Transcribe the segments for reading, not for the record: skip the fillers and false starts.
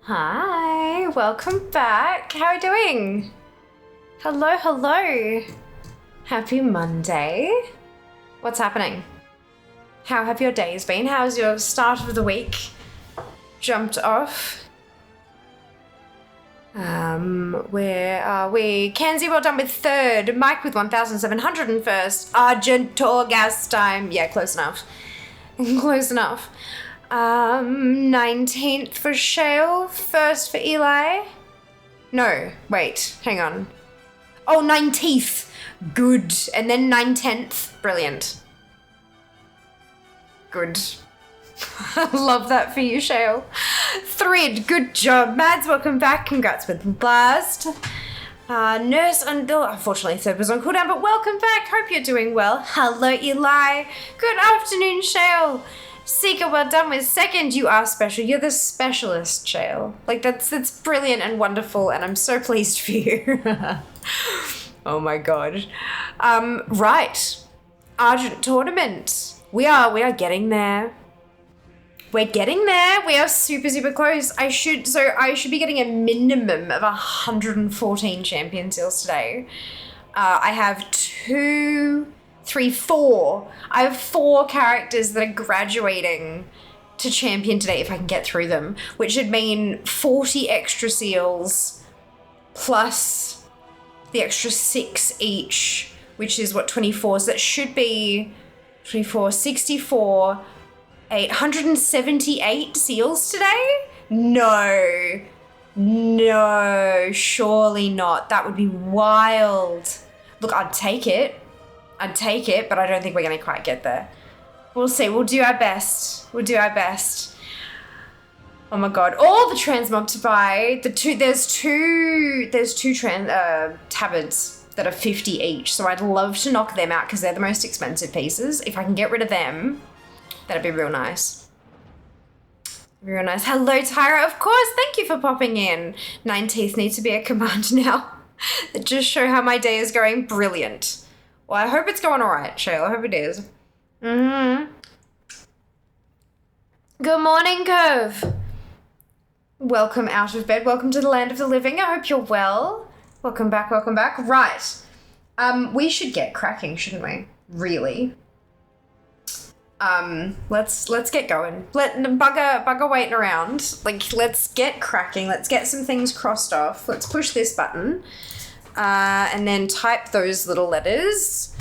Hi, welcome back. How are you doing? Hello, hello. Happy Monday. What's happening? How have your days been? How's your start of the week jumped off? Where are we? Kenzie, well done with third. Mike with 1,701st. Argent tour gas time. Yeah, close enough. Close enough. 19th for Shale, first for Eli. No, wait, hang on. Oh, 19th. Good. And then 9/10th. Brilliant. Good. Love that for you, Shale. Thread, good job. Mads, welcome back. Congrats with last. Nurse, unfortunately, third was on cooldown, but welcome back. Hope you're doing well. Hello, Eli. Good afternoon, Shale. Seeker, well done with second. You are special. You're the specialist, Shale. Like, that's brilliant and wonderful, and I'm so pleased for you. Oh my god. Right. Argent tournament. We are getting there. We're getting there. We are super, super close. I should be getting a minimum of 114 champion seals today. I have 4. I have 4 characters that are graduating to champion today if I can get through them, which would mean 40 extra seals plus the extra 6 each, which is what, 24. So that should be 24, 64, 878 seals today? No, surely not. That would be wild. Look, I'd take it, but I don't think we're going to quite get there. We'll see. We'll do our best. Oh my god. All the transmob to buy. There's two tabards that are 50 each. So I'd love to knock them out because they're the most expensive pieces. If I can get rid of them, that'd be real nice. Real nice. Hello, Tyra. Of course. Thank you for popping in. 19th needs to be a command now. Just show how my day is going. Brilliant. Well, I hope it's going all right, Shayla. I hope it is. Good morning, Cove. Welcome out of bed. Welcome to the land of the living. I hope you're well. Welcome back. Right. We should get cracking, shouldn't we? Really. Let's get going. Bugger waiting around. Like, let's get cracking. Let's get some things crossed off. Let's push this button. And then type those little letters.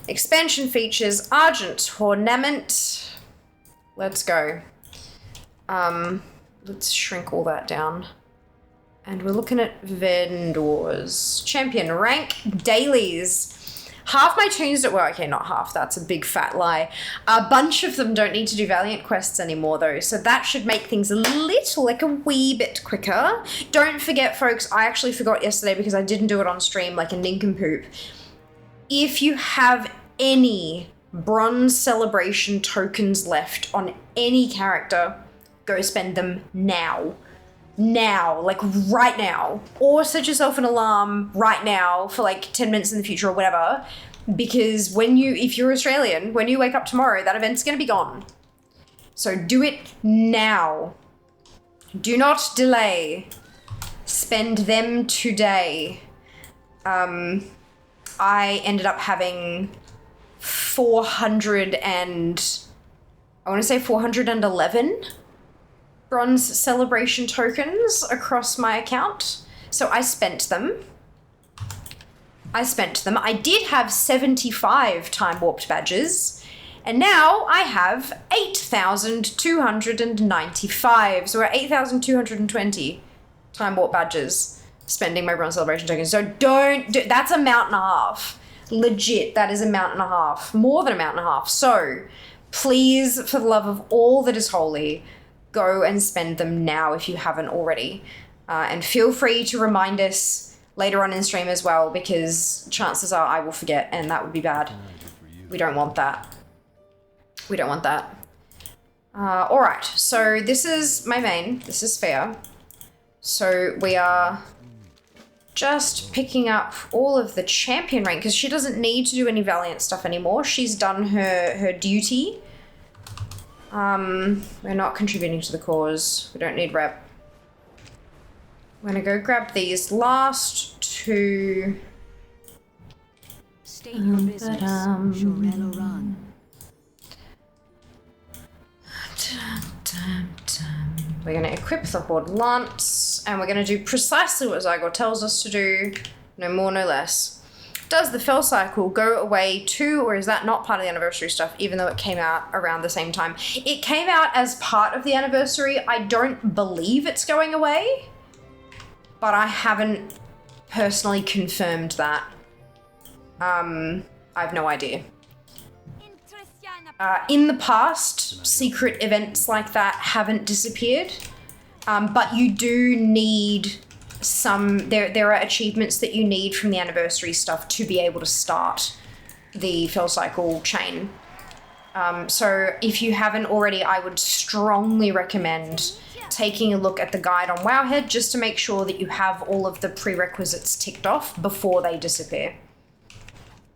Expansion features, Argent Tournament. Let's go. Let's shrink all that down. And we're looking at vendors. Champion rank, dailies. Half my tunes don't work. Okay, not half. That's a big fat lie. A bunch of them don't need to do Valiant quests anymore, though. So that should make things a wee bit quicker. Don't forget, folks, I actually forgot yesterday because I didn't do it on stream like a nincompoop. If you have any bronze celebration tokens left on any character, go spend them now. Now, like right now, or set yourself an alarm right now for like 10 minutes in the future or whatever, because if you're Australian, when you wake up tomorrow, that event's going to be gone. So do it now. Do not delay. Spend them today. I ended up having 411 bronze celebration tokens across my account. So I spent them. I did have 75 time warped badges, and now I have 8,295. So we're at 8,220 time warp badges spending my bronze celebration tokens. So that's a mount and a half. Legit, that is a mount and a half. More than a mount and a half. So please, for the love of all that is holy, go and spend them now if you haven't already. And feel free to remind us later on in stream as well, because chances are I will forget, and that would be bad. We don't want that. All right, so this is my main. This is fair. So we are just picking up all of the champion rank because she doesn't need to do any Valiant stuff anymore. She's done her duty. We're not contributing to the cause. We don't need rep. I'm gonna go grab these last two. State your business. Shorello run. We're gonna equip the Horde Lance, and we're gonna do precisely what Zygor tells us to do, no more, no less. Does the Fell Cycle go away too, or is that not part of the anniversary stuff, even though it came out around the same time? It came out as part of the anniversary. I don't believe it's going away, but I haven't personally confirmed that. I have no idea. In the past, secret events like that haven't disappeared, but you do need some, there are achievements that you need from the anniversary stuff to be able to start the Fell Cycle chain. So if you haven't already, I would strongly recommend taking a look at the guide on Wowhead just to make sure that you have all of the prerequisites ticked off before they disappear.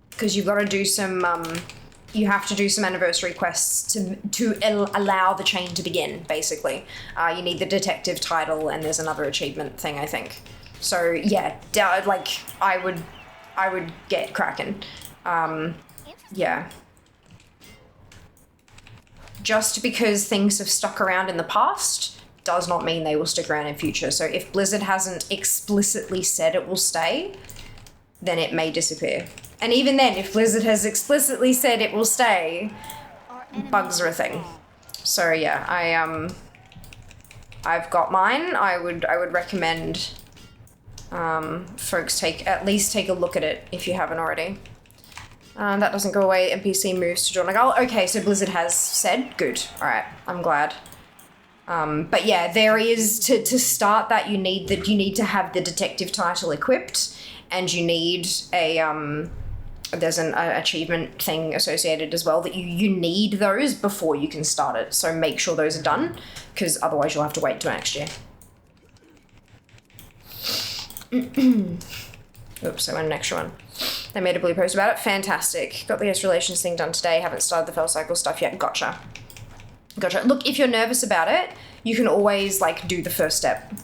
Because you've got to do some, you have to do some anniversary quests to allow the chain to begin, basically. You need the detective title, and there's another achievement thing, I think. So yeah, like I would get cracking. Yeah. Just because things have stuck around in the past does not mean they will stick around in future. So if Blizzard hasn't explicitly said it will stay, then it may disappear. And even then, if Blizzard has explicitly said it will stay, bugs are a thing. So yeah, I've got mine. I would recommend folks at least take a look at it if you haven't already. That doesn't go away. NPC moves to Jornagal. Okay, so Blizzard has said. Good. All right, I'm glad. But yeah, there is to start that you need to have the detective title equipped, and you need a there's an achievement thing associated as well that you need those before you can start it. So make sure those are done, because otherwise you'll have to wait till next year. Oops, I went an extra one. They made a blue post about it. Fantastic. Got the guest relations thing done today. Haven't started the Fell Cycle stuff yet. Gotcha. Look, if you're nervous about it, you can always like do the first step.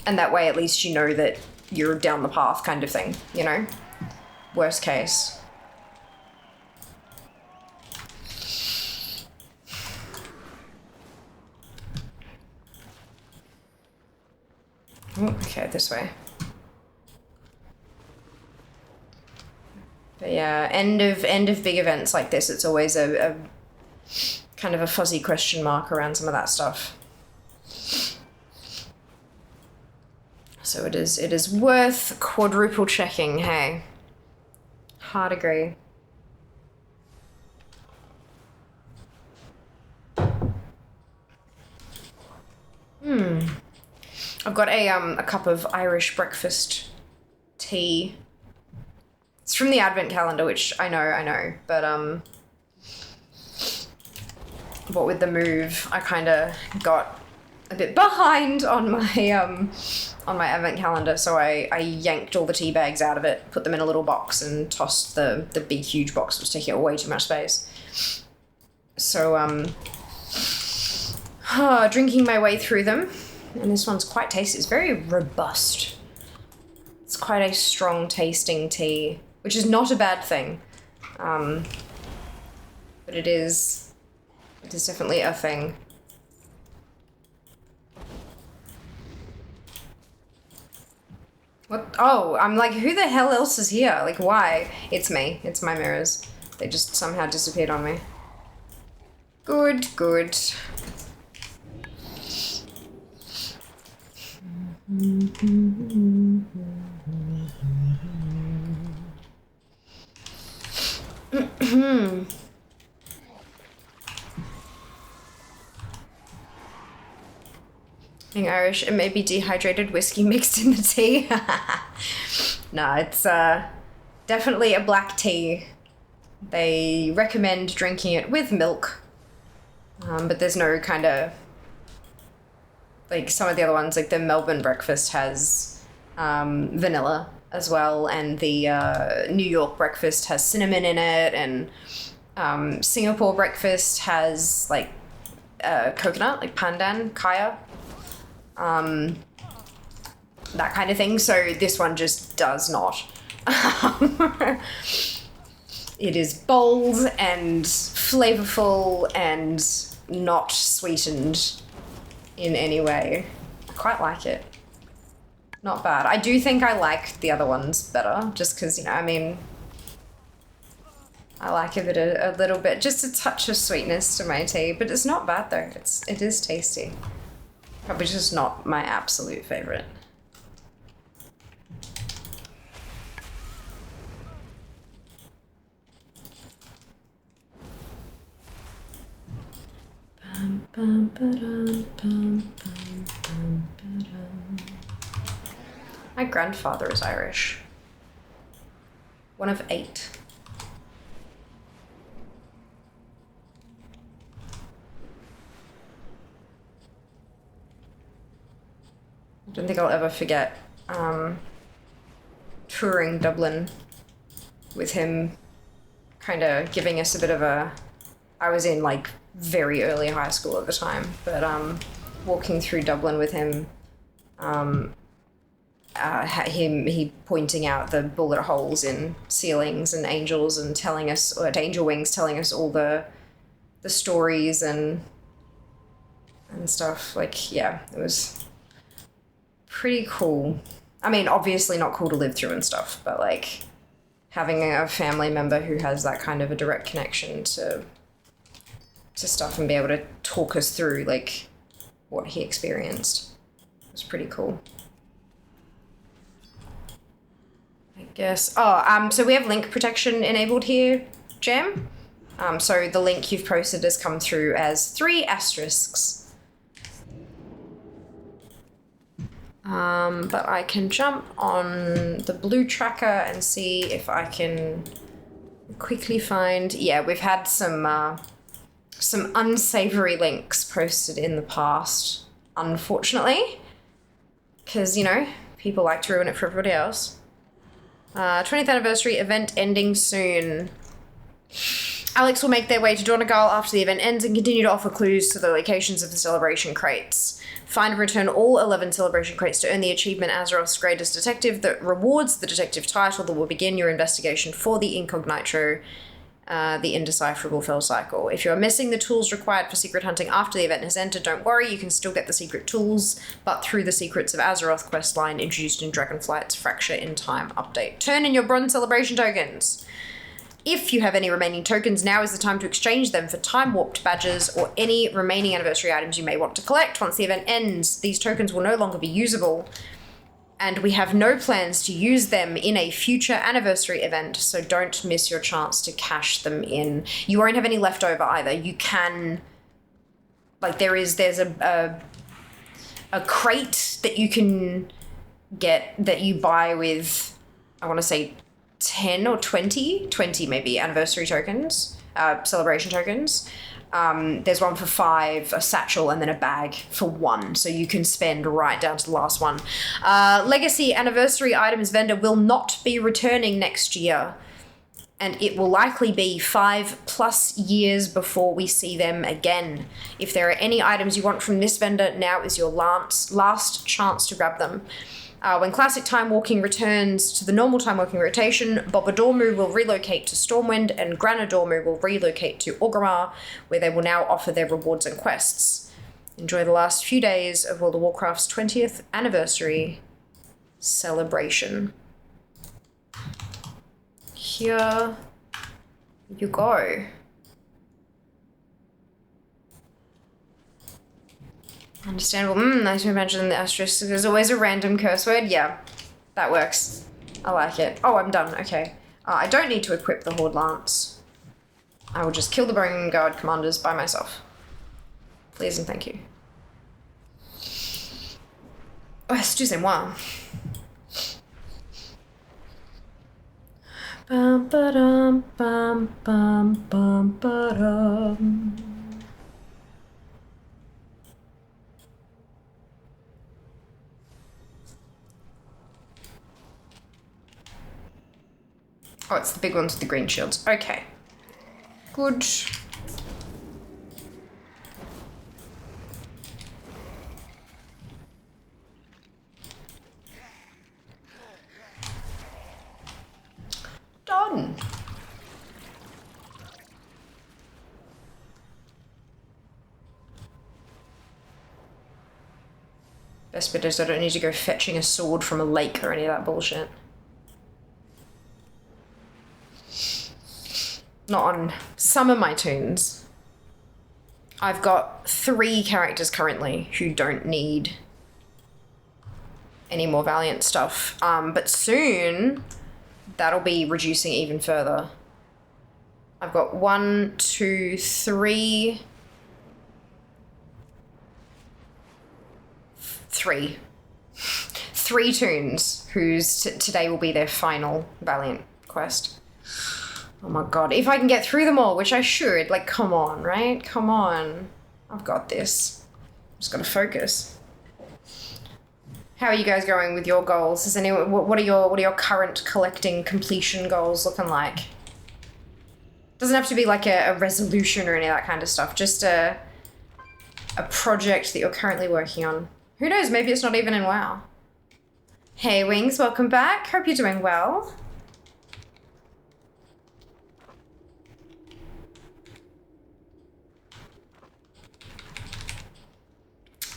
And that way at least you know that you're down the path kind of thing, you know? Worst case. Oh, okay, this way. But yeah, end of big events like this, it's always a kind of a fuzzy question mark around some of that stuff. So it is worth quadruple checking, hey. Hard agree. I've got a cup of Irish breakfast tea. It's from the Advent calendar, which I know, but what with the move, I kind of got a bit behind on my Advent calendar, so I yanked all the tea bags out of it, put them in a little box, and tossed the big huge box that was taking up way too much space. So drinking my way through them, and this one's quite tasty. It's very robust. It's quite a strong tasting tea, which is not a bad thing, but it is definitely a thing. What? Oh, I'm like, who the hell else is here? Like, why? It's me. It's my mirrors. They just somehow disappeared on me. Good. Being Irish, it may be dehydrated whiskey mixed in the tea. No, it's definitely a black tea. They recommend drinking it with milk, but there's no kind of, like some of the other ones, like the Melbourne breakfast has vanilla as well, and the New York breakfast has cinnamon in it, and Singapore breakfast has like coconut, like pandan, kaya. that kind of thing. So this one just does not. It is bold and flavorful and not sweetened in any way. I quite like it. Not bad. I do think I like the other ones better, just because, you know, I mean, I like a little bit, just a touch of sweetness to my tea, but it's not bad though. It is tasty. Probably just not my absolute favorite. My grandfather is Irish. One of 8. I don't think I'll ever forget touring Dublin with him, kind of giving us a bit of a... I was in like very early high school at the time, but walking through Dublin with him, he pointing out the bullet holes in ceilings and angels and telling us, or angel wings, telling us all the stories and stuff. Like, yeah, it was pretty cool. I mean, obviously not cool to live through and stuff, but like having a family member who has that kind of a direct connection to stuff and be able to talk us through like what he experienced was pretty cool. I guess. Oh, so we have link protection enabled here, Jam. So the link you've posted has come through as 3 asterisks. But I can jump on the blue tracker and see if I can quickly find... Yeah, we've had some unsavory links posted in the past, unfortunately. Because, you know, people like to ruin it for everybody else. 20th anniversary event ending soon. Alex will make their way to Donegal after the event ends and continue to offer clues to the locations of the celebration crates. Find and return all 11 celebration crates to earn the achievement Azeroth's Greatest Detective that rewards the detective title that will begin your investigation for the incognito, the indecipherable fell cycle. If you are missing the tools required for secret hunting after the event has ended, don't worry, you can still get the secret tools, but through the Secrets of Azeroth questline introduced in Dragonflight's Fracture in Time update. Turn in your bronze celebration tokens. If you have any remaining tokens, now is the time to exchange them for time-warped badges or any remaining anniversary items you may want to collect. Once the event ends, these tokens will no longer be usable, and we have no plans to use them in a future anniversary event, so don't miss your chance to cash them in. You won't have any left over either. You can... Like, there's a crate that you can get that you buy with, I want to say, 10 or 20 maybe anniversary tokens, celebration tokens. There's one for 5, a satchel, and then a bag for 1, so you can spend right down to the last one. Legacy anniversary items vendor will not be returning next year, and it will likely be 5+ years before we see them again. If there are any items you want from this vendor, now is your last chance to grab them. When Classic Time Walking returns to the normal Time Walking rotation, Bobadormu will relocate to Stormwind and Granadormu will relocate to Orgrimmar, where they will now offer their rewards and quests. Enjoy the last few days of World of Warcraft's 20th anniversary celebration. Here you go. Understandable. Nice to mention the asterisk. There's always a random curse word. Yeah, that works. I like it. Oh, I'm done. Okay. I don't need to equip the Horde Lance. I will just kill the Bone Guard commanders by myself. Please and thank you. Oh, excusez-moi. Bum ba dum bum bum bum ba dum. Oh, it's the big ones with the green shields. Okay. Good. Best bit is I don't need to go fetching a sword from a lake or any of that bullshit. Not on some of my toons. I've got 3 characters currently who don't need any more Valiant stuff. But soon, that'll be reducing even further. I've got 1, 2, 3... 3 toons whose today will be their final Valiant quest. Oh my god, if I can get through them all, which I should, like, come on, right? Come on. I've got this. Just gotta focus. How are you guys going with your goals? Is anyone, what are your current collecting completion goals looking like? Doesn't have to be like a resolution or any of that kind of stuff, just a project that you're currently working on. Who knows, maybe it's not even in WoW. Hey Wings, welcome back. Hope you're doing well.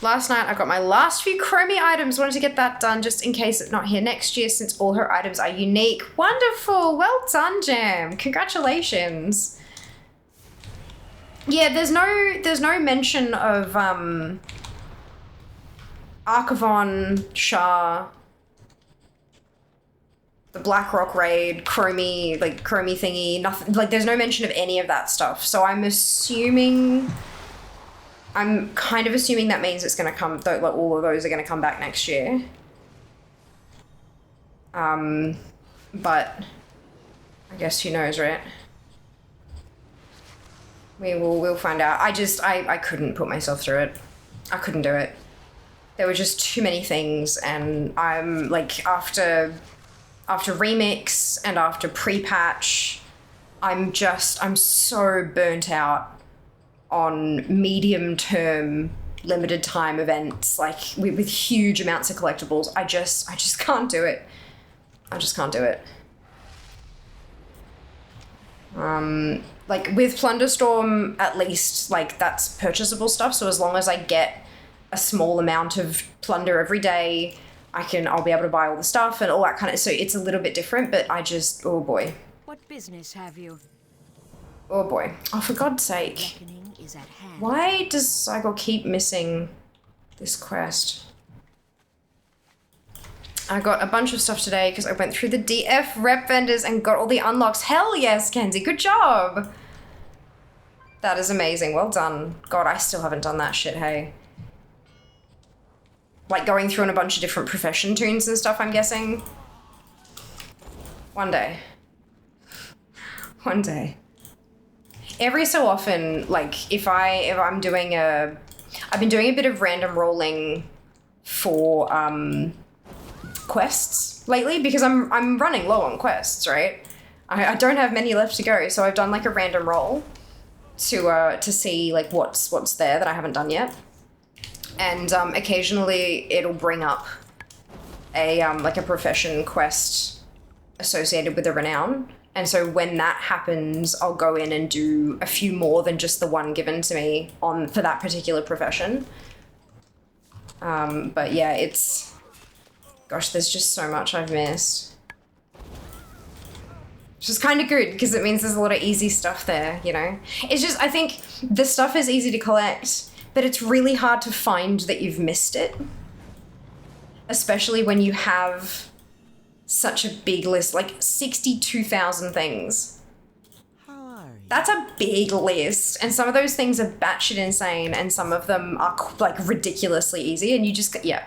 Last night I got my last few Chromie items. Wanted to get that done just in case it's not here next year since all her items are unique. Wonderful, well done, Jam. Congratulations. Yeah, there's no mention of Archivon, Shah, the Blackrock raid, Chromie thingy, nothing, like there's no mention of any of that stuff. So I'm kind of assuming that means it's gonna come, like all of those are gonna come back next year. But I guess who knows, right? We'll find out. I couldn't put myself through it. I couldn't do it. There were just too many things, and I'm like, after remix and after pre-patch, I'm so burnt out on medium-term limited time events, like with huge amounts of collectibles. I just can't do it. I just can't do it. Like with Plunderstorm, at least, like that's purchasable stuff, so as long as I get a small amount of plunder every day, I'll be able to buy all the stuff and all that kind of, so it's a little bit different, but oh boy. What business have you? Oh boy. Oh, for God's sake. Reckoning is at hand. Why does Cycle keep missing this quest? I got a bunch of stuff today because I went through the DF rep vendors and got all the unlocks. Hell yes, Kenzie, good job. That is amazing, well done. God, I still haven't done that shit, hey. Like going through on a bunch of different profession tunes and stuff, I'm guessing. One day. One day. Every so often, like if I'm doing I've been doing a bit of random rolling for quests lately because I'm running low on quests, right? I don't have many left to go, so I've done like a random roll to see like what's there that I haven't done yet. And occasionally it'll bring up a like a profession quest associated with a renown. And so when that happens, I'll go in and do a few more than just the one given to me for that particular profession. But yeah, gosh, there's just so much I've missed. Which is kind of good because it means there's a lot of easy stuff there, you know? It's just, I think the stuff is easy to collect, but it's really hard to find that you've missed it. Especially when you have such a big list, like 62,000 things. How are you? That's a big list, and some of those things are batshit insane, and some of them are like ridiculously easy, and you just, yeah.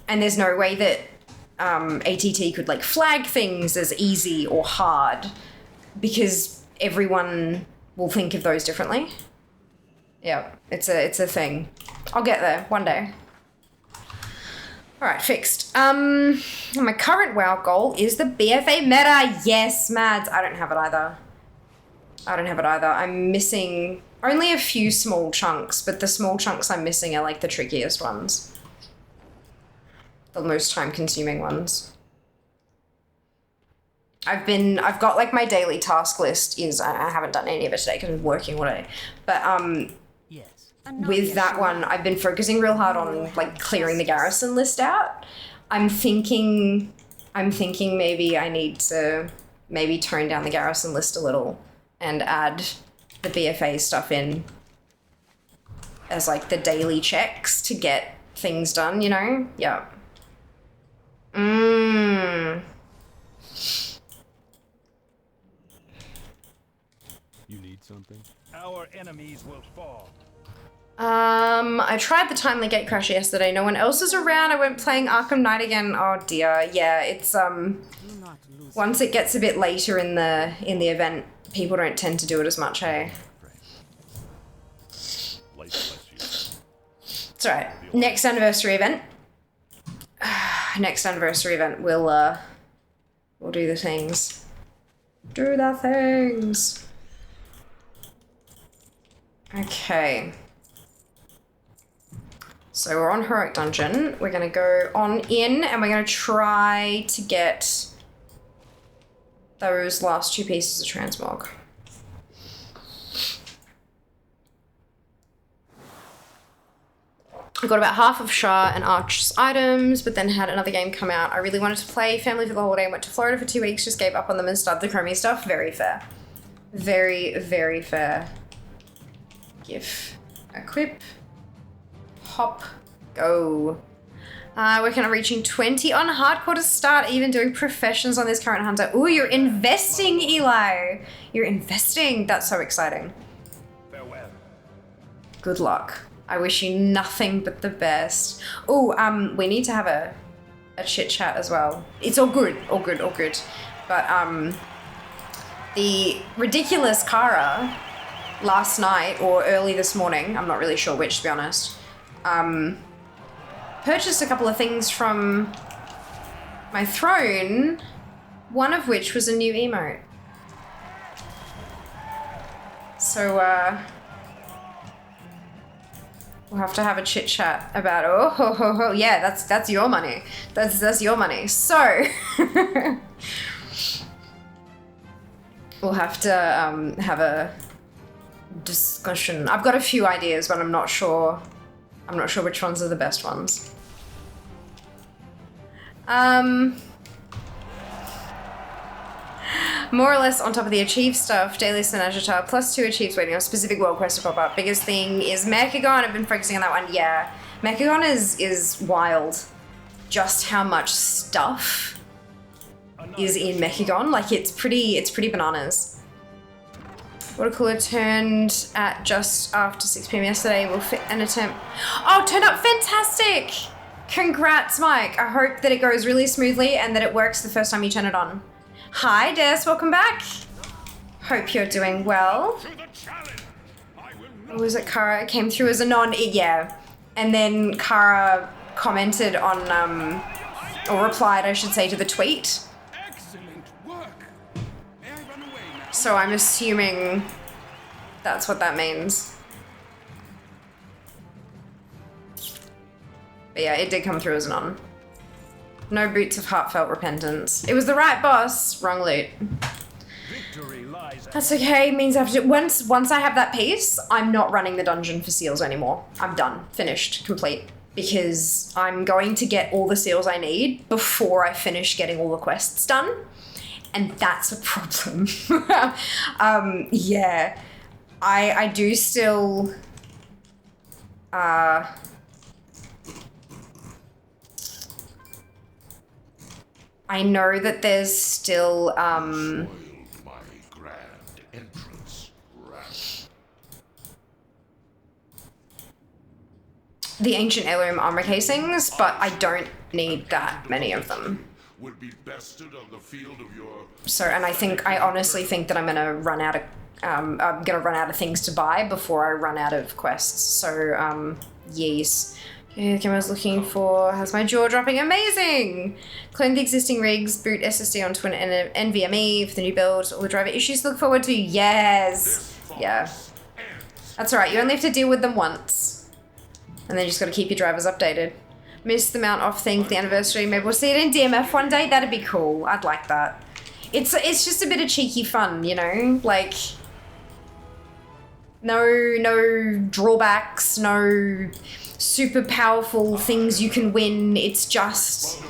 And there's no way that ATT could like flag things as easy or hard, because everyone will think of those differently. Yeah, it's a thing. I'll get there one day. All right, fixed. My current WoW goal is the BFA meta. Yes, Mads. I don't have it either. I'm missing only a few small chunks, but the small chunks I'm missing are like the trickiest ones. The most time-consuming ones. I've got like my daily task list I haven't done any of it today because I'm working all day. But Yes. with that one, I've been focusing real hard on like clearing the garrison list out. I'm thinking maybe I need to maybe tone down the garrison list a little and add the BFA stuff in as like the daily checks to get things done, you know? Yeah. You need something? Our enemies will fall. I tried the timely gate crash yesterday. No one else is around. I went playing Arkham Knight again. Oh dear. Yeah, it's once it gets a bit later in the event, people don't tend to do it as much, hey? It's alright. Next anniversary event. We'll do the things. Do the things. Okay. So we're on Heroic Dungeon. We're gonna go on in and we're gonna try to get those last 2 pieces of transmog. I got about half of Shah and Arch's items, but then had another game come out. I really wanted to play Family for the holiday, went to Florida for 2 weeks, just gave up on them and started the Chromie stuff. Very fair. Very, very fair. GIF. Equip. Hop. Go. Working on reaching 20 on hardcore to start, even doing professions on this current hunter. Ooh, you're investing, Eli. You're investing. That's so exciting. Farewell. Good luck. I wish you nothing but the best. Ooh, we need to have a chit chat as well. It's all good. But the ridiculous Kara last night or early this morning, I'm not really sure which to be honest, purchased a couple of things from my throne, one of which was a new emote. So, we'll have to have a chit chat about, yeah, that's your money. That's your money. So, we'll have to have a discussion. I've got a few ideas, but I'm not sure which ones are the best ones. More or less on top of the achieve stuff, daily Senajata, +2 achieves waiting on specific world quest to pop up. Biggest thing is Mechagon. I've been focusing on that one. Yeah, Mechagon is wild. Just how much stuff is in Mechagon. Like it's pretty bananas. Water cooler turned at just after 6 PM yesterday. Will fit an attempt. Oh, turned up fantastic! Congrats, Mike. I hope that it goes really smoothly and that it works the first time you turn it on. Hi, Des. Welcome back. Hope you're doing well. Or was it Kara? It came through as a non. Yeah. And then Kara commented on, or replied, I should say, to the tweet. So I'm assuming that's what that means. But yeah, it did come through as an on. No boots of heartfelt repentance. It was the right boss, wrong loot. That's okay, it means I have to, once I have that piece, I'm not running the dungeon for seals anymore. I'm done, finished, complete. Because I'm going to get all the seals I need before I finish getting all the quests done. And that's a problem. Yeah, I do still, I know that there's still, the ancient heirloom armor casings, but I don't need that many of them. Would be bested on the field of your... So, and I honestly think that I'm gonna run out of things to buy before I run out of quests. So, yes. Okay, the I was looking for, how's my jaw dropping? Amazing! Clone the existing rigs, boot SSD onto an NVMe for the new build, all the driver issues to look forward to. Yes! Yeah. That's alright, you only have to deal with them once. And then you just gotta keep your drivers updated. Missed the Mount Off thing for the anniversary. Maybe we'll see it in DMF one day. That'd be cool. I'd like that. It's just a bit of cheeky fun, you know? Like, No drawbacks, no super powerful things you can win. It's just,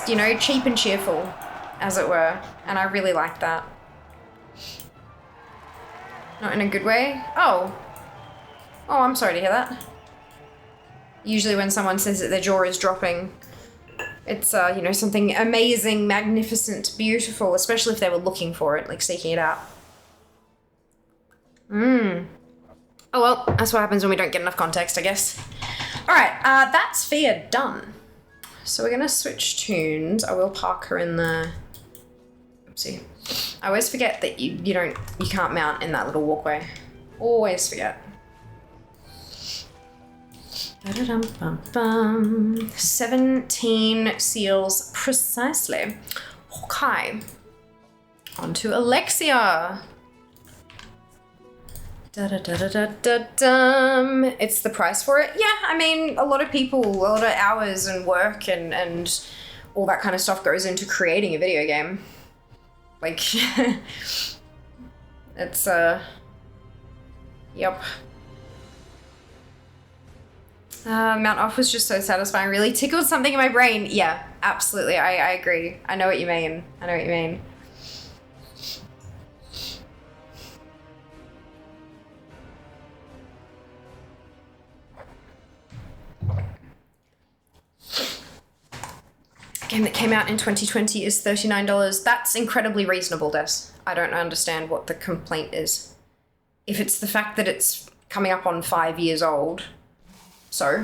you know, cheap and cheerful, as it were. And I really like that. Not in a good way. Oh, I'm sorry to hear that. Usually when someone says that their jaw is dropping, it's, you know, something amazing, magnificent, beautiful, especially if they were looking for it, like seeking it out. Oh well, that's what happens when we don't get enough context, I guess. Alright, that's Fia done. So we're gonna switch tunes. I will park her in the... Oopsie. I always forget that you can't mount in that little walkway. Always forget. 17 seals precisely. Okay. On to Alexia. It's the price for it. Yeah, I mean, a lot of hours and work and all that kind of stuff goes into creating a video game. Like, it's, yep. Mount Off was just so satisfying. Really tickled something in my brain. Yeah, absolutely. I agree. I know what you mean. Game that came out in 2020 is $39. That's incredibly reasonable, Des. I don't understand what the complaint is. If it's the fact that it's coming up on 5 years old, so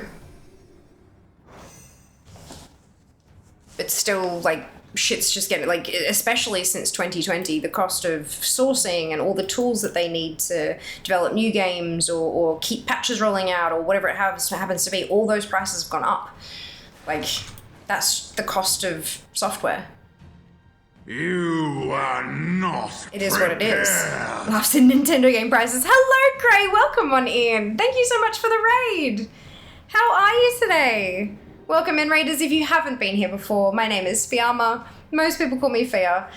it's still like shit's just getting, like, especially since 2020, the cost of sourcing and all the tools that they need to develop new games or keep patches rolling out or whatever it happens to be, all those prices have gone up. Like, that's the cost of software. You are not. It is what it is. Laughs in Nintendo game prices. Hello, Gray. Welcome on in. Thank you so much for the raid. How are you today? Welcome in, raiders, if you haven't been here before. My name is Fiamma. Most people call me Fia.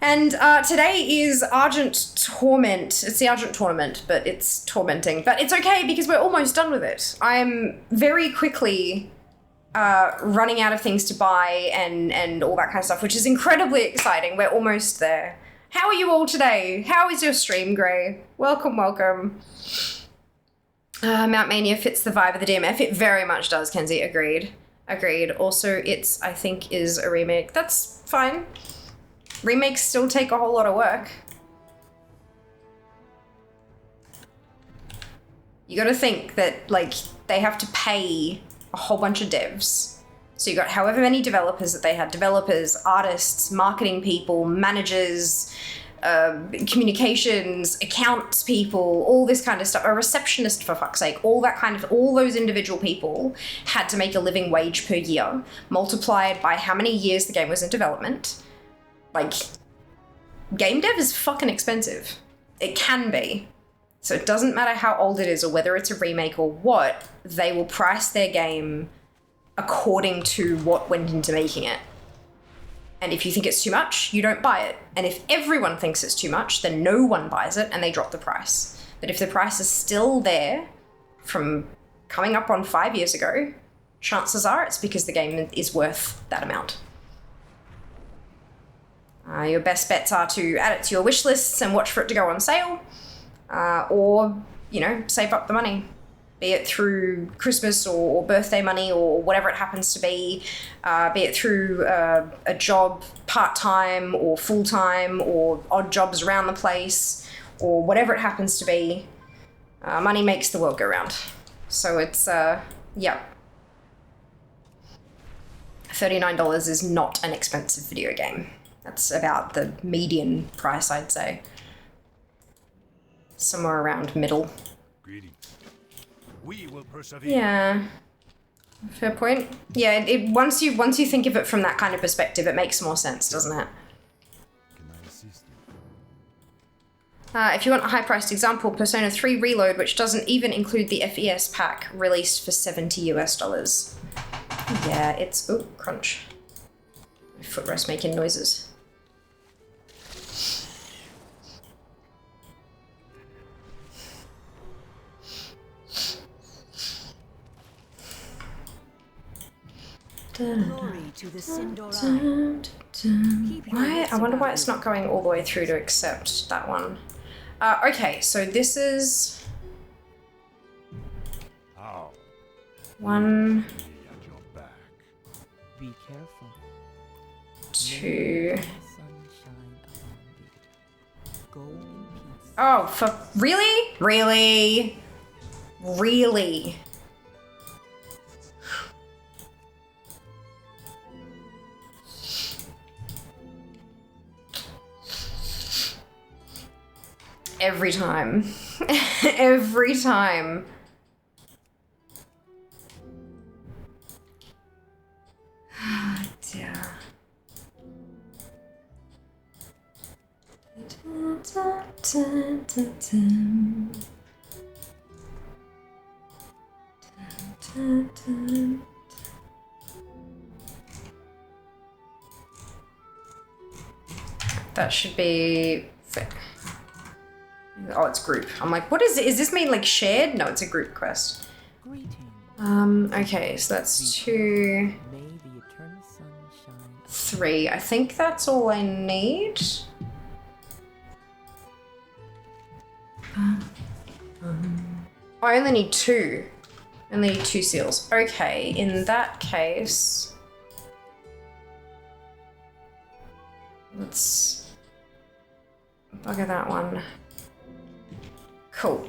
And today is Argent Torment. It's the Argent Tournament, but it's tormenting. But it's okay because we're almost done with it. I'm very quickly running out of things to buy and all that kind of stuff, which is incredibly exciting. We're almost there. How are you all today? How is your stream, Gray? Welcome, welcome. Mount Mania fits the vibe of the DMF. It very much does, Kenzie. Agreed. Also, it's, I think, is a remake. That's fine. Remakes still take a whole lot of work. You gotta think that, like, they have to pay a whole bunch of devs. So you got however many developers that they had. Developers, artists, marketing people, managers, communications, accounts people, all this kind of stuff. A receptionist, for fuck's sake. All those individual people had to make a living wage per year, multiplied by how many years the game was in development. Like, game dev is fucking expensive. It can be. So it doesn't matter how old it is or whether it's a remake or what, they will price their game according to what went into making it. And if you think it's too much, you don't buy it. And if everyone thinks it's too much, then no one buys it and they drop the price. But if the price is still there from coming up on 5 years ago, chances are it's because the game is worth that amount. Your best bets are to add it to your wish lists and watch for it to go on sale. Or, you know, save up the money. Be it through Christmas or birthday money or whatever it happens to be it through a job part-time or full-time or odd jobs around the place or whatever it happens to be. Money makes the world go round. So it's, yeah. $39 is not an expensive video game. That's about the median price, I'd say. Somewhere around middle. Greetings. We will persevere. Yeah. Fair point. Yeah, once you think of it from that kind of perspective, it makes more sense, doesn't it? Can I assist you? If you want a high-priced example, Persona 3 Reload, which doesn't even include the FES pack, released for $70 US. Yeah, it's... Oh, crunch. My footrest making noises. Glory to the Sindorai. Keep your Why? wits I wonder about why it's you. not going all the way through to accept that one. Okay, so this is How? 1, Me at your back. Be careful. 2. Sunshine upon thee. Go in peace. Oh, for really? Really? Really? Every time. Every time. Dear. That should be... Oh, it's group. I'm like, what is it? Is this mean like shared? No, it's a group quest. Greetings. Okay, so that's 2, May the eternal sun shine. 3. I think that's all I need. I only need 2. I only need 2 seals. Okay, in that case... Let's bugger that one. Cool.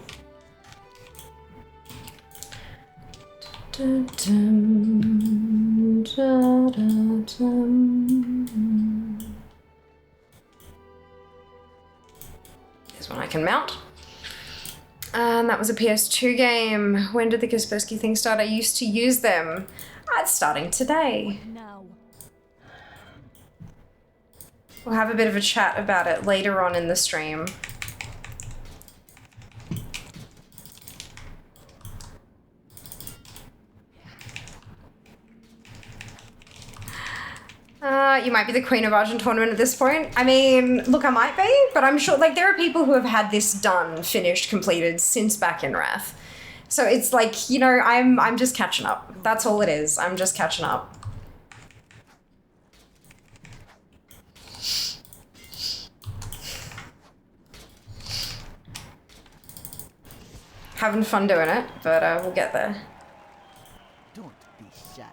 Here's one I can mount. And that was a PS2 game. When did the Kaspersky thing start? I used to use them. It's starting today. Now. We'll have a bit of a chat about it later on in the stream. You might be the queen of Argent tournament at this point. I mean, look, I might be, but I'm sure, like, there are people who have had this done, finished, completed since back in Wrath. So it's like, you know, I'm just catching up. That's all it is. I'm just catching up. Having fun doing it, but we'll get there. Don't be shy.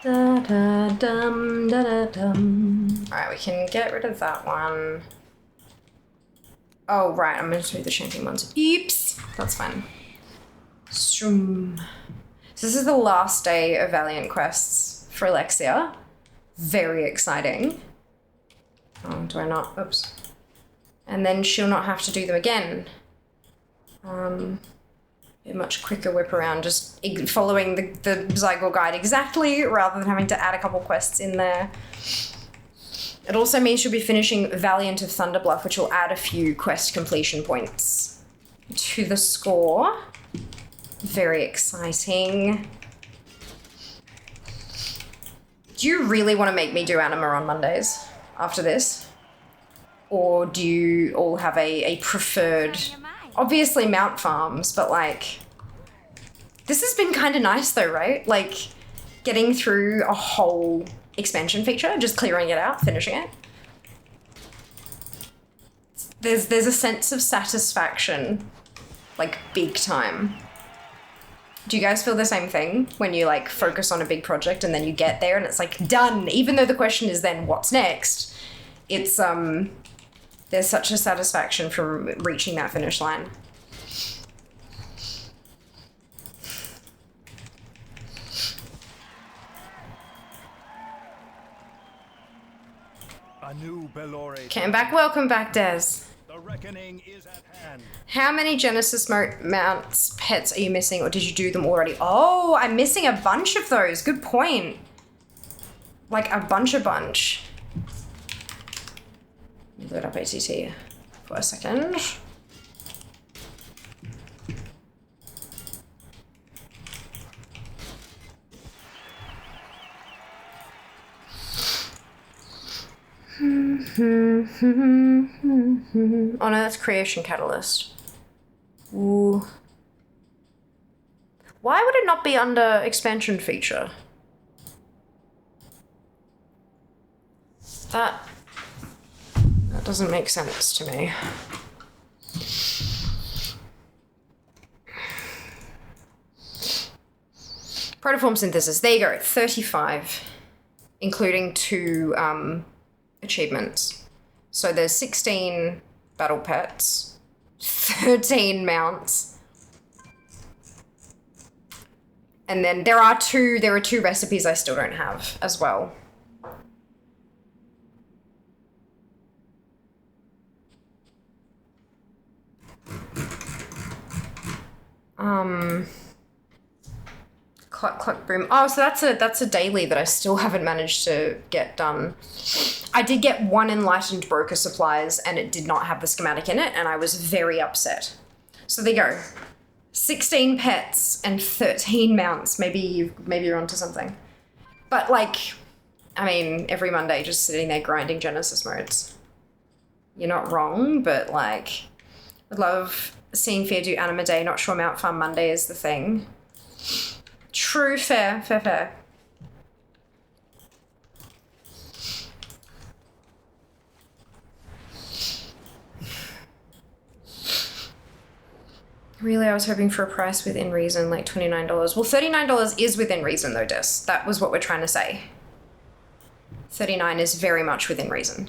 Da da dum da da dum. Alright, we can get rid of that one. Oh, right, I'm going to do the champion ones. Oops! That's fine. Shroom. So this is the last day of Valiant quests for Alexia. Very exciting. Oh, do I not? Oops. And then she'll not have to do them again. A much quicker whip around, just following the Zygor guide exactly, rather than having to add a couple quests in there. It also means she'll be finishing Valiant of Thunderbluff, which will add a few quest completion points to the score. Very exciting. Do you really want to make me do anima on Mondays after this? Or do you all have a preferred... Obviously Mount Farms, but like... This has been kind of nice though, right? Like, getting through a whole expansion feature, just clearing it out, finishing it. There's a sense of satisfaction, like, big time. Do you guys feel the same thing when you like focus on a big project and then you get there and it's like done, even though the question is then what's next? It's there's such a satisfaction from reaching that finish line. A new Belore. Came back, welcome back, Des. The reckoning is at hand. How many Genesis mounts pets are you missing, or did you do them already? Oh, I'm missing a bunch of those. Good point. Like a bunch. Load up ATT for a second. Oh no, that's Creation Catalyst. Ooh. Why would it not be under expansion feature? That doesn't make sense to me. Protoform synthesis, there you go, 35, including 2 achievements. So there's 16 battle pets, 13 mounts, and then there are two recipes I still don't have as well. Cluck broom. Oh, so that's a daily that I still haven't managed to get done. I did get 1 enlightened broker supplies and it did not have the schematic in it and I was very upset. So there you go. 16 pets and 13 mounts. Maybe you're onto something. But like, I mean, every Monday just sitting there grinding Genesis modes. You're not wrong, but like, would love seeing Fear do Anima Day. Not sure Mount Farm Monday is the thing. True, fair. Really, I was hoping for a price within reason, like $29. Well, $39 is within reason though, Des. That was what we're trying to say. $39 is very much within reason.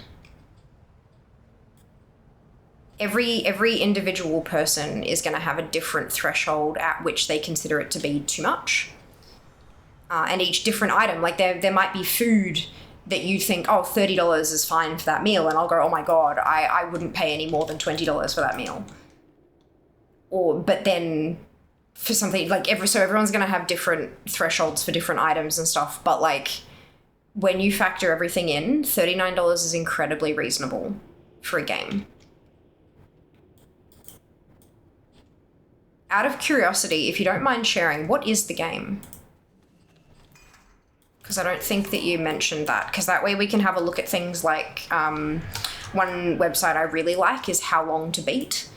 Every individual person is going to have a different threshold at which they consider it to be too much. And each different item, like there might be food that you think, oh, $30 is fine for that meal. And I'll go, oh my God, I wouldn't pay any more than $20 for that meal. But then for something like so everyone's going to have different thresholds for different items and stuff. But like when you factor everything in, $39 is incredibly reasonable for a game. Out of curiosity, if you don't mind sharing, what is the game? Because I don't think that you mentioned that, because that way we can have a look at things like one website I really like is How Long to Beat.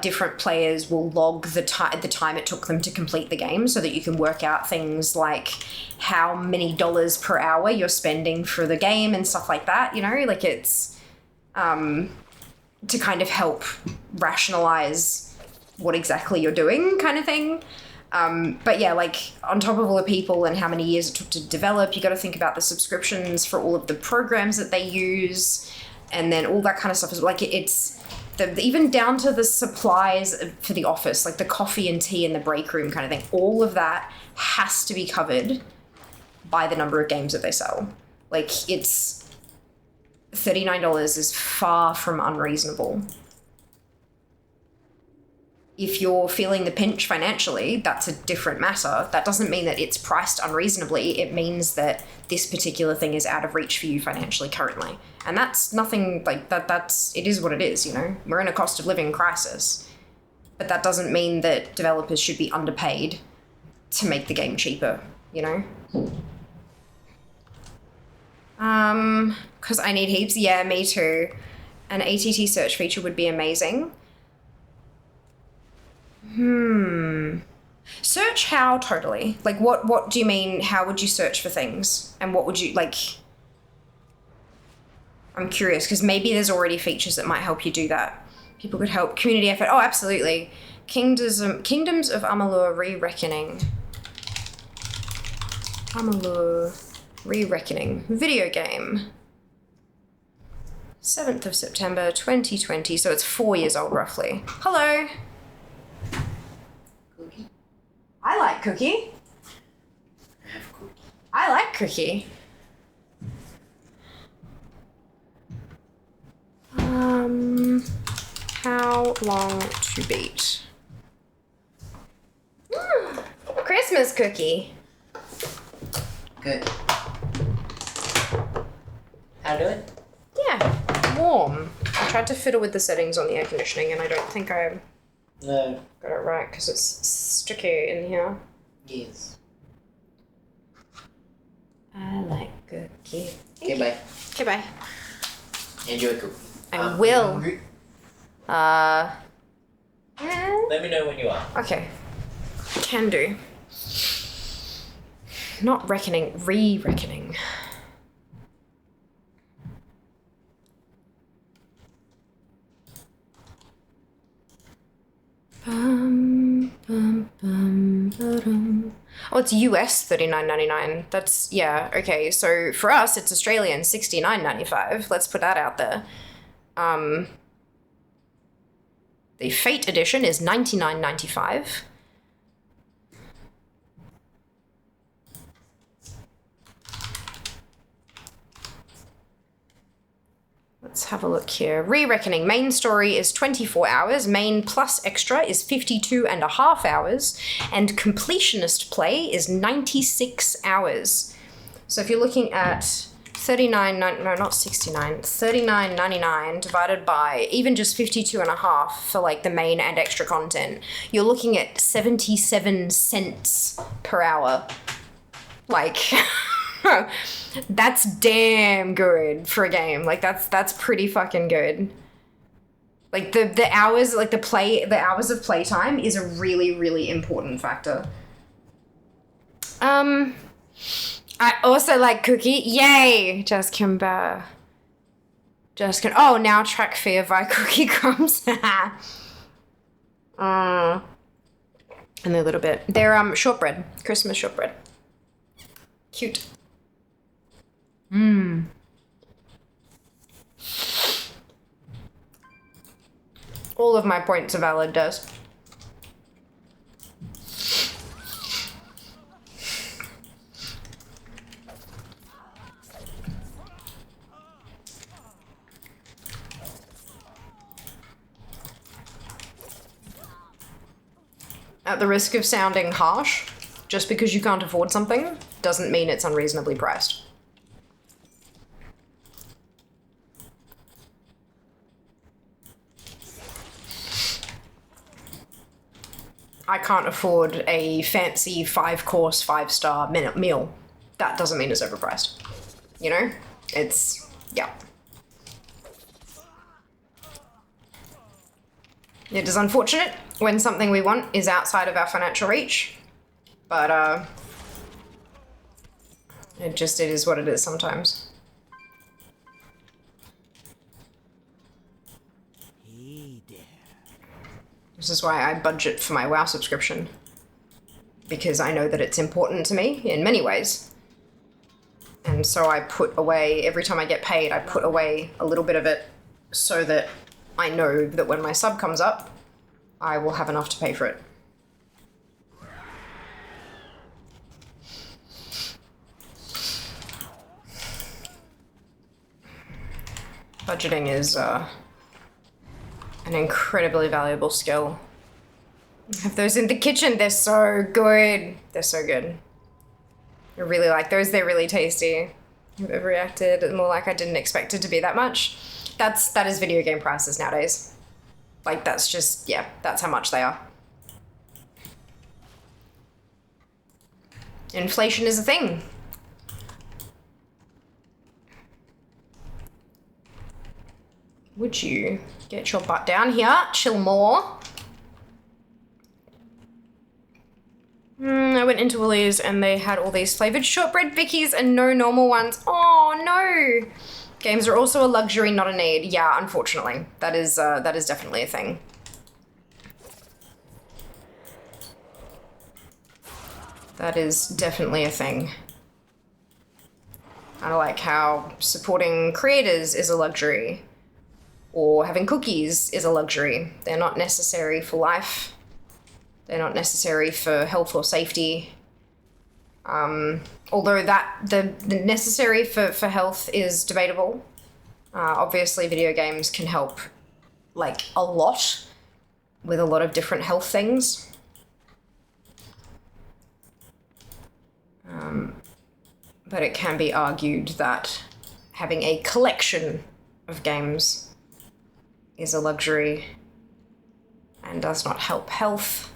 Different players will log the time it took them to complete the game so that you can work out things like how many dollars per hour you're spending for the game and stuff like that, you know, like it's to kind of help rationalize what exactly you're doing kind of thing. But yeah, like on top of all the people and how many years it took to develop, you got to think about the subscriptions for all of the programs that they use and then all that kind of stuff is like it's even down to the supplies for the office, like the coffee and tea in the break room kind of thing. All of that has to be covered by the number of games that they sell. Like it's $39 is far from unreasonable. If you're feeling the pinch financially, that's a different matter. That doesn't mean that it's priced unreasonably. It means that this particular thing is out of reach for you financially currently. And that's nothing like that. It is what it is, you know? We're in a cost of living crisis. But that doesn't mean that developers should be underpaid to make the game cheaper, you know? Because I need heaps. Yeah, me too. An ATT search feature would be amazing. Search how totally? Like what do you mean? How would you search for things? And what would you like? I'm curious because maybe there's already features that might help you do that. People could help community effort. Oh, absolutely. Kingdoms of Amalur Re-Reckoning. Amalur Re-Reckoning. Video game. 7th of September 2020. So it's 4 years old roughly. Hello. I like Cookie. I like Cookie. How long to beat? Christmas cookie. Good. How to do it? Yeah, warm. I tried to fiddle with the settings on the air conditioning and I don't think I got it right because it's sticky in here. Yes. I like cookie. Okay, bye. Okay, bye. And you a cookie. I will. Hungry? Let me know when you are. Okay. Can do. Not reckoning, re-reckoning. Oh, it's US $39.99. That's, yeah, okay. So for us, it's Australian $69.95. Let's put that out there. The Fate edition is $99.95. Let's have a look here. Re-reckoning. Main story is 24 hours. Main plus extra is 52.5 hours. And completionist play is 96 hours. So if you're looking at $39.99 divided by even just 52.5 for like the main and extra content, you're looking at 77 cents per hour. Like... That's damn good for a game. Like that's pretty fucking good. Like the hours, like the hours of playtime is a really, really important factor. I also like Cookie. Yay! Just can oh, now track fear via Cookie Crumbs. And a little bit. They're shortbread. Christmas shortbread. Cute. All of my points are valid, Des. At the risk of sounding harsh, just because you can't afford something doesn't mean it's unreasonably priced. I can't afford a fancy 5-course, 5-star meal. That doesn't mean it's overpriced. You know? It's, yeah. It is unfortunate when something we want is outside of our financial reach, but it is what it is sometimes. This is why I budget for my WoW subscription, because I know that it's important to me in many ways. And so I put away, every time I get paid, I put away a little bit of it so that I know that when my sub comes up, I will have enough to pay for it. Budgeting is an incredibly valuable skill. I have those in the kitchen. They're so good. They're so good. I really like those. They're really tasty. I've reacted more like I didn't expect it to be that much. That is video game prices nowadays. Like that's just, yeah, that's how much they are. Inflation is a thing. Would you get your butt down here? Chill more. I went into Woolies and they had all these flavoured shortbread Vickies and no normal ones. Oh no! Games are also a luxury, not a need. Yeah, unfortunately. That is definitely a thing. That is definitely a thing. I like how supporting creators is a luxury. Or having cookies is a luxury. They're not necessary for life. They're not necessary for health or safety. Although the necessary for health is debatable. Obviously video games can help like a lot with a lot of different health things. But it can be argued that having a collection of games is a luxury and does not help health.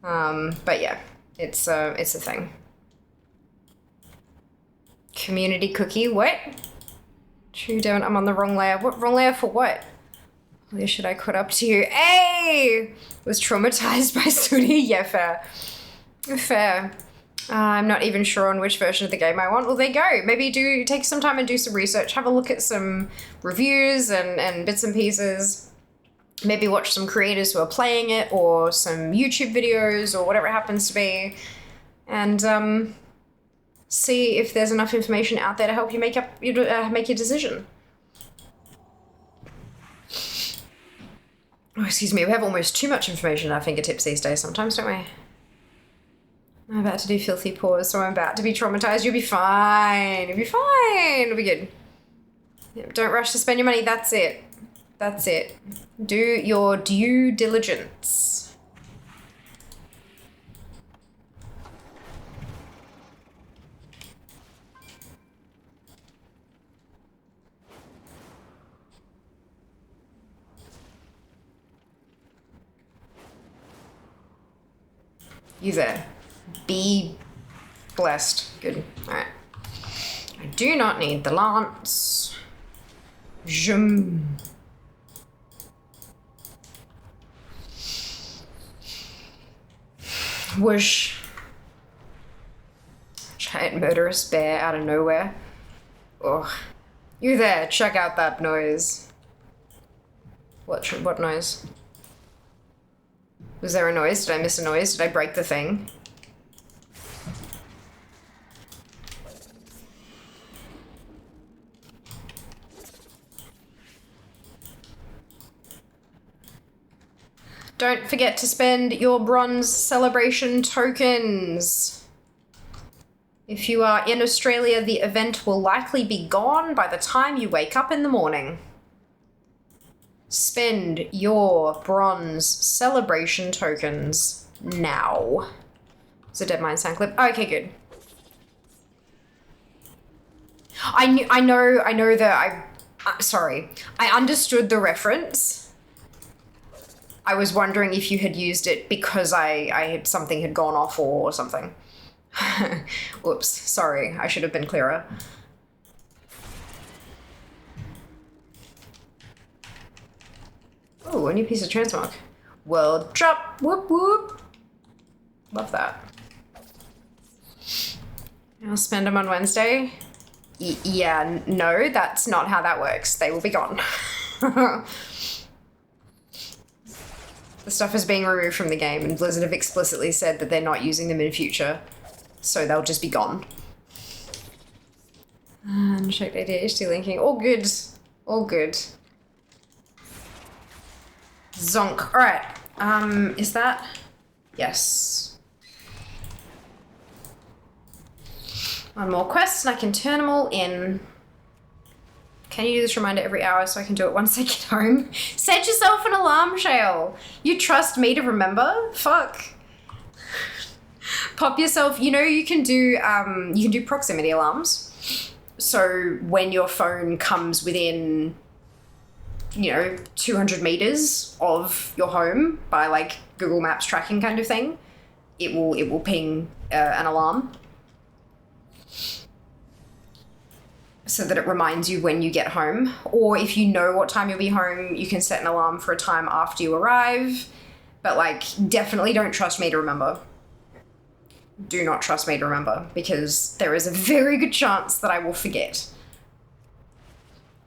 But yeah, it's a thing. Community cookie, what? True, Devon, I'm on the wrong layer. What wrong layer for what? What should I caught up to you? Hey! Was traumatized by Sudi? Yeah, fair. Fair. I'm not even sure on which version of the game I want. Well, there you go. Maybe do take some time and do some research. Have a look at some reviews and bits and pieces. Maybe watch some creators who are playing it or some YouTube videos or whatever it happens to be. And see if there's enough information out there to help you make your decision. Oh, excuse me. We have almost too much information at our fingertips these days sometimes, don't we? I'm about to do filthy paws, so I'm about to be traumatized. You'll be fine. You'll be fine. It'll be good. Yep, don't rush to spend your money. That's it. That's it. Do your due diligence. You there. Be blessed. Good. Alright. I do not need the lance. Zoom. Whoosh. Giant murderous bear out of nowhere. Oh. You there. Check out that noise. What noise? Was there a noise? Did I miss a noise? Did I break the thing? Don't forget to spend your bronze celebration tokens. If you are in Australia, the event will likely be gone by the time you wake up in the morning. Spend your bronze celebration tokens now. It's a Dead Mind sound clip. Okay, good. I know that sorry. I understood the reference. I was wondering if you had used it because something had gone off or something. Whoops, sorry. I should have been clearer. Oh, a new piece of transmog. World drop. Whoop whoop. Love that. I'll spend them on Wednesday. Yeah, no, that's not how that works. They will be gone. The stuff is being removed from the game, and Blizzard have explicitly said that they're not using them in future, so they'll just be gone. Unchecked ADHD linking. All good. All good. Zonk. Alright. Is that? Yes. One more quest, and I can turn them all in. Can you do this reminder every hour so I can do it once I get home? Set yourself an alarm, Shale. You trust me to remember? Fuck. Pop yourself, you can do proximity alarms. So when your phone comes within, 200 meters of your home by like Google Maps tracking kind of thing, it will ping an alarm. So that it reminds you when you get home. Or if you know what time you'll be home, you can set an alarm for a time after you arrive. But definitely don't trust me to remember. Do not trust me to remember, because there is a very good chance that I will forget.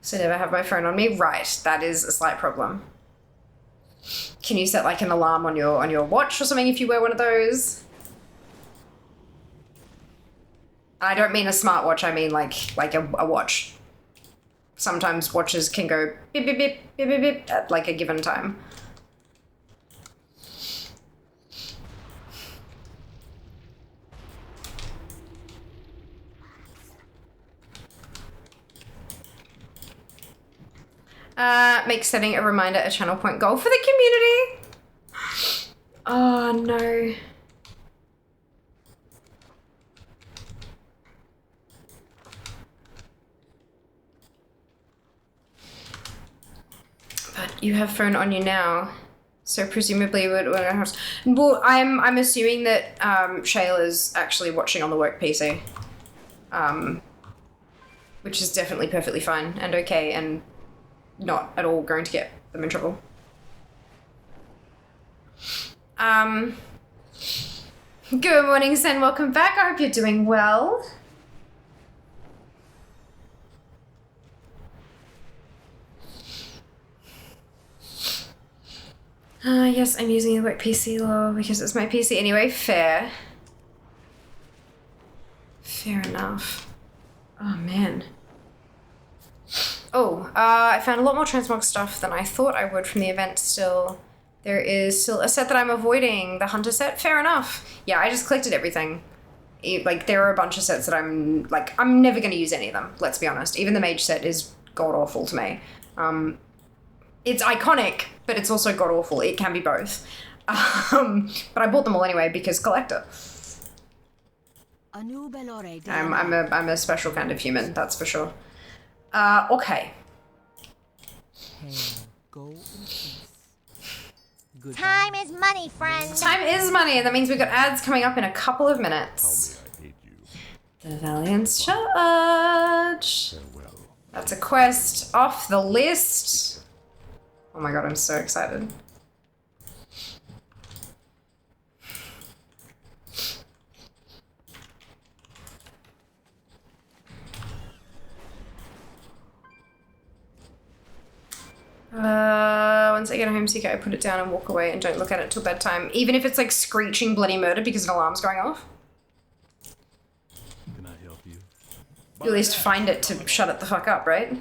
So never have my phone on me. Right, that is a slight problem. Can you set an alarm on your watch or something if you wear one of those? I don't mean a smartwatch, I mean like a watch. Sometimes watches can go beep, beep, beep, beep, beep, beep at a given time. Make setting a reminder a channel point goal for the community. Oh no. But you have phone on you now, so presumably it would. Well, I'm assuming that Shayla is actually watching on the work PC. which is definitely perfectly fine and okay and not at all going to get them in trouble. Good morning, Sen. Welcome back. I hope you're doing well. Yes, I'm using the work PC law because it's my PC anyway. Fair. Fair enough. Oh, man. Oh, I found a lot more transmog stuff than I thought I would from the event still. There is still a set that I'm avoiding, the Hunter set. Fair enough. Yeah, I just collected everything. Like, there are a bunch of sets that I'm never going to use any of them, let's be honest. Even the mage set is god-awful to me. It's iconic, but it's also god-awful. It can be both. But I bought them all anyway because collector. I'm a special kind of human, that's for sure. Okay. Hail, go in peace. Goodbye. Time is money, friends. Time is money, and that means we've got ads coming up in a couple of minutes. Tell me I hate you. The Valiant's Charge. Farewell. That's a quest off the list. Oh my god, I'm so excited. Once I get a home seeker, I put it down and walk away and don't look at it till bedtime. Even if it's like screeching bloody murder because an alarm's going off. Can I help you? You at least find it to shut it the fuck up, right?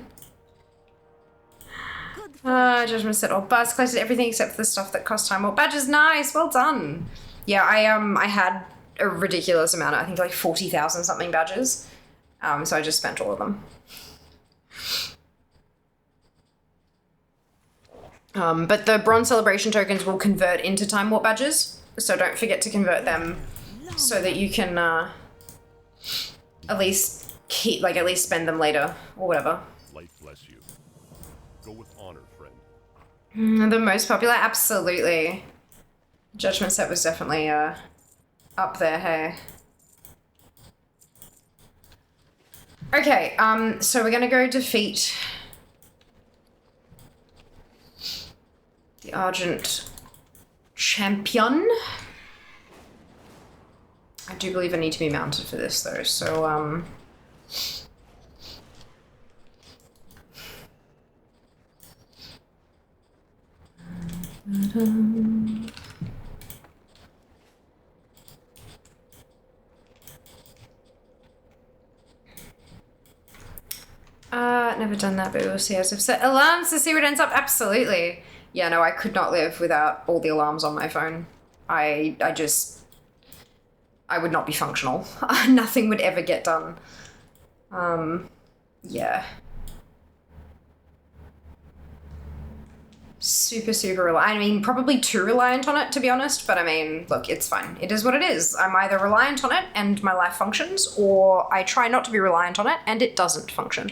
Judgment set all busts, collected everything except for the stuff that cost time or badges. Nice, well done. Yeah, I had a ridiculous amount, I think like 40,000 something badges. So I just spent all of them. But the bronze celebration tokens will convert into time warp badges, so don't forget to convert them so that you can at least spend them later or whatever. Light bless you. Go with honor, friend. The most popular, absolutely. Judgment set was definitely up there. Hey. Okay, so we're gonna go defeat the Argent champion. I do believe I need to be mounted for this though, so never done that, but we'll see as I've set alarms to see what ends up. Absolutely. Yeah, no, I could not live without all the alarms on my phone. I would not be functional. Nothing would ever get done. Yeah. Super, super reliant. I mean, probably too reliant on it, to be honest, but I mean, look, it's fine. It is what it is. I'm either reliant on it and my life functions, or I try not to be reliant on it and it doesn't function.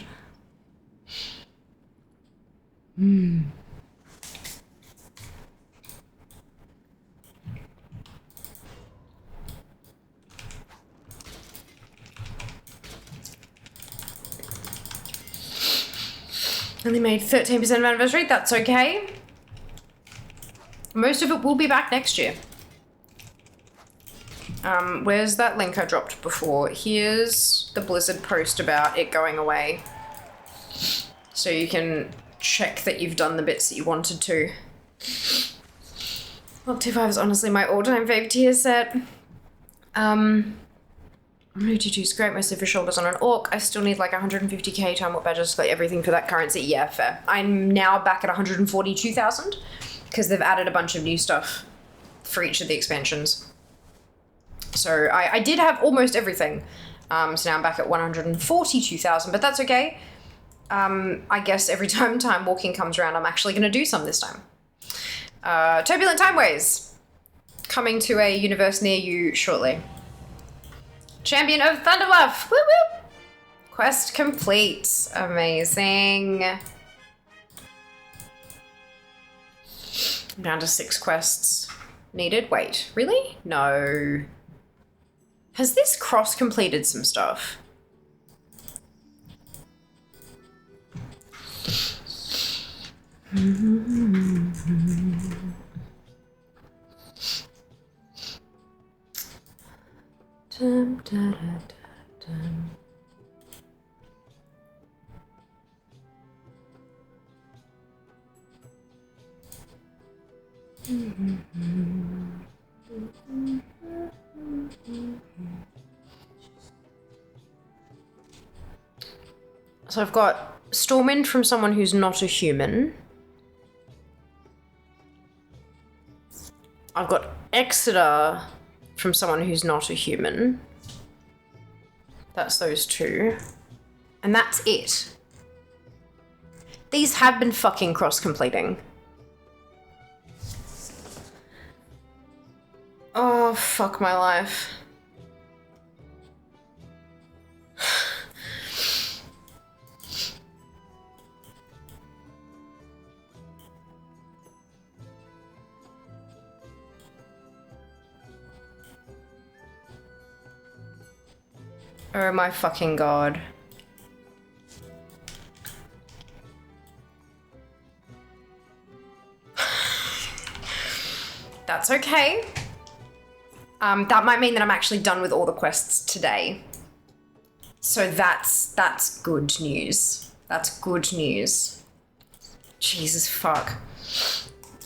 Only made 13% of anniversary, that's okay. Most of it will be back next year. Where's that link I dropped before? Here's the Blizzard post about it going away. So you can check that you've done the bits that you wanted to. Lock 2.5 is honestly my all-time favorite tier set. Route is great, mostly for shoulders on an orc. I still need like 150k time warp badges for everything for that currency. Yeah, fair. I'm now back at 142,000 because they've added a bunch of new stuff for each of the expansions. So I did have almost everything. So now I'm back at 142,000, but that's okay. I guess every time time walking comes around, I'm actually going to do some this time. Turbulent Timeways. Coming to a universe near you shortly. Champion of Thunderbluff! Woo woo! Quest complete. Amazing. I'm down to 6 quests needed. Wait, really? No. Has this cross completed some stuff? Dum, da, da, da, dum. So I've got Stormwind from someone who's not a human. I've got Exeter from someone who's not a human. That's those two. And that's it. These have been fucking cross-completing. Oh, fuck my life. Oh my fucking god. That's okay. That might mean that I'm actually done with all the quests today. So that's good news. That's good news. Jesus fuck.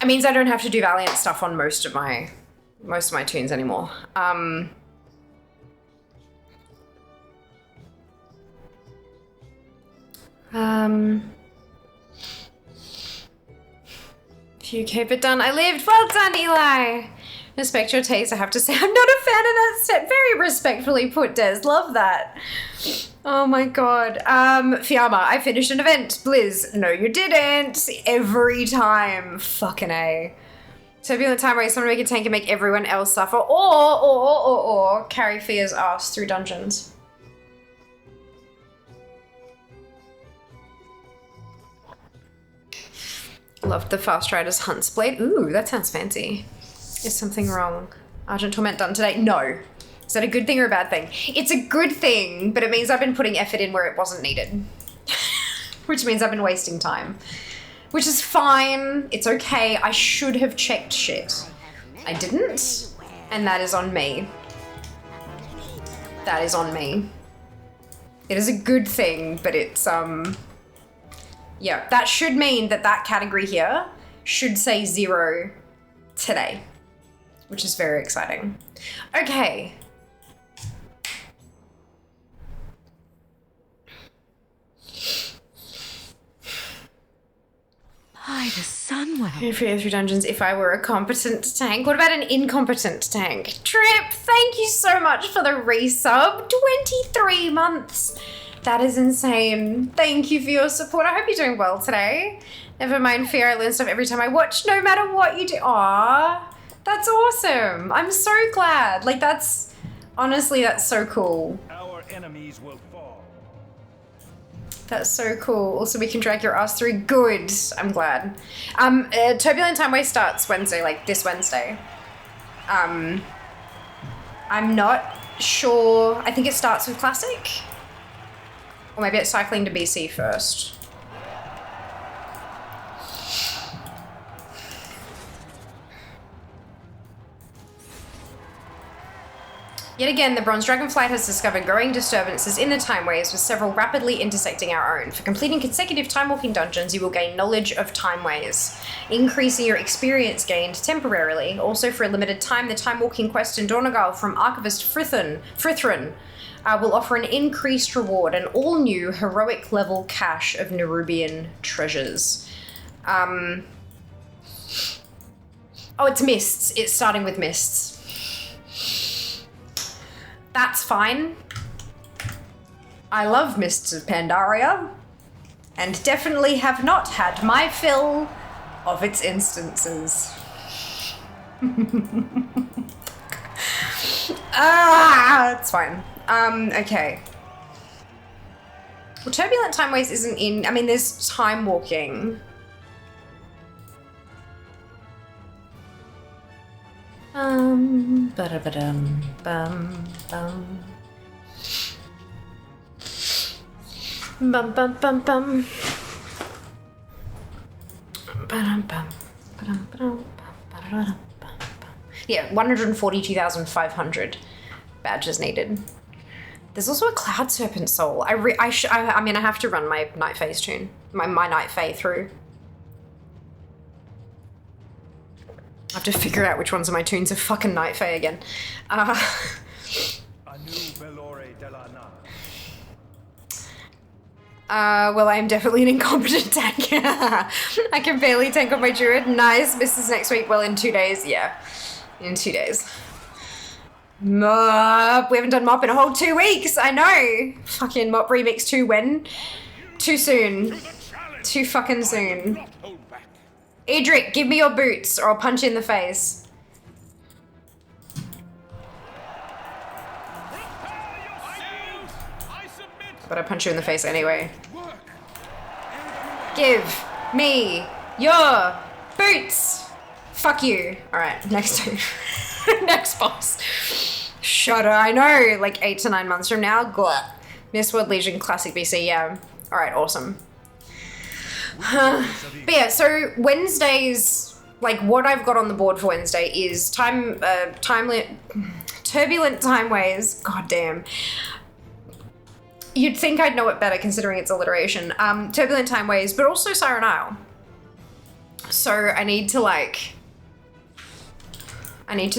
It means I don't have to do Valiant stuff on most of my tunes anymore. If you keep it done, I lived. Well done, Eli. Respect your taste, I have to say. I'm not a fan of that set. Very respectfully put, Des. Love that. Oh my god. Fiamma, I finished an event. Blizz, no you didn't. Every time. Fucking A. Turbulent time where someone make a tank and make everyone else suffer, or carry Fia's ass through dungeons. Loved the Fast Riders Hunt's Blade. Ooh, that sounds fancy. Is something wrong? Argent Torment done today? No. Is that a good thing or a bad thing? It's a good thing, but it means I've been putting effort in where it wasn't needed. Which means I've been wasting time. Which is fine. It's okay. I should have checked shit. I didn't. And that is on me. That is on me. It is a good thing, but it's, yeah, that should mean that that category here should say 0 today, which is very exciting. Okay. By the Sunwell. Through dungeons if I were a competent tank. What about an incompetent tank? Trip, thank you so much for the resub. 23 months. That is insane. Thank you for your support. I hope you're doing well today. Never mind fear, I learn stuff every time I watch, no matter what you do. Aww, that's awesome. I'm so glad. Like that's, honestly, that's so cool. Our enemies will fall. That's so cool. Also, we can drag your ass through. Good. I'm glad. Turbulent Time Waste starts Wednesday, like this Wednesday. I'm not sure. I think it starts with Classic. Or maybe it's cycling to BC first. Yet again, the Bronze Dragonflight has discovered growing disturbances in the time waves, with several rapidly intersecting our own. For completing consecutive time-walking dungeons, you will gain knowledge of time waves, increasing your experience gained temporarily. Also, for a limited time, the time-walking quest in Dornagal from Archivist Frithrin will offer an increased reward, an all-new heroic level cache of Nerubian treasures. Oh, it's Mists. It's starting with Mists. That's fine. I love Mists of Pandaria, and definitely have not had my fill of its instances. It's fine. Okay. Well, Turbulent Time Waste isn't in, I mean, there's time walking. Ba-da-ba-dum, bum, bum. Bum, bum, bum, bum. Yeah, 142,500 badges needed. There's also a Cloud Serpent Soul. I mean, I have to run my Night Phase tune, my Night Fae through. I have to figure out which ones of my tunes are fucking Night Fae again. A new Velore de la Na. Well, I am definitely an incompetent tank. I can barely tank on my druid. Nice. Misses next week. Well, in 2 days. Yeah. In 2 days. Mop. We haven't done Mop in a whole 2 weeks. I know. Fucking Mop Remix 2 when? Too soon. Too fucking soon. Edric, give me your boots or I'll punch you in the face. But I punch you in the face anyway. Give me your boots. Fuck you. Alright, next time. Next boss. Shudder, I know. Like 8 to 9 months from now. Glut. Mistworld Legion Classic BC, yeah. Alright, awesome. But yeah, so Wednesdays, like what I've got on the board for Wednesday is turbulent timeways. God damn. You'd think I'd know it better considering its alliteration. Turbulent timeways, but also Siren Isle. So I need to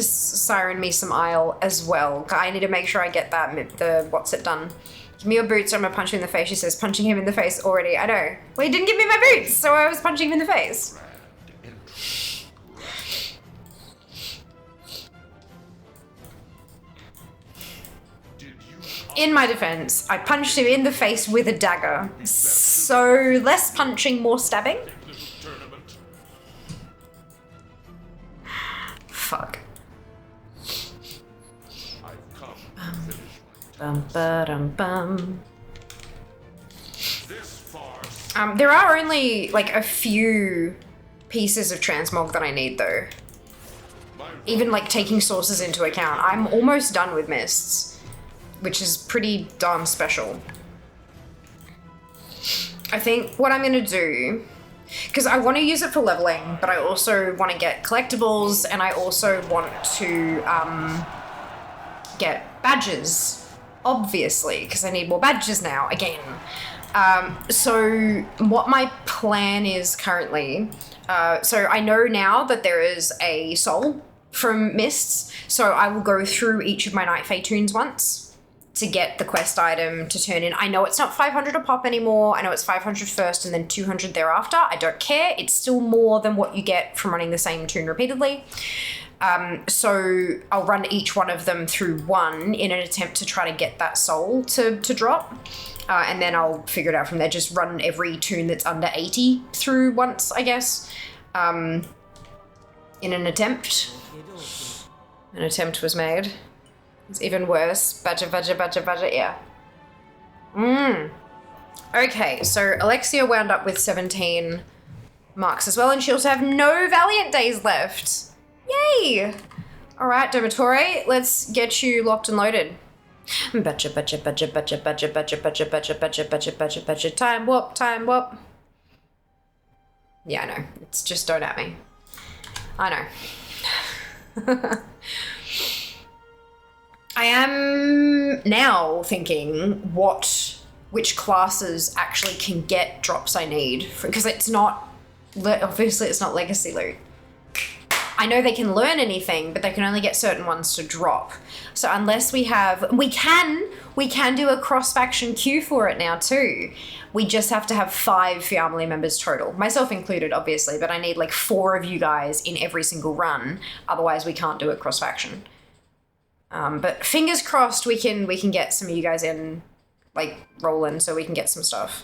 siren me some Isle as well. I need to make sure I get that, what's it done. Give me your boots or I'm gonna punch you in the face. She says, punching him in the face already. I know. Well, he didn't give me my boots, so I was punching him in the face. In my defense, I punched him in the face with a dagger. So less punching, more stabbing. Fuck. There are only like a few pieces of transmog that I need though. Even like taking sources into account. I'm almost done with mists, which is pretty darn special. I think what I'm gonna do, because I want to use it for leveling, but I also want to get collectibles and I also want to get badges. Obviously, because I need more badges now, again. So what my plan is currently, so I know now that there is a soul from Mists, so I will go through each of my Night Fae tunes once to get the quest item to turn in. I know it's not 500 a pop anymore, I know it's 500 first and then 200 thereafter, I don't care, it's still more than what you get from running the same tune repeatedly. So I'll run each one of them through one in an attempt to try to get that soul to drop. And then I'll figure it out from there. Just run every tune that's under 80 through once, I guess. In an attempt. An attempt was made. It's even worse. Budget, yeah. Okay, so Alexia wound up with 17 marks as well, and she also have no Valiant days left. Yay! Alright, Domitore, let's get you locked and loaded. Budget, time warp. Yeah, I know. It's just don't at me. I know. I am now thinking which classes actually can get drops I need, because it's not, obviously it's not legacy loot. I know they can learn anything, but they can only get certain ones to drop. So unless we can do a cross-faction queue for it now too. We just have to have 5 family members total. Myself included, obviously, but I need like 4 of you guys in every single run. Otherwise we can't do it cross-faction. But fingers crossed we can get some of you guys in, like, rolling so we can get some stuff.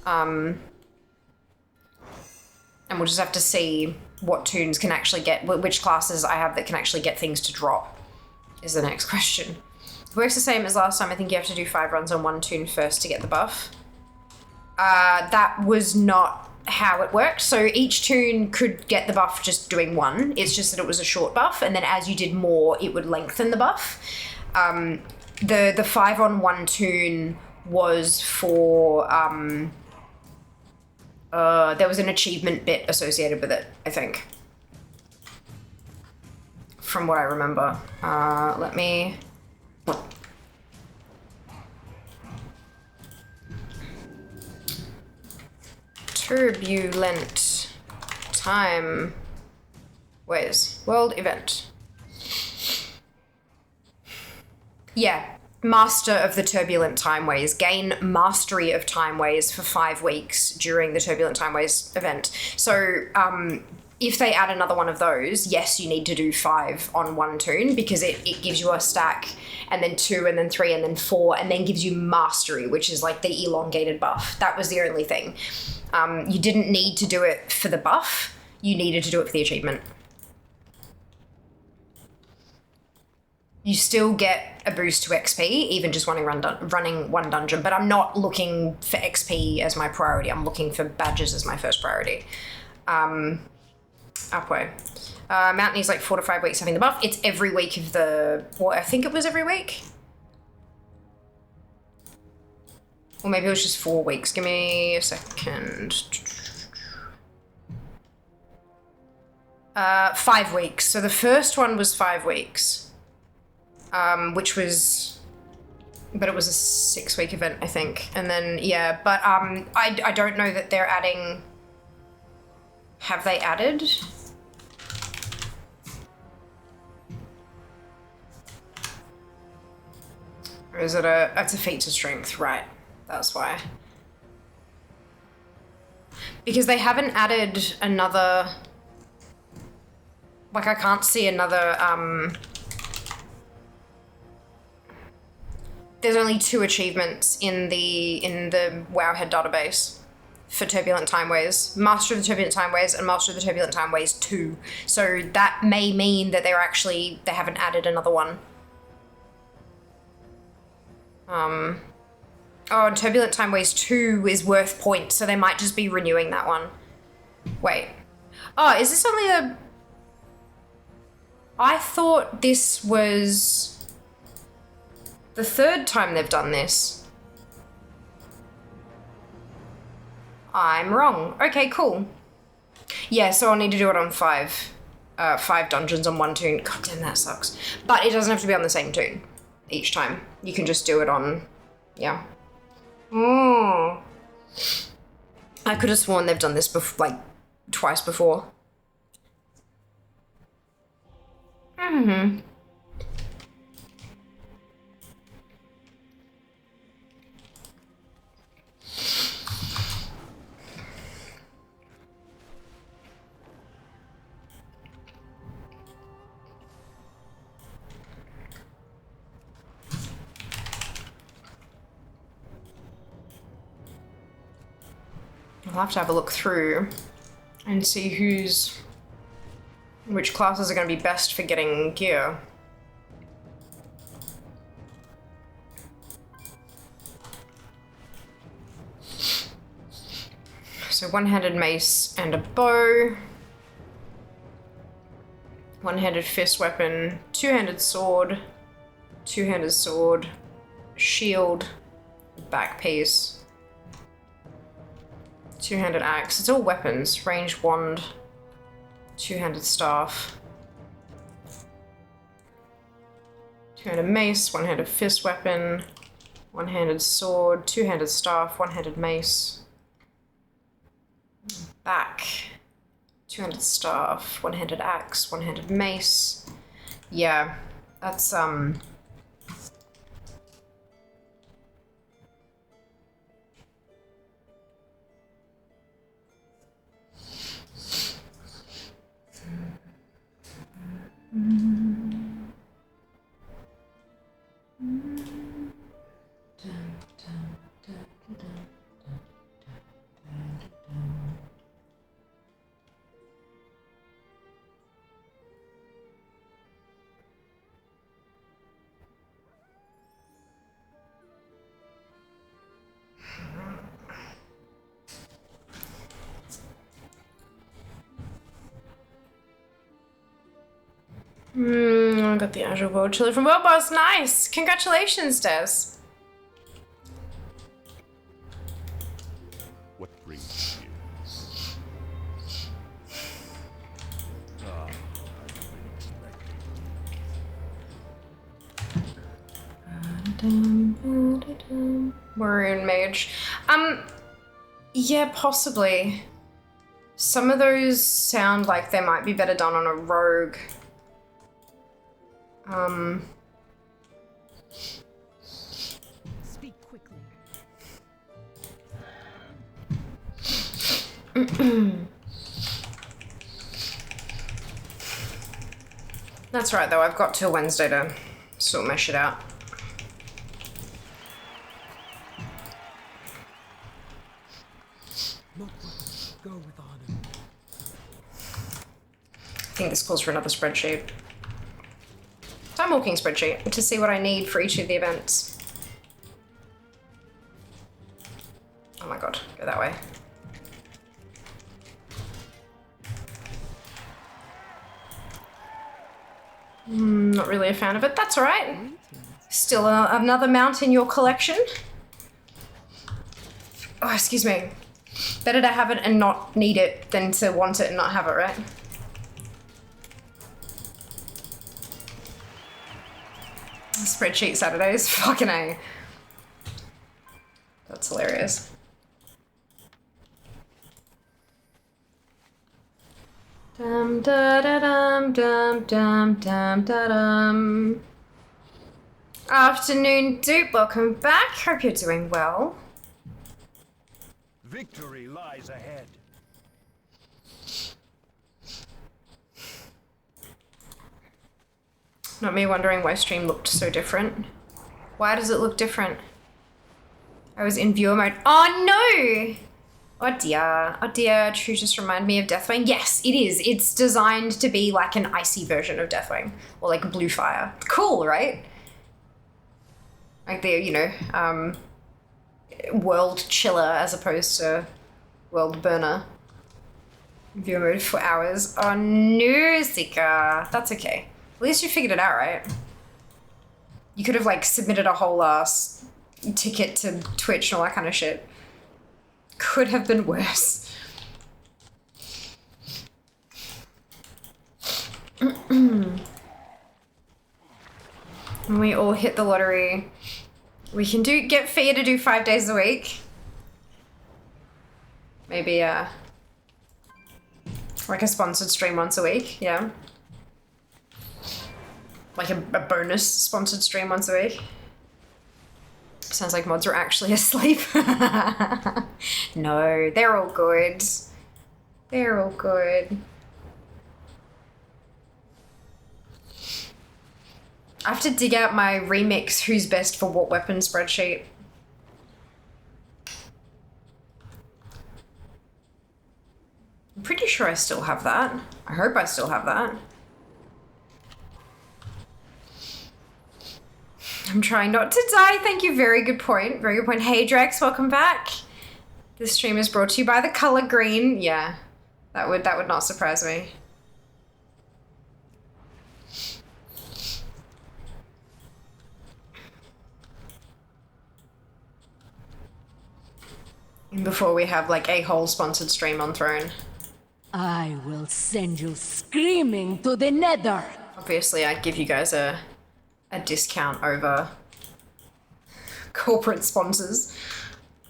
And we'll just have to see what tunes can actually get, which classes I have that can actually get things to drop is the next question. It works the same as last time. I think you have to do 5 runs on one tune first to get the buff. That was not how it worked. So each tune could get the buff just doing one. It's just that it was a short buff, and then as you did more, it would lengthen the buff. The 5 on one tune was for There was an achievement bit associated with it, I think. From what I remember. Let me... Turbulent time ways. World event. Yeah. Master of the Turbulent Timeways. Gain mastery of Timeways for 5 weeks during the Turbulent Timeways event. So, if they add another one of those, yes, you need to do 5 on one toon because it gives you a stack and then 2 and then 3 and then 4 and then gives you mastery, which is like the elongated buff. That was the only thing. You didn't need to do it for the buff. You needed to do it for the achievement. You still get a boost to XP, even just running one dungeon, but I'm not looking for XP as my priority. I'm looking for badges as my first priority. Upway. Mountain is like 4 to 5 weeks having the buff. It's every week of the... Well, I think it was every week. Or maybe it was just 4 weeks. Give me a second. 5 weeks. So the first one was 5 weeks. Which was... But it was a 6-week event, I think. And then, yeah. But I don't know that they're adding... Have they added? Or is it a... That's a feat to strength, right. That's why. Because they haven't added another... Like, I can't see another, There's only 2 achievements in the Wowhead database for Turbulent Timeways. Master of the Turbulent Timeways and Master of the Turbulent Timeways 2. So that may mean that they haven't added another one. Oh, and Turbulent Timeways 2 is worth points, so they might just be renewing that one. Wait. Oh, is this only a... I thought this was the 3rd time they've done this. I'm wrong. Okay, cool. Yeah, so I'll need to do it on 5 dungeons on one toon. God damn, that sucks. But it doesn't have to be on the same toon each time. You can just do it on... Yeah. I could have sworn they've done this like twice before. Mm-hmm. I'll have to have a look through and see which classes are going to be best for getting gear. So one-handed mace and a bow. One-handed fist weapon, two-handed sword, shield, back piece. Two-handed axe. It's all weapons. Ranged wand. Two-handed staff. Two-handed mace. One-handed fist weapon. One-handed sword. Two-handed staff. One-handed mace. Back. Two-handed staff. One-handed axe. One-handed mace. Yeah. That's, I got the Azure World Chiller from World Boss. Nice! Congratulations, Des. What brings you here? Maroon Mage. Yeah, possibly. Some of those sound like they might be better done on a rogue. Speak quickly. That's right, though. I've got till Wednesday to sort my shit out. Not what. Go with honor. I think this calls for another spreadsheet. Time walking spreadsheet to see what I need for each of the events. Oh my god, go that way. Not really a fan of it. That's alright. Still another mount in your collection. Oh, excuse me. Better to have it and not need it than to want it and not have it, right? Spreadsheet Saturdays. Fucking A. That's hilarious. Dum da da dum dum dum dum da dum. Afternoon, dupe. Welcome back. Hope you're doing well. Victory lies ahead. Not me wondering why stream looked so different. Why does it look different? I was in viewer mode. Oh no! Oh dear. Oh dear. True just remind me of Deathwing. Yes, it is. It's designed to be like an icy version of Deathwing. Or like Blue Fire. Cool, right? Like the, you know, world chiller as opposed to world burner. Viewer mode for hours. Oh no, Zika. That's okay. At least you figured it out, right? You could have like submitted a whole ass ticket to Twitch and all that kind of shit. Could have been worse. When we all hit the lottery, we can get Fia to do 5 days a week. Maybe like a sponsored stream once a week, yeah. Like a bonus sponsored stream once a week. Sounds like mods are actually asleep. No, they're all good. They're all good. I have to dig out my remix who's best for what weapon spreadsheet. I'm pretty sure I still have that. I hope I still have that. I'm trying not to die. Thank you. Very good point. Very good point. Hey, Drex, welcome back. This stream is brought to you by the color green. Yeah, that would not surprise me. And before we have like a whole sponsored stream on Throne. I will send you screaming to the nether. Obviously, I'd give you guys a discount over corporate sponsors.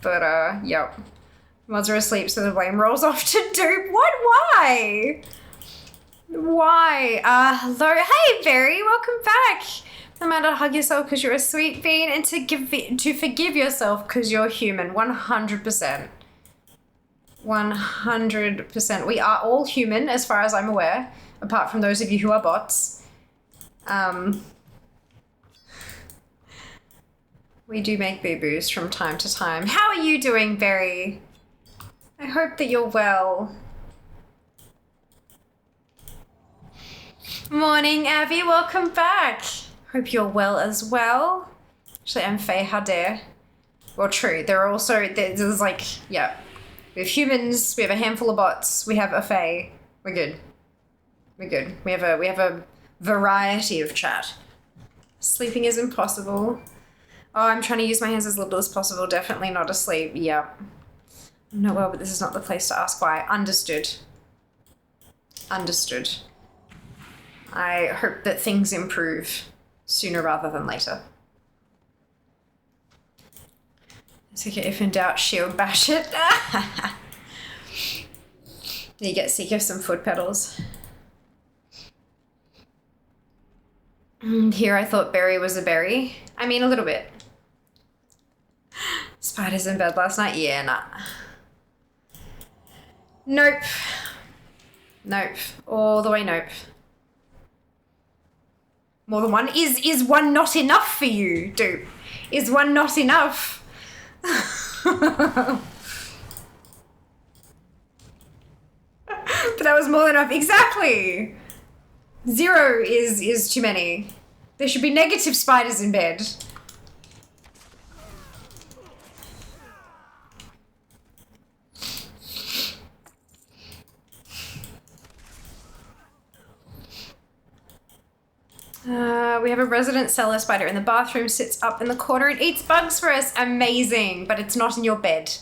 But, yep. Mods are asleep, so the blame rolls off to Dupe. What? Why? Why? Hello. Hey, Barry. Welcome back. No matter to hug yourself because you're a sweet bean and to forgive yourself because you're human. 100%. 100%. We are all human, as far as I'm aware, apart from those of you who are bots. We do make boo-boos from time to time. How are you doing, Barry? I hope that you're well. Morning, Abby. Welcome back. Hope you're well as well. Actually, I'm Faye. How dare. Well, true. There are also... There's like... Yeah. We have humans. We have a handful of bots. We have a Faye. We're good. We're good. We have a variety of chat. Sleeping is impossible. Oh, I'm trying to use my hands as little as possible. Definitely not asleep. Yep. No, well, but this is not the place to ask why. Understood. Understood. I hope that things improve sooner rather than later. Seeker, if in doubt, shield bash it. You get Seeker some foot pedals. Here I thought berry was a berry. I mean, a little bit. Spiders in bed last night? Yeah, nah. Nope. Nope. All the way nope. More than one? Is one not enough for you, dupe? Is one not enough? But that was more than enough. Exactly. 0 is too many. There should be negative spiders in bed. We have a resident cellar spider in the bathroom, sits up in the corner and eats bugs for us. Amazing, but it's not in your bed.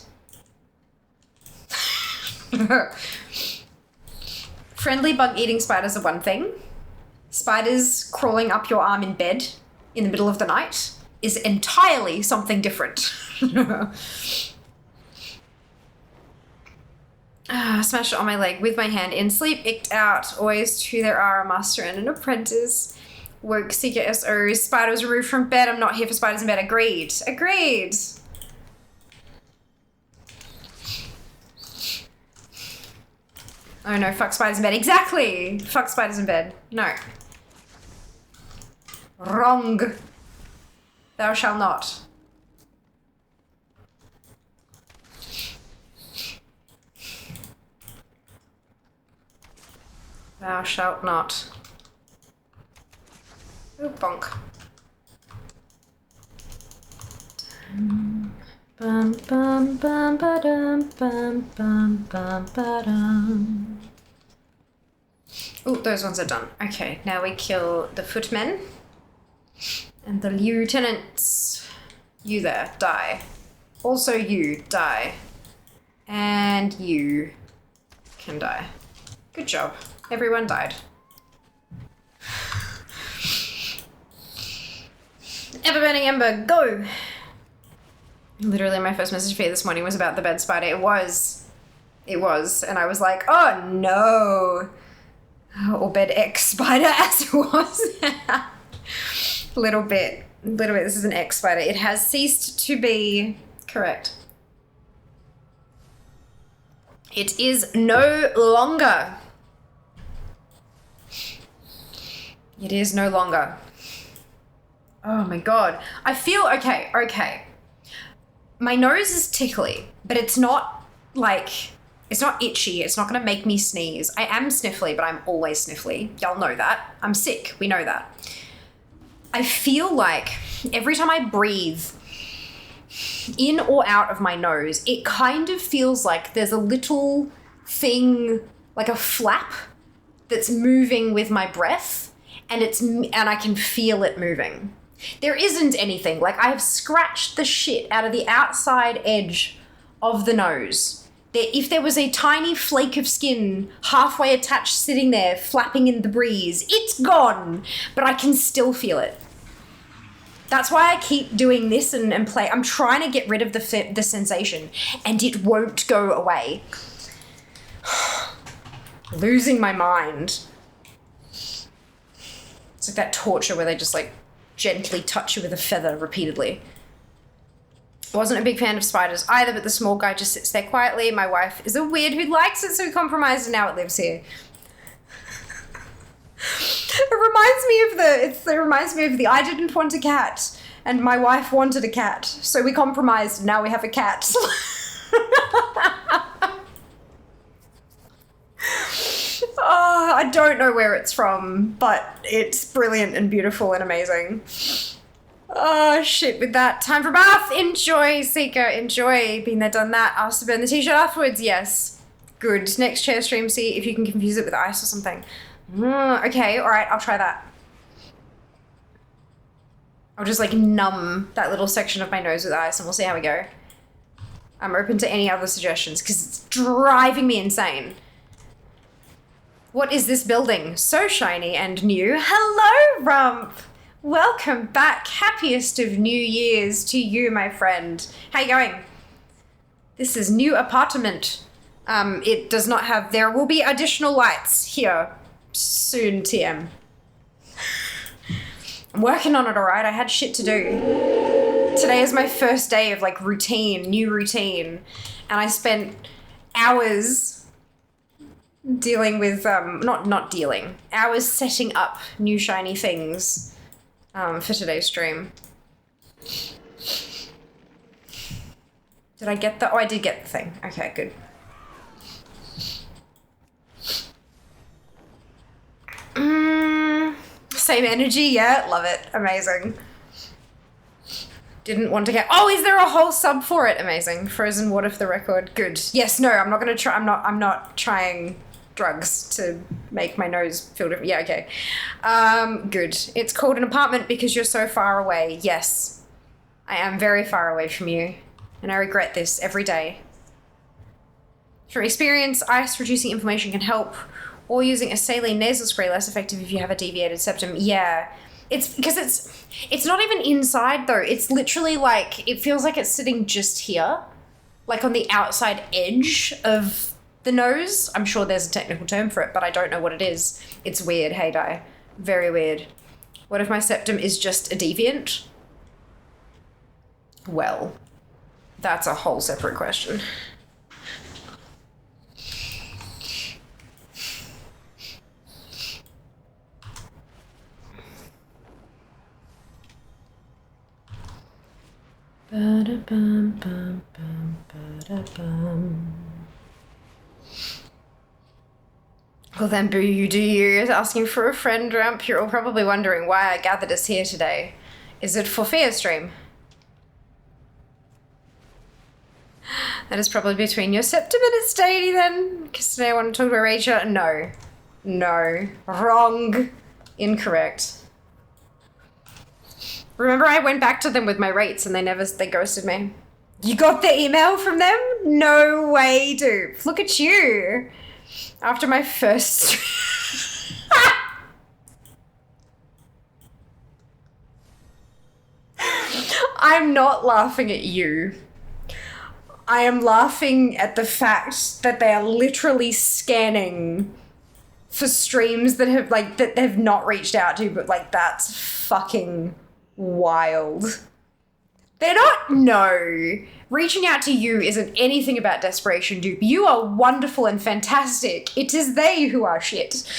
Friendly bug-eating spiders are one thing. Spiders crawling up your arm in bed in the middle of the night is entirely something different. Smash it on my leg with my hand in sleep, icked out. Always true, there are a master and an apprentice. Woke Seeker SO. Spider was removed from bed. I'm not here for spiders in bed. Agreed. Agreed. Oh no, fuck spiders in bed. Exactly. Fuck spiders in bed. No. Wrong. Thou shalt not. Thou shalt not. Oh, bonk. Bum bum bum ba-dum bum bum bum ba-dum. Oh, those ones are done. Okay, now we kill the footmen and the lieutenants. You there, die. Also you, die. And you can die. Good job. Everyone died. Ever burning ember, go! Literally my first message for you this morning was about the bed spider. It was. And I was like, oh no. Or bed X spider as it was. Little bit. This is an X spider. It has ceased to be correct. It is no longer. It is no longer. Oh my God. I feel okay. My nose is tickly, but it's not like, it's not itchy. It's not going to make me sneeze. I am sniffly, but I'm always sniffly. Y'all know that. I'm sick. We know that. I feel like every time I breathe in or out of my nose, it kind of feels like there's a little thing, like a flap that's moving with my breath, and I can feel it moving. There isn't anything. Like, I have scratched the shit out of the outside edge of the nose. If there was a tiny flake of skin halfway attached sitting there flapping in the breeze, it's gone, but I can still feel it. That's why I keep doing this and play. I'm trying to get rid of the sensation, and it won't go away. Losing my mind. It's like that torture where they just like gently touch you with a feather repeatedly. Wasn't a big fan of spiders either, but the small guy just sits there quietly. My wife is a weird who likes it, so we compromised and now it lives here. It reminds me of the I didn't want a cat and my wife wanted a cat, so we compromised and now we have a cat. Oh, I don't know where it's from, but it's brilliant and beautiful and amazing. Oh, shit, with that. Time for bath. Enjoy, Seeker. Enjoy. Been there, done that. Asked to burn the t-shirt afterwards. Yes. Good. Next chair stream, see if you can confuse it with ice or something. Okay, all right, I'll try that. I'll just, like, numb that little section of my nose with ice and we'll see how we go. I'm open to any other suggestions because it's driving me insane. What is this building? So shiny and new. Hello, Rump. Welcome back. Happiest of New Years to you, my friend. How you going? This is new apartment. It does not have... There will be additional lights here soon, TM. I'm working on it, alright? I had shit to do. Today is my first day of, like, new routine. And I spent hours dealing with, hours setting up new shiny things for today's stream. Did I get the... Oh, I did get the thing. Okay, good. Same energy, yeah, love it. Amazing. Didn't want to get... Oh, is there a whole sub for it? Amazing. Frozen water for the record. Good. Yes, no, I'm not gonna try... I'm not trying drugs to make my nose feel different. Yeah, okay. Good. It's called an apartment because you're so far away. Yes. I am very far away from you. And I regret this every day. From experience, ice reducing inflammation can help, or using a saline nasal spray less effective if you have a deviated septum. Yeah. It's because it's not even inside though. It's literally like, it feels like it's sitting just here, like on the outside edge of the nose. I'm sure there's a technical term for it, but I don't know what it is. It's weird, hey Di. Very weird. What if my septum is just a deviant? Well, that's a whole separate question. Ba-da-bum, bum, ba-da-bum. Well then, boo you do you. Asking for a friend ramp. You're all probably wondering why I gathered us here today. Is it for Fear Stream? That is probably between your septum and its deity then. Because today I want to talk about Rachel. No. No. Wrong. Incorrect. Remember I went back to them with my rates and they ghosted me. You got the email from them? No way, dude. Look at you. After my first... I'm not laughing at you. I am laughing at the fact that they are literally scanning for streams that have, like, that they've not reached out to, but, like, that's fucking wild. They're not... No. Reaching out to you isn't anything about desperation, dude. You are wonderful and fantastic. It is they who are shit.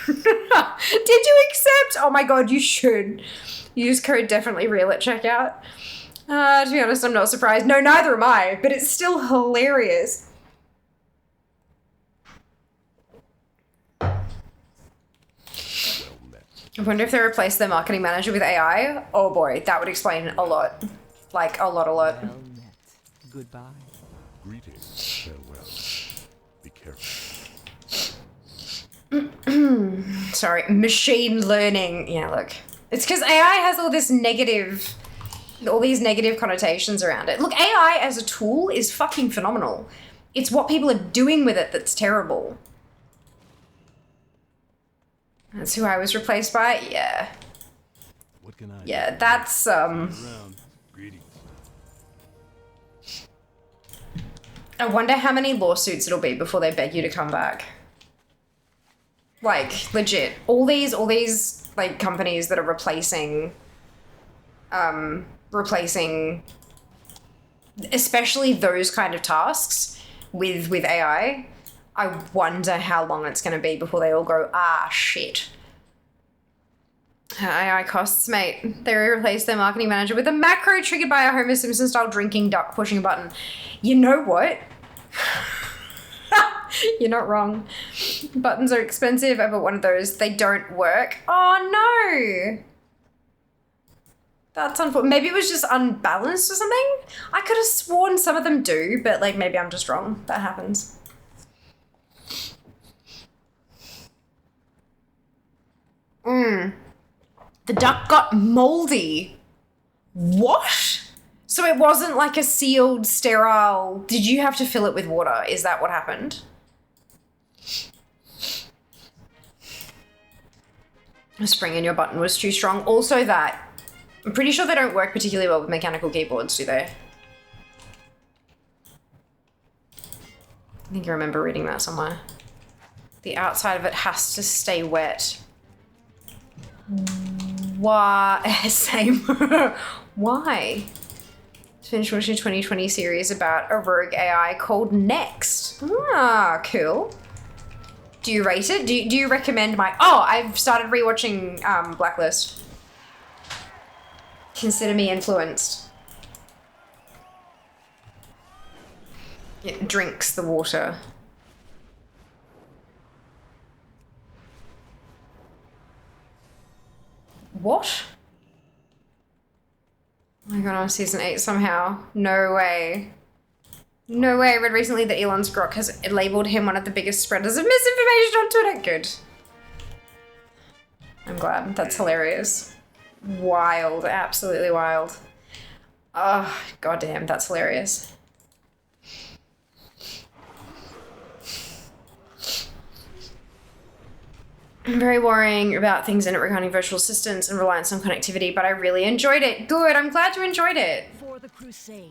Did you accept? Oh my god, you should. Use code definitely real at checkout. To be honest, I'm not surprised. No, neither am I, but it's still hilarious. Well met. I wonder if they replace their marketing manager with AI. Oh boy, that would explain a lot. Like, a lot. Well met. Goodbye. Greetings. Farewell. Be careful. Sorry, machine learning. Yeah, look. It's because AI has all these negative connotations around it. Look, AI as a tool is fucking phenomenal. It's what people are doing with it that's terrible. That's who I was replaced by? Yeah. What can I Yeah, do? that's, Around. Greetings. I wonder how many lawsuits it'll be before they beg you to come back. Like, legit. All these, like, companies that are replacing, especially those kind of tasks with AI, I wonder how long it's going to be before they all go, ah, shit. AI costs, mate. They replaced their marketing manager with a macro triggered by a Homer Simpson-style drinking duck pushing a button. You know what? You're not wrong. Buttons are expensive. I bought one of those. They don't work. Oh, no. That's unfortunate. Maybe it was just unbalanced or something? I could have sworn some of them do, but, like, maybe I'm just wrong. That happens. The duck got moldy. What? So it wasn't like a sealed, sterile... Did you have to fill it with water? Is that what happened? The spring in your button was too strong. Also that, I'm pretty sure they don't work particularly well with mechanical keyboards, do they? I think I remember reading that somewhere. The outside of it has to stay wet. Why? Same. Why? Finished watching a 2020 series about a rogue AI called Next. Ah, cool. Do you rate it? Do you recommend my... Oh, I've started rewatching Blacklist. Consider me influenced. It drinks the water. What? Oh my god, I'm on season 8 somehow. No way. No way. I read recently that Elon Grok has labeled him one of the biggest spreaders of misinformation on Twitter. Good. I'm glad. That's hilarious. Wild. Absolutely wild. Oh, goddamn. That's hilarious. Very worrying about things in it regarding virtual assistants and reliance on connectivity, but I really enjoyed it. Good. I'm glad you enjoyed it. For the crusade.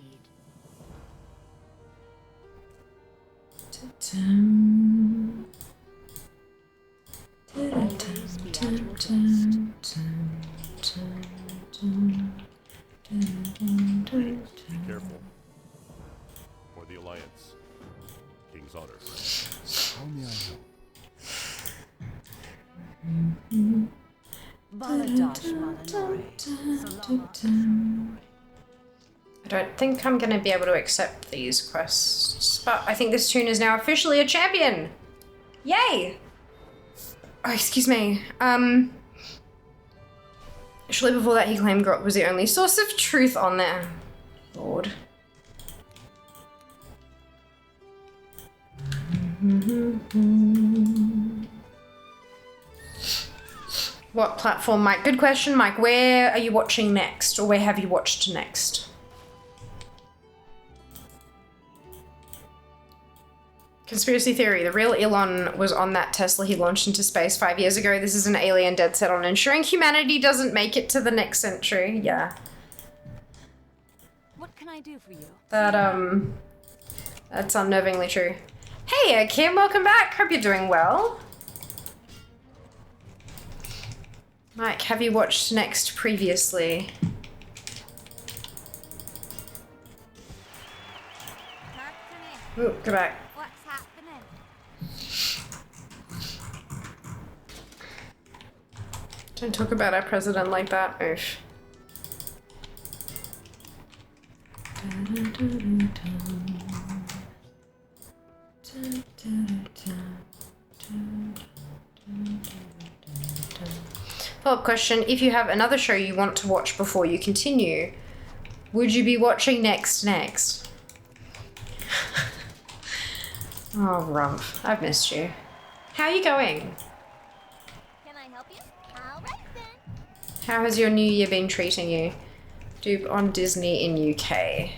Be careful. For the Alliance. King's honor. How may I help? I don't think I'm going to be able to accept these quests, but I think this toon is now officially a champion. Yay! Oh, excuse me. Surely before that he claimed Grok was the only source of truth on there. Lord. What platform, Mike? Good question, Mike. Where are you watching next? Or where have you watched next? Conspiracy theory. The real Elon was on that Tesla he launched into space 5 years ago. This is an alien dead set on ensuring humanity doesn't make it to the next century. Yeah. What can I do for you? That's unnervingly true. Hey, Kim, welcome back. Hope you're doing well. Mike, have you watched Next previously? Ooh, go back. What's happening? Don't talk about our president like that. Oof. Follow-up question. If you have another show you want to watch before you continue, would you be watching Next? Oh, Rump. I've missed you. How are you going? Can I help you? All right then. How has your new year been treating you? Dupe on Disney in UK.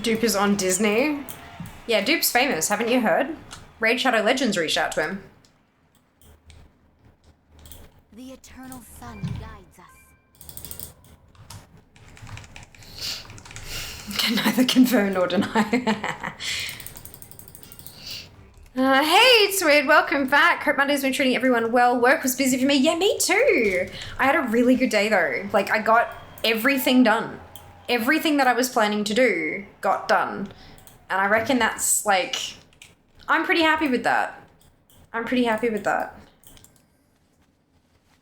Dupe is on Disney? Yeah, Dupe's famous, haven't you heard? Raid Shadow Legends reached out to him. The eternal sun guides us. Can neither confirm nor deny. Hey, it's weird. Welcome back. Hope Monday's been treating everyone well. Work was busy for me. Yeah, me too. I had a really good day though. Like, I got everything done. Everything that I was planning to do got done. And I reckon that's like, I'm pretty happy with that. I'm pretty happy with that.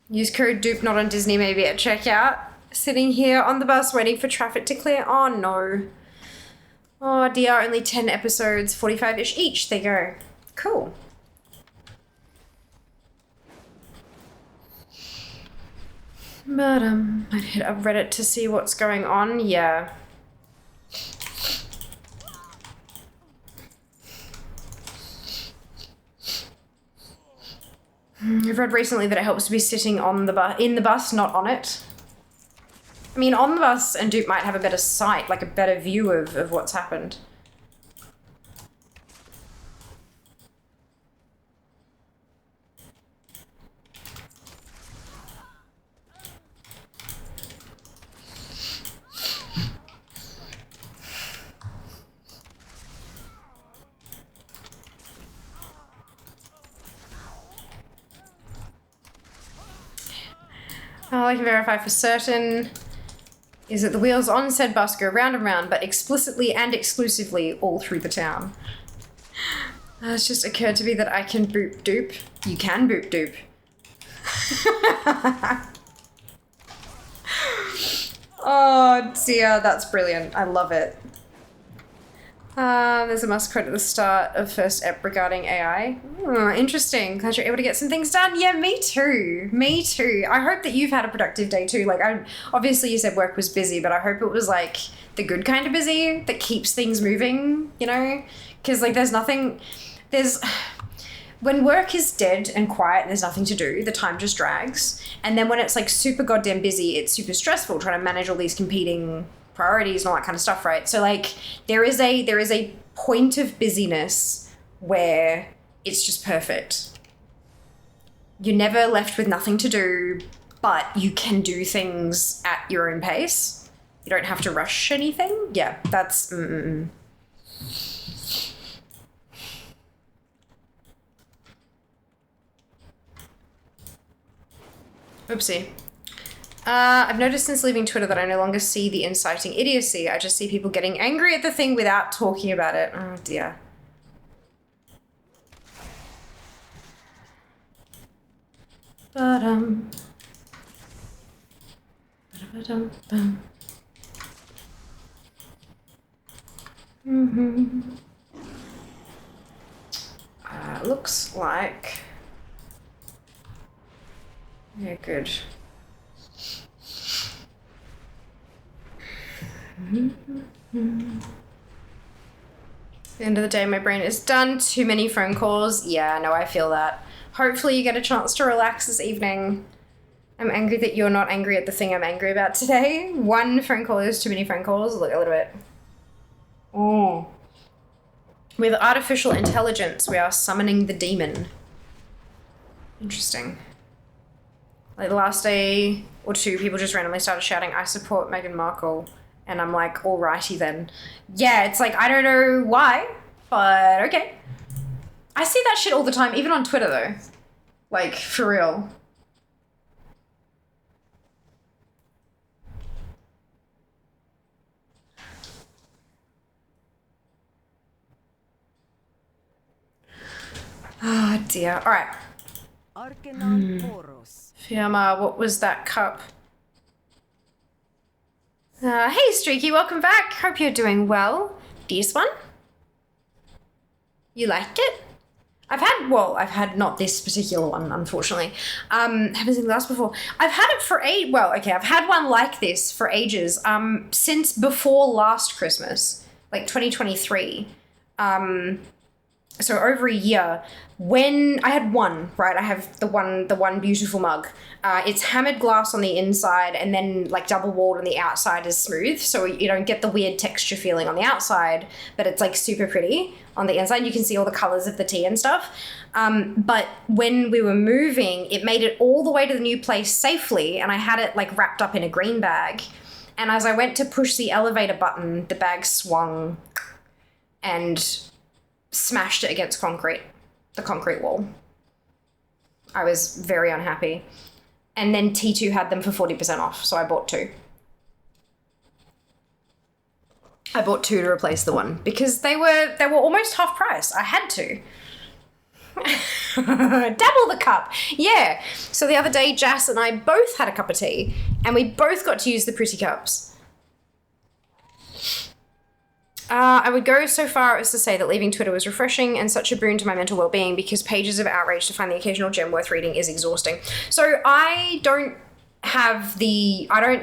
Use code DUPE not on Disney maybe at checkout. Sitting here on the bus waiting for traffic to clear. Oh no. Oh dear, only 10 episodes, 45-ish each. There you go. Cool. But I'd hit up Reddit to see what's going on. Yeah. I've read recently that it helps to be sitting on the in the bus, not on it. I mean, Omnibus and Dupe might have a better sight, like a better view of what's happened. All I can verify for certain is that the wheels on said bus go round and round, but explicitly and exclusively all through the town. It's just occurred to me that I can boop dupe. You can boop dupe. Oh dear, that's brilliant. I love it. There's a must quote at the start of first ep regarding AI. Interesting. Glad you're able to get some things done. Yeah, me too. Me too. I hope that you've had a productive day too. Like, obviously you said work was busy, but I hope it was like the good kind of busy that keeps things moving, you know? Because like when work is dead and quiet and there's nothing to do, the time just drags. And then when it's like super goddamn busy, it's super stressful trying to manage all these competing priorities and all that kind of stuff, right? So like there is a point of busyness where it's just perfect. You're never left with nothing to do, but you can do things at your own pace. You don't have to rush anything. Yeah, that's Oopsie. I've noticed since leaving Twitter that I no longer see the inciting idiocy. I just see people getting angry at the thing without talking about it. Oh dear. Looks like... Yeah, good. At the end of the day, my brain is done. Too many phone calls. Yeah, no, I feel that. Hopefully you get a chance to relax this evening. I'm angry that you're not angry at the thing I'm angry about today. One phone call is too many phone calls. Look, a little bit. Oh. With artificial intelligence, we are summoning the demon. Interesting. Like the last day or two, people just randomly started shouting, I support Meghan Markle. And I'm like, alrighty then. Yeah, it's like, I don't know why, but okay. I see that shit all the time, even on Twitter though. Like, for real. Oh dear, alright. Fiamma, what was that cup? Hey Streaky, welcome back. Hope you're doing well. This one? You liked it? I've had not this particular one, unfortunately. Haven't seen the glass before. I've had it for I've had one like this for ages. Since before last Christmas, like 2023. So over a year, when I had one, right? I have the one beautiful mug. It's hammered glass on the inside and then like double walled on the outside is smooth. So you don't get the weird texture feeling on the outside, but it's like super pretty on the inside. You can see all the colors of the tea and stuff. But when we were moving, it made it all the way to the new place safely. And I had it like wrapped up in a green bag. And as I went to push the elevator button, the bag swung and smashed it against the concrete wall. I was very unhappy. And then T2 had them for 40% off, so I bought two. I bought two to replace the one because they were almost half price. I had to. Double the cup. Yeah. So the other day, Jas and I both had a cup of tea and we both got to use the pretty cups. I would go so far as to say that leaving Twitter was refreshing and such a boon to my mental well-being because pages of outrage to find the occasional gem worth reading is exhausting. So I don't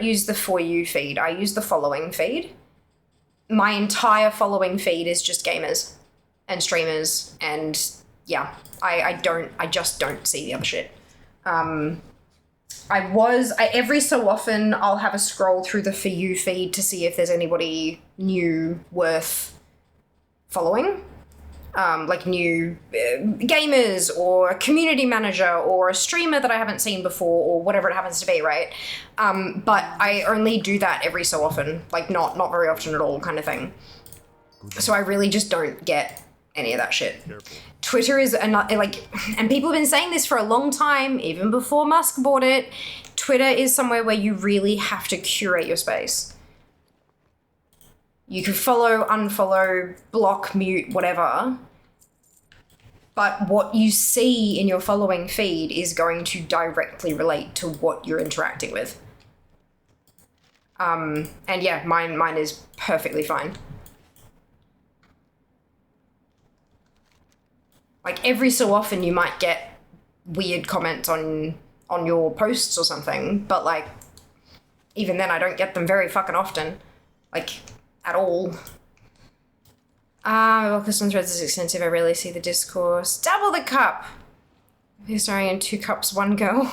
use the For You feed. I use the following feed. My entire following feed is just gamers and streamers and yeah, I just don't see the other shit. I every so often I'll have a scroll through the For You feed to see if there's anybody new worth following. Like new gamers or a community manager or a streamer that I haven't seen before or whatever it happens to be, right? But I only do that every so often, like not very often at all kind of thing. So I really just don't get any of that shit. Careful. Twitter is like, and people have been saying this for a long time, even before Musk bought it. Twitter is somewhere where you really have to curate your space. You can follow, unfollow, block, mute, whatever. But what you see in your following feed is going to directly relate to what you're interacting with. And yeah, mine is perfectly fine. Like every so often you might get weird comments on your posts or something, but like even then I don't get them very fucking often. Like at all. My focus on threads is extensive. I rarely see the discourse. Double the cup! Historian, 2 cups, 1 girl.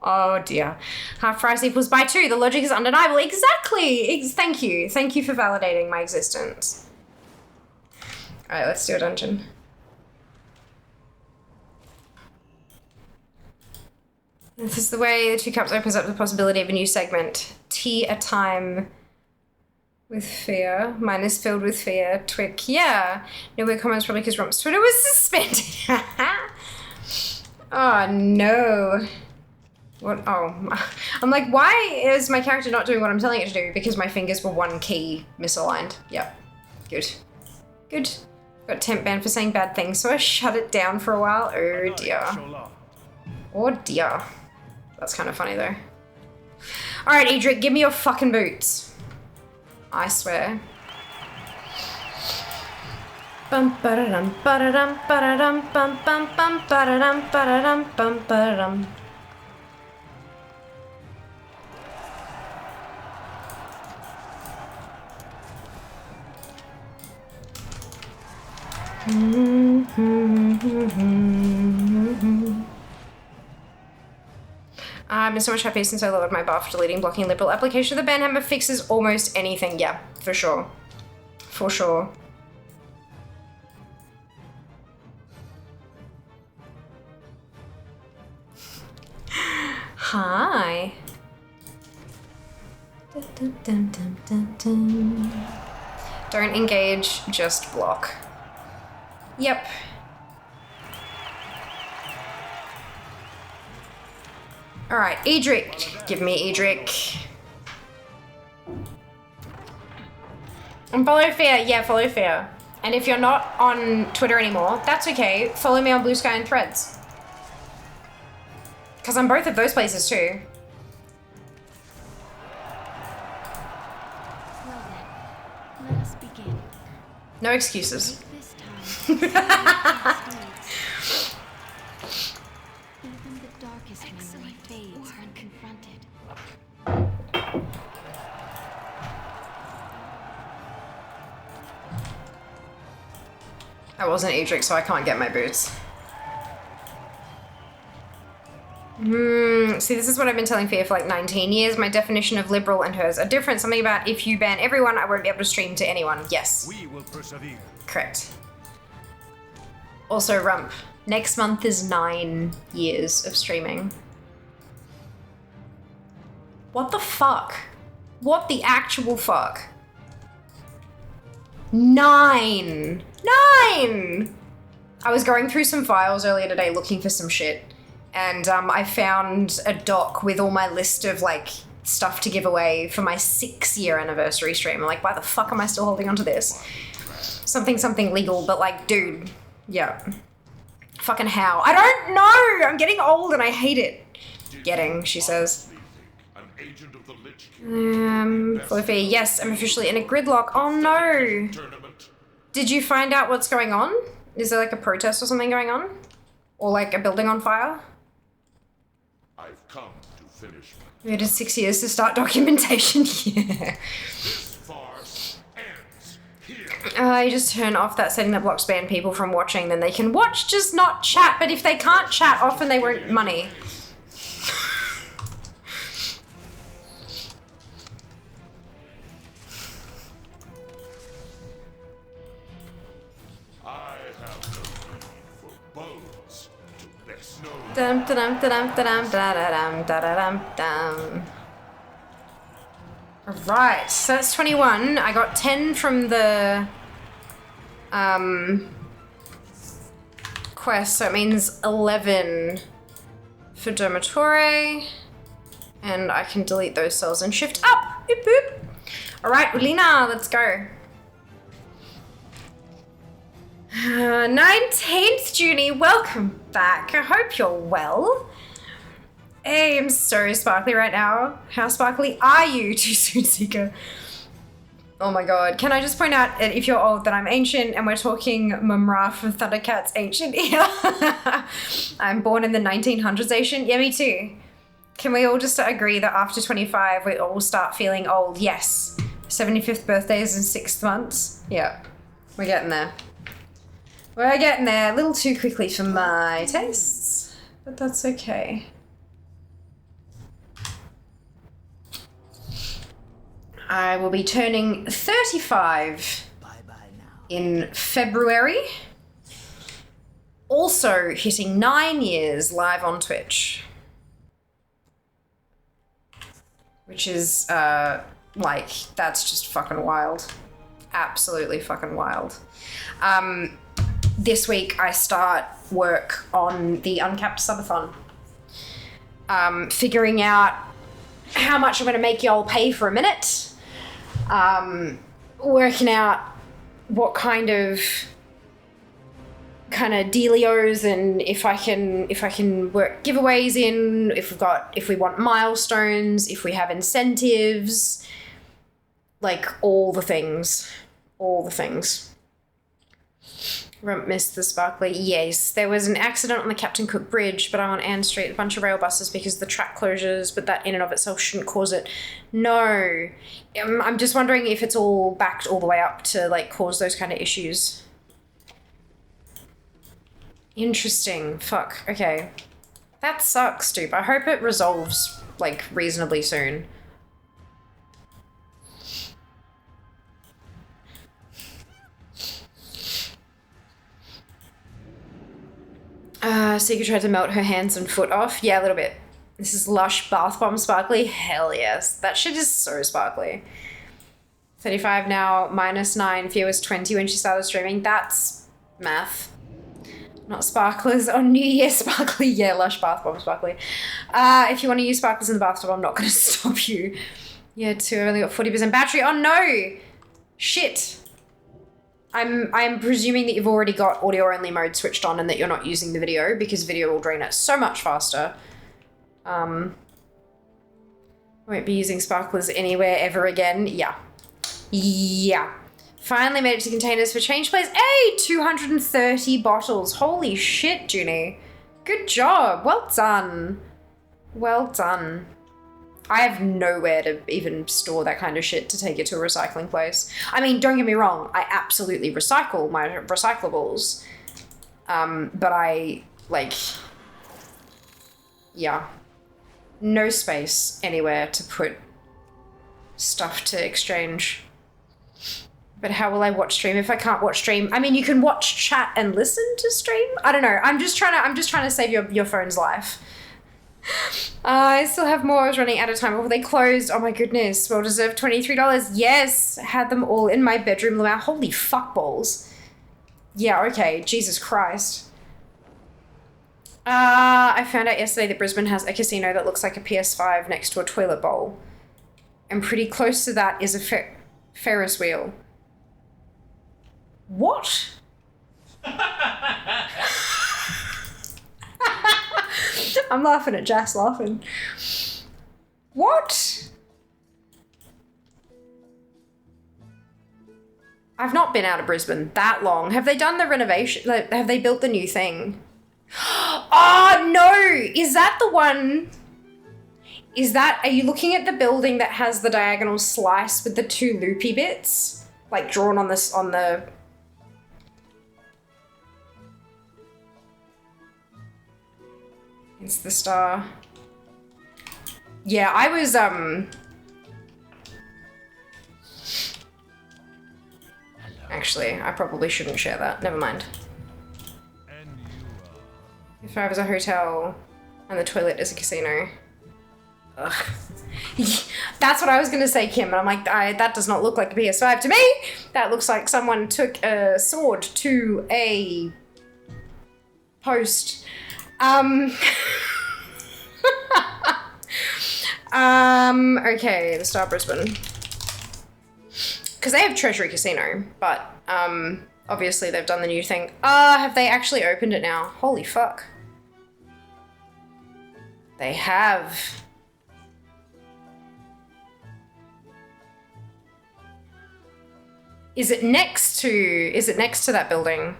Oh dear. Half price equals by 2. The logic is undeniable. Exactly! Thank you. Thank you for validating my existence. Alright, let's do a dungeon. This is the way the 2 cups opens up the possibility of a new segment. Tea a time with fear. Mine is filled with fear. Twick, yeah. No weird comments probably because Rump's Twitter was suspended. Oh no. What? Oh. I'm like, why is my character not doing what I'm telling it to do? Because my fingers were 1 key misaligned. Yep. Good. Good. Got temp banned for saying bad things, so I shut it down for a while. Oh dear. Oh dear. That's kind of funny though. Alright, Edric, give me your fucking boots. I swear. Bum ba-da-dum ba-da-dum ba-da-dum bum bum bum ba-da-dum ba-da-dum bum ba-da-dum. I've been so much happier since I lowered my bar for deleting blocking liberal application. The banhammer fixes almost anything. Yeah, for sure. For sure. Hi. Dun, dun, dun, dun, dun. Don't engage, just block. Yep. Alright, Edric. Give me Edric. And follow Fear. Yeah, follow Fear. And if you're not on Twitter anymore, that's okay. Follow me on Blue Sky and Threads. Because I'm both of those places too. Well then, let us begin. No excuses. This time, even the darkest memory fades when confronted. I wasn't Edric, so I can't get my boots. See, this is what I've been telling Fia for like 19 years. My definition of liberal and hers are different. Something about if you ban everyone, I won't be able to stream to anyone. Yes. We will persevere. Correct. Also, Rump, next month is 9 years of streaming. What the fuck? What the actual fuck? 9! 9! I was going through some files earlier today looking for some shit. And I found a doc with all my list of like stuff to give away for my 6-year anniversary stream. I'm like, why the fuck am I still holding on to this? Something legal, but like, dude, yeah. Fucking how? I don't know! I'm getting old and I hate it. Getting, she says. Fluffy, yes, I'm officially in a gridlock. Oh no! Did you find out what's going on? Is there like a protest or something going on? Or like a building on fire? I've come to finish. We had 6 years to start documentation. Yeah. This farce ends here. You just turn off that setting that blocks ban people from watching, then they can watch, just not chat. But if they can't chat, often they won't money. Bones to best know. Dum dum dum dum dum dum dum. Right, so that's 21. I got 10 from the quest, so it means 11 for Dormitore. And I can delete those cells and shift up. Boop boop. Alright, Ulina, let's go. 19th Junie, welcome back. I hope you're well. Hey, I'm so sparkly right now. How sparkly are you, Too Soon Seeker? Oh my god. Can I just point out, if you're old, that I'm ancient and we're talking Mumra from Thundercat's Ancient Ear. I'm born in the 1900s Ancient. Yeah, me too. Can we all just agree that after 25, we all start feeling old? Yes. 75th birthday is in 6 months. Yeah, we're getting there. We're getting there a little too quickly for my tastes, but that's okay. I will be turning 35 in February. Also hitting 9 years live on Twitch. Which is, like, that's just fucking wild. Absolutely fucking wild. This week I start work on the Uncapped Subathon. Figuring out how much I'm going to make y'all pay for a minute. Working out what kind of dealios and if I can work giveaways in, if we want milestones, if we have incentives, like all the things. Missed the sparkly. Yes, there was an accident on the Captain Cook Bridge, but I'm on Ann Street, a bunch of rail buses because of the track closures, but that in and of itself shouldn't cause it. No. I'm just wondering if it's all backed all the way up to like cause those kind of issues. Interesting. Fuck. Okay. That sucks, dude. I hope it resolves like reasonably soon. Seeker tried to melt her hands and foot off. Yeah, a little bit. This is Lush Bath Bomb Sparkly. Hell yes. That shit is so sparkly. 35 now, -9. Fia was 20 when she started streaming. That's math. Not sparklers on New Year sparkly. Yeah, Lush Bath Bomb Sparkly. If you want to use sparklers in the bathtub, I'm not going to stop you. Yeah, too. I've only got 40% battery. Oh no! Shit. I'm presuming that you've already got audio only mode switched on and that you're not using the video because video will drain it so much faster. Won't be using sparklers anywhere ever again. Yeah. Yeah. Finally made it to containers for change plays. Hey, 230 bottles. Holy shit, Junie. Good job. Well done. Well done. I have nowhere to even store that kind of shit to take it to a recycling place. I mean, don't get me wrong, I absolutely recycle my recyclables. But I, like, yeah. No space anywhere to put stuff to exchange. But how will I watch stream if I can't watch stream? I mean, you can watch chat and listen to stream. I don't know. I'm just trying to save your phone's life. I still have more. I was running out of time before they closed. Oh my goodness. Well deserved $23. Yes. Had them all in my bedroom. Holy fuck balls. Yeah, okay. Jesus Christ. I found out yesterday that Brisbane has a casino that looks like a PS5 next to a toilet bowl. And pretty close to that is a Ferris wheel. What? I'm laughing at Jess laughing. What? I've not been out of Brisbane that long. Have they done the renovation? Like, have they built the new thing? Oh no! Is that the one? Are you looking at the building that has the diagonal slice with the two loopy bits? Like drawn on this, on the... It's the star. Yeah, I was, Actually, I probably shouldn't share that. Never mind. Five is a hotel, and the toilet is a casino. Ugh. That's what I was gonna say, Kim, and I'm like, that does not look like a PS5 to me. That looks like someone took a sword to a post. Okay, the Star Brisbane. Because they have Treasury Casino, but obviously they've done the new thing. Have they actually opened it now? Holy fuck. They have. Is it next to that building?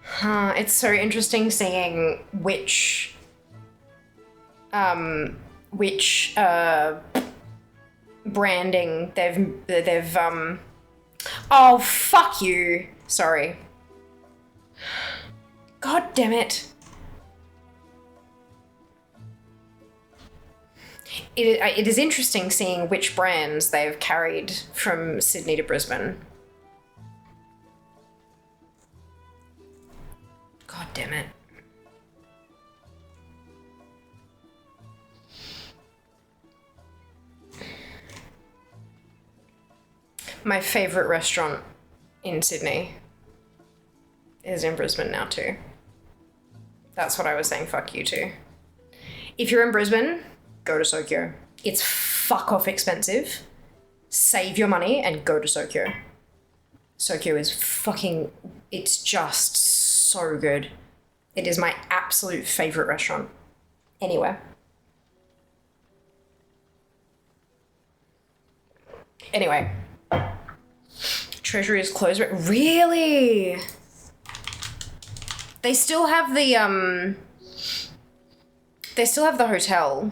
Huh, it's so interesting seeing which branding they've oh fuck you. Sorry. God damn it. It is interesting seeing which brands they've carried from Sydney to Brisbane. God damn it. My favourite restaurant in Sydney is in Brisbane now too. That's what I was saying fuck you to. If you're in Brisbane, go to Sokyo. It's fuck off expensive. Save your money and go to Sokyo. Sokyo is fucking, it's just so good. It is my absolute favourite restaurant anywhere. Anyway. Treasury is closed. Really? They still have the hotel.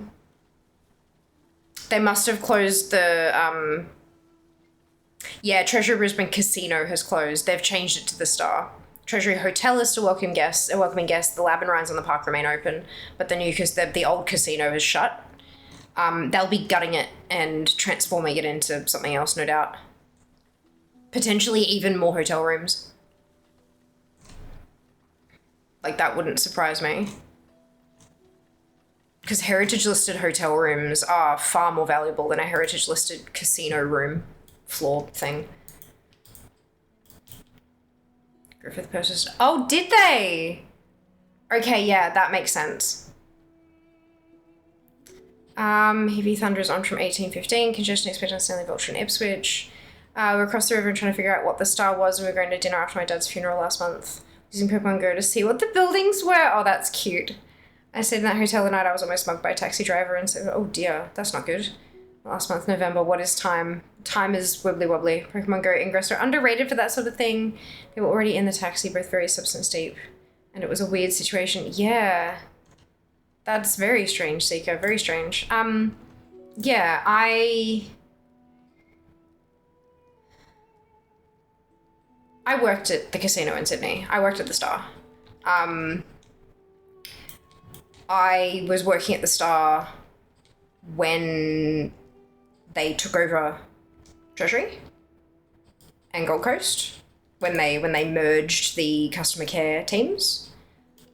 They must have closed the yeah, Treasury Brisbane Casino has closed. They've changed it to the Star. Treasury Hotel is still welcoming guests. The lab and rides on the park remain open, but the old casino is shut. They'll be gutting it and transforming it into something else, no doubt. Potentially even more hotel rooms. Like, that wouldn't surprise me. Because heritage-listed hotel rooms are far more valuable than a heritage-listed casino room floor thing. Griffith purchased... Oh, did they? Okay, yeah, that makes sense. Heavy Thunder is on from 1815. Congestion expected on Stanley Vulture and Ipswich. We're across the river and trying to figure out what the Star was, and we were going to dinner after my dad's funeral last month. Using Pokemon Go to see what the buildings were. Oh, that's cute. I stayed in that hotel the night I was almost mugged by a taxi driver and said, oh dear, that's not good. Last month, November, what is time? Time is wibbly wobbly. Pokemon Go Ingress are underrated for that sort of thing. They were already in the taxi, both very substance deep. And it was a weird situation. Yeah. That's very strange, Seeker. Very strange. Yeah, I worked at the casino in Sydney. I worked at the Star. I was working at the Star when they took over Treasury and Gold Coast, when they merged the customer care teams.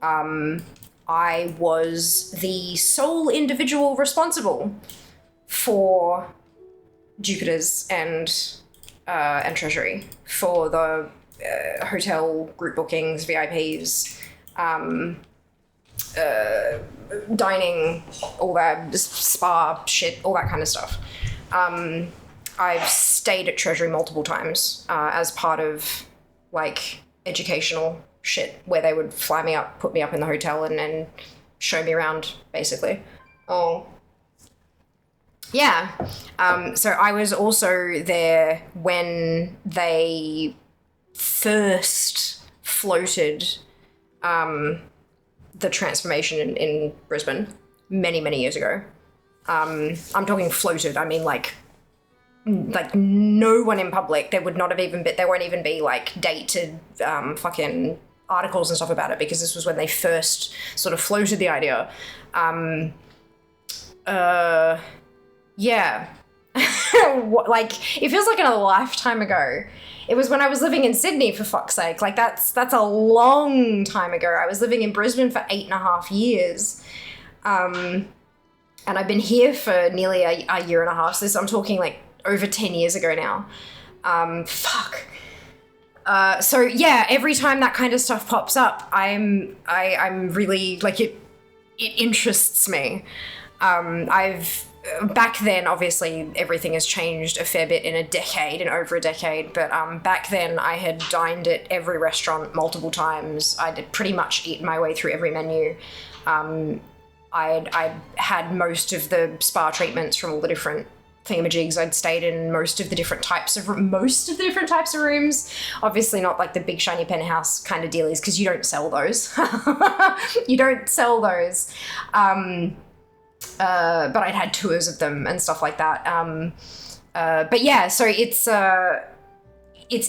I was the sole individual responsible for Jupiter's and Treasury, for the hotel group bookings, VIPs, dining, all that, spa shit, all that kind of stuff. I've stayed at Treasury multiple times as part of like educational shit where they would fly me up, put me up in the hotel and show me around basically. Oh. Yeah. So I was also there when they first floated the transformation in Brisbane many years ago. I'm talking floated, I mean like no one in public. There would not have even been, there won't even be like dated fucking articles and stuff about it, because this was when they first sort of floated the idea. Yeah. Like, it feels like a lifetime ago. It was when I was living in Sydney, for fuck's sake. Like, that's a long time ago. I was living in Brisbane for 8.5 years. And I've been here for nearly a year and a half. So I'm talking like over 10 years ago now. Fuck. So yeah, every time that kind of stuff pops up, I'm really, like, it interests me. Back then, obviously, everything has changed a fair bit in over a decade, but back then I had dined at every restaurant multiple times. I did pretty much eat my way through every menu. I'd had most of the spa treatments from all the different thingamajigs. I'd stayed in most of the different types of rooms. Obviously not like the big shiny penthouse kind of dealies, because you don't sell those. You don't sell those. But I'd had tours of them and stuff like that. But yeah, so it's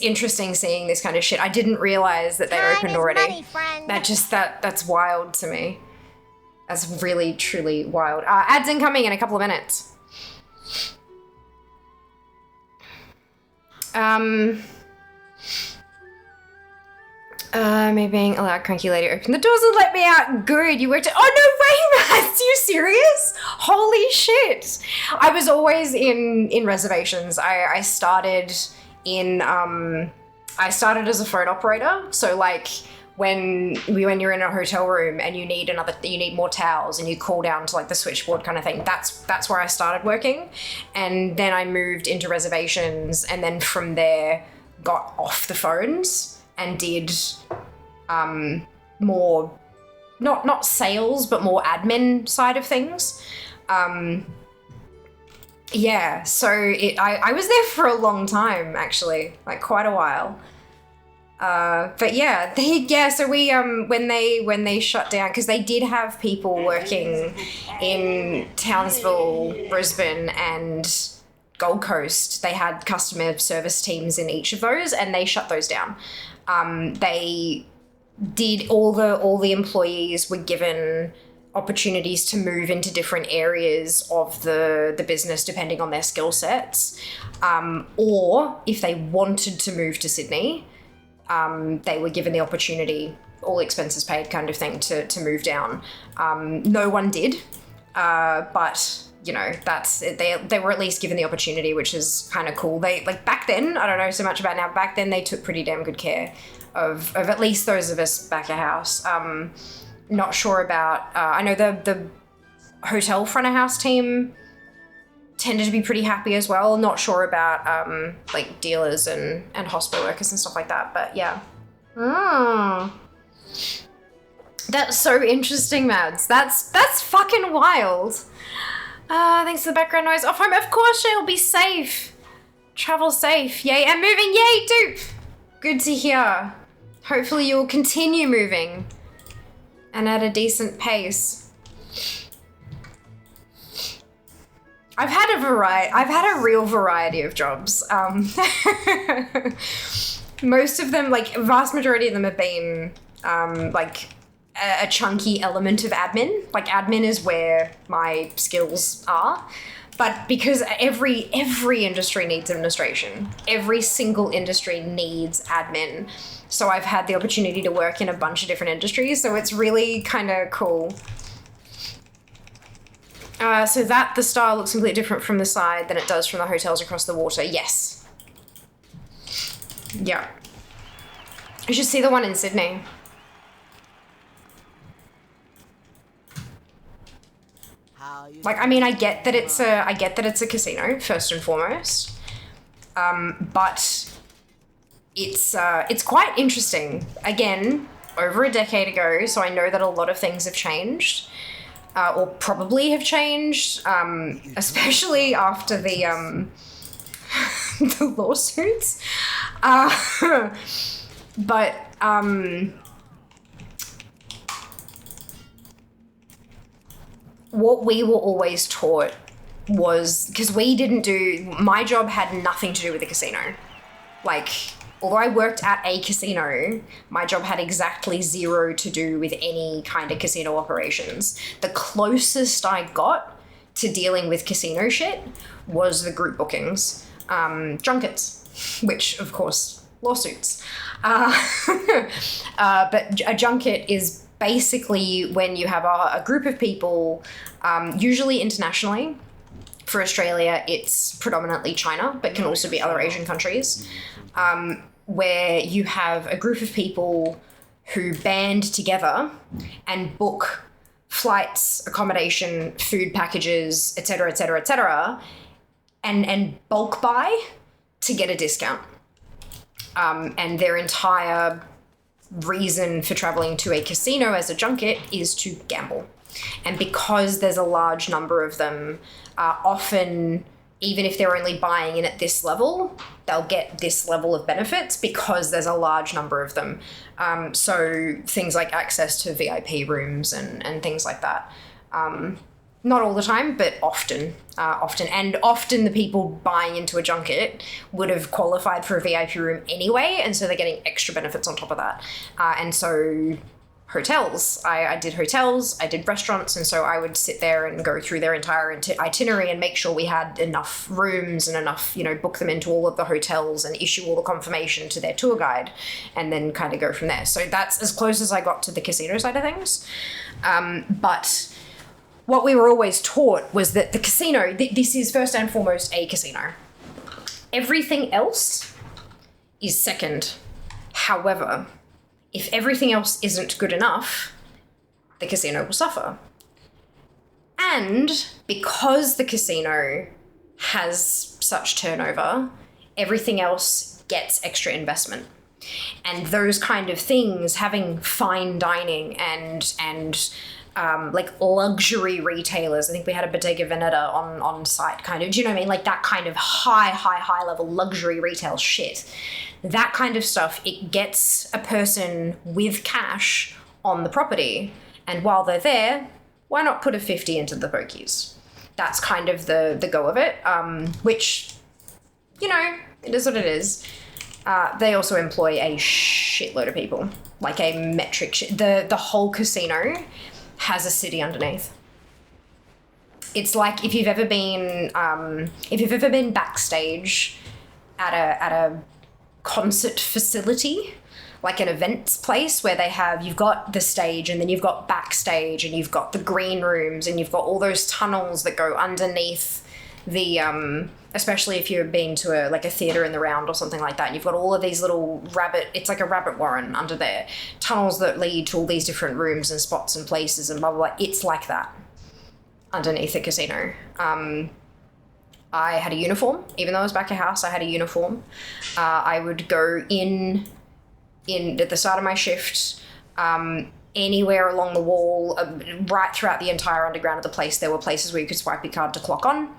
interesting seeing this kind of shit. I didn't realize that they opened already. That's wild to me. That's really, truly wild. Ads incoming in a couple of minutes. Me being a loud cranky lady opened the doors and let me out. Good, you worked. Oh, no way, Matt! Are you serious? Holy shit! I was always in reservations. I started as a phone operator. So like when you're in a hotel room and you need more towels and you call down to like the switchboard kind of thing. That's where I started working, and then I moved into reservations, and then from there got off the phones and did more, not sales, but more admin side of things. Yeah, so I was there for a long time, actually, like quite a while. But yeah, so we, when they shut down, because they did have people working in Townsville, Brisbane, and Gold Coast. They had customer service teams in each of those, and they shut those down. They did all the employees were given opportunities to move into different areas of the business depending on their skill sets, or if they wanted to move to Sydney, they were given the opportunity, all expenses paid kind of thing, to move down. No one did, but you know, that's it. They were at least given the opportunity, which is kind of cool. They, like, back then, I don't know so much about now, back then they took pretty damn good care of at least those of us back of house. Not sure about, I know the hotel front of house team tended to be pretty happy as well. Not sure about like dealers and hospital workers and stuff like that, but yeah. That's so interesting, Mads. That's fucking wild. Thanks for the background noise. Off home, of course, she'll be safe. Travel safe. Yay, and moving. Yay, dupe. Good to hear. Hopefully you'll continue moving and at a decent pace. I've had a real variety of jobs. Most of them, like, vast majority of them have been like a chunky element of admin. Like, admin is where my skills are. But because every industry needs administration, every single industry needs admin. So I've had the opportunity to work in a bunch of different industries. So it's really kind of cool. So that the style looks completely different from the side than it does from the hotels across the water. Yes. Yeah. You should see the one in Sydney. Like, I mean, I get that it's a casino first and foremost, but it's quite interesting. Again, over a decade ago, so I know that a lot of things have changed, or probably have changed, especially after the the lawsuits. But what we were always taught was, because my job had nothing to do with the casino. Like, although I worked at a casino, my job had exactly zero to do with any kind of casino operations. The closest I got to dealing with casino shit was the group bookings, junkets, which of course lawsuits. But a junket is basically when you have a group of people, usually internationally. For Australia, it's predominantly China, but can also be other Asian countries, where you have a group of people who band together and book flights, accommodation, food packages, etc., etc., etc., and bulk buy to get a discount. And their entire reason for traveling to a casino as a junket is to gamble. And because there's a large number of them, often, even if they're only buying in at this level, they'll get this level of benefits because there's a large number of them. So things like access to VIP rooms and things like that. Not all the time, but often. And often the people buying into a junket would have qualified for a VIP room anyway, and so they're getting extra benefits on top of that. And so hotels, I did hotels, I did restaurants, and so I would sit there and go through their entire itinerary and make sure we had enough rooms and enough, book them into all of the hotels and issue all the confirmation to their tour guide, and then kind of go from there. So that's as close as I got to the casino side of things. But what we were always taught was that the casino, this is first and foremost a casino. Everything else is second. However, if everything else isn't good enough, the casino will suffer. And because the casino has such turnover, everything else gets extra investment. And those kind of things, having fine dining and like luxury retailers. I think we had a Bottega Veneta on site, kind of. Do you know what I mean? Like that kind of high level luxury retail shit. That kind of stuff, it gets a person with cash on the property. And while they're there, why not put a 50 into the pokies? That's kind of the go of it, which, it is what it is. They also employ a shitload of people, like a metric shit. The whole casino has a city underneath. It's like if you've ever been backstage at a concert facility, like an events place where you've got the stage and then you've got backstage and you've got the green rooms and you've got all those tunnels that go underneath the, especially if you're being to a theater in the round or something like that, and you've got all of these little it's like a rabbit warren under there, tunnels that lead to all these different rooms and spots and places and blah, blah, blah. It's like that underneath the casino. I had a uniform. Even though I was back at house, I had a uniform. I would go in at the start of my shift, anywhere along the wall, right throughout the entire underground of the place, there were places where you could swipe your card to clock on.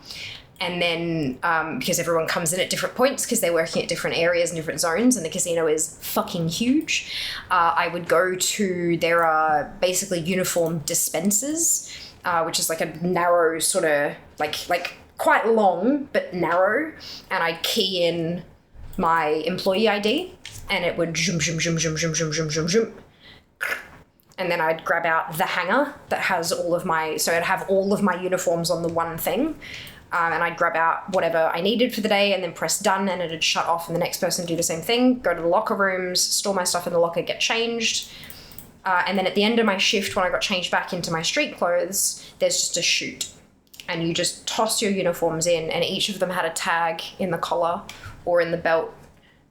And then, because everyone comes in at different points because they're working at different areas and different zones, and the casino is fucking huge, I would go to, there are basically uniform dispensers, which is like a narrow sort of, like quite long, but narrow, and I'd key in my employee ID, and it would zoom, zoom, zoom, zoom, zoom, zoom, zoom, zoom, zoom. And then I'd grab out the hanger that has so I'd have all of my uniforms on the one thing, and I'd grab out whatever I needed for the day and then press done, and it'd shut off, and the next person would do the same thing, go to the locker rooms, store my stuff in the locker, get changed. And then at the end of my shift, when I got changed back into my street clothes, there's just a chute. And you just toss your uniforms in, and each of them had a tag in the collar or in the belt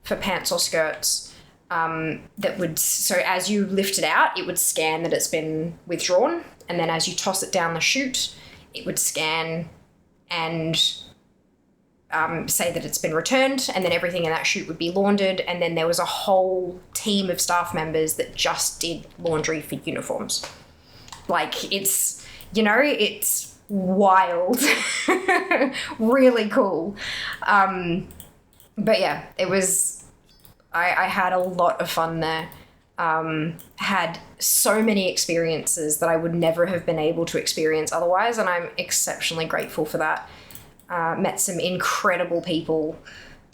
for pants or skirts, so as you lift it out, it would scan that it's been withdrawn, and then as you toss it down the chute, it would scan and say that it's been returned, and then everything in that chute would be laundered, and then there was a whole team of staff members that just did laundry for uniforms. Like, it's wild. Really cool. But yeah, it was, I had a lot of fun there. Had so many experiences that I would never have been able to experience otherwise, and I'm exceptionally grateful for that. Met some incredible people,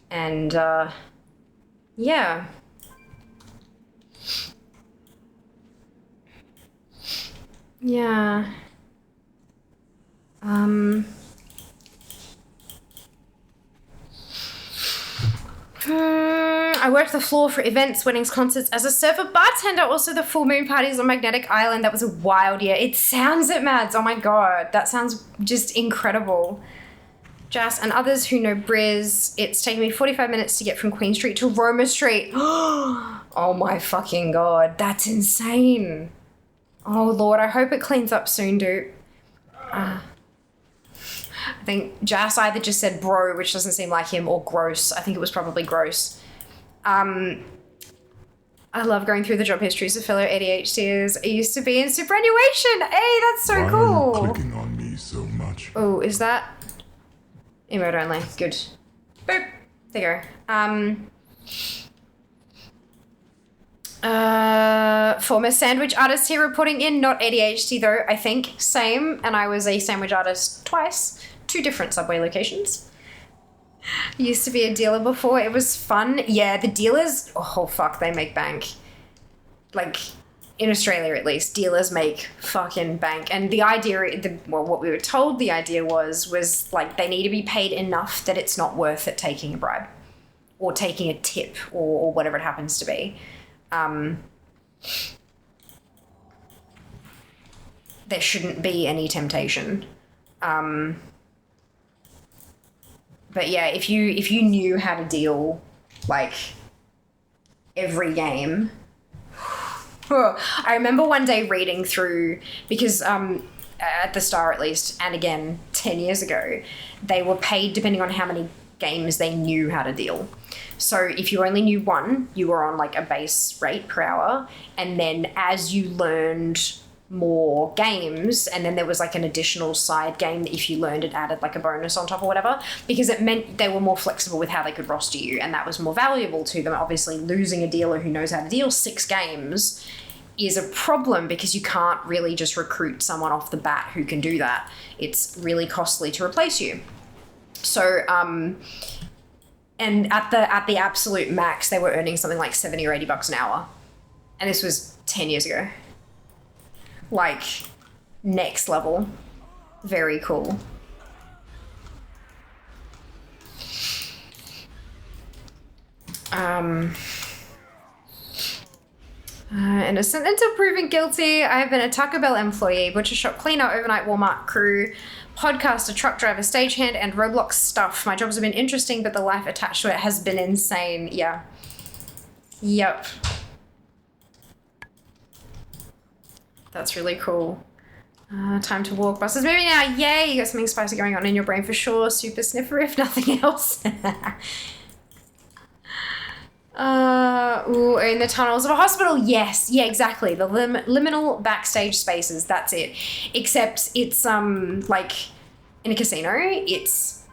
and yeah. Yeah. I worked the floor for events, weddings, concerts as a server bartender. Also, the full moon parties on Magnetic Island. That was a wild year. It sounds it, Mads. Oh my god, that sounds just incredible. Jas and others who know Briz. It's taken me 45 minutes to get from Queen Street to Roma Street. Oh my fucking god, that's insane. Oh lord, I hope it cleans up soon, dude. I think Jas either just said bro, which doesn't seem like him, or gross. I think it was probably gross. I love going through the job histories of fellow ADHDers. I used to be in superannuation. Hey, that's so Why cool. are you clicking on me so much? Oh, is that emote only? Good. Boop. There you go. Former sandwich artist here reporting in, not ADHD though, I think. Same, and I was a sandwich artist twice. 2 different Subway locations. Used to be a dealer before. It was fun. Yeah, the dealers, oh fuck, they make bank. Like, in Australia at least, dealers make fucking bank. And the idea, what we were told the idea was like they need to be paid enough that it's not worth it taking a bribe or taking a tip or whatever it happens to be. There shouldn't be any temptation. But yeah, if you knew how to deal like every game. I remember one day reading through, because at the Star at least, and again 10 years ago, they were paid depending on how many games they knew how to deal. So if you only knew one, you were on like a base rate per hour, and then as you learned more games, and then there was like an additional side game that if you learned, it added like a bonus on top or whatever, because it meant they were more flexible with how they could roster you, and that was more valuable to them. Obviously, losing a dealer who knows how to deal 6 games is a problem, because you can't really just recruit someone off the bat who can do that. It's really costly to replace you. So and at the absolute max, they were earning something like $70 or $80 an hour, and this was 10 years ago. Like, next level. Very cool. Innocent until proven guilty. I have been a Taco Bell employee, butcher shop cleaner, overnight Walmart crew, podcaster, truck driver, stagehand, and Roblox stuff. My jobs have been interesting, but the life attached to it has been insane. Yeah. Yep. That's really cool. Time to walk. Buses moving now. Yay! You got something spicy going on in your brain for sure. Super sniffer if nothing else. Ooh, in the tunnels of a hospital. Yes. Yeah, exactly. The liminal backstage spaces. That's it. Except it's like in a casino, it's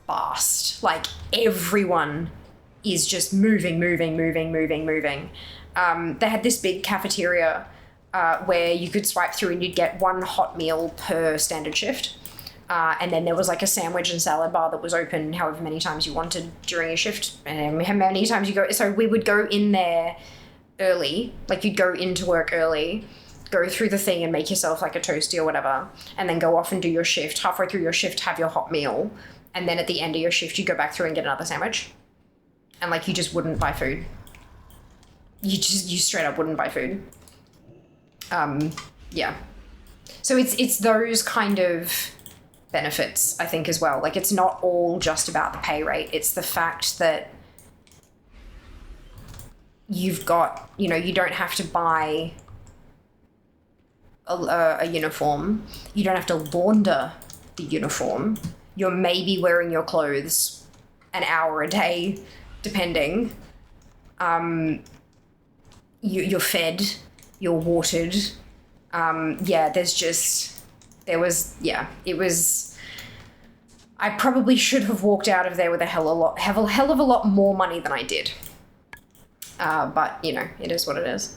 fast. Like everyone is just moving. They had this big cafeteria where you could swipe through and you'd get 1 hot meal per standard shift. And then there was like a sandwich and salad bar that was open however many times you wanted during a shift, and how many times you go. So we would go in there early, like you'd go into work early, go through the thing and make yourself like a toasty or whatever, and then go off and do your shift. Halfway through your shift, have your hot meal, and then at the end of your shift, you go back through and get another sandwich. And like you just wouldn't buy food. You straight up wouldn't buy food. Yeah. So it's those kind of benefits, I think, as well. Like, it's not all just about the pay rate. It's the fact that you've got, you don't have to buy a uniform. You don't have to launder the uniform. You're maybe wearing your clothes an hour a day, depending. You're fed. You're watered. I probably should have walked out of there with a hell of a lot more money than I did. But, it is what it is.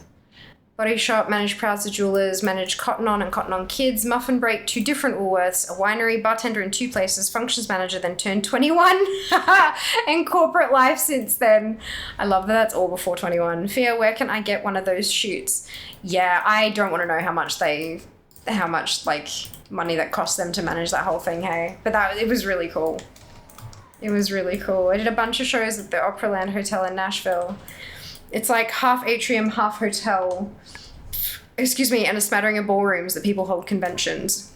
Body shop, managed Prouds the Jewelers, managed Cotton On and Cotton On Kids, Muffin Break, 2 different Woolworths, a winery, bartender in 2 places, functions manager, then turned 21, and corporate life since then. I love that that's all before 21. Fia, where can I get one of those shoots? Yeah, I don't want to know how much they how much like money that cost them to manage that whole thing, hey? But it was really cool. It was really cool. I did a bunch of shows at the Operaland Hotel in Nashville. It's like half atrium, half hotel. Excuse me, and a smattering of ballrooms that people hold conventions.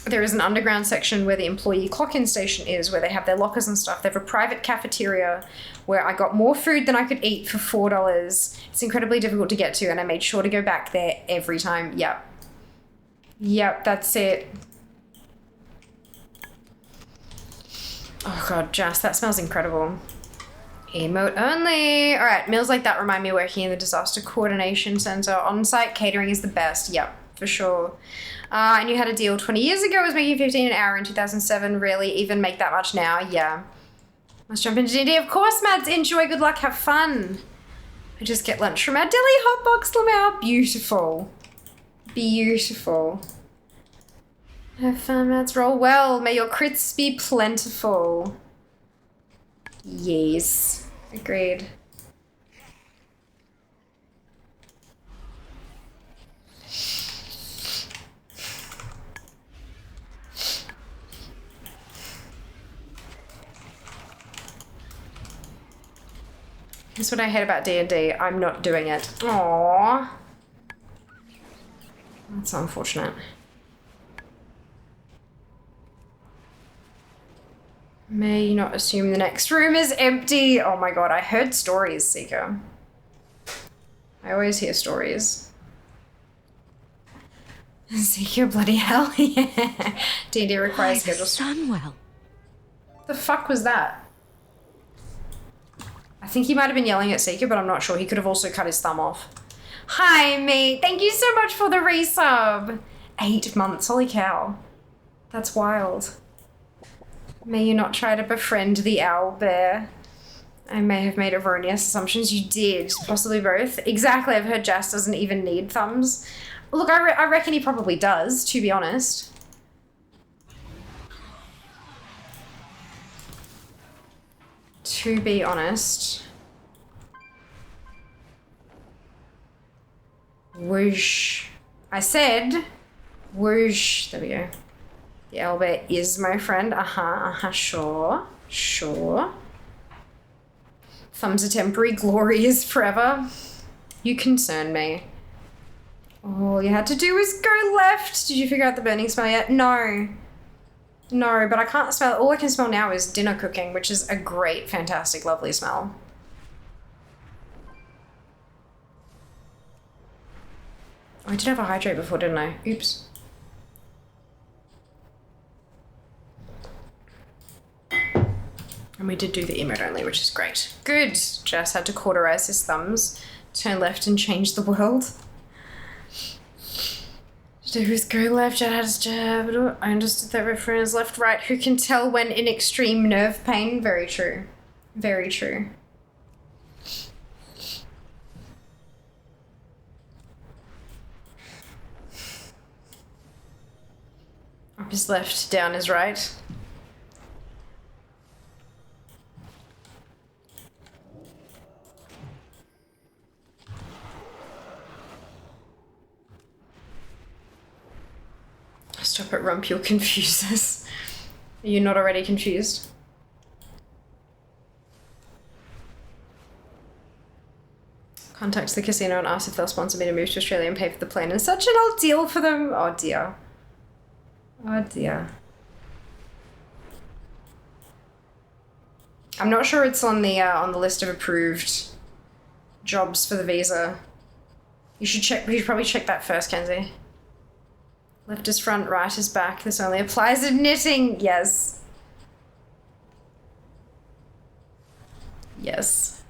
There is an underground section where the employee clock-in station is, where they have their lockers and stuff. They have a private cafeteria where I got more food than I could eat for $4. It's incredibly difficult to get to, and I made sure to go back there every time. Yep. Yep, that's it. Oh god, Jess, that smells incredible. Emote only. All right, meals like that remind me of working in the Disaster Coordination Center. On-site catering is the best. Yep, for sure. I knew how to deal 20 years ago. I was making $15 an hour in 2007. Rarely even make that much now. Yeah. Let's jump into D&D. Of course, Mads. Enjoy. Good luck. Have fun. I just get lunch from our deli hotbox, Lamau. Beautiful. Beautiful. Have fun, Mads. Roll well. May your crits be plentiful. Yes. Agreed. That's what I hate about D&D. I'm not doing it. Aww. That's unfortunate. May you not assume the next room is empty. Oh my god, I heard stories, Seeker. I always hear stories. Seeker, bloody hell, yeah. D&D requires schedule. Sunwell. The fuck was that? I think he might have been yelling at Seeker, but I'm not sure. He could have also cut his thumb off. Hi, mate. Thank you so much for the resub. 8 months. Holy cow. That's wild. May you not try to befriend the owl bear. I may have made erroneous assumptions. You did. Possibly both. Exactly. I've heard Jas doesn't even need thumbs. Look, I reckon he probably does, to be honest. To be honest. Whoosh. I said whoosh. There we go. The owlbear is my friend. Sure. Sure. Thumbs are temporary, glory is forever. You concern me. All you had to do was go left. Did you figure out the burning smell yet? No. No, but I can't smell it. All I can smell now is dinner cooking, which is a great, fantastic, lovely smell. Oh, I did have a hydrate before, didn't I? Oops. And we did do the emote only, which is great. Good. Jess had to cauterize his thumbs, turn left and change the world. There was go left, Jed had his jab. I understood that reference left, right. Who can tell when in extreme nerve pain? Very true. Very true. Up is left, down is right. Stop it, Rump, you'll confuse us. Are you not already confused? Contacts the casino and asks if they'll sponsor me to move to Australia and pay for the plane. And such an old deal for them. Oh dear. Oh dear. I'm not sure it's on the list of approved jobs for the visa. You should probably check that first, Kenzie. Left is front, right is back. This only applies to knitting. Yes. Yes.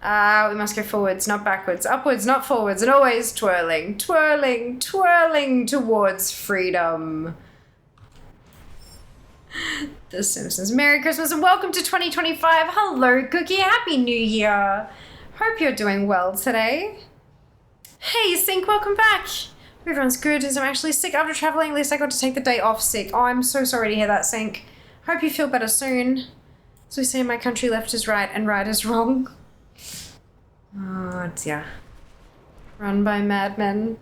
We must go forwards, not backwards. Upwards, not forwards. And always twirling, twirling, twirling towards freedom. The Simpsons. Merry Christmas and welcome to 2025. Hello, Cookie. Happy New Year. Hope you're doing well today. Hey, Sync, welcome back. Everyone's good as I'm actually sick after traveling. At least I got to take the day off sick. Oh, I'm so sorry to hear that, Sync. Hope you feel better soon. As we say in my country, left is right and right is wrong. Oh, dear. Run by madmen.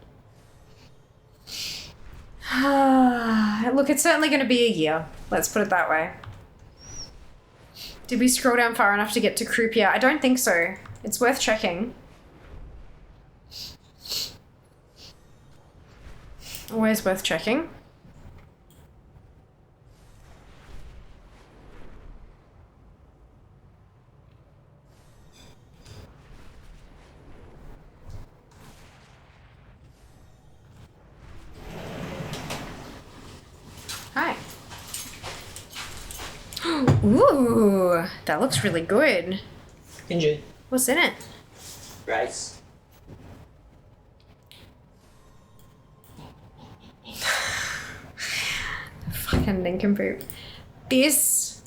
Look, it's certainly going to be a year. Let's put it that way. Did we scroll down far enough to get to croupier? I don't think so. It's worth checking. Always worth checking. Hi. Ooh, that looks really good. Enjoy. What's in it? Rice. Fucking nincompoop. This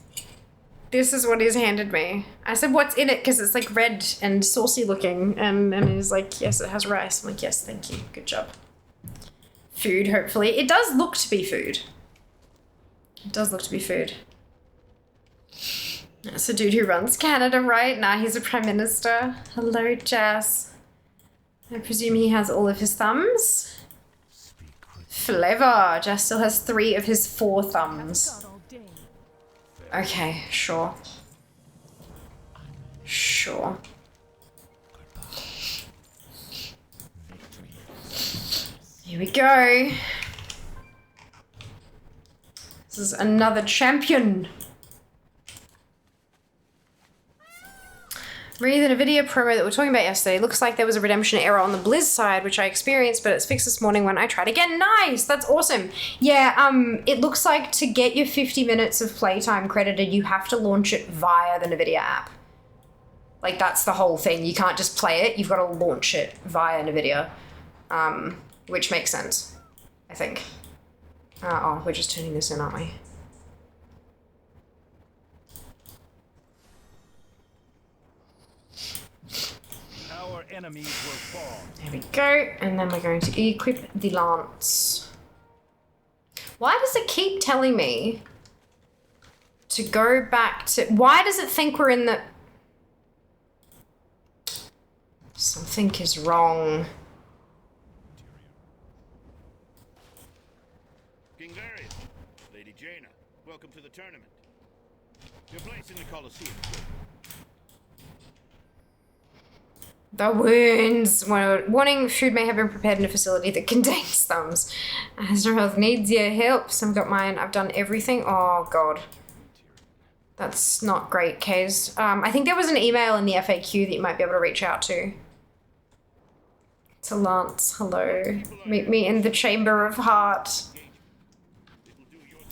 is what he's handed me. I said, what's in it? Because it's like red and saucy looking. And he's like, yes, it has rice. I'm like, yes, thank you. Good job. Food, hopefully. It does look to be food. It does look to be food. That's a dude who runs Canada, right? Nah, he's a prime minister. Hello, Jess. I presume he has all of his thumbs. Flavor. Jess still has 3 of his 4 thumbs. Okay, sure. Sure. Here we go. This is another champion. Reading the NVIDIA promo that we were talking about yesterday, looks like there was a redemption error on the Blizz side, which I experienced, but it's fixed this morning when I tried again. Nice! That's awesome. Yeah, it looks like to get your 50 minutes of playtime credited, you have to launch it via the NVIDIA app. Like, that's the whole thing. You can't just play it, you've got to launch it via NVIDIA. Which makes sense, I think. Oh, we're just turning this in, aren't we? Our enemies will fall. There we go, and then we're going to equip the lance. Why does it keep telling me to go back to... Why does it think we're in the... Something is wrong. King Varian, Lady Jaina, welcome to the tournament. Your place in the Colosseum. The wounds. Warning, food may have been prepared in a facility that contains thumbs. Azra Health needs your help. Some got mine. I've done everything. Oh, God. That's not great, Kays. I think there was an email in the FAQ that you might be able to reach out to. To Lance. Hello. Meet me in the Chamber of Heart.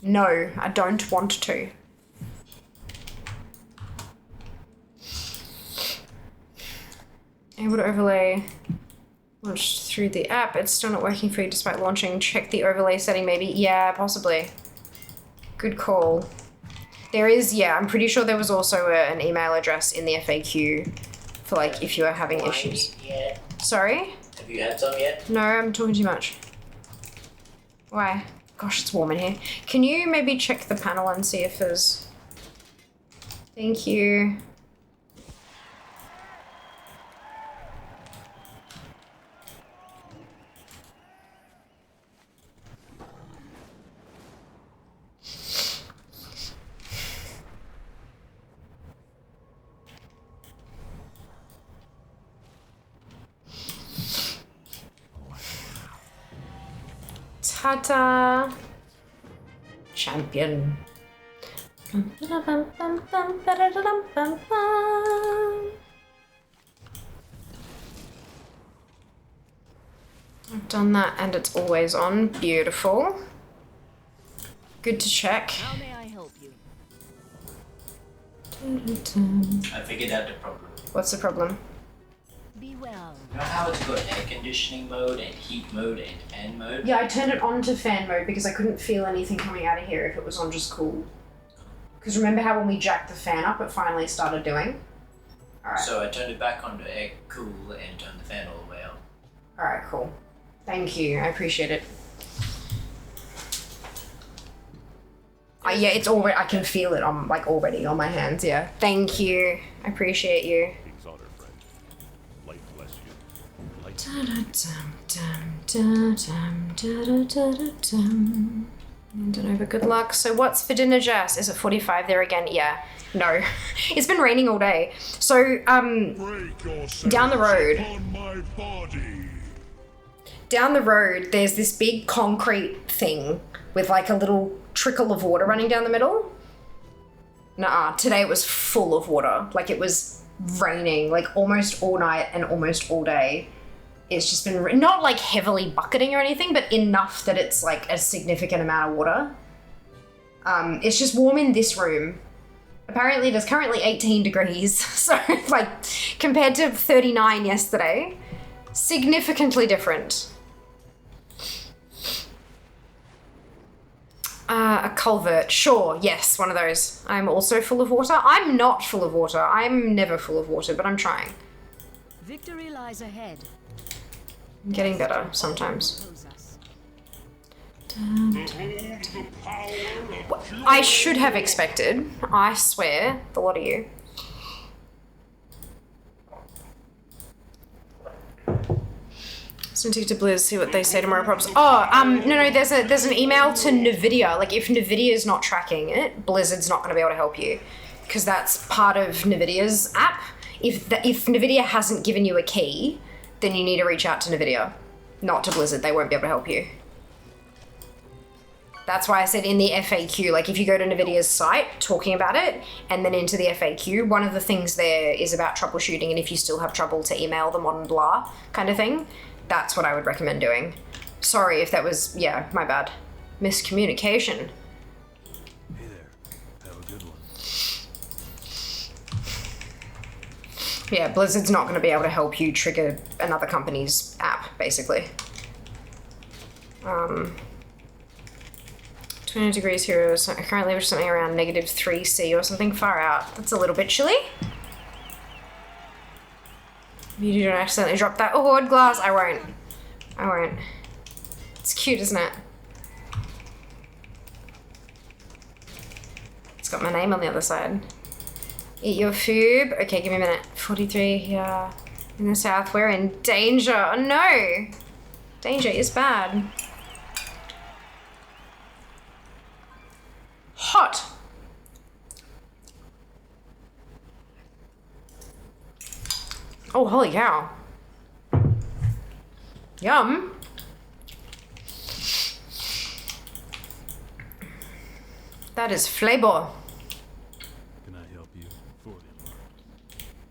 No, I don't want to. Able to overlay launched through the app. It's still not working for you despite launching. Check the overlay setting maybe. Yeah, possibly. Good call. There is, yeah, I'm pretty sure there was also an email address in the FAQ for like if you are having issues. Yet? Sorry? Have you had some yet? No, I'm talking too much. Why? Gosh, it's warm in here. Can you maybe check the panel and see if there's... Thank you. Ta-ta! Champion. I've done that and it's always on. Beautiful. Good to check. How may I help you? I figured out the problem. What's the problem? Be well. You know how it's got air conditioning mode and heat mode and fan mode? Yeah, I turned it on to fan mode because I couldn't feel anything coming out of here if it was on just cool. Because remember how when we jacked the fan up, it finally started doing? Alright. So I turned it back on to air cool and turned the fan all the way on. Alright, cool. Thank you. I appreciate it. Yeah, it's already. I can feel it on already on my hands. Yeah. Thank you. I appreciate you. King's honor, friend. Light bless you. Light Don't know, but good luck. So what's for dinner, Jess? Is it 45 there again? Yeah. No. It's been raining all day. So, down the road. Down the road, there's this big concrete thing with like a little trickle of water running down the middle. Nuh-uh. Today it was full of water. Like it was raining like almost all night and almost all day. It's just been not like heavily bucketing or anything, but enough that it's like a significant amount of water. It's just warm in this room. Apparently it is currently 18 degrees. So like compared to 39 yesterday, significantly different. A culvert, sure, yes, one of those. I'm also full of water. I'm not full of water. I'm never full of water, but I'm trying. Victory lies ahead. I'm getting better sometimes. I should have expected, I swear, the lot of you. Stick to Blizz, see what they say tomorrow. Props. Oh, no. There's an email to Nvidia. Like, if Nvidia is not tracking it, Blizzard's not going to be able to help you, because that's part of Nvidia's app. If Nvidia hasn't given you a key, then you need to reach out to Nvidia, not to Blizzard. They won't be able to help you. That's why I said in the FAQ, like if you go to Nvidia's site talking about it and then into the FAQ, one of the things there is about troubleshooting, and if you still have trouble, to email them on blah kind of thing. That's what I would recommend doing. Sorry if that was, yeah, my bad. Miscommunication. Hey there. Have a good one. Yeah, Blizzard's not going to be able to help you trigger another company's app, basically. 20 degrees here, so currently we're something around -3C or something, far out. That's a little bit chilly. You don't accidentally drop that horde glass. I won't. It's cute, isn't it? It's got my name on the other side. Eat your food. Okay, give me a minute. 43 here in the south. We're in danger. Oh no! Danger is bad. Hot. Oh, holy cow. Yum. That is flavor. Can I help you? Forty.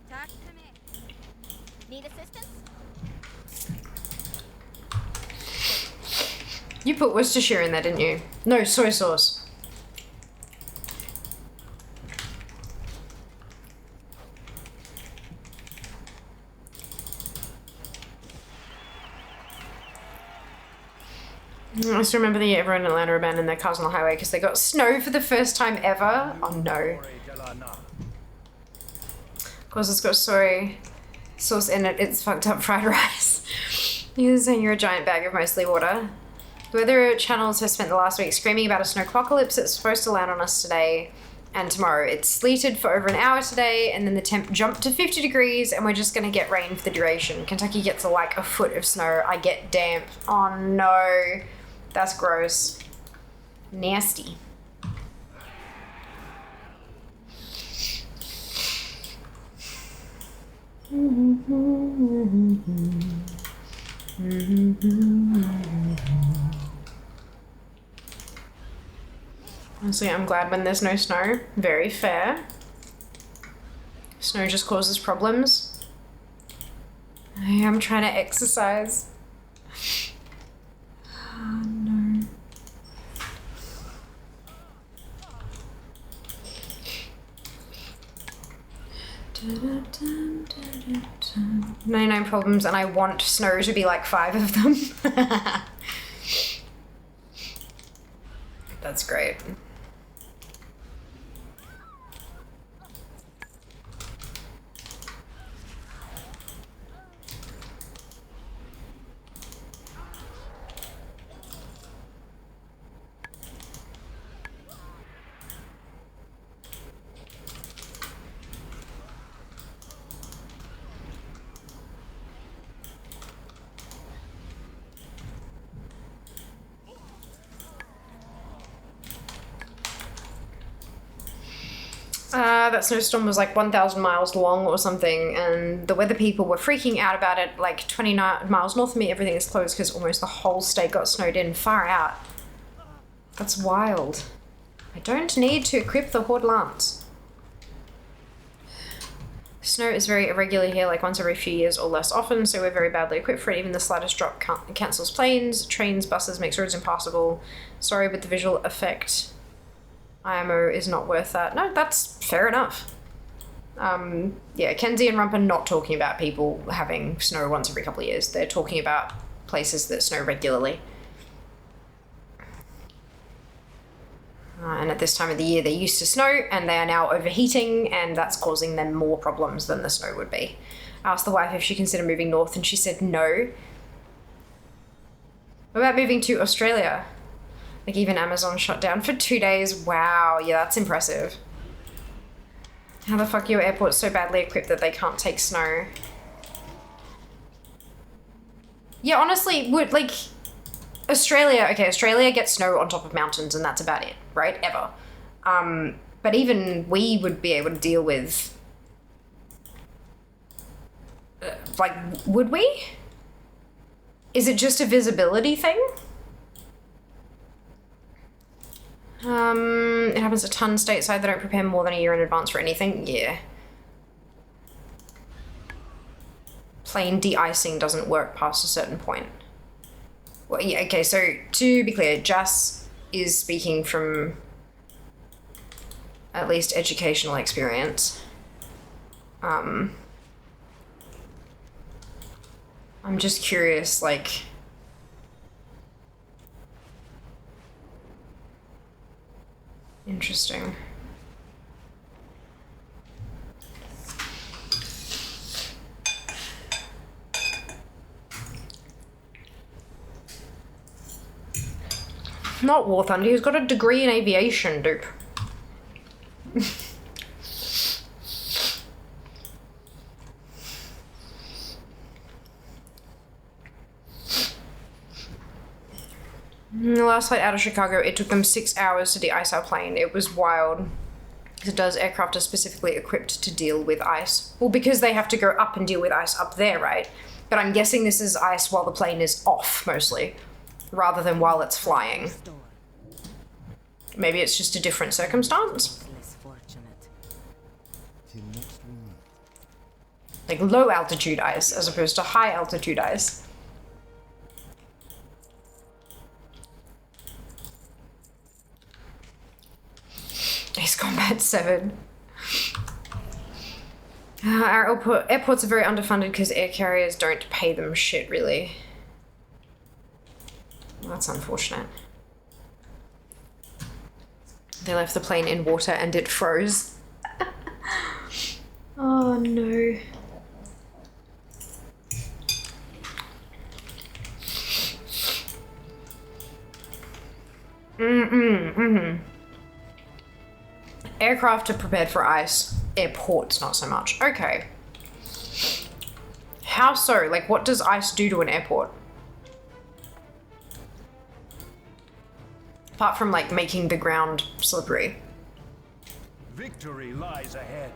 Talk to me. Need assistance? You put Worcestershire in there, didn't you? No, soy sauce. I still remember the year everyone in Atlanta abandoned their cars on the highway because they got snow for the first time ever. Oh no. Of course it's got soy sauce in it. It's fucked up fried rice. You're saying you're a giant bag of mostly water. The weather channels have spent the last week screaming about a snow apocalypse that's supposed to land on us today and tomorrow. It's sleeted for over an hour today, and then the temp jumped to 50 degrees, and we're just gonna get rain for the duration. Kentucky gets like a foot of snow. I get damp. Oh no. That's gross. Nasty. Honestly, I'm glad when there's no snow. Very fair. Snow just causes problems. I'm trying to exercise. Oh no. Dun, 99 problems, and I want snow to be like 5 of them. That's great. That snowstorm was like 1,000 miles long or something, and the weather people were freaking out about it. Like 29 miles north of me, everything is closed because almost the whole state got snowed in. Far out. That's wild. I don't need to equip the Horde Lance. Snow is very irregular here, like once every few years or less often, so we're very badly equipped for it. Even the slightest drop cancels planes, trains, buses, makes roads impassable. Sorry, but the visual effect IMO is not worth that. No, that's fair enough. Yeah, Kenzie and Rump are not talking about people having snow once every couple of years. They're talking about places that snow regularly. And at this time of the year, they're used to snow, and they are now overheating, and that's causing them more problems than the snow would be. I asked the wife if she considered moving north, and she said no. What about moving to Australia? Like even Amazon shut down for 2 days. Wow, yeah, that's impressive. How the fuck are your airports so badly equipped that they can't take snow? Yeah, honestly, would like Australia, okay, Australia gets snow on top of mountains and that's about it, right? Ever. But even we would be able to deal with like, would we? Is it just a visibility thing? It happens a ton stateside. They don't prepare more than a year in advance for anything. Yeah. Plain de-icing doesn't work past a certain point. Well, yeah, okay, so to be clear, Jas is speaking from at least educational experience. I'm just curious, like, interesting. Not War Thunder, he's got a degree in aviation, dupe. The last flight out of Chicago, it took them 6 hours to de-ice our plane. It was wild. Because it does, aircraft are specifically equipped to deal with ice. Well, because they have to go up and deal with ice up there, right? But I'm guessing this is ice while the plane is off, mostly. Rather than while it's flying. Maybe it's just a different circumstance? Like low altitude ice as opposed to high altitude ice. Ace Combat 7. Our airports are very underfunded because air carriers don't pay them shit, really. Well, that's unfortunate. They left the plane in water and it froze. Oh no. Aircraft are prepared for ice. Airports, not so much. Okay. How so? Like, what does ice do to an airport? Apart from, like, making the ground slippery. Victory lies ahead.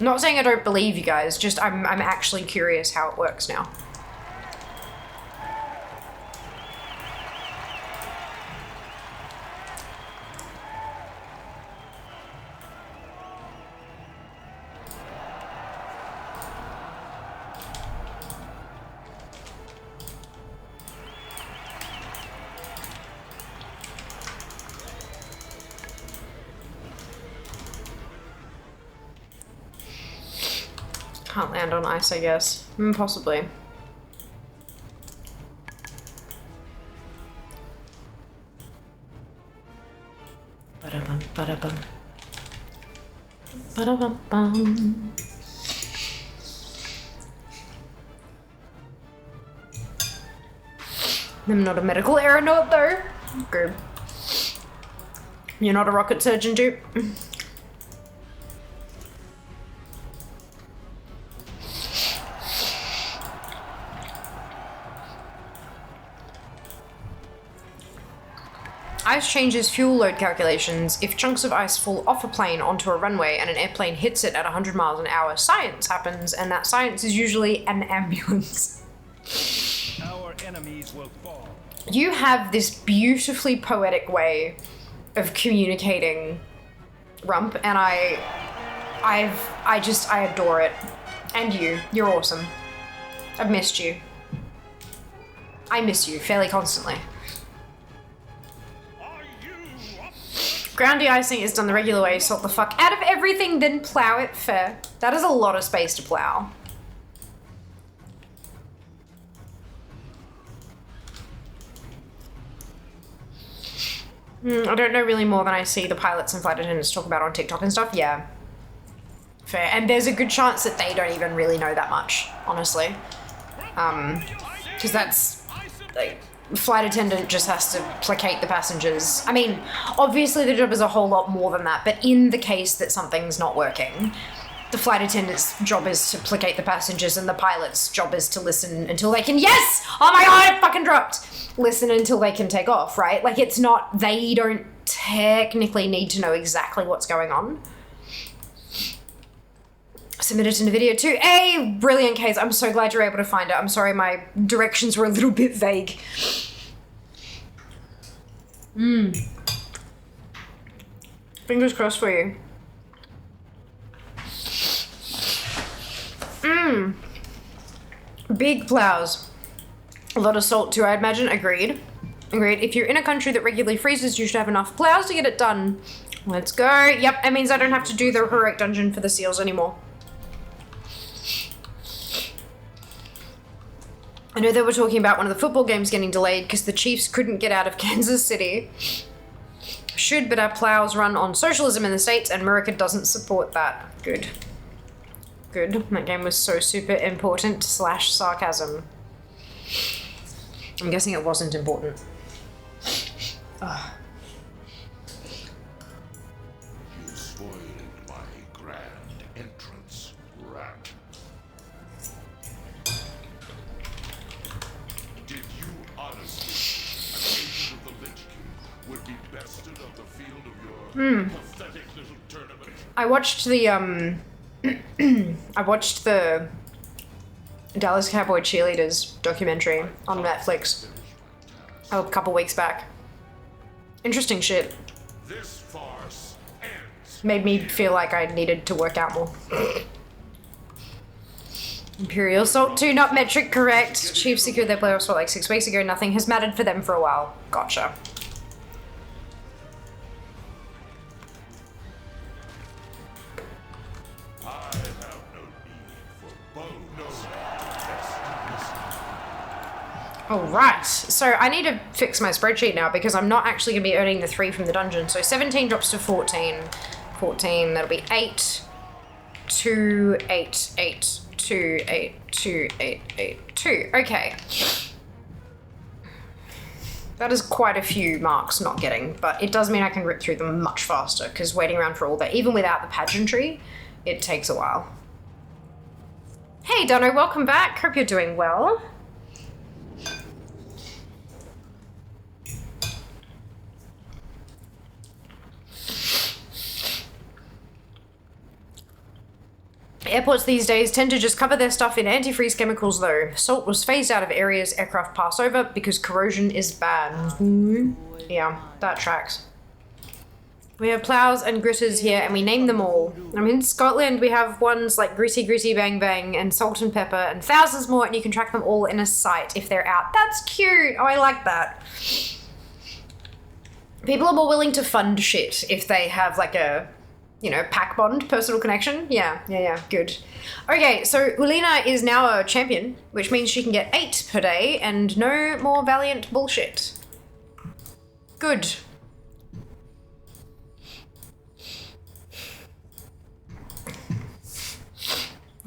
Not saying I don't believe you guys, just I'm actually curious how it works now. Can't land on ice, I guess. Possibly. Ba-da-bum, ba-da-bum. Ba-da-bum-bum. I'm not a medical aeronaut, though. Good. You're not a rocket surgeon, dude. Ice changes fuel load calculations. If chunks of ice fall off a plane onto a runway and an airplane hits it at 100 miles an hour, science happens, and that science is usually an ambulance. Our enemies will fall. You have this beautifully poetic way of communicating, Rump, and I adore it. And you're awesome. I've missed you. I miss you fairly constantly. Ground de-icing is done the regular way, salt the fuck out of everything, then plow it. Fair. That is a lot of space to plow. I don't know really more than I see the pilots and flight attendants talk about on TikTok and stuff. Yeah. Fair. And there's a good chance that they don't even really know that much, honestly. Because that's, like, flight attendant just has to placate the passengers. I mean, obviously the job is a whole lot more than that, but in the case that something's not working, the flight attendant's job is to placate the passengers and the pilot's job is to listen until they can, yes! Oh my god, it fucking dropped! Listen until they can take off, right? Like, it's not, they don't technically need to know exactly what's going on. Submit it in a video too. Hey, brilliant case. I'm so glad you're able to find it. I'm sorry my directions were a little bit vague. Fingers crossed for you. Big plows. A lot of salt too, I imagine. Agreed. Agreed. If you're in a country that regularly freezes, you should have enough plows to get it done. Let's go. Yep, it means I don't have to do the heroic dungeon for the seals anymore. I know they were talking about one of the football games getting delayed because the Chiefs couldn't get out of Kansas City. Should, but our plows run on socialism in the States and America doesn't support that. Good. Good. That game was so super important / sarcasm. I'm guessing it wasn't important. Ugh. You spoiled my grand entrance, rat. Did you honestly think the Lich King would be bested of the field of your pathetic little tournament? I watched the Dallas Cowboy Cheerleaders documentary on Netflix a couple weeks back. Interesting shit. This farce ends. Made me feel like I needed to work out more. Imperial Salt 2, not metric, correct. Chiefs secured their playoffs for like 6 weeks ago. Nothing has mattered for them for a while. Gotcha. Alright, so I need to fix my spreadsheet now because I'm not actually going to be earning the 3 from the dungeon. So 17 drops to 14. 14, that'll be 8, 2, 8, 8, 2, 8, 2, 8, 8, 2. Okay. That is quite a few marks not getting, but it does mean I can rip through them much faster because waiting around for all that, even without the pageantry, it takes a while. Hey Dono, welcome back. Hope you're doing well. Airports these days tend to just cover their stuff in antifreeze chemicals though. Salt was phased out of areas aircraft pass over because corrosion is bad. Yeah, that tracks. We have plows and gritters here and we name them all. I mean, in Scotland we have ones like Greasy Greasy Bang Bang and Salt and Pepper and thousands more, and you can track them all in a site if they're out. That's cute. Oh, I like that. People are more willing to fund shit if they have like a, you know, pack bond, personal connection. Yeah, good. Okay, so Ulina is now a champion, which means she can get 8 per day and no more Valiant bullshit. Good.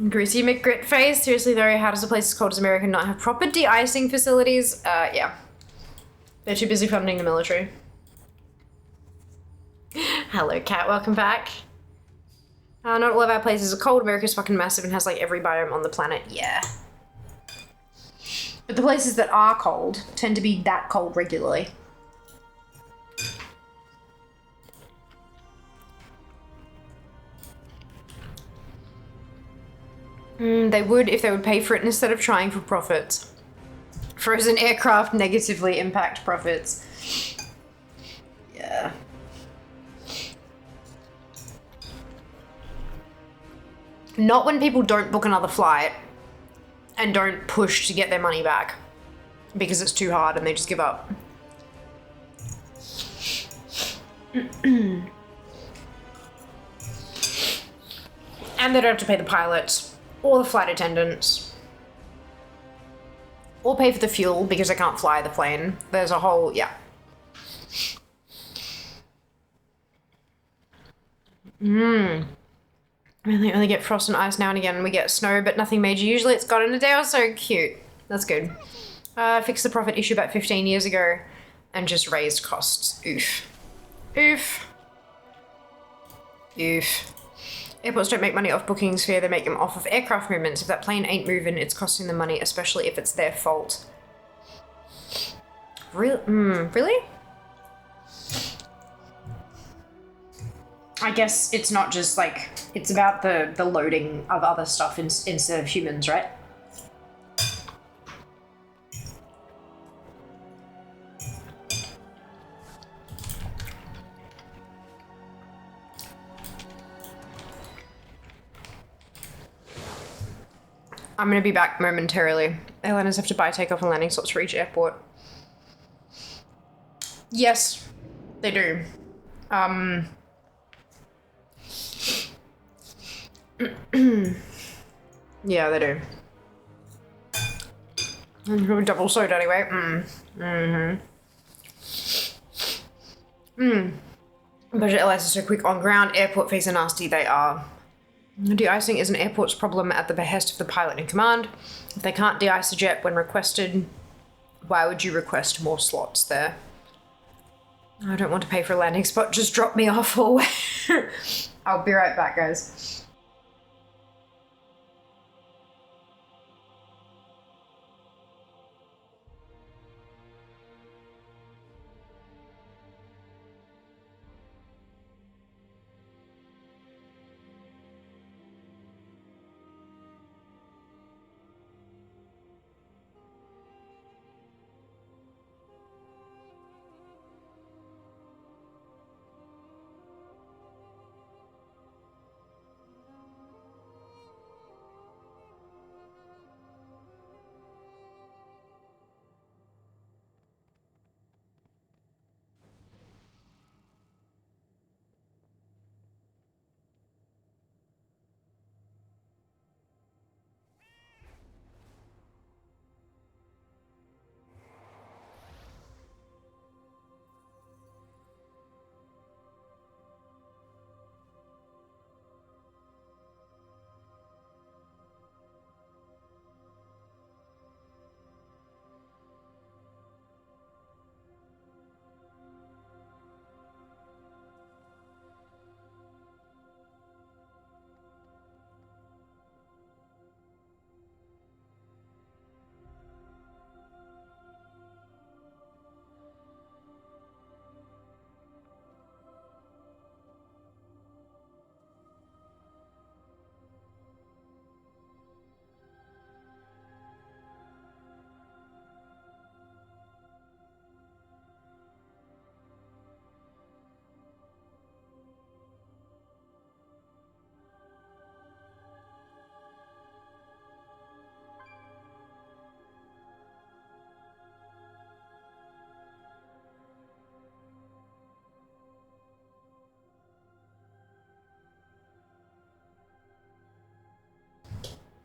Greasy McGrit face. Seriously though, how does a place as cold as America not have proper de-icing facilities? Yeah. They're too busy funding the military. Hello, Cat. Welcome back. Not all of our places are cold. America's fucking massive and has like every biome on the planet. Yeah. But the places that are cold tend to be that cold regularly. They would if they would pay for it instead of trying for profits. Frozen aircraft negatively impact profits. Yeah. Not when people don't book another flight and don't push to get their money back because it's too hard and they just give up. And they don't have to pay the pilots or the flight attendants or pay for the fuel because they can't fly the plane. There's a whole, yeah. We only get frost and ice now and again. We get snow, but nothing major. Usually it's gone in a day or so. Cute. That's good. Fixed the profit issue about 15 years ago and just raised costs. Oof. Oof. Oof. Airports don't make money off bookings fare, they make them off of aircraft movements. If that plane ain't moving, it's costing them money, especially if it's their fault. Really? I guess it's not just like, it's about the loading of other stuff instead of humans, right? I'm gonna be back momentarily. Airliners have to buy takeoff and landing slots for each airport. Yes, they do. Yeah, they do. Double soda anyway. Budget airlines are so quick on ground. Airport fees are nasty. They are. De-icing is an airport's problem at the behest of the pilot in command. If they can't de-ice a jet when requested, why would you request more slots there? I don't want to pay for a landing spot. Just drop me off or I'll be right back, guys.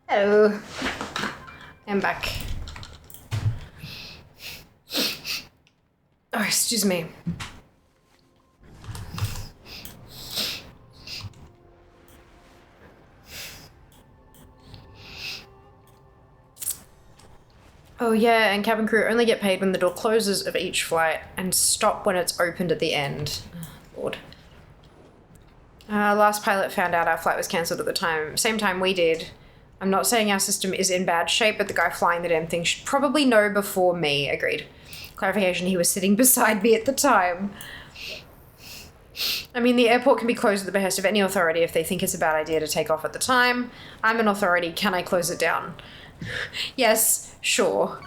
Hello. I'm back. Oh, excuse me. Oh yeah, and cabin crew only get paid when the door closes of each flight and stop when it's opened at the end. Oh, Lord. Last pilot found out our flight was cancelled at the same time we did. I'm not saying our system is in bad shape, but the guy flying the damn thing should probably know before me. Agreed. Clarification, he was sitting beside me at the time. I mean, the airport can be closed at the behest of any authority if they think it's a bad idea to take off at the time. I'm an authority. Can I close it down? Yes, sure.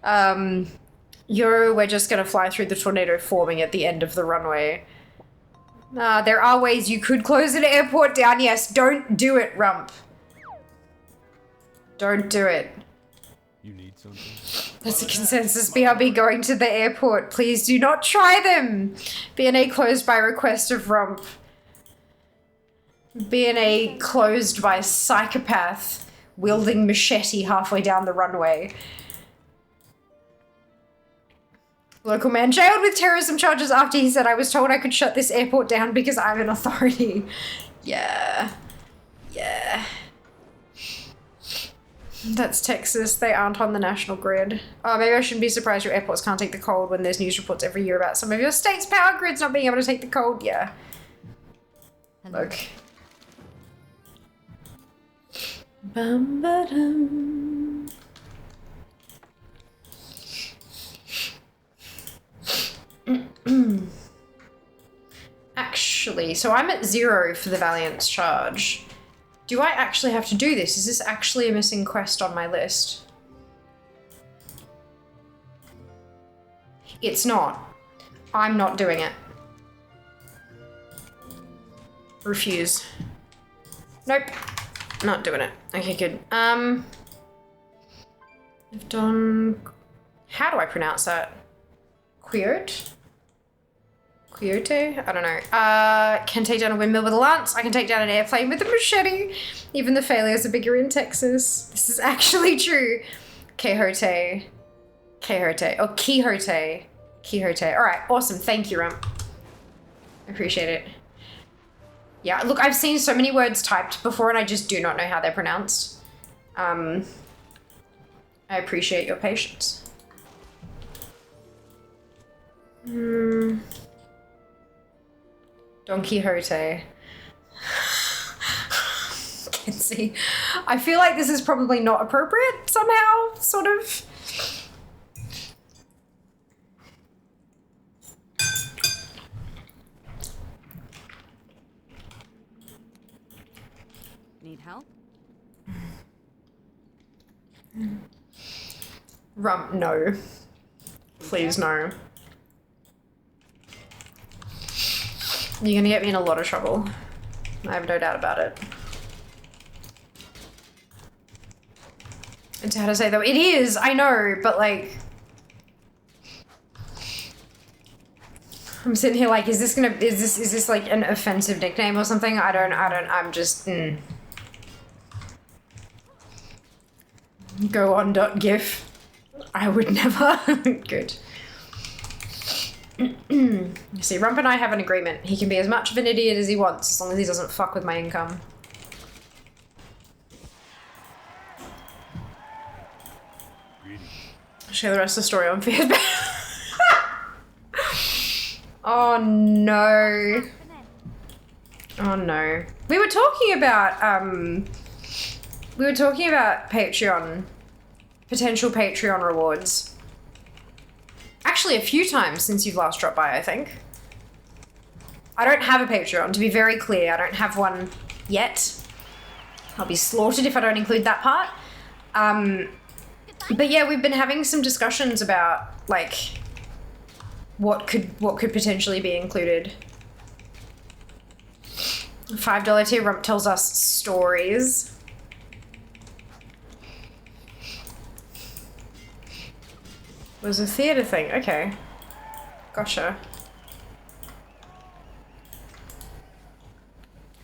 We're just gonna fly through the tornado forming at the end of the runway. There are ways you could close an airport down. Yes, don't do it, Rump. Don't do it. You need something? That's a consensus. BRB going to the airport. Please do not try them. BNA closed by request of Rump. BNA closed by psychopath wielding machete halfway down the runway. Local man jailed with terrorism charges after he said, I was told I could shut this airport down because I'm an authority. Yeah. Yeah. That's Texas. They aren't on the national grid. Oh, maybe I shouldn't be surprised your airports can't take the cold when there's news reports every year about some of your state's power grids not being able to take the cold. Yeah. Hello. Look. Bum-ba-dum. Actually, so I'm at 0 for the Valiant's charge. Do I actually have to do this? Is this actually a missing quest on my list? It's not. I'm not doing it. Refuse. Nope. Not doing it. Okay, good. I've done... How do I pronounce that? Quiote? Quiote? I don't know. Can take down a windmill with a lance. I can take down an airplane with a machete. Even the failures are bigger in Texas. This is actually true. Quixote. Quixote. Oh, Quixote. Quixote. Alright, awesome. Thank you, Rump. I appreciate it. Yeah, look, I've seen so many words typed before and I just do not know how they're pronounced. I appreciate your patience. Don Quixote. Can't see. I feel like this is probably not appropriate somehow, sort of. Need help? Rump, no. Please, no. You're gonna get me in a lot of trouble. I have no doubt about it. It's how to say though. It is, I know, but like... I'm sitting here like, is this like an offensive nickname or something? I'm just... Go on, .gif. I would never. Good. See, Rump and I have an agreement. He can be as much of an idiot as he wants, as long as he doesn't fuck with my income. I'll share the rest of the story on Fear. Oh no. Oh no. We were talking about Patreon, potential Patreon rewards. Actually, a few times since you've last dropped by, I think. I don't have a Patreon, to be very clear. I don't have one yet. I'll be slaughtered if I don't include that part. But yeah, we've been having some discussions about, like, what could potentially be included. $5 tier Rump tells us stories. It was a theatre thing, okay. Gotcha.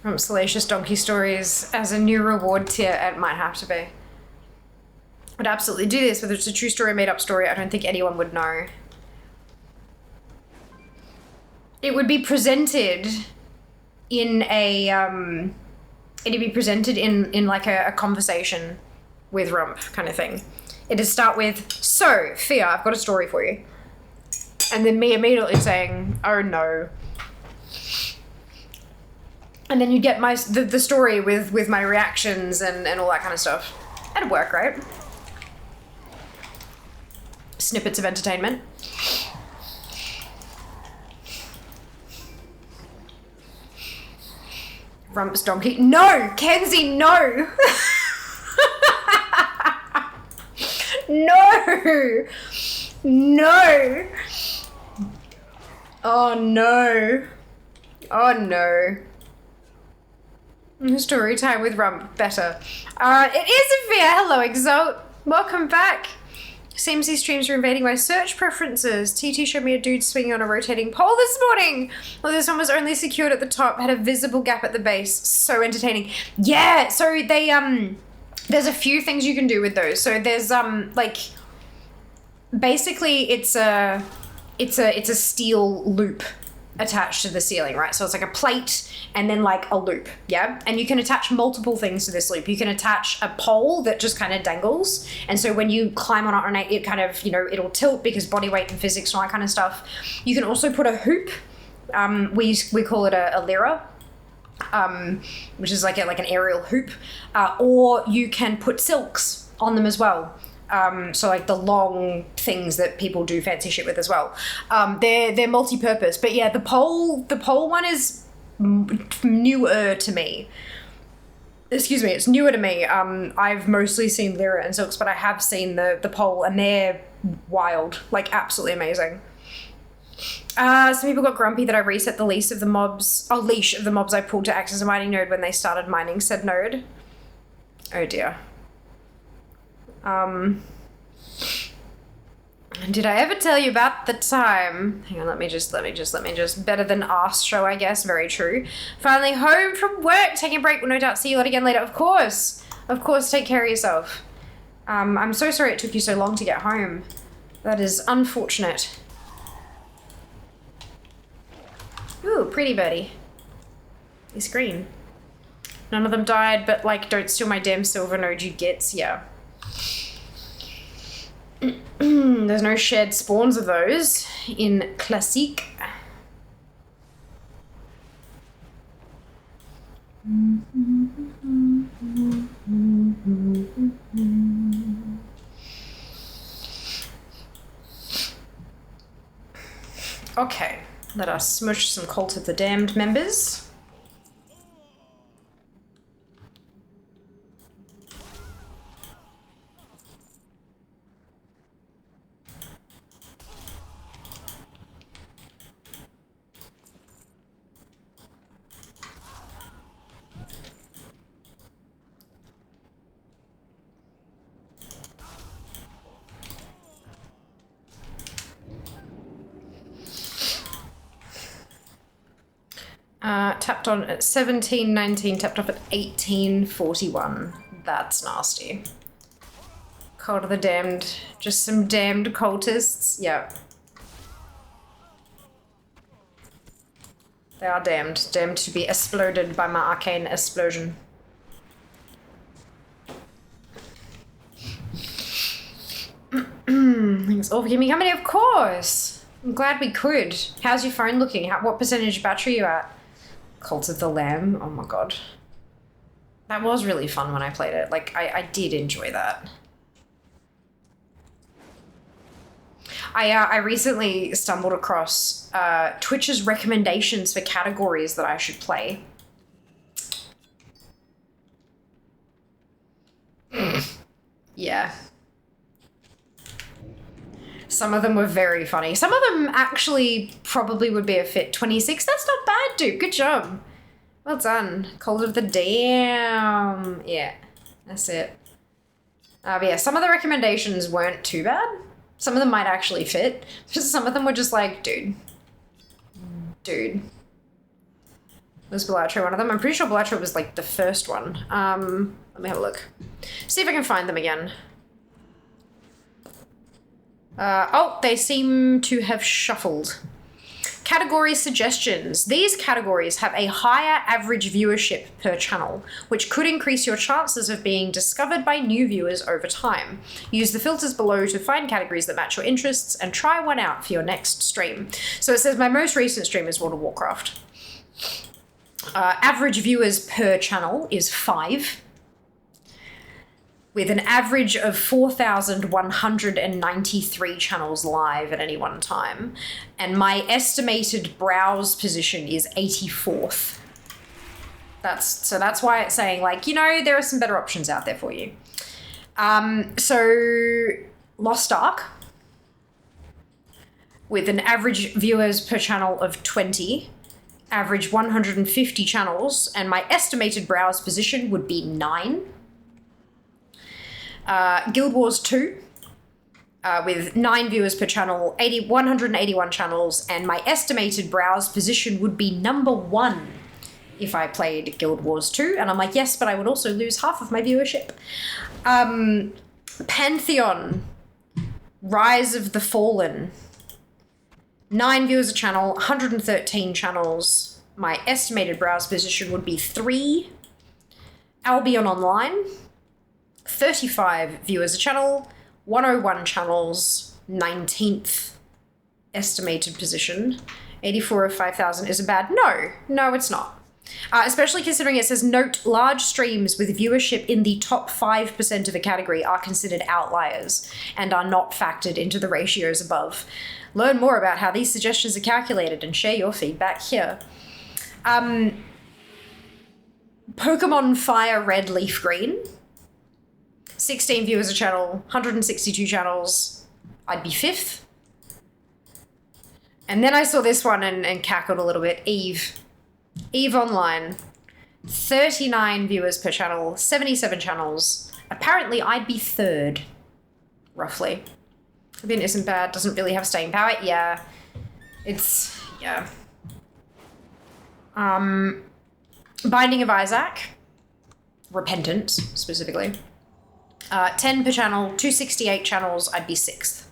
Rump Salacious Donkey Stories as a new reward tier, it might have to be. Would absolutely do this, whether it's a true story or made up story, I don't think anyone would know. It would be presented in a, it'd be presented in like a conversation with Rump kind of thing. It'd start with, so, Fia, I've got a story for you. And then me immediately saying, oh no. And then you get the story with my reactions and all that kind of stuff. That'd work, right? Snippets of entertainment. Rump's donkey. No! Kenzie, no! No! No! Oh no. Oh no. Story time with Rump, better. It is Avia. Hello, Exalt. Welcome back. CMC streams are invading my search preferences. TT showed me a dude swinging on a rotating pole this morning. Well, this one was only secured at the top, had a visible gap at the base. So entertaining. Yeah, so they, there's a few things you can do with those. So there's, like, basically it's a steel loop attached to the ceiling, right? So it's like a plate and then like a loop, yeah? And you can attach multiple things to this loop. You can attach a pole that just kind of dangles. And so when you climb on it, it kind of, you know, it'll tilt because body weight and physics and all that kind of stuff. You can also put a hoop. We call it a lyra, which is like an aerial hoop. Or you can put silks on them as well. So like the long things that people do fancy shit with as well. They're multi-purpose, but yeah, the pole one is newer to me. Excuse me, it's newer to me. I've mostly seen lyra and silks, but I have seen the pole, and they're wild, like absolutely amazing. Some people got grumpy that I reset the leash of the mobs I pulled to access a mining node when they started mining said node. Oh dear. Did I ever tell you about the time? Hang on, let me just. Better than ass show, I guess. Very true. Finally home from work, taking a break. Will no doubt see you lot again later. Of course, take care of yourself. I'm so sorry it took you so long to get home. That is unfortunate. Ooh, pretty birdie. He's green. None of them died, but like, don't steal my damn silver node, you gits. Yeah. There's no shared spawns of those in Classique. Okay, let us smush some Cult of the Damned members. Tapped on at 1719, tapped off at 1841. That's nasty. Cult of the Damned. Just some damned cultists. Yep. They are damned. Damned to be exploded by my arcane explosion. Thanks all for giving me company, of course. I'm glad we could. How's your phone looking? What percentage battery are you at? Cult of the Lamb. Oh my god. That was really fun when I played it. Like, I did enjoy that. I recently stumbled across Twitch's recommendations for categories that I should play. Yeah. Some of them were very funny. Some of them actually probably would be a fit. 26, that's not bad, dude. Good job. Well done. Cult of the Damn. Yeah, that's it. But yeah, some of the recommendations weren't too bad. Some of them might actually fit. Just some of them were just like, dude. Was Bellatrix one of them? I'm pretty sure Bellatrix was like the first one. Let me have a look. See if I can find them again. Oh, they seem to have shuffled. Category suggestions. These categories have a higher average viewership per channel, which could increase your chances of being discovered by new viewers over time. Use the filters below to find categories that match your interests and try one out for your next stream. So it says my most recent stream is World of Warcraft. Average viewers per channel is 5. With an average of 4,193 channels live at any one time. And my estimated browse position is 84th. That's why it's saying, like, you know, there are some better options out there for you. So Lost Ark, with an average viewers per channel of 20, average 150 channels, and my estimated browse position would be 9. Guild Wars 2, with 9 viewers per channel, 181 channels, and my estimated browse position would be number 1 if I played Guild Wars 2. And I'm like, yes, but I would also lose half of my viewership. Pantheon, Rise of the Fallen, 9 viewers a channel, 113 channels. My estimated browse position would be 3. Albion Online, 35 viewers a channel, 101 channels, 19th estimated position. 84 of 5,000 is a bad. No, it's not. Especially considering it says, note, large streams with viewership in the top 5% of a category are considered outliers and are not factored into the ratios above. Learn more about how these suggestions are calculated and share your feedback here. Pokemon Fire Red Leaf Green, 16 viewers a channel, 162 channels. I'd be 5th. And then I saw this one and cackled a little bit. Eve Online, 39 viewers per channel, 77 channels. Apparently I'd be 3rd, roughly. Oblivion isn't bad, doesn't really have staying power. Yeah. Yeah. Binding of Isaac, Repentance, specifically. 10 per channel, 268 channels, I'd be 6th.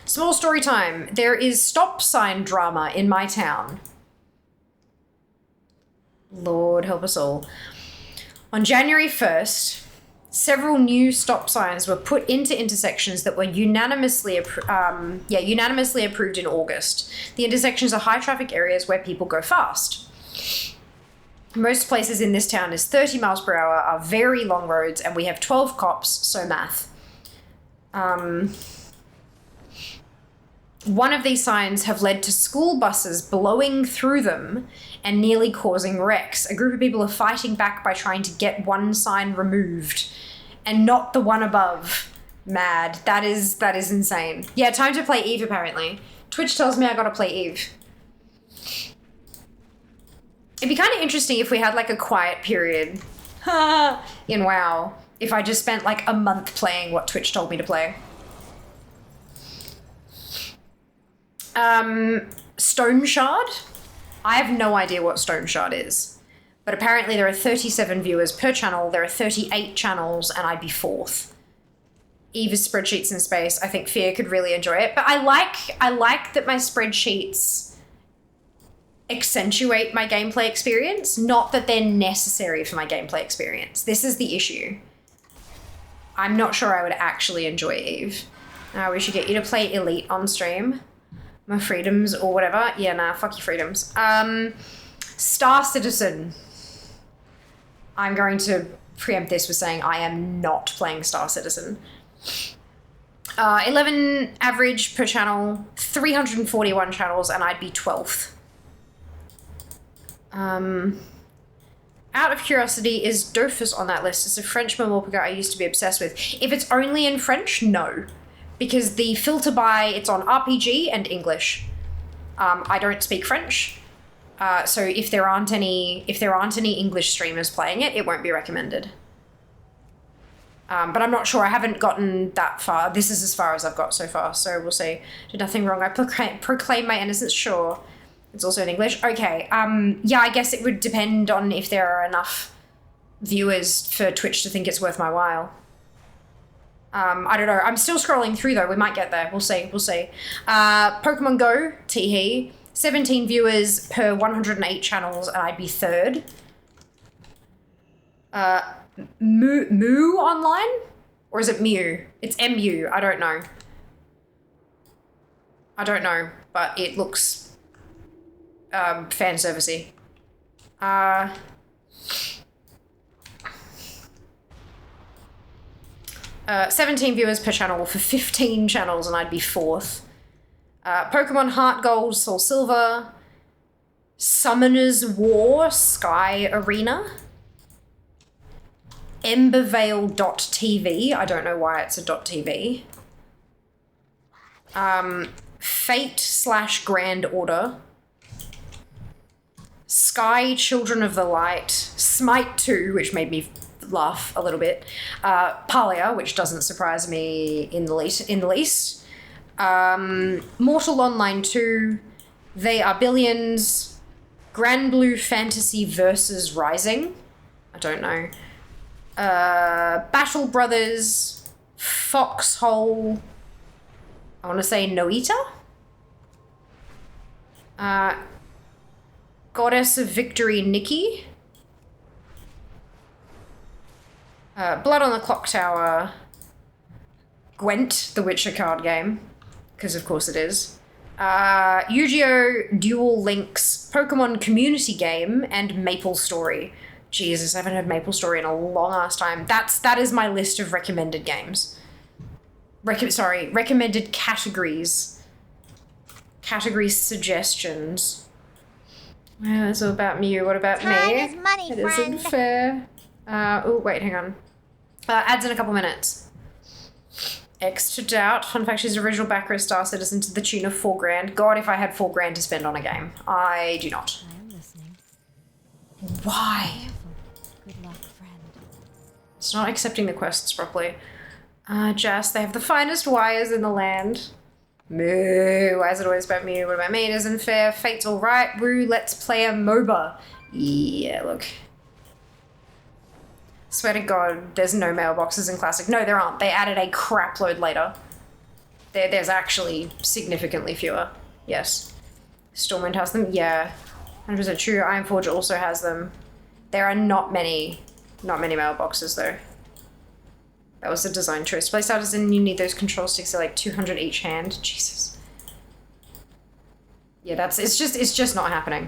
Small story time. There is stop sign drama in my town. Lord help us all. On January 1st, several new stop signs were put into intersections that were unanimously approved in August. The intersections are high traffic areas where people go fast. Most places in this town is 30 miles per hour, are very long roads, and we have 12 cops, so math. One of these signs have led to school buses blowing through them and nearly causing wrecks. A group of people are fighting back by trying to get one sign removed and not the one above. Mad. That is insane. Yeah, time to play Eve, apparently. Twitch tells me I gotta play Eve. It'd be kind of interesting if we had like a quiet period in WoW. If I just spent like a month playing what Twitch told me to play. Stone Shard? I have no idea what Stone Shard is. But apparently there are 37 viewers per channel, there are 38 channels, and I'd be 4th. Eve is spreadsheets in space. I think Fear could really enjoy it. But I like that my spreadsheets accentuate my gameplay experience, not that they're necessary for my gameplay experience. This is the issue. I'm not sure I would actually enjoy Eve. We should get you to play Elite on stream. My freedoms or whatever. Yeah, nah, fuck your freedoms. Star Citizen. I'm going to preempt this with saying I am not playing Star Citizen. 11 average per channel, 341 channels, and I'd be 12th. Out of curiosity, is Dofus on that list? It's a French Momorpaga I used to be obsessed with. If it's only in French, no. Because the filter by, it's on RPG and English. I don't speak French. So if there aren't any English streamers playing it, it won't be recommended. But I'm not sure. I haven't gotten that far. This is as far as I've got so far. So we'll see. Did nothing wrong. I proclaim my innocence. Sure. It's also in English. Okay. Yeah, I guess it would depend on if there are enough viewers for Twitch to think it's worth my while. I don't know. I'm still scrolling through though. We might get there. We'll see. Pokemon Go, Teehee. 17 viewers per 108 channels, and I'd be 3rd. Moo Online? Or is it Mew? It's MU. I don't know. But it looks fan servicey. 17 viewers per channel for 15 channels, and I'd be 4th. Pokemon Heart Gold, Soul Silver. Summoner's War Sky Arena. Embervale.tv. I don't know why it's a .tv. Fate/Grand Order. Sky Children of the Light. Smite 2, which made me laugh a little bit. Palia, which doesn't surprise me in the least. Mortal Online 2. They Are Billions. Grand Blue Fantasy versus Rising. I don't know. Battle Brothers. Foxhole. I want to say Noita. Goddess of Victory Nikki. Blood on the Clock Tower. Gwent, the Witcher card game. Because of course it is. Yu-Gi-Oh! Duel Links, Pokemon community game, and Maple Story. Jesus, I haven't heard Maple Story in a long ass time. That is my list of recommended games. Recommended categories. Category suggestions. Well, it's all about me. What about Time me? is money, It friend. isn't fair. Oh, wait, hang on. Ads in a couple minutes. X to Doubt. Fun fact, she's an original backer Star Citizen to the tune of $4,000. God, if I had $4,000 to spend on a game. I do not. I am listening. Why? Careful. Good luck, friend. It's not accepting the quests properly. Jess, they have the finest wires in the land. Moo. Why is it always about me? What about me? It isn't fair. Fate's alright. Woo, let's play a MOBA. Yeah, look. Swear to God, there's no mailboxes in Classic. No, there aren't. They added a crap load later. There's actually significantly fewer. Yes. Stormwind has them? Yeah. 100% true. Ironforge also has them. There are not many mailboxes though. That was a design choice. Playstarters and you need those control sticks. They're like 200 each hand. Jesus. Yeah, it's just not happening.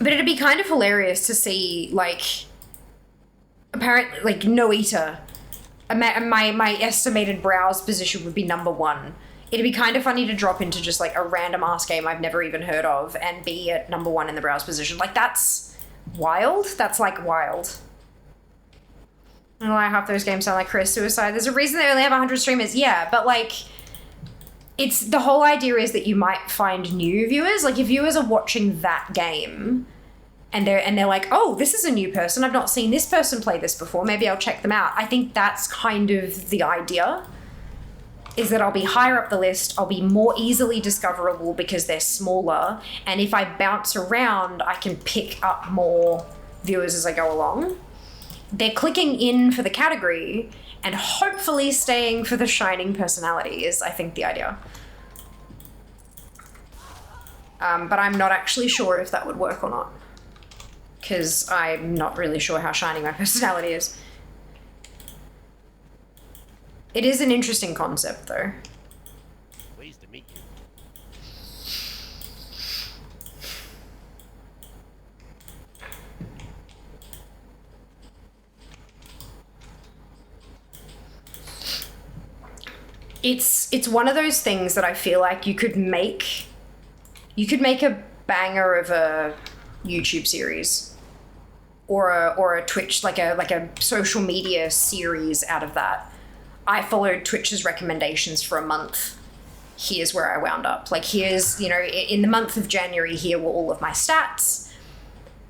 But it'd be kind of hilarious to see, like, apparently, like, Noita. My estimated browse position would be number 1. It'd be kind of funny to drop into just, like, a random-ass game I've never even heard of and be at number 1 in the browse position. Like, that's wild. That's, like, wild. I don't know why half those games sound like Chris Suicide. There's a reason they only have 100 streamers. Yeah, but, like, it's the whole idea is that you might find new viewers. Like, if viewers are watching that game and they're like, oh, this is a new person. I've not seen this person play this before. Maybe I'll check them out. I think that's kind of the idea, is that I'll be higher up the list. I'll be more easily discoverable because they're smaller. And if I bounce around, I can pick up more viewers as I go along. They're clicking in for the category and hopefully staying for the shining personality is, I think, the idea. But I'm not actually sure if that would work or not, because I'm not really sure how shining my personality is. It is an interesting concept, though. Pleased to meet you. It's one of those things that I feel like you could make a banger of a YouTube series or a Twitch, like a social media series out of that. I followed Twitch's recommendations for a month. Here's where I wound up. Like, here's, in the month of January, here were all of my stats.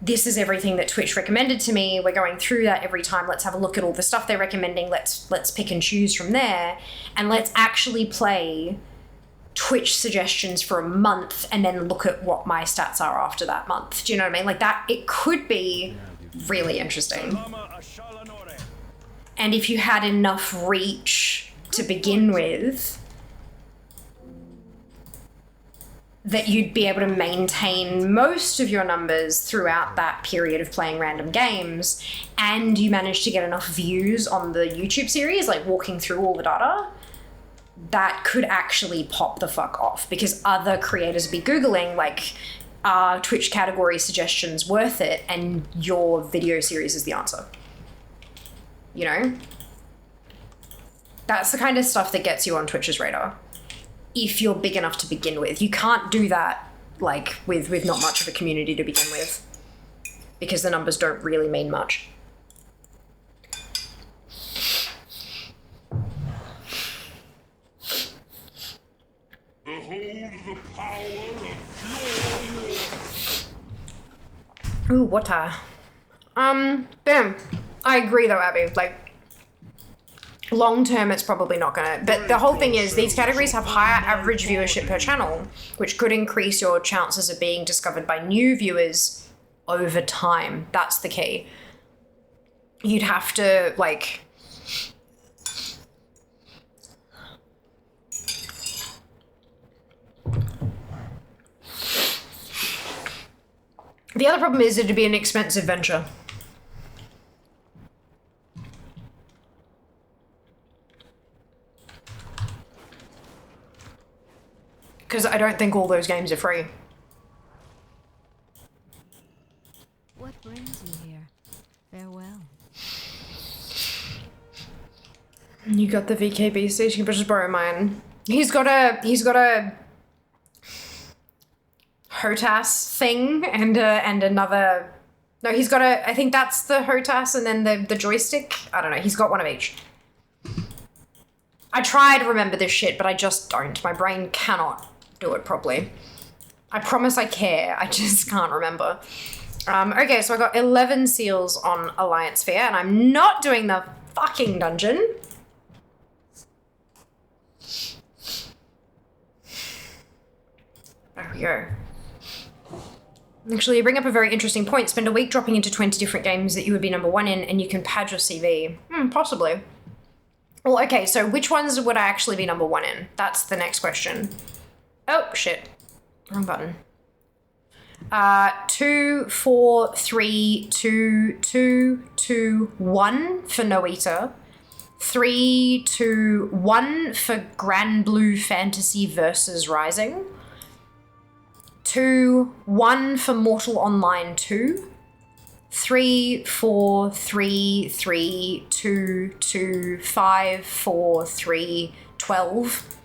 This is everything that Twitch recommended to me. We're going through that every time. Let's have a look at all the stuff they're recommending. Let's pick and choose from there. And let's actually play Twitch suggestions for a month and then look at what my stats are after that month. Do you know what I mean? Like that, it could be really interesting. And if you had enough reach to begin with, that you'd be able to maintain most of your numbers throughout that period of playing random games, and you manage to get enough views on the YouTube series, like walking through all the data, that could actually pop the fuck off, because other creators would be Googling, like, are Twitch category suggestions worth it? And your video series is the answer. You know? That's the kind of stuff that gets you on Twitch's radar. if you're big enough to begin with. You can't do that like with not much of a community to begin with, because the numbers don't really mean much. Behold the power of pure. Ooh, water. Boom. I agree though, Abby. Like, long term, it's probably not gonna. But the whole thing is, these categories have higher average viewership per channel, which could increase your chances of being discovered by new viewers over time. That's the key. You'd have to, like... The other problem is it'd be an expensive venture. Because I don't think all those games are free. What brings you here? Farewell. You got the VKB station, but just borrow mine. He's got a HOTAS thing and another. No, he's got a. I think that's the HOTAS and then the joystick. I don't know. He's got one of each. I try to remember this shit, but I just don't. My brain cannot do it properly. I promise I care. I just can't remember. Okay, so I got 11 seals on Alliance Sphere, and I'm not doing the fucking dungeon. There we go. Actually, you bring up a very interesting point. Spend a week dropping into 20 different games that you would be number one in, and you can pad your CV. Possibly. Well, okay, so which ones would I actually be number one in? That's the next question. Oh, shit. Wrong button. 2, 4, 3, 2, 2, 2, 1 for Noita. 3, 2, 1 for Grand Blue Fantasy versus Rising. 2, 1 for Mortal Online 2. 3, 4, 3, 3, 2, 2, 5, 4, 3, 12.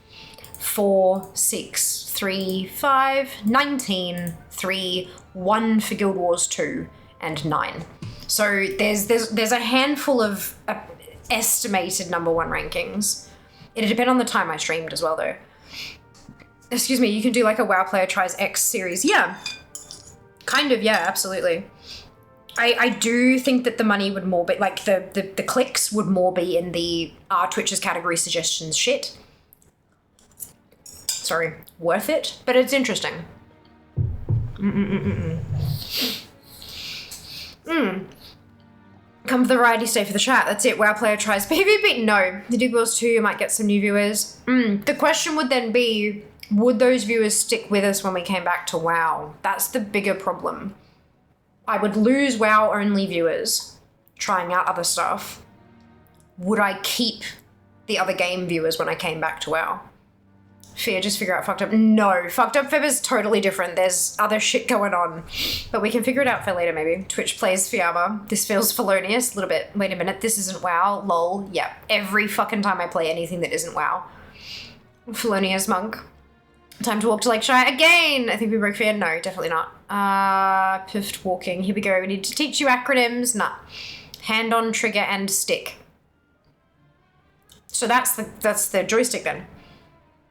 4, 6, 3, 5, 19, 3, 1 for Guild Wars 2, and 9. So there's a handful of estimated number one rankings. It'll depend on the time I streamed as well, though. Excuse me, you can do like a WoW player tries X series. Yeah, kind of, yeah, absolutely. I do think that the money would more be, like the clicks would more be in the Twitch's category suggestions shit. Sorry, worth it, but it's interesting. Come for the variety, stay for the chat. That's it. WoW player tries PvP. No, the Dig Wars 2 might get some new viewers. The question would then be, would those viewers stick with us when we came back to WoW? That's the bigger problem. I would lose WoW only viewers trying out other stuff. Would I keep the other game viewers when I came back to WoW? Fear, just figure out fucked up. No, fucked up Feb is totally different. There's other shit going on. But we can figure it out for later, maybe. Twitch plays Fiamma. This feels felonious. A little bit. Wait a minute, this isn't WoW. Lol. Yeah, every fucking time I play anything that isn't WoW. Felonious monk. Time to walk to Lake Shire again. I think we broke Fear. No, definitely not. Piffed walking. Here we go. We need to teach you acronyms. Nah. Hand on trigger and stick. So that's the joystick then.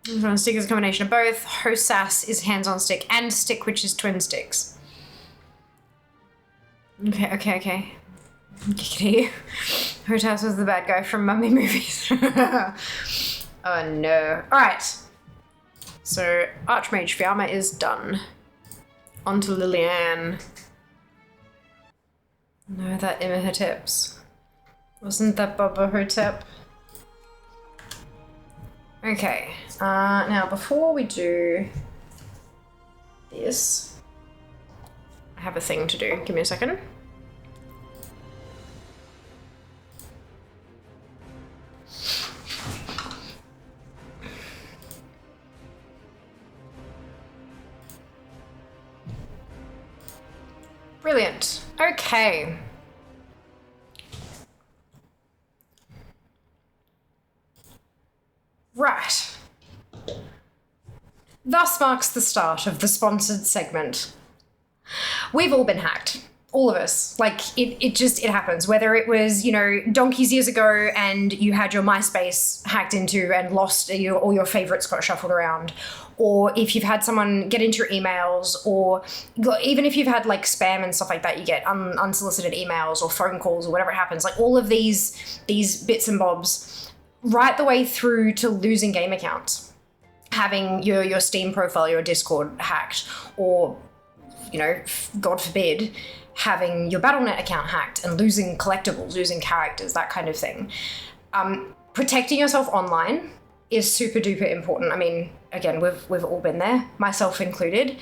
Hands-on stick is a combination of both. HOSAS is hands-on stick and stick, which is twin sticks. Okay. Giggity. HOSAS was the bad guy from Mummy movies. Oh no. Alright. So, Archmage Fiamma is done. On to Liliane. No, that Imhotep's. Wasn't that Baba Hotep? Okay, now before we do this, I have a thing to do. Give me a second. Brilliant. Okay. Right. Thus marks the start of the sponsored segment. We've all been hacked. All of us. Like, it happens. Whether it was, donkeys years ago and you had your MySpace hacked into and lost, all your favorites got shuffled around, or if you've had someone get into your emails, or even if you've had like spam and stuff like that, you get unsolicited emails or phone calls or whatever it happens, like all of these bits and bobs, right the way through to losing game accounts, having your Steam profile, your Discord hacked, or, God forbid, having your Battle.net account hacked and losing collectibles, losing characters, that kind of thing. Protecting yourself online is super duper important. I mean, again, we've all been there, myself included.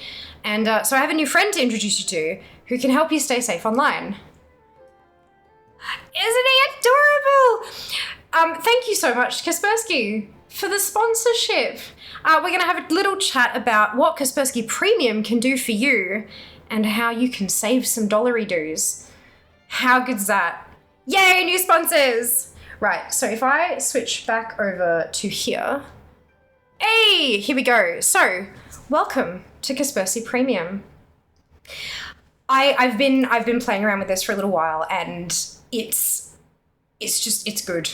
And so I have a new friend to introduce you to who can help you stay safe online. Isn't he adorable? Thank you so much, Kaspersky, for the sponsorship. We're going to have a little chat about what Kaspersky Premium can do for you and how you can save some dollary doos. How good's that? Yay, new sponsors! Right, so if I switch back over to here. Hey, here we go. So, welcome to Kaspersky Premium. I've been playing around with this for a little while, and it's good.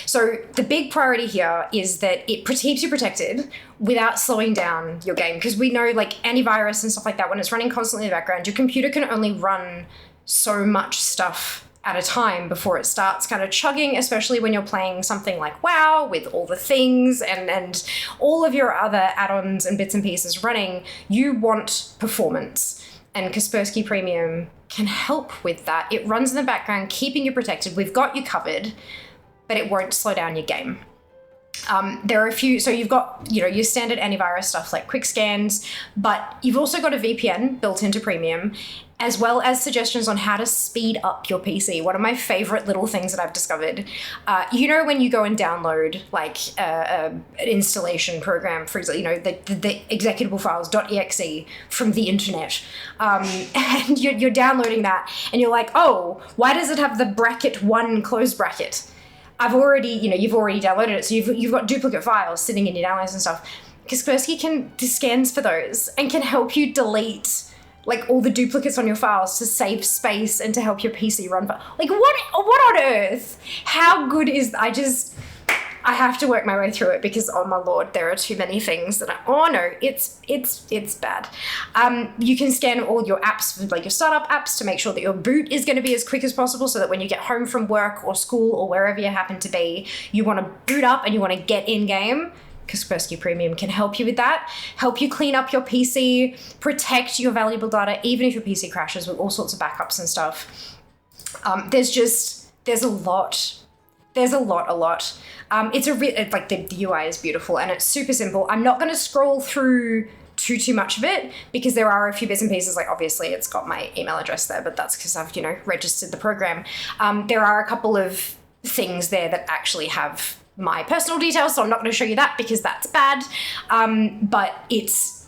So the big priority here is that it keeps you protected without slowing down your game, because we know, like, antivirus and stuff like that, when it's running constantly in the background, your computer can only run so much stuff at a time before it starts kind of chugging, especially when you're playing something like WoW with all the things and all of your other add-ons and bits and pieces running. You want performance, and Kaspersky Premium can help with that. It runs in the background, keeping you protected. We've got you covered, but it won't slow down your game. There are a few, so you've got, your standard antivirus stuff like quick scans, but you've also got a VPN built into Premium, as well as suggestions on how to speed up your PC. One of my favorite little things that I've discovered, when you go and download like an installation program, for example, the executable files .exe from the internet, and you're downloading that, and you're like, oh, why does it have the bracket 1 close bracket? I've already, you've already downloaded it, so you've got duplicate files sitting in your downloads and stuff. Kaspersky can do scans for those and can help you delete like all the duplicates on your files to save space and to help your PC run. Like, what on earth? How good is I have to work my way through it because, oh my lord, there are too many things that it's bad. You can scan all your apps, like your startup apps, to make sure that your boot is going to be as quick as possible, so that when you get home from work or school or wherever you happen to be, you want to boot up and you want to get in game. Kaspersky Premium can help you with that, help you clean up your PC, protect your valuable data, even if your PC crashes, with all sorts of backups and stuff. There's a lot. There's a lot. It's like the UI is beautiful and it's super simple. I'm not going to scroll through too much of it because there are a few bits and pieces. Like, obviously it's got my email address there, but that's because I've, registered the program. There are a couple of things there that actually have my personal details, so I'm not going to show you that because that's bad. But it's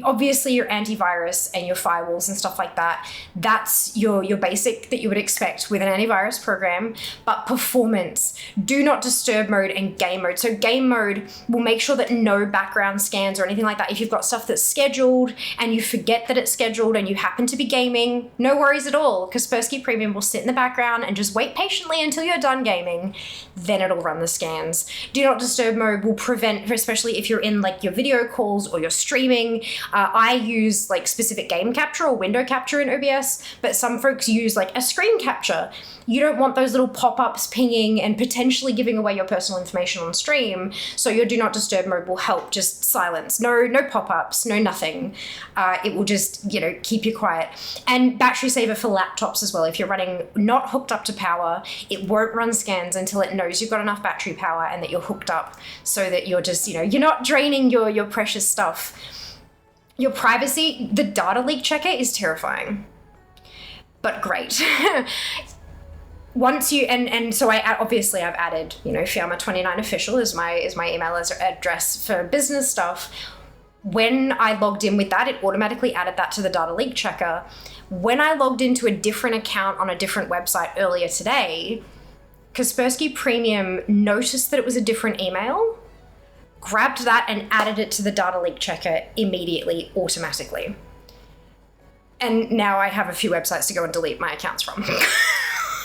obviously your antivirus and your firewalls and stuff like that. That's your basic that you would expect with an antivirus program. But performance, do not disturb mode, and game mode. So game mode will make sure that no background scans or anything like that. If you've got stuff that's scheduled and you forget that it's scheduled and you happen to be gaming, no worries at all. Kaspersky Premium will sit in the background and just wait patiently until you're done gaming. Then it'll run the scans. Do not disturb mode will prevent, especially if you're in like your video calls or your streaming. I use like specific game capture or window capture in OBS, but some folks use like a screen capture. You don't want those little pop-ups pinging and potentially giving away your personal information on stream. So your do not disturb mode will help just silence. No pop-ups, no nothing. It will just, keep you quiet. And battery saver for laptops as well. If you're running not hooked up to power, it won't run scans until it knows you've got enough battery power and that you're hooked up, so that you're just, you're not draining your precious stuff. Your privacy, the data leak checker is terrifying, but great. Once you, and so I've added, Fiamma29 official is my email address for business stuff. When I logged in with that, it automatically added that to the data leak checker. When I logged into a different account on a different website earlier today, Kaspersky Premium noticed that it was a different email, grabbed that and added it to the data leak checker immediately, automatically. And now I have a few websites to go and delete my accounts from.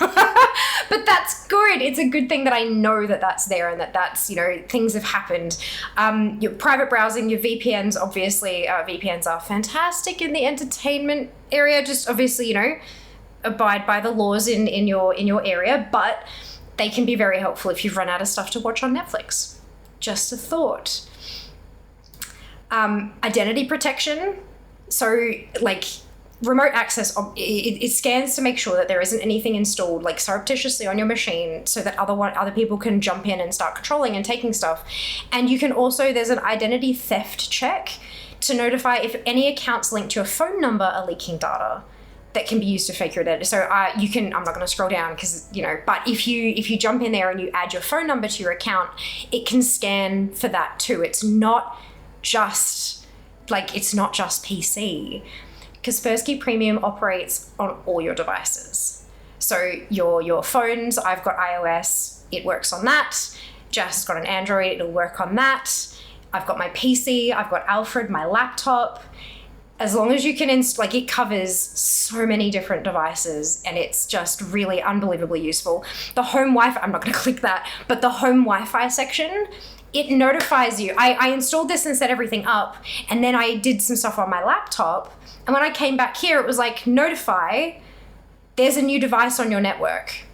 But that's good. It's a good thing that I know that that's there and that that's, you know, things have happened. Your private browsing, your VPNs, obviously, VPNs are fantastic in the entertainment area. Just obviously, you know, abide by the laws in your area, but they can be very helpful if you've run out of stuff to watch on Netflix. Just a thought. Identity protection. So, like, remote access, it scans to make sure that there isn't anything installed like surreptitiously on your machine so that other people can jump in and start controlling and taking stuff. And you can also, there's an identity theft check to notify if any accounts linked to your phone number are leaking data that can be used to fake your identity. So you can, I'm not going to scroll down because, you know, but if you jump in there and you add your phone number to your account, it can scan for that too. It's not just PC. Kaspersky Premium operates on all your devices. So your phones, I've got iOS, it works on that. Jess has got an Android, it'll work on that. I've got my PC, I've got Alfred, my laptop. As long as you can it covers so many different devices and it's just really unbelievably useful. The home Wi-Fi, I'm not going to click that, but the home Wi-Fi section, it notifies you. I installed this and set everything up, and then I did some stuff on my laptop, and when I came back here, it was like, notify, there's a new device on your network.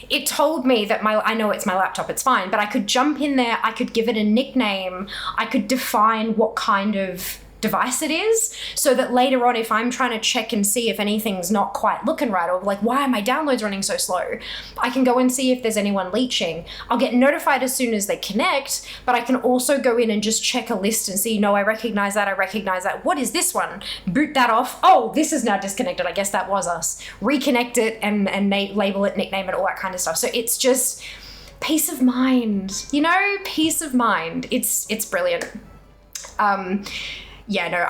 It told me that I know it's my laptop, it's fine, but I could jump in there, I could give it a nickname, I could define what kind of device it is, so that later on, if I'm trying to check and see if anything's not quite looking right, or like, why are my downloads running so slow? I can go and see if there's anyone leeching. I'll get notified as soon as they connect, but I can also go in and just check a list and see, no, I recognize that. What is this one? Boot that off. Oh, this is now disconnected. I guess that was us. Reconnect it and label it, nickname it, all that kind of stuff. So it's just peace of mind, you know, peace of mind. It's brilliant. Yeah, no,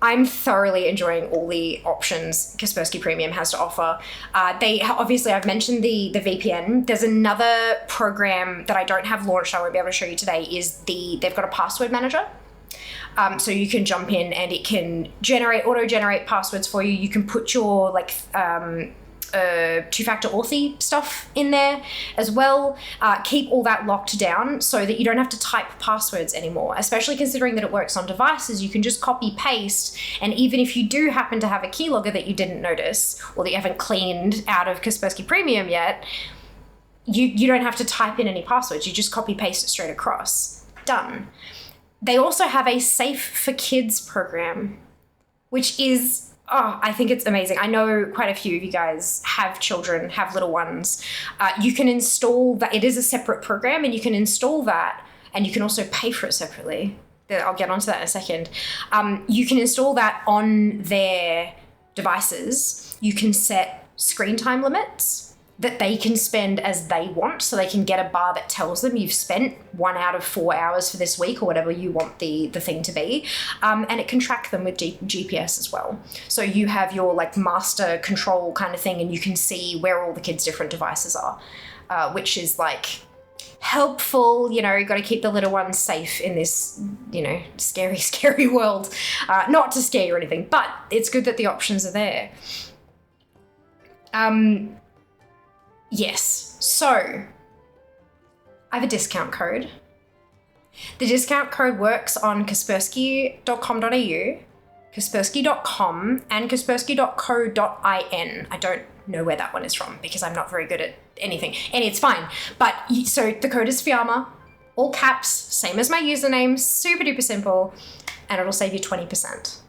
I'm thoroughly enjoying all the options Kaspersky Premium has to offer. Obviously, I've mentioned the VPN. There's another program that I don't have launched, I won't be able to show you today, they've got a password manager. So you can jump in and it can auto-generate passwords for you. You can put your two-factor auth stuff in there as well. Keep all that locked down so that you don't have to type passwords anymore, especially considering that it works on devices. You can just copy paste, and even if you do happen to have a keylogger that you didn't notice or that you haven't cleaned out of Kaspersky Premium yet, you don't have to type in any passwords. You just copy paste it straight across. Done. They also have a Safe for Kids program, which is, I think it's amazing. I know quite a few of you guys have children, have little ones. You can install that. It is a separate program, and you can install that, and you can also pay for it separately. I'll get onto that in a second. You can install that on their devices. You can set screen time limits that they can spend as they want. So they can get a bar that tells them you've spent 1 out of 4 hours for this week or whatever you want the thing to be. And it can track them with GPS as well. So you have your like master control kind of thing, and you can see where all the kids' different devices are, which is like helpful. You know, you've got to keep the little ones safe in this, you know, scary, scary world. Not to scare you or anything, but it's good that the options are there. Yes, so I have a discount code. The discount code works on kaspersky.com.au, kaspersky.com, and kaspersky.co.in. I don't know where that one is from because I'm not very good at anything. And it's fine. But so the code is Fiamma, all caps, same as my username, super duper simple, and it'll save you 20%.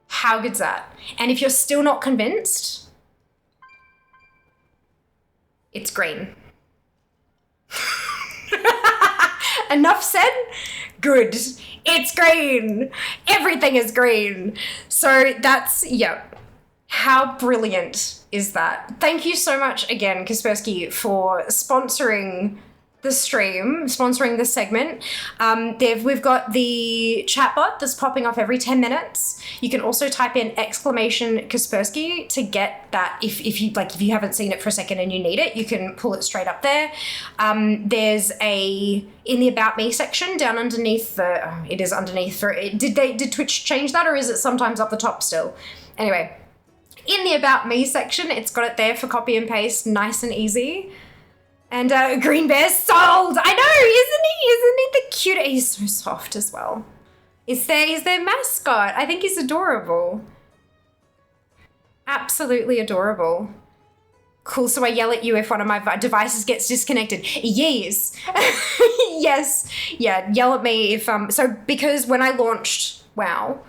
How good's that? And if you're still not convinced, it's green. Enough said? Good. It's green. Everything is green. So that's, yeah. How brilliant is that? Thank you so much again, Kaspersky, for sponsoring the stream, sponsoring this segment. We've got the chatbot that's popping off every 10 minutes. You can also type in exclamation Kaspersky to get that. If you haven't seen it for a second and you need it, you can pull it straight up there. There's in the About Me section down underneath it is underneath did Twitch change that, or is it sometimes up the top still? Anyway, in the About Me section, it's got it there for copy and paste, nice and easy. And Green Bear sold. I know, isn't he the cute? He's so soft as well. He's their mascot. I think he's adorable. Absolutely adorable. Cool. So I yell at you if one of my devices gets disconnected. Yes. Yes. Yeah. Yell at me if So because when I launched WoW,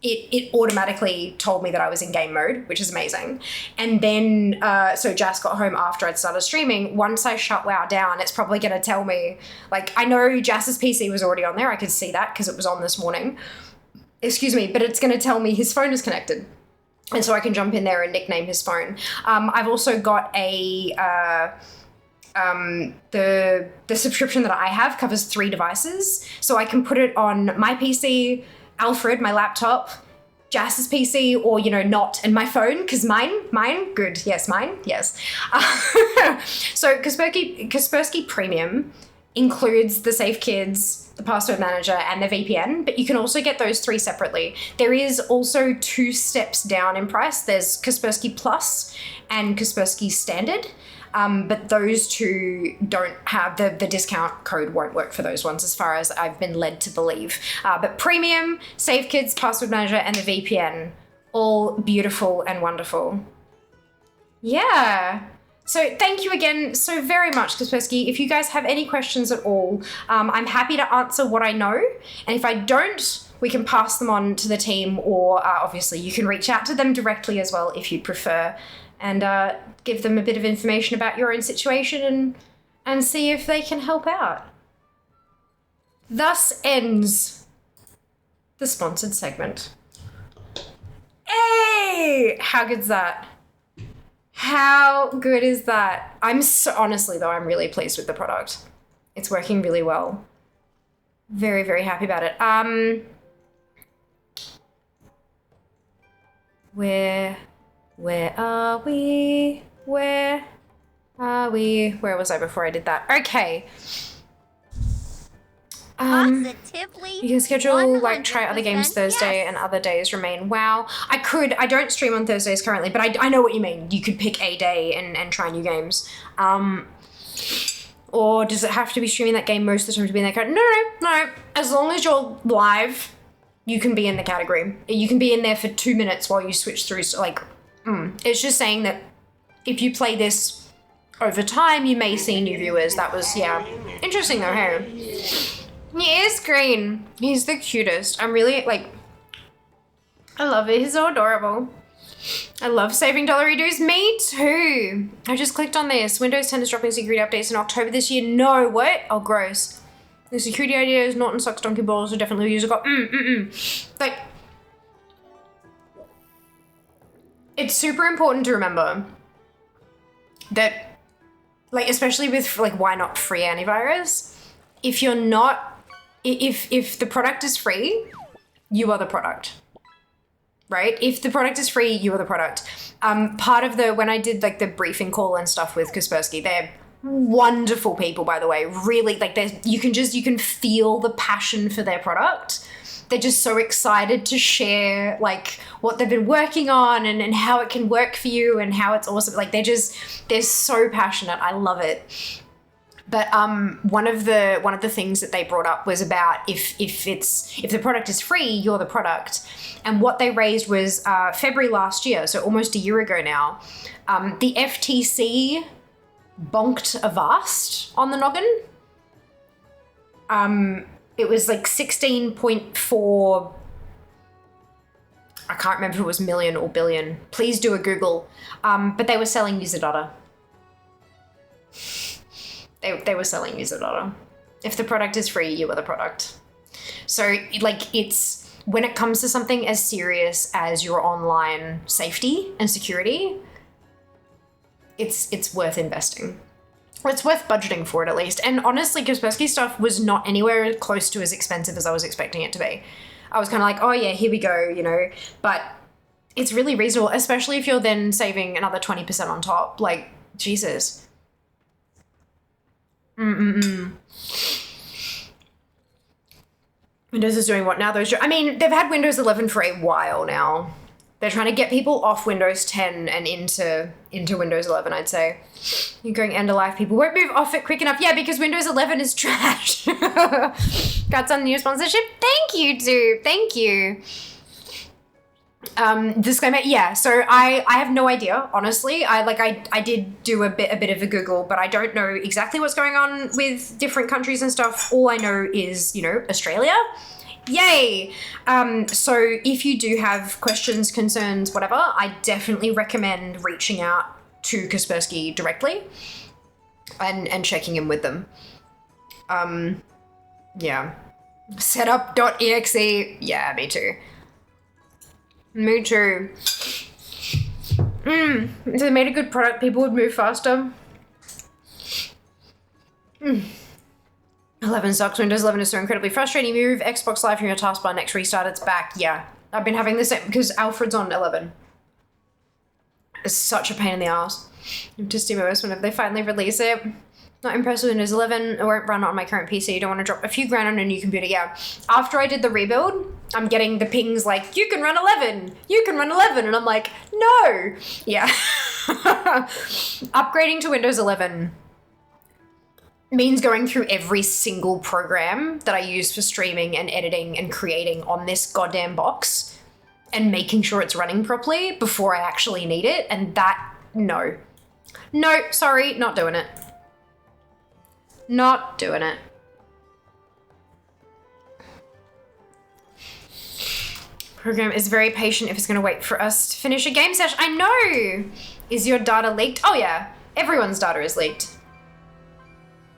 it automatically told me that I was in game mode, which is amazing. And then, so Jas got home after I'd started streaming. Once I shut WoW down, it's probably going to tell me, like, I know Jas's PC was already on there. I could see that because it was on this morning. Excuse me, but it's going to tell me his phone is connected. And so I can jump in there and nickname his phone. I've also got the subscription that I have covers 3 devices. So I can put it on my PC, Alfred, my laptop, Jas's PC, or, not, and my phone, because mine, good, yes, mine, yes. So Kaspersky Premium includes the Safe Kids, the Password Manager, and the VPN, but you can also get those 3 separately. There is also 2 steps down in price. There's Kaspersky Plus and Kaspersky Standard. But those 2 don't have the discount code won't work for those ones as far as I've been led to believe. But Premium, Safe Kids, Password Manager, and the VPN, all beautiful and wonderful. Yeah. So thank you again so very much, Kaspersky. If you guys have any questions at all, I'm happy to answer what I know. And if I don't, we can pass them on to the team, or obviously you can reach out to them directly as well if you'd prefer. And give them a bit of information about your own situation and see if they can help out. Thus ends the sponsored segment. Hey! How good's that? How good is that? Honestly though, I'm really pleased with the product. It's working really well. Very, very happy about it. Where are we? Where are we? Where was I before I did that? Okay. Positively. You can schedule, try other games Thursday and other days remain WoW. I don't stream on Thursdays currently, but I know what you mean. You could pick a day and try new games. Or does it have to be streaming that game most of the time to be in that category? No. As long as you're live, you can be in the category. You can be in there for 2 minutes while you switch through, It's just saying that if you play this over time, you may see new viewers. That was, interesting though, hey? He is green. He's the cutest. I'm really, I love it. He's so adorable. I love saving dollar redos. Me too. I just clicked on this. Windows 10 is dropping security updates in October this year. No, what? Oh, gross. The security ideas, Norton sucks donkey balls, are definitely user got, it's super important to remember that, especially with, why not free antivirus? If you're not, if the product is free, you are the product, right? If the product is free, you are the product. Part of when I did, the briefing call and stuff with Kaspersky, they're wonderful people, by the way. Really, you can feel the passion for their product. They're just so excited to share what they've been working on and how it can work for you and how it's awesome. They're so passionate. I love it. But one of the things that they brought up was about if the product is free, you're the product. And what they raised was February last year, so almost a year ago now, the FTC bonked Avast on the noggin. It was 16.4, I can't remember if it was million or billion. Please do a Google. But they were selling user data. They were selling user data. If the product is free, you are the product. So it's, when it comes to something as serious as your online safety and security, it's worth investing. It's worth budgeting for it at least. And honestly, Kaspersky stuff was not anywhere close to as expensive as I was expecting it to be. I was kind of like, oh yeah, here we go, you know, but it's really reasonable, especially if you're then saving another 20% on top. Like, Jesus. Windows is doing what now? I mean, they've had Windows 11 for a while now. They're trying to get people off Windows 10 and into Windows 11, I'd say. You're going end of life. People won't move off it quick enough. Yeah, because Windows 11 is trash. Got some new sponsorship? Thank you, dude. Thank you. Disclaimer, yeah, so I have no idea, honestly. I did do a bit of a Google, but I don't know exactly what's going on with different countries and stuff. All I know is, you know, Australia. Yay! So if you do have questions, concerns, whatever, I definitely recommend reaching out to Kaspersky directly and checking in with them. Yeah. Setup.exe. Yeah, me too. Me too. If they made a good product, people would move faster. 11 sucks. Windows 11 is so incredibly frustrating. Move Xbox Live from your taskbar, next restart, it's back. Yeah, I've been having the same because Alfred's on 11. It's such a pain in the ass. To SteamOS whenever they finally release it. Not impressed with Windows 11. It won't run on my current PC. You don't want to drop a few grand on a new computer. Yeah. After I did the rebuild, I'm getting the pings like, you can run 11. You can run 11. And I'm like, no. Yeah. Upgrading to Windows 11 means going through every single program that I use for streaming and editing and creating on this goddamn box and making sure it's running properly before I actually need it. And that, no. No, sorry, not doing it. Not doing it. Program is very patient if it's going to wait for us to finish a game session. I know! Is your data leaked? Oh yeah, everyone's data is leaked.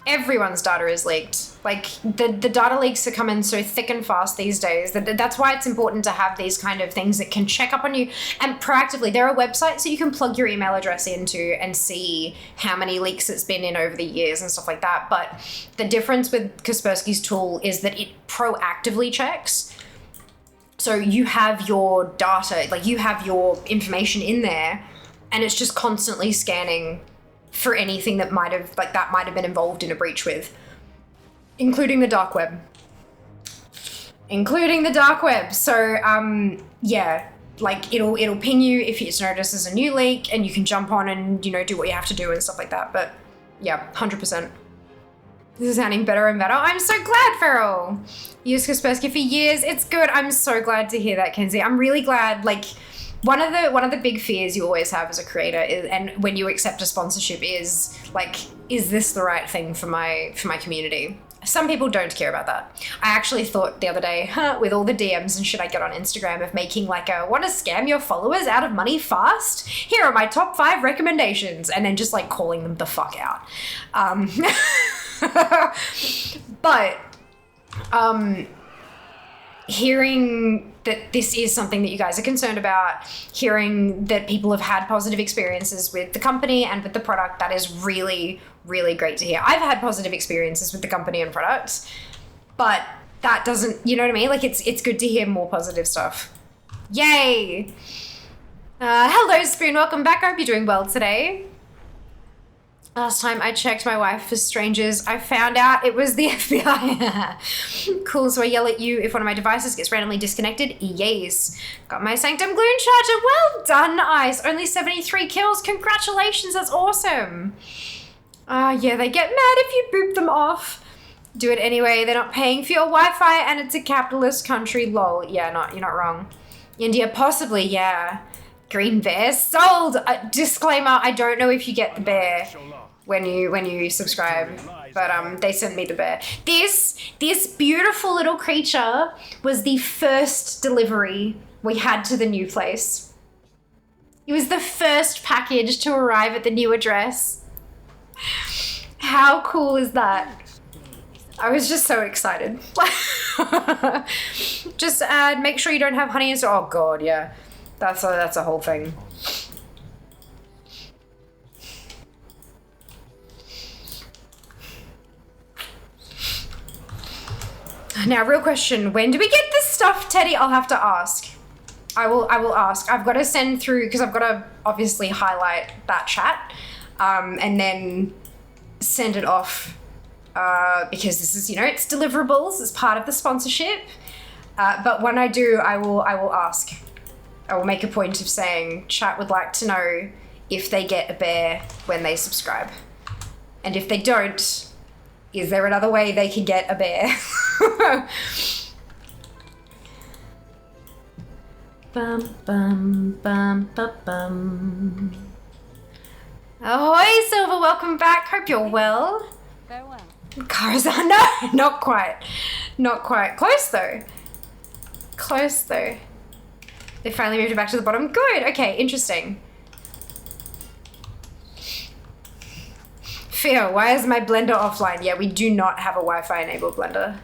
Everyone's data is leaked. Like, the data leaks are coming so thick and fast these days. That's why it's important to have these kind of things that can check up on you. And proactively, there are websites that you can plug your email address into and see how many leaks it's been in over the years and stuff like that. But the difference with Kaspersky's tool is that it proactively checks. So you have your data, like you have your information in there, and it's just constantly scanning for anything that might have been involved in a breach with, including the dark web. So, yeah, like it'll ping you if it's noticed as a new leak, and you can jump on and, you know, do what you have to do and stuff like that. But yeah, 100%. This is sounding better and better. I'm so glad, Farrell. Used Kaspersky for years. It's good. I'm so glad to hear that, Kenzie. I'm really glad. Like, one of the big fears you always have as a creator is, and when you accept a sponsorship, is like, is this the right thing for my community? Some people don't care about that. I actually thought the other day, with all the DMs and shit I get on Instagram of making like a, want to scam your followers out of money fast? Here are my top 5 recommendations, and then just like calling them the fuck out. But hearing that this is something that you guys are concerned about, hearing that people have had positive experiences with the company and with the product, that is really, really great to hear. I've had positive experiences with the company and products, but that doesn't, you know what I mean? Like, it's good to hear more positive stuff. Yay! Hello, Spoon. Welcome back. I hope you're doing well today. Last time I checked my wife for strangers, I found out it was the FBI. Cool, so I yell at you if one of my devices gets randomly disconnected. Yes. Got my Sanctum Gloon charger. Well done, Ice. Only 73 kills. Congratulations, that's awesome. Yeah, they get mad if you boop them off. Do it anyway. They're not paying for your Wi-Fi and it's a capitalist country. Lol. Yeah, you're not wrong. India, possibly, yeah. Green bear sold. Disclaimer, I don't know if you get the bear when you subscribe, but they sent me the bear. This beautiful little creature was the first delivery we had to the new place. It was the first package to arrive at the new address. How cool is that? I was just so excited. Just make sure you don't have honey and so. Oh god, yeah. That's a whole thing. Now, real question, when do we get this stuff, Teddy? I'll have to ask. I will ask. I've got to send through, because I've got to obviously highlight that chat, and then send it off, because this is, you know, it's deliverables, it's part of the sponsorship. But when I do, I will ask. I will make a point of saying, chat would like to know if they get a bear when they subscribe. And if they don't, is there another way they can get a bear? Bum, bum, bum, bum, bum. Ahoy, Silver, welcome back. Hope you're well. Farewell. Karazhan, no, not quite. Not quite. Close though. Close though. They finally moved it back to the bottom. Good, okay, interesting. Fear, why is my blender offline? Yeah, we do not have a Wi-Fi enabled blender.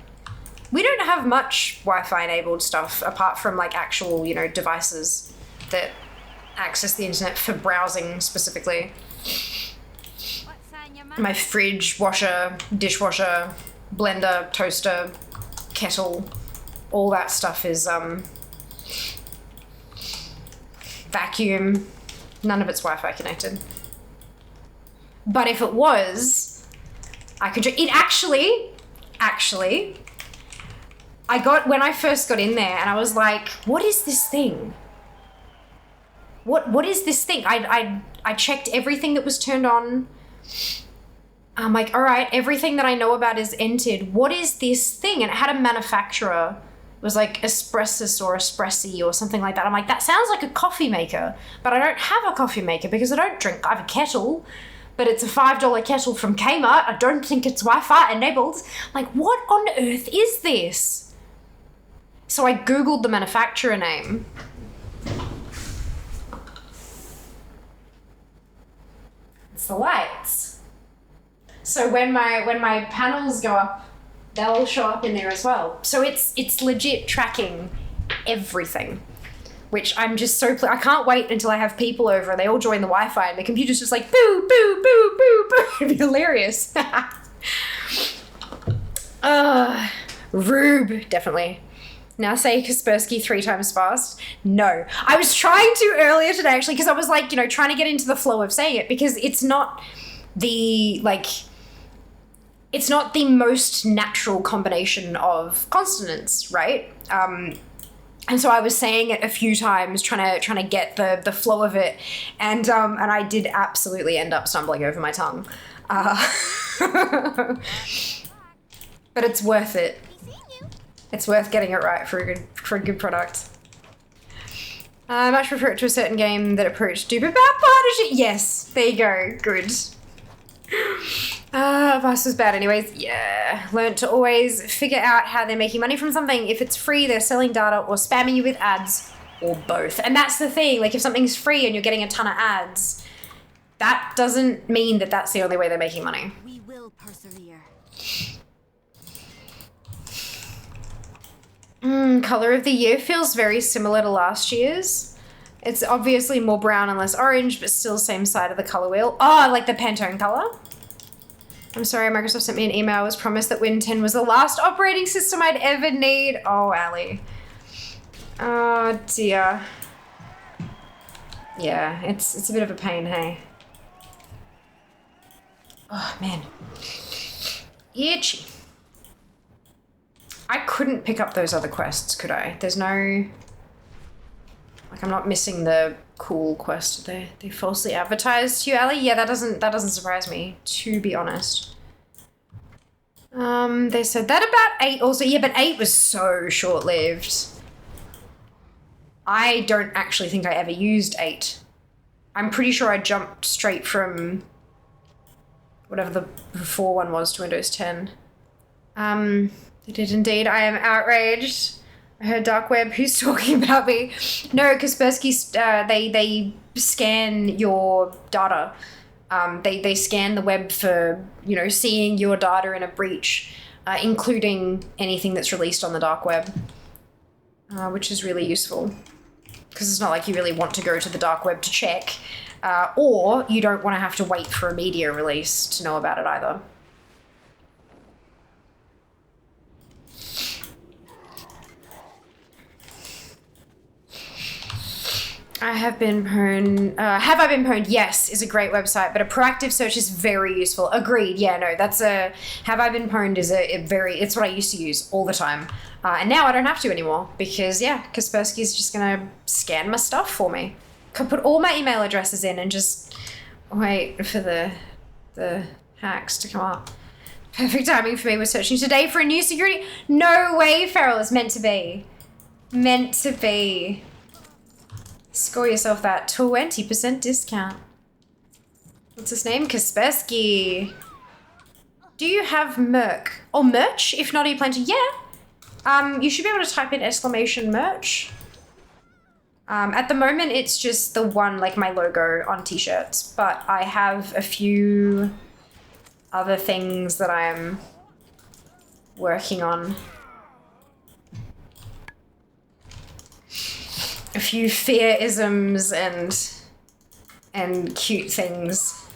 We don't have much Wi-Fi enabled stuff apart from like actual, you know, devices that access the internet for browsing specifically. My fridge, washer, dishwasher, blender, toaster, kettle, all that stuff is vacuum. None of it's Wi-Fi connected. But if it was, I could, it actually, when I first got in there and I was like, what is this thing? What is this thing? I checked everything that was turned on. I'm like, all right, everything that I know about is entered. What is this thing? And it had a manufacturer. It was like Espressus or Espressi or something like that. I'm like, that sounds like a coffee maker, but I don't have a coffee maker because I don't drink. I have a kettle, but it's a $5 kettle from Kmart. I don't think it's Wi-Fi enabled. I'm like, what on earth is this? So I Googled the manufacturer name. It's the lights. So when my panels go up, they'll show up in there as well. So it's legit tracking everything, which I'm just so I can't wait until I have people over and they all join the Wi-Fi and the computer's just like boo, boo, boo, boo, boo. It'd be hilarious. Rube, definitely. Now say Kaspersky 3 times fast. No. I was trying to earlier today actually because I was like, you know, trying to get into the flow of saying it because it's not the, like, it's not the most natural combination of consonants, right? And so I was saying it a few times, trying to get the flow of it, and I did absolutely end up stumbling over my tongue. But it's worth it. It's worth getting it right for a good product. I much prefer it to a certain game that approached dupe about partnership. Yes, there you go. Good. Vice was bad anyways. Yeah. Learned to always figure out how they're making money from something. If it's free, they're selling data or spamming you with ads or both. And that's the thing. Like if something's free and you're getting a ton of ads, that doesn't mean that that's the only way they're making money. We will persevere. Color of the year feels very similar to last year's. It's obviously more brown and less orange, but still same side of the color wheel. Oh, I like the Pantone color. I'm sorry, Microsoft sent me an email. I was promised that Win 10 was the last operating system I'd ever need. Oh, Ali. Oh, dear. Yeah, it's a bit of a pain, hey? Oh, man. Itchy. I couldn't pick up those other quests, could I? There's no... Like, I'm not missing the cool quest. They falsely advertised to you, Ali? Yeah, that doesn't surprise me, to be honest. They said that about 8 also. Yeah, but 8 was so short-lived. I don't actually think I ever used 8. I'm pretty sure I jumped straight from whatever the before one was to Windows 10. They did indeed. I am outraged. I heard dark web. Who's talking about me? No, Kaspersky, they scan your data. They scan the web for, you know, seeing your data in a breach, including anything that's released on the dark web, which is really useful. Because it's not like you really want to go to the dark web to check, or you don't want to have to wait for a media release to know about it either. I have been pwned. Have I been pwned? Yes, is a great website, but a proactive search is very useful. Agreed. Yeah, no, that's a. Have I been pwned is a very. It's what I used to use all the time, and now I don't have to anymore because Kaspersky's just gonna scan my stuff for me. Could put all my email addresses in and just wait for the hacks to come up. Perfect timing for me. We're searching today for a new security. No way, Feral is meant to be. Meant to be. Score yourself that 20% discount. What's his name? Kaspersky. Do you have merch? Or merch? If not, are you planning to? Yeah. You should be able to type in exclamation merch. At the moment, it's just the one, like my logo on t-shirts. But I have a few other things that I'm working on. A few fear-isms and cute things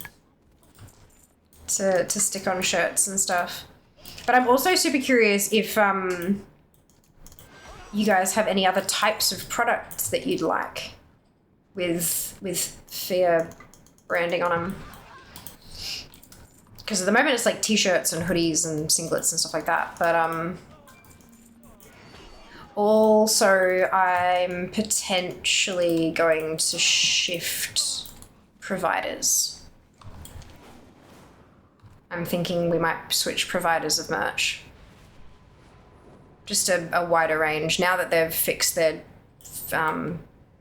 to stick on shirts and stuff. But I'm also super curious if you guys have any other types of products that you'd like with fear branding on them. Because at the moment it's like t-shirts and hoodies and singlets and stuff like that. But also, I'm potentially going to shift providers. I'm thinking we might switch providers of merch. Just a wider range now that they've fixed their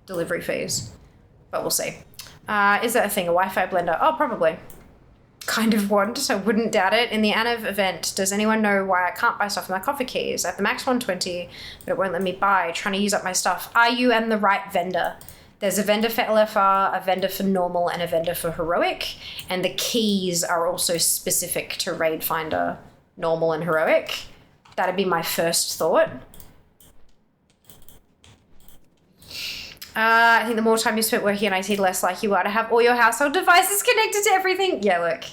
delivery fees. But we'll see. Is that a thing? A Wi-Fi blender? Oh, probably. Kind of want. I wouldn't doubt it. In the Anav event, does anyone know why I can't buy stuff in my coffee keys? I have the max 120, but it won't let me buy. Trying to use up my stuff. Are you and the right vendor? There's a vendor for LFR, a vendor for normal, and a vendor for heroic. And the keys are also specific to Raid Finder, normal, and heroic. That'd be my first thought. I think the more time you spent working in IT, the less like you are to have all your household devices connected to everything. Yeah, look.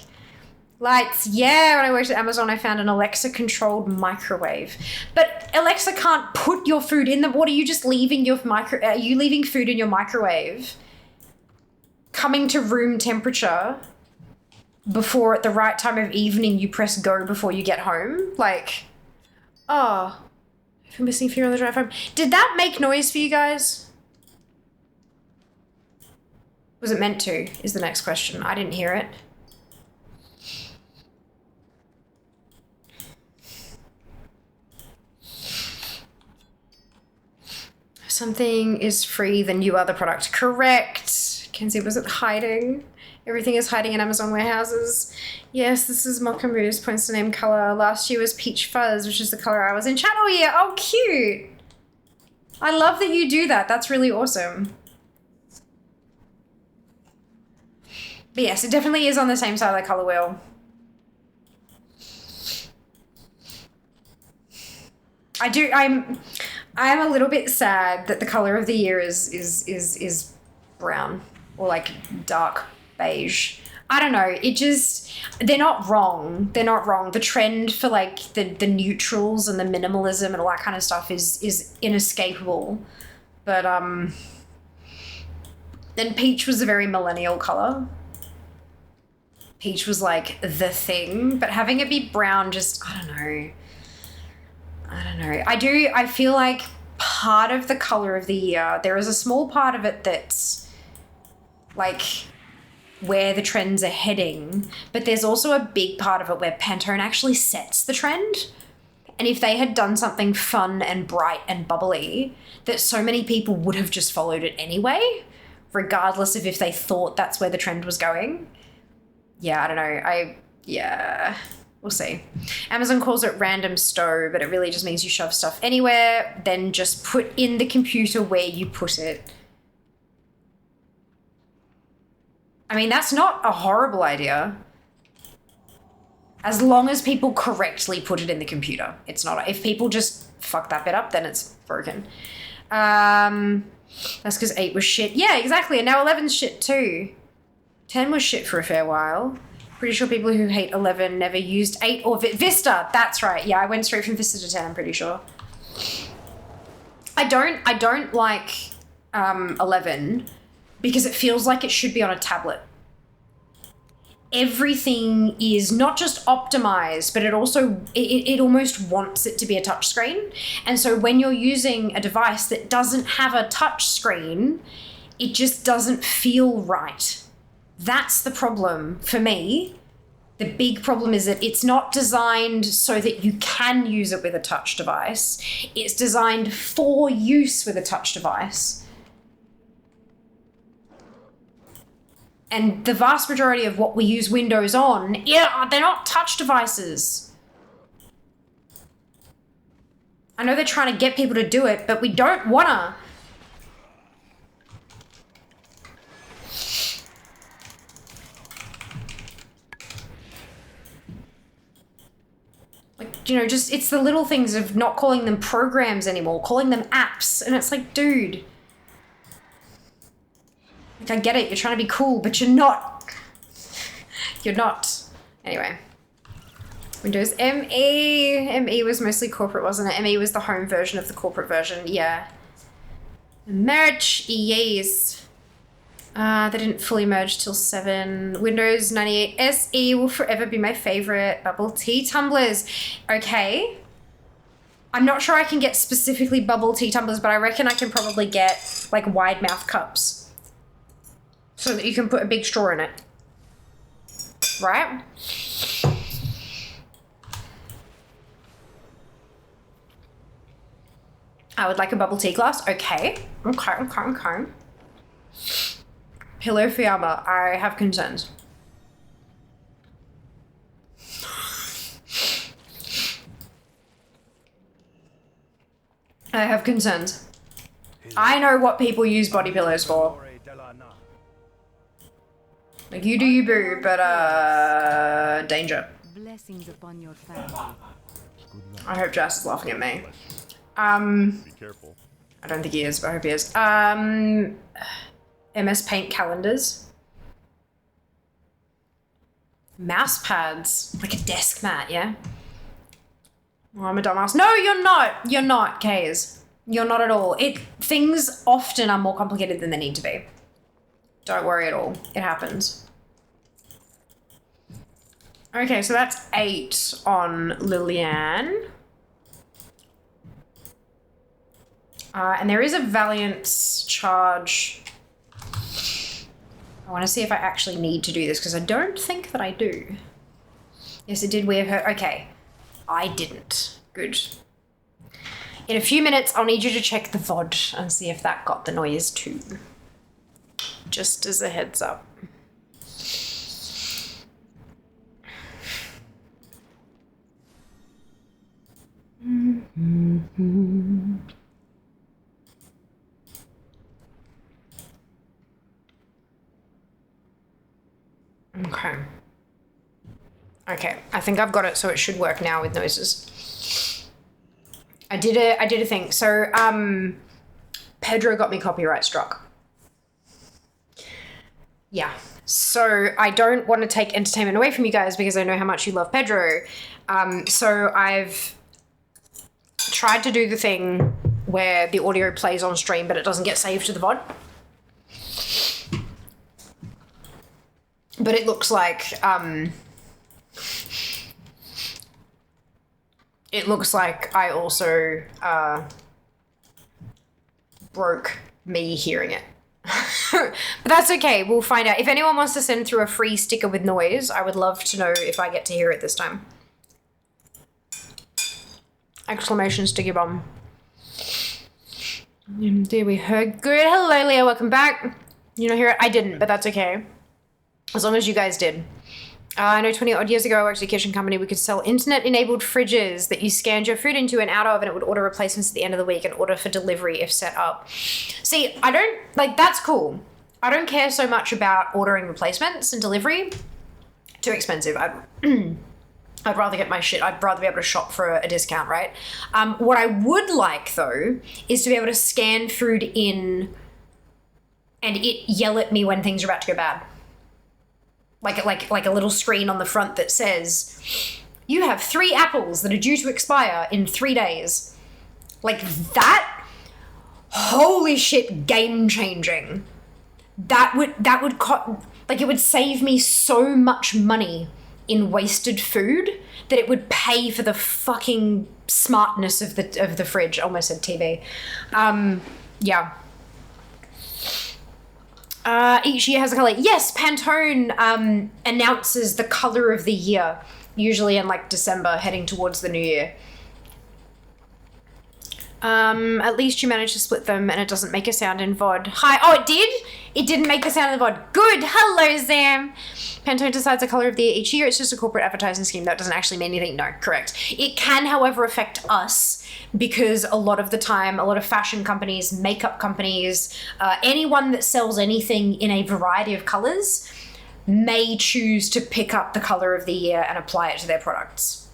Lights. Yeah, when I worked at Amazon, I found an Alexa-controlled microwave. But Alexa can't put your food in the... What, are you just leaving your are you leaving food in your microwave? Coming to room temperature before at the right time of evening you press go before you get home? Like, oh. If you're missing fear on the drive home. Did that make noise for you guys? Was it meant to, is the next question. I didn't hear it. Something is free, then you are the product. Correct. Kenzie, was it hiding? Everything is hiding in Amazon warehouses. Yes, this is Mokamu's points to name color. Last year was Peach Fuzz, which is the color I was in chat all year. Oh, cute. I love that you do that. That's really awesome. But yes, it definitely is on the same side of the color wheel. I'm a little bit sad that the color of the year is brown or like dark beige. I don't know. It just, they're not wrong. They're not wrong. The trend for like the neutrals and the minimalism and all that kind of stuff is inescapable. But then peach was a very millennial color. Peach was like the thing, but having it be brown just, I don't know. I feel like part of the color of the year, there is a small part of it that's like where the trends are heading, but there's also a big part of it where Pantone actually sets the trend. And if they had done something fun and bright and bubbly, that so many people would have just followed it anyway, regardless of if they thought that's where the trend was going. Yeah, I don't know. We'll see. Amazon calls it random stow, but it really just means you shove stuff anywhere, then just put in the computer where you put it. I mean, that's not a horrible idea. As long as people correctly put it in the computer. It's not, if people just fuck that bit up, then it's broken. That's because 8 was shit. Yeah, exactly. And now 11's shit too. 10 was shit for a fair while. Pretty sure people who hate 11 never used 8 or Vista. That's right. Yeah, I went straight from Vista to 10, I'm pretty sure. I don't like 11 because it feels like it should be on a tablet. Everything is not just optimized, but it also, it almost wants it to be a touchscreen. And so when you're using a device that doesn't have a touchscreen, it just doesn't feel right. That's the problem for me. The big problem is that it's not designed so that you can use it with a touch device. It's designed for use with a touch device. And the vast majority of what we use Windows on, yeah, they're not touch devices. I know they're trying to get people to do it, but we don't wanna. Like, you know, just, it's the little things of not calling them programs anymore, calling them apps. And it's like, dude. Like, I get it, you're trying to be cool, but you're not. You're not. Anyway. Windows ME. ME was mostly corporate, wasn't it? ME was the home version of the corporate version, yeah. Merge, yes. They didn't fully merge till 7. Windows 98 SE will forever be my favorite. Bubble tea tumblers. Okay. I'm not sure I can get specifically bubble tea tumblers, but I reckon I can probably get like wide mouth cups. So that you can put a big straw in it. Right? I would like a bubble tea glass. Okay. Okay. Pillow Fiamma. I have concerns. I have concerns. I know what people use body pillows for. Like, you do you, boo, but, danger. Blessings upon your family. I hope Jas is laughing at me. Be careful. I don't think he is, but I hope he is. MS Paint calendars. Mouse pads. Like a desk mat, yeah? Oh, I'm a dumbass. No, you're not! You're not, Kays. You're not at all. Things often are more complicated than they need to be. Don't worry at all. It happens. Okay, so that's 8 on Liliane. And there is a Valiance charge. I want to see if I actually need to do this, because I don't think that I do. Yes, it did wear her. Okay. I didn't. Good. In a few minutes, I'll need you to check the VOD and see if that got the noise too. Just as a heads up. Okay. Okay, I think I've got it, so it should work now with noises. I did a thing. So, Pedro got me copyright struck. Yeah. So I don't want to take entertainment away from you guys because I know how much you love Pedro. So I've tried to do the thing where the audio plays on stream, but it doesn't get saved to the VOD. But it looks like, I also, broke me hearing it. But that's okay, we'll find out. If anyone wants to send through a free sticker with noise, I would love to know if I get to hear it this time. Exclamation sticky bomb. There we heard. Good. Hello, Leah. Welcome back. You don't hear it? I didn't, but that's okay. As long as you guys did. I know 20 odd years ago I worked at a kitchen company. We could sell internet-enabled fridges that you scanned your food into and out of, and it would order replacements at the end of the week and order for delivery if set up. See, I don't, like, that's cool. I don't care so much about ordering replacements and delivery. Too expensive. I'd rather get my shit. I'd rather be able to shop for a discount, right? What I would like, though, is to be able to scan food in and it yell at me when things are about to go bad. Like a little screen on the front that says, you have 3 apples that are due to expire in 3 days. Like that? Holy shit, game changing. like it would save me so much money in wasted food that it would pay for the fucking smartness of the fridge. Almost said TV. Yeah. Each year has a color. Yes, Pantone announces the color of the year, usually in like December, heading towards the new year. At least you managed to split them and it doesn't make a sound in VOD. Hi. Oh, it did? It didn't make a sound in the VOD. Good. Hello, Sam. Pantone decides the color of the year each year. It's just a corporate advertising scheme. That doesn't actually mean anything. No, correct. It can, however, affect us because a lot of the time, a lot of fashion companies, makeup companies, anyone that sells anything in a variety of colors may choose to pick up the color of the year and apply it to their products.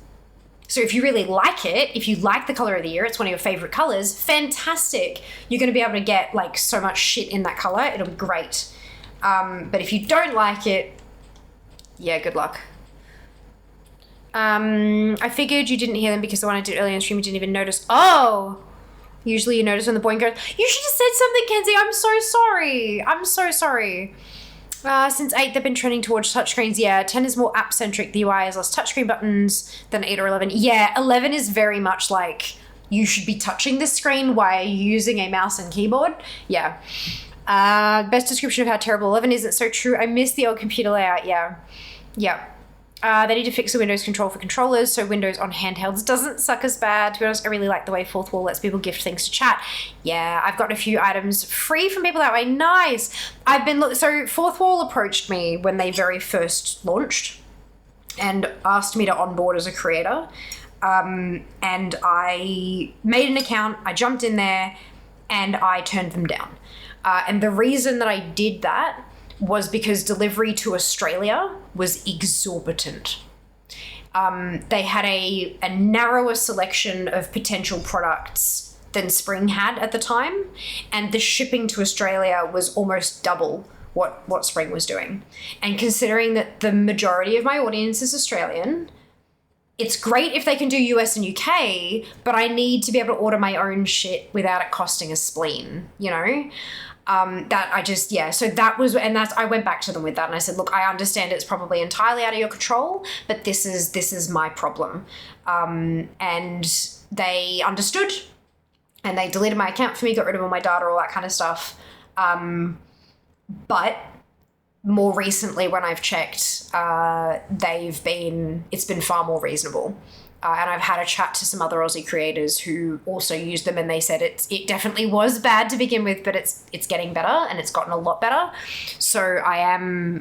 So if you really like it, if you like the color of the year, it's one of your favorite colors, fantastic. You're going to be able to get like so much shit in that color. It'll be great. But if you don't like it, yeah, good luck. I figured you didn't hear them because the one I did earlier in stream you didn't even notice. Oh, usually you notice when the boy goes, you should have said something, Kenzie. I'm so sorry. I'm so sorry. Since 8, they've been trending towards touchscreens. Yeah, 10 is more app-centric. The UI has less touchscreen buttons than 8 or 11. Yeah, 11 is very much like, you should be touching this screen while using a mouse and keyboard. Yeah. Best description of how terrible 11 is. It's so true. I miss the old computer layout. Yeah. Yeah. They need to fix the Windows control for controllers so Windows on handhelds doesn't suck as bad. To be honest, I really like the way Fourth Wall lets people gift things to chat. Yeah, I've gotten a few items free from people that way. Nice. So Fourth Wall approached me when they very first launched and asked me to onboard as a creator. And I made an account, I jumped in there, and I turned them down. And the reason that I did that was because delivery to Australia was exorbitant. They had a narrower selection of potential products than Spring had at the time, and the shipping to Australia was almost double what Spring was doing. And considering that the majority of my audience is Australian, it's great if they can do US and UK, but I need to be able to order my own shit without it costing a spleen, you know? So that was, and I went back to them with that and I said, look, I understand it's probably entirely out of your control, but this is my problem. And they understood and they deleted my account for me, got rid of all my data, all that kind of stuff. But more recently when I've checked, it's been far more reasonable. And I've had a chat to some other Aussie creators who also used them and they said it definitely was bad to begin with, but it's getting better and it's gotten a lot better. So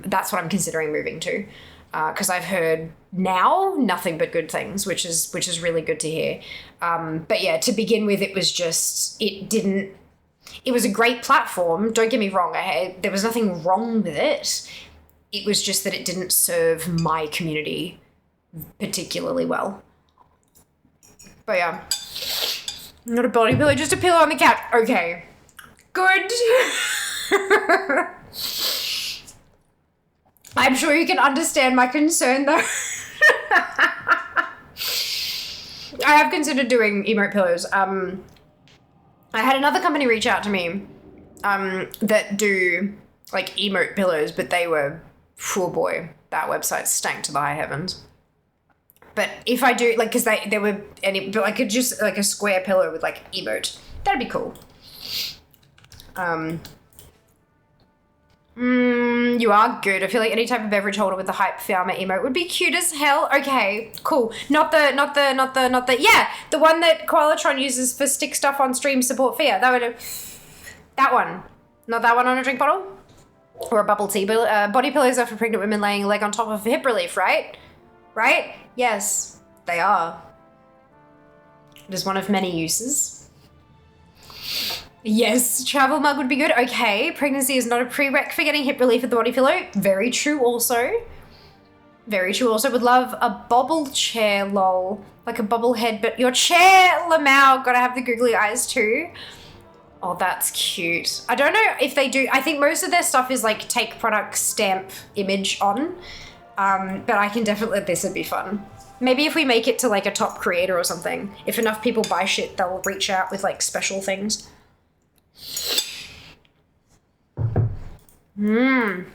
that's what I'm considering moving to. Because I've heard now nothing but good things, which is really good to hear. But yeah, to begin with, it was a great platform. Don't get me wrong. There was nothing wrong with it. It was just that it didn't serve my community particularly well. But yeah, not a body pillow, just a pillow on the couch. Okay, good. I'm sure you can understand my concern though. I have considered doing emote pillows. I had another company reach out to me that do like emote pillows, but they were, oh boy, that website stank to the high heavens. But if I do, like, because they were, but like just like a square pillow with like emote, that'd be cool. You are good. I feel like any type of beverage holder with the hype farmer emote would be cute as hell. Okay, cool. Not the the one that Koalatron uses for stick stuff on stream support fear. That one. Not that one on a drink bottle? Or a bubble tea. Body pillows are for pregnant women laying a leg on top of hip relief, right? Right? Yes, they are. It is one of many uses. Yes, travel mug would be good. Okay, pregnancy is not a prereq for getting hip relief with the body pillow. Very true also. Very true also. Would love a bobble chair, lol. Like a bobble head, but your chair, Lamau. Gotta have the googly eyes too. Oh, that's cute. I don't know if they do. I think most of their stuff is like take product, stamp, image on. But I can definitely, this would be fun. Maybe if we make it to like a top creator or something, if enough people buy shit, they'll reach out with like special things. Who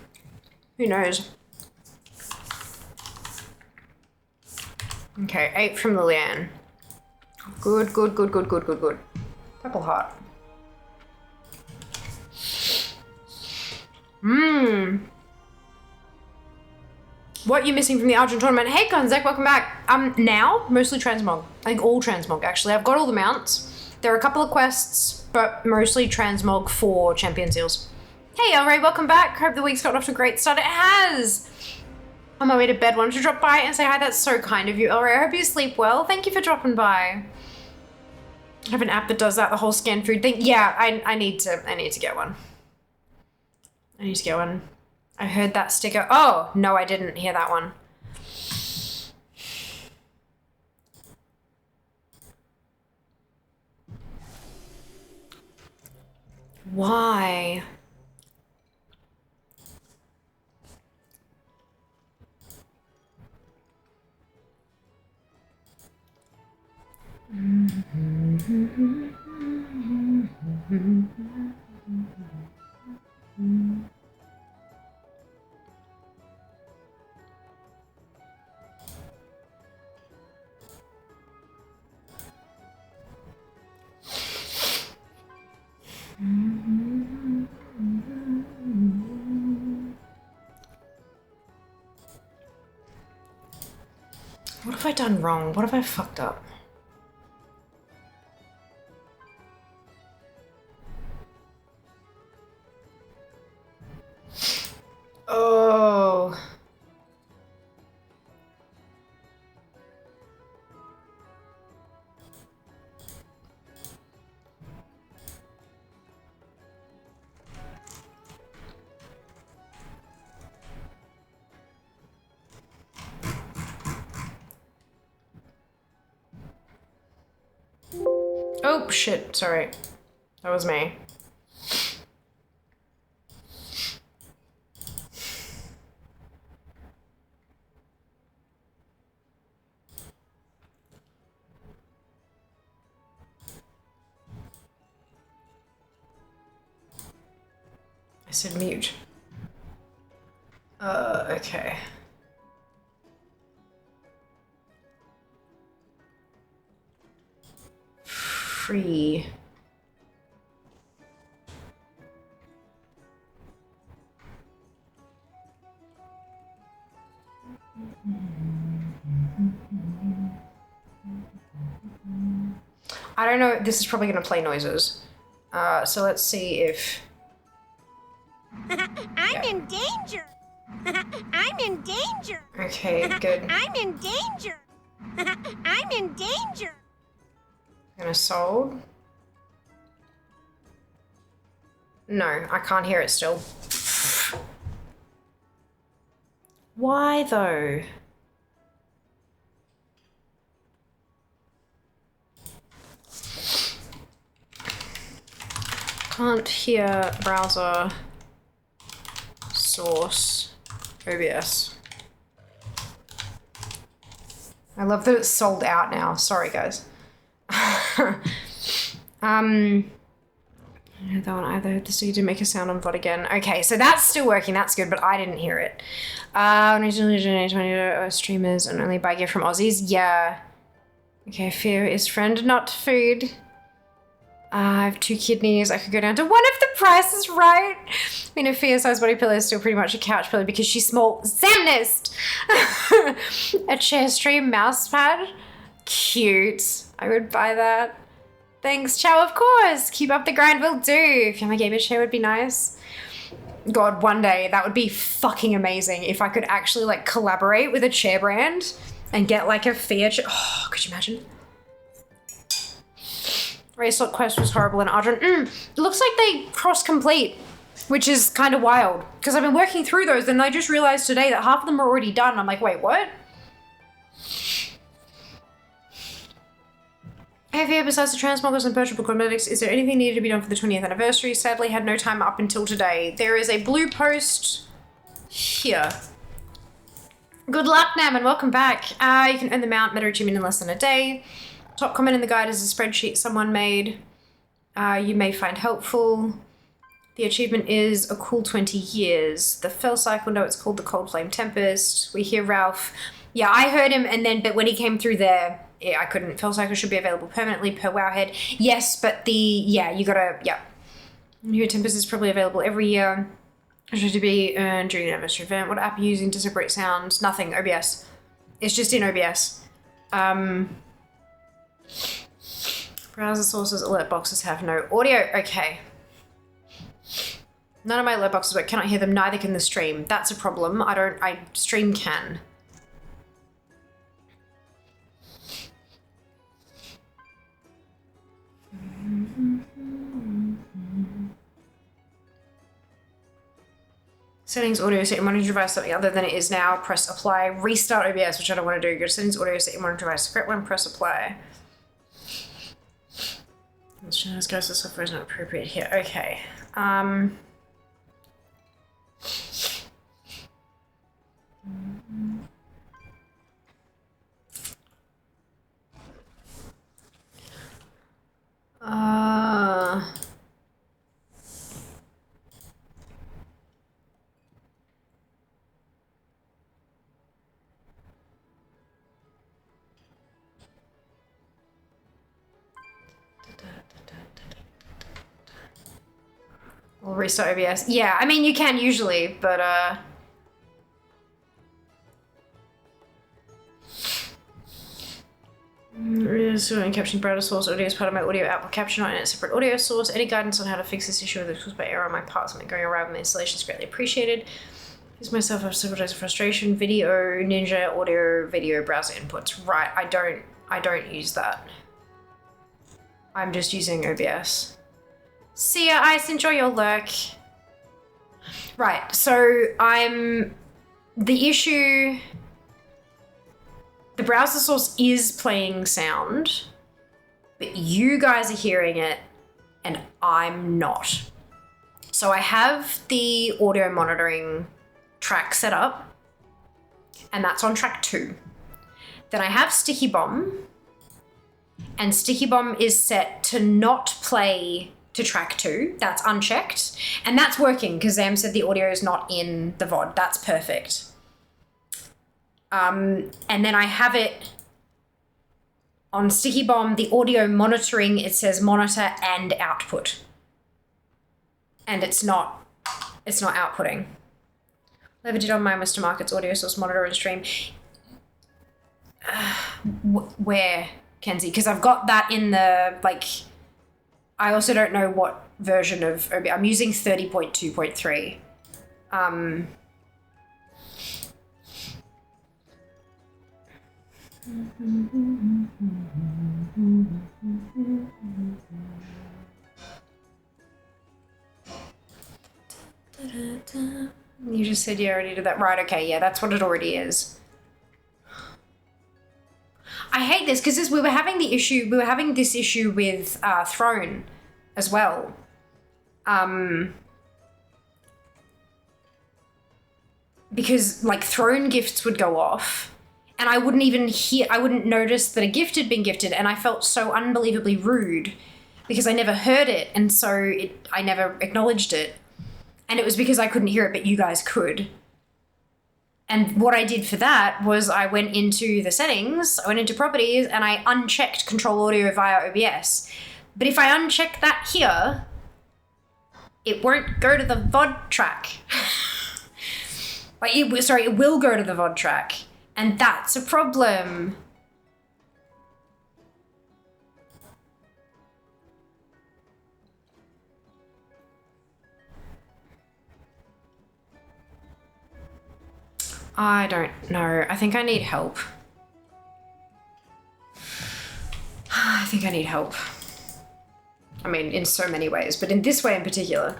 knows? Okay, 8 from Lillian. Good. Purple heart. What you missing from the Argent tournament? Hey Gonzek, welcome back. Now, mostly transmog. I think all transmog actually. I've got all the mounts. There are a couple of quests, but mostly transmog for champion seals. Hey Elray, welcome back. Hope the week's got off to a great start. It has! On my way to bed, wanted to drop by and say hi. That's so kind of you, Elray. I hope you sleep well. Thank you for dropping by. I have an app that does that, the whole scan food thing. Yeah, I need to get one. I need to get one. I heard that sticker. Oh, no, I didn't hear that one. Why? What have I done wrong? What have I fucked up? Oh. Oh, shit. Sorry. That was me. I said mute. Okay. Free. I don't know, this is probably gonna play noises. So let's see if... I'm in danger. I'm in danger. Okay, good. I'm in danger. I'm in danger. Gonna sold? No, I can't hear it still. Why though? Can't hear browser source OBS. I love that it's sold out now. Sorry guys. That one either the studio did make a sound on VOD again. Okay, so that's still working, that's good, but I didn't hear it. Originally donate 20 streamers and only buy gift from Aussies. Yeah. Okay, fear is friend, not food. I have 2 kidneys. I could go down to one if the price is right. I mean, a fair-sized body pillow is still pretty much a couch pillow because she's small. Zamnist! A chair stream mouse pad. Cute. I would buy that. Thanks, Chow, of course. Keep up the grind, will do. If you have my gamer chair would be nice. God, one day that would be fucking amazing if I could actually like collaborate with a chair brand and get like a fair chair. Oh, could you imagine? Racelot quest was horrible in Argent. It looks like they cross complete, which is kind of wild because I've been working through those and I just realized today that half of them are already done. I'm like, wait, what? Hey, Via, besides the transmoggers and purchasable cosmetics, is there anything needed to be done for the 20th anniversary? Sadly, had no time up until today. There is a blue post here. Good luck, Nam, and welcome back. You can earn the mount meta achievement in less than a day. Top comment in the guide is a spreadsheet someone made. You may find helpful. The achievement is a cool 20 years. The Fell Cycle, no, it's called the Cold Flame Tempest. We hear Ralph. Yeah, I heard him, and then, but when he came through there, yeah, I couldn't. Fell Cycle should be available permanently per Wowhead. Yes, but you gotta, yeah. New Tempest is probably available every year. It should be earned during the anniversary event. What app are you using to separate sounds? Nothing, OBS. It's just in OBS. Browser sources, alert boxes have no audio. Okay. None of my alert boxes work. Cannot hear them. Neither can the stream. That's a problem. Stream can. Settings, audio, set your monitor device, something other than it is now. Press apply. Restart OBS, which I don't want to do. Go to settings, audio, set your monitor device. Correct one, press apply. This ghost software is not appropriate here. Okay. We'll restart OBS. Yeah, I mean, you can usually, but, So and caption browser source audio is part of my audio output caption, not in a separate audio source. Any guidance on how to fix this issue with the caused by error on my part, something going around with my installation is greatly appreciated. Use myself of several days of frustration. Video, Ninja, audio, video, browser inputs. Right, I don't use that. I'm just using OBS. See ya, Ice, enjoy your lurk. Right, so the issue, the browser source is playing sound, but you guys are hearing it and I'm not. So I have the audio monitoring track set up and that's on track 2. Then I have Sticky Bomb and Sticky Bomb is set to not play to track 2. That's unchecked. And that's working because Zam said the audio is not in the VOD. That's perfect. And then I have it on Sticky Bomb, the audio monitoring, it says monitor and output. And it's not outputting. Never did on my Mr. Market's audio source monitor and stream. Where, Kenzie? Because I've got that in the, like, I also don't know what version of OBS. I'm using 30.2.3. You just said you already did that. Right, okay, yeah, that's what it already is. I hate this because we were having this issue with Throne as well. Because like Throne gifts would go off and I wouldn't notice that a gift had been gifted and I felt so unbelievably rude because I never heard it and so I never acknowledged it. And it was because I couldn't hear it, but you guys could. And what I did for that was I went into the settings, I went into properties, and I unchecked control audio via OBS. But if I uncheck that here, it won't go to the VOD track. It will go to the VOD track. And that's a problem. I don't know. I think I need help. I think I need help. I mean, in so many ways, but in this way in particular.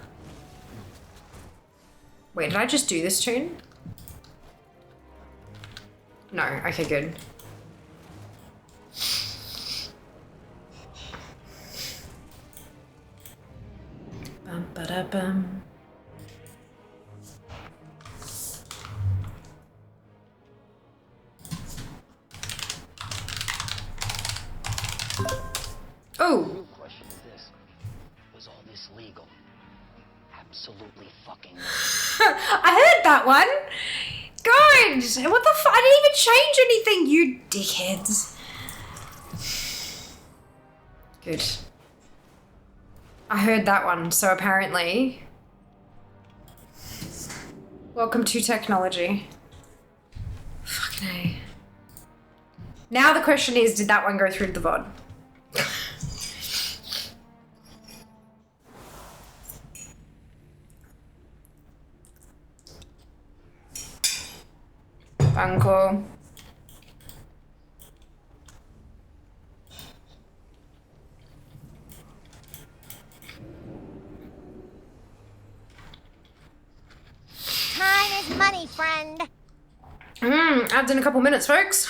Wait, did I just do this tune? No, okay, good. Bum ba da bum. Oh! The real question is this: was all this legal? absolutely fucking I heard that one. Good. What the fuck? I didn't even change anything, you dickheads. Good. I heard that one, so apparently... Welcome to technology. Fucking A. Now the question is, did that one go through the VOD? Uncle. Time is money, friend. Ads in a couple minutes, folks.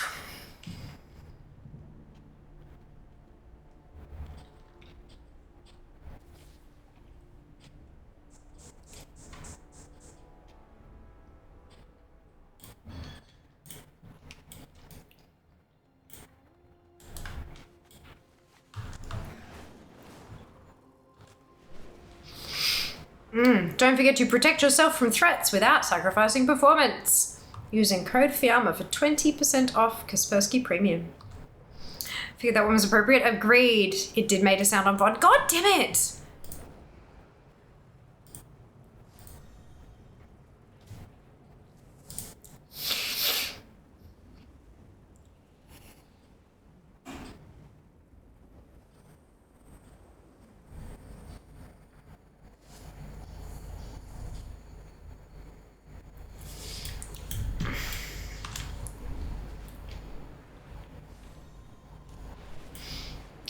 Don't forget to protect yourself from threats without sacrificing performance. Using code FIAMA for 20% off Kaspersky Premium. Figured that one was appropriate. Agreed. It did make a sound on VOD. God damn it!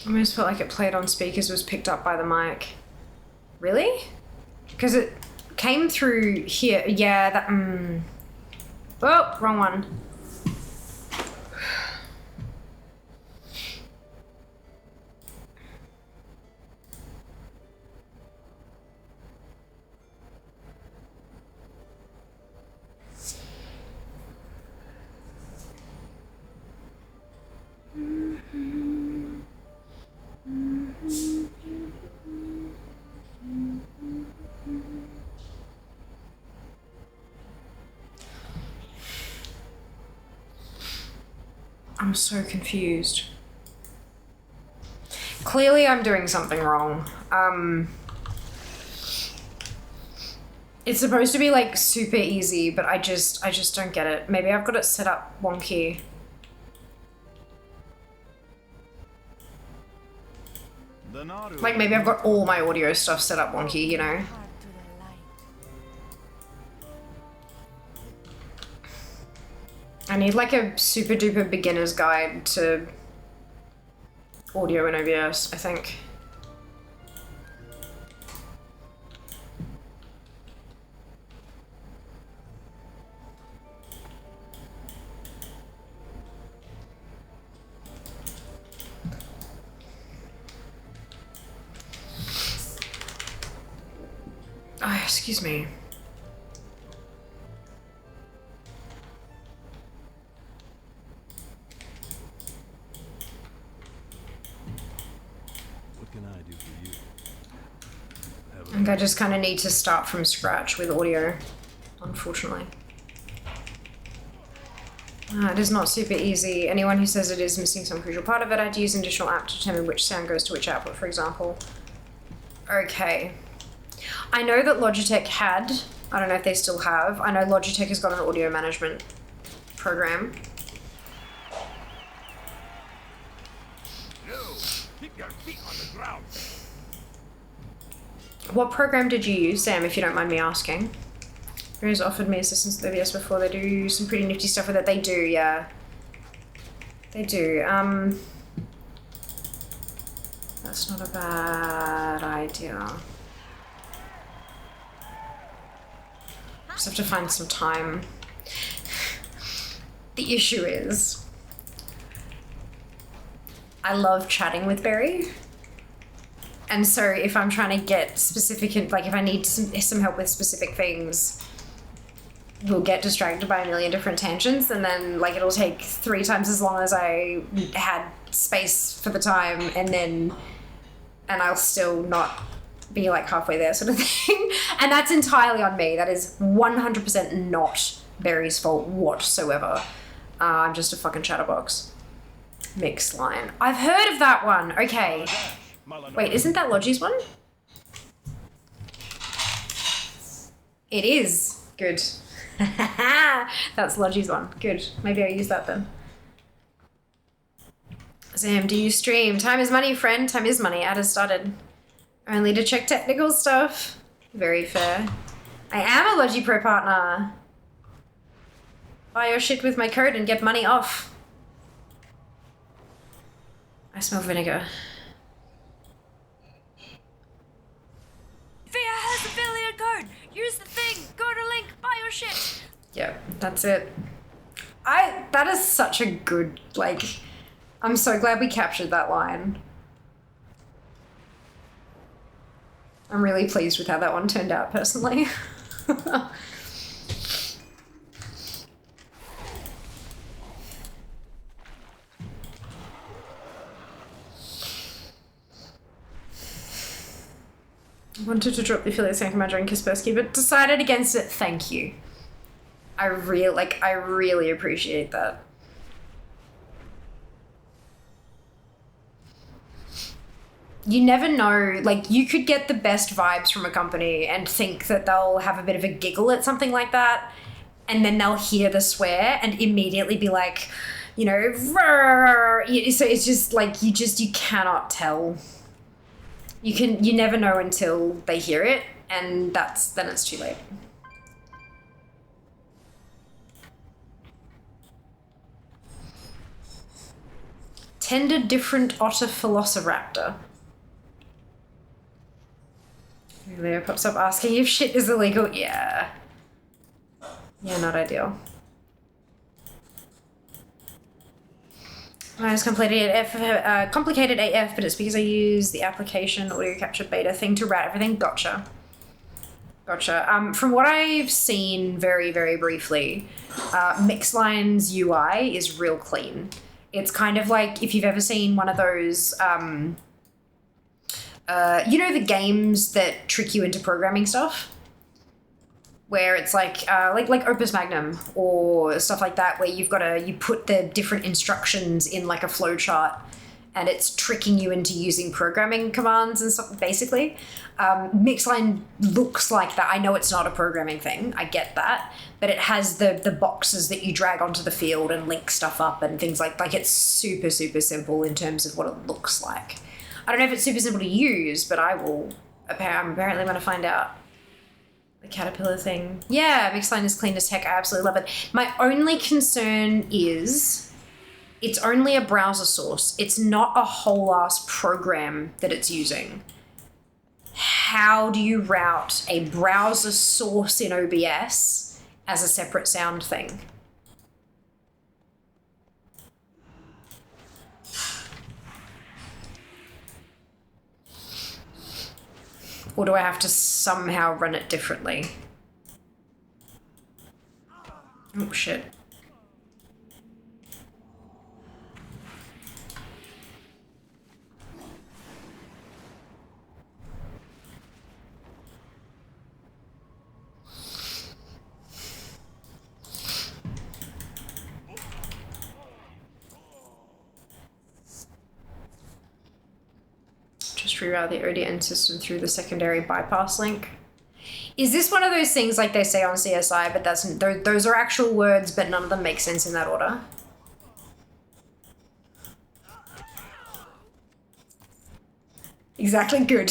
I almost felt like it played on speakers, was picked up by the mic. Really? Because it came through here. Yeah, that... Oh, wrong one. I'm so confused. Clearly I'm doing something wrong. It's supposed to be like super easy, but I just don't get it. Maybe I've got it set up wonky. Like maybe I've got all my audio stuff set up wonky, you know? I need like a super duper beginner's guide to audio in OBS, I think. Oh, excuse me. I think I just kind of need to start from scratch with audio, unfortunately. It is not super easy. Anyone who says it is missing some crucial part of it, I'd use an additional app to determine which sound goes to which output, for example. Okay. I know that Logitech had, I don't know if they still have, I know Logitech has got an audio management program. No, keep your feet on the ground. What program did you use, Sam, if you don't mind me asking? Who's offered me assistance with OBS before? They do some pretty nifty stuff with it. They do, yeah. They do. That's not a bad idea. Just have to find some time. The issue is, I love chatting with Barry. And so if I'm trying to get specific, like if I need some help with specific things, we'll get distracted by a million different tangents, and then like it'll take 3 times as long as I had space for the time, and I'll still not be like halfway there sort of thing. And that's entirely on me. That is 100% not Barry's fault whatsoever. I'm just a fucking chatterbox. Mixed line. I've heard of that one. Okay. Wait, isn't that Logi's one? It is. Good. That's Logi's one. Good. Maybe I'll use that then. Sam, do you stream? Time is money, friend. Time is money. Ad has started. Only to check technical stuff. Very fair. I am a Logi Pro partner. Buy your shit with my code and get money off. I smell vinegar. Via has affiliate code. Use the thing. Go to link. Buy your shit. Yep, that's it. That is such a good, like, I'm so glad we captured that line. I'm really pleased with how that one turned out, personally. Wanted to drop the affiliate link on my drink Kaspersky, but decided against it. Thank you. I really appreciate that. You never know, like, you could get the best vibes from a company and think that they'll have a bit of a giggle at something like that, and then they'll hear the swear and immediately be like, you know, "Rrr." So it's just like, you cannot tell. You never know until they hear it, and then it's too late. Tender different otter velociraptor. Leo pops up asking if shit is illegal. Yeah. Yeah, not ideal. Mine is complicated AF, but it's because I use the application audio capture beta thing to route everything. Gotcha. From what I've seen very, very briefly, Mixline's UI is real clean. It's kind of like if you've ever seen one of those, you know, the games that trick you into programming stuff? Where it's like Opus Magnum or stuff like that, where you put the different instructions in like a flowchart and it's tricking you into using programming commands and stuff, basically. Mixline looks like that. I know it's not a programming thing, I get that, but it has the boxes that you drag onto the field and link stuff up and things like it's super, super simple in terms of what it looks like. I don't know if it's super simple to use, but I'm apparently going to find out. The caterpillar thing. Yeah, Mixline is clean as heck. I absolutely love it. My only concern is it's only a browser source. It's not a whole ass program that it's using. How do you route a browser source in OBS as a separate sound thing? Or do I have to somehow run it differently? Oh, shit. Reroute the ODN system through the secondary bypass link. Is this one of those things like they say on CSI, but those are actual words, but none of them make sense in that order? Exactly, good.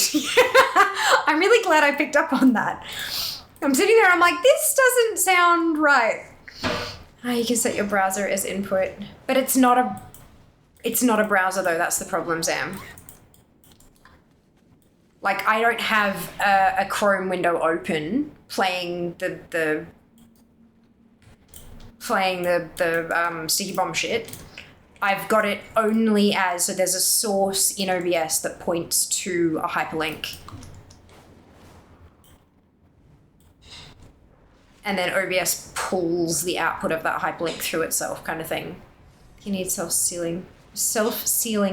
I'm really glad I picked up on that. I'm sitting there, I'm like, this doesn't sound right. You can set your browser as input, but it's not a browser though, that's the problem, Sam. Like, I don't have a Chrome window open playing the sticky bomb shit. I've got it only as, so there's a source in OBS that points to a hyperlink. And then OBS pulls the output of that hyperlink through itself, kind of thing. You need self-sealing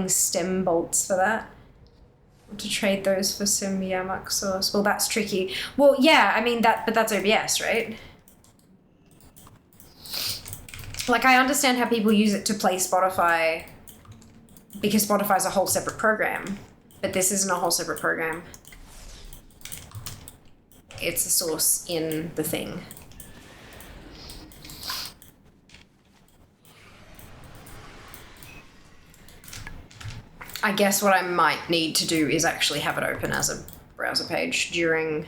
stem bolts for that. To trade those for some Yamak sauce. Well, that's tricky. Well, yeah, I mean, but that's OBS, right? Like, I understand how people use it to play Spotify because Spotify's a whole separate program, but this isn't a whole separate program. It's a source in the thing. I guess what I might need to do is actually have it open as a browser page during...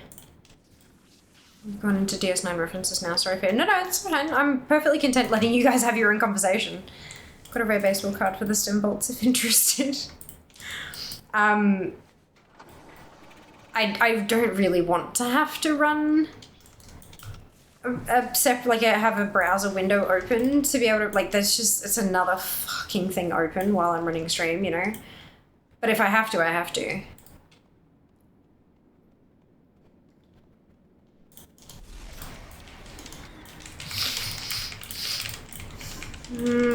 I've gone into DS9 references now, sorry for... No, it's fine. I'm perfectly content letting you guys have your own conversation. Got a rare baseball card for the stem bolts if interested. I don't really want to have to run have a browser window open to be able to, like, it's another fucking thing open while I'm running stream, you know? But if I have to, I have to.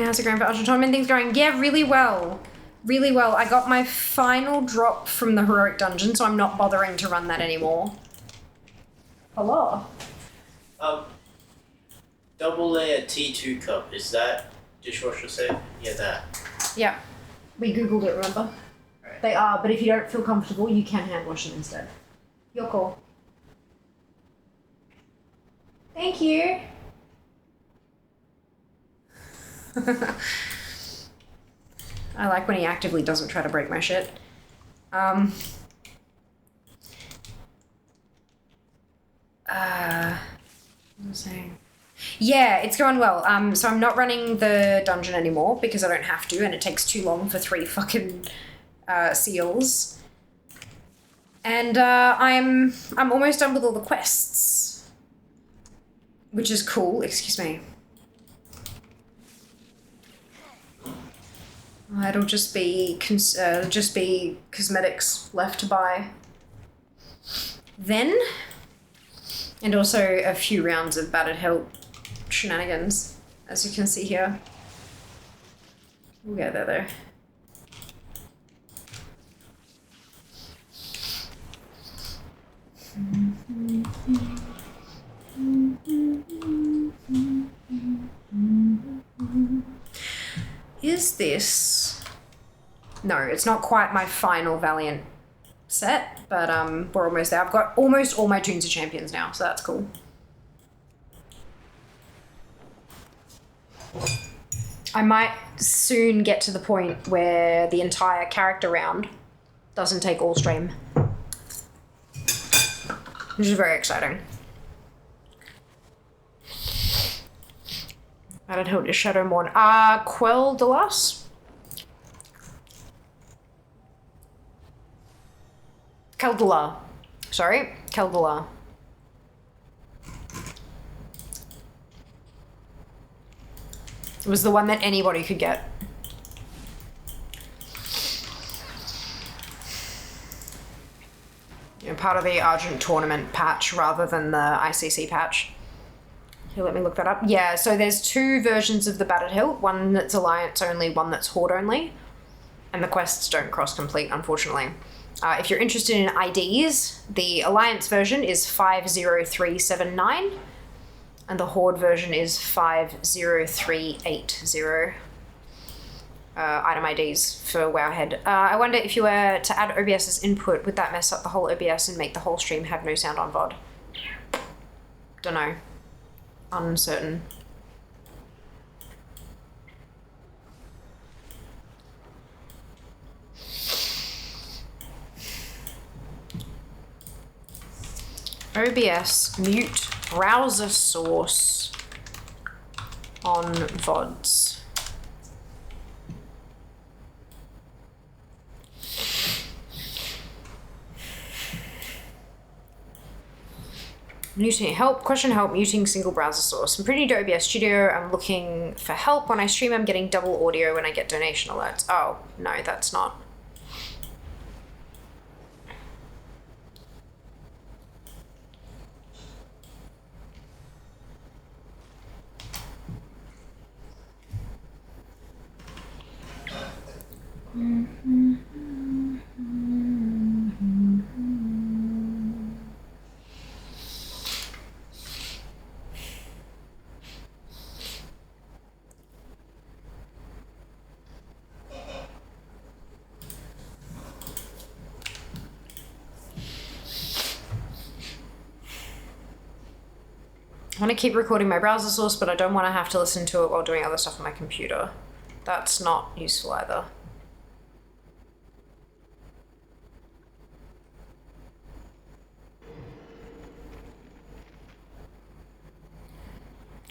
How's it going for Argent tournament? Things going? Yeah, really well. Really well. I got my final drop from the heroic dungeon, so I'm not bothering to run that anymore. Hello. Double layer T2 cup, is that dishwasher safe? Yeah, that. Yeah. We googled it, remember? Right. They are, but if you don't feel comfortable, you can hand wash them instead. Your call. Thank you. I like when he actively doesn't try to break my shit. What was I saying? Yeah, it's going well. So I'm not running the dungeon anymore because I don't have to, and it takes too long for 3 fucking seals. And I'm almost done with all the quests, which is cool. Excuse me. It'll just be cosmetics left to buy then, and also a few rounds of battered help shenanigans, as you can see here. We'll get there though. Is this... No, it's not quite my final Valiant set, but we're almost there. I've got almost all my tunes of champions now, so that's cool. I might soon get to the point where the entire character round doesn't take all stream, which is very exciting. Added Hilt is Shadowmourn. Quell de Las? Keldala. Sorry, Keldala. It was the one that anybody could get. You know, part of the Argent tournament patch rather than the ICC patch. Here, let me look that up. Yeah, so there's 2 versions of the Battered Hilt. One that's Alliance only, one that's Horde only. And the quests don't cross-complete, unfortunately. If you're interested in IDs, the Alliance version is 50379. And the Horde version is 50380. Item IDs for Wowhead. I wonder if you were to add OBS's input, would that mess up the whole OBS and make the whole stream have no sound on VOD? Dunno. Uncertain. OBS mute browser source on VODs. Muting help, muting single browser source. I'm pretty new to OBS Studio. I'm looking for help. When I stream, I'm getting double audio when I get donation alerts. Oh, no, that's not. want to keep recording my browser source, but I don't want to have to listen to it while doing other stuff on my computer. That's not useful either.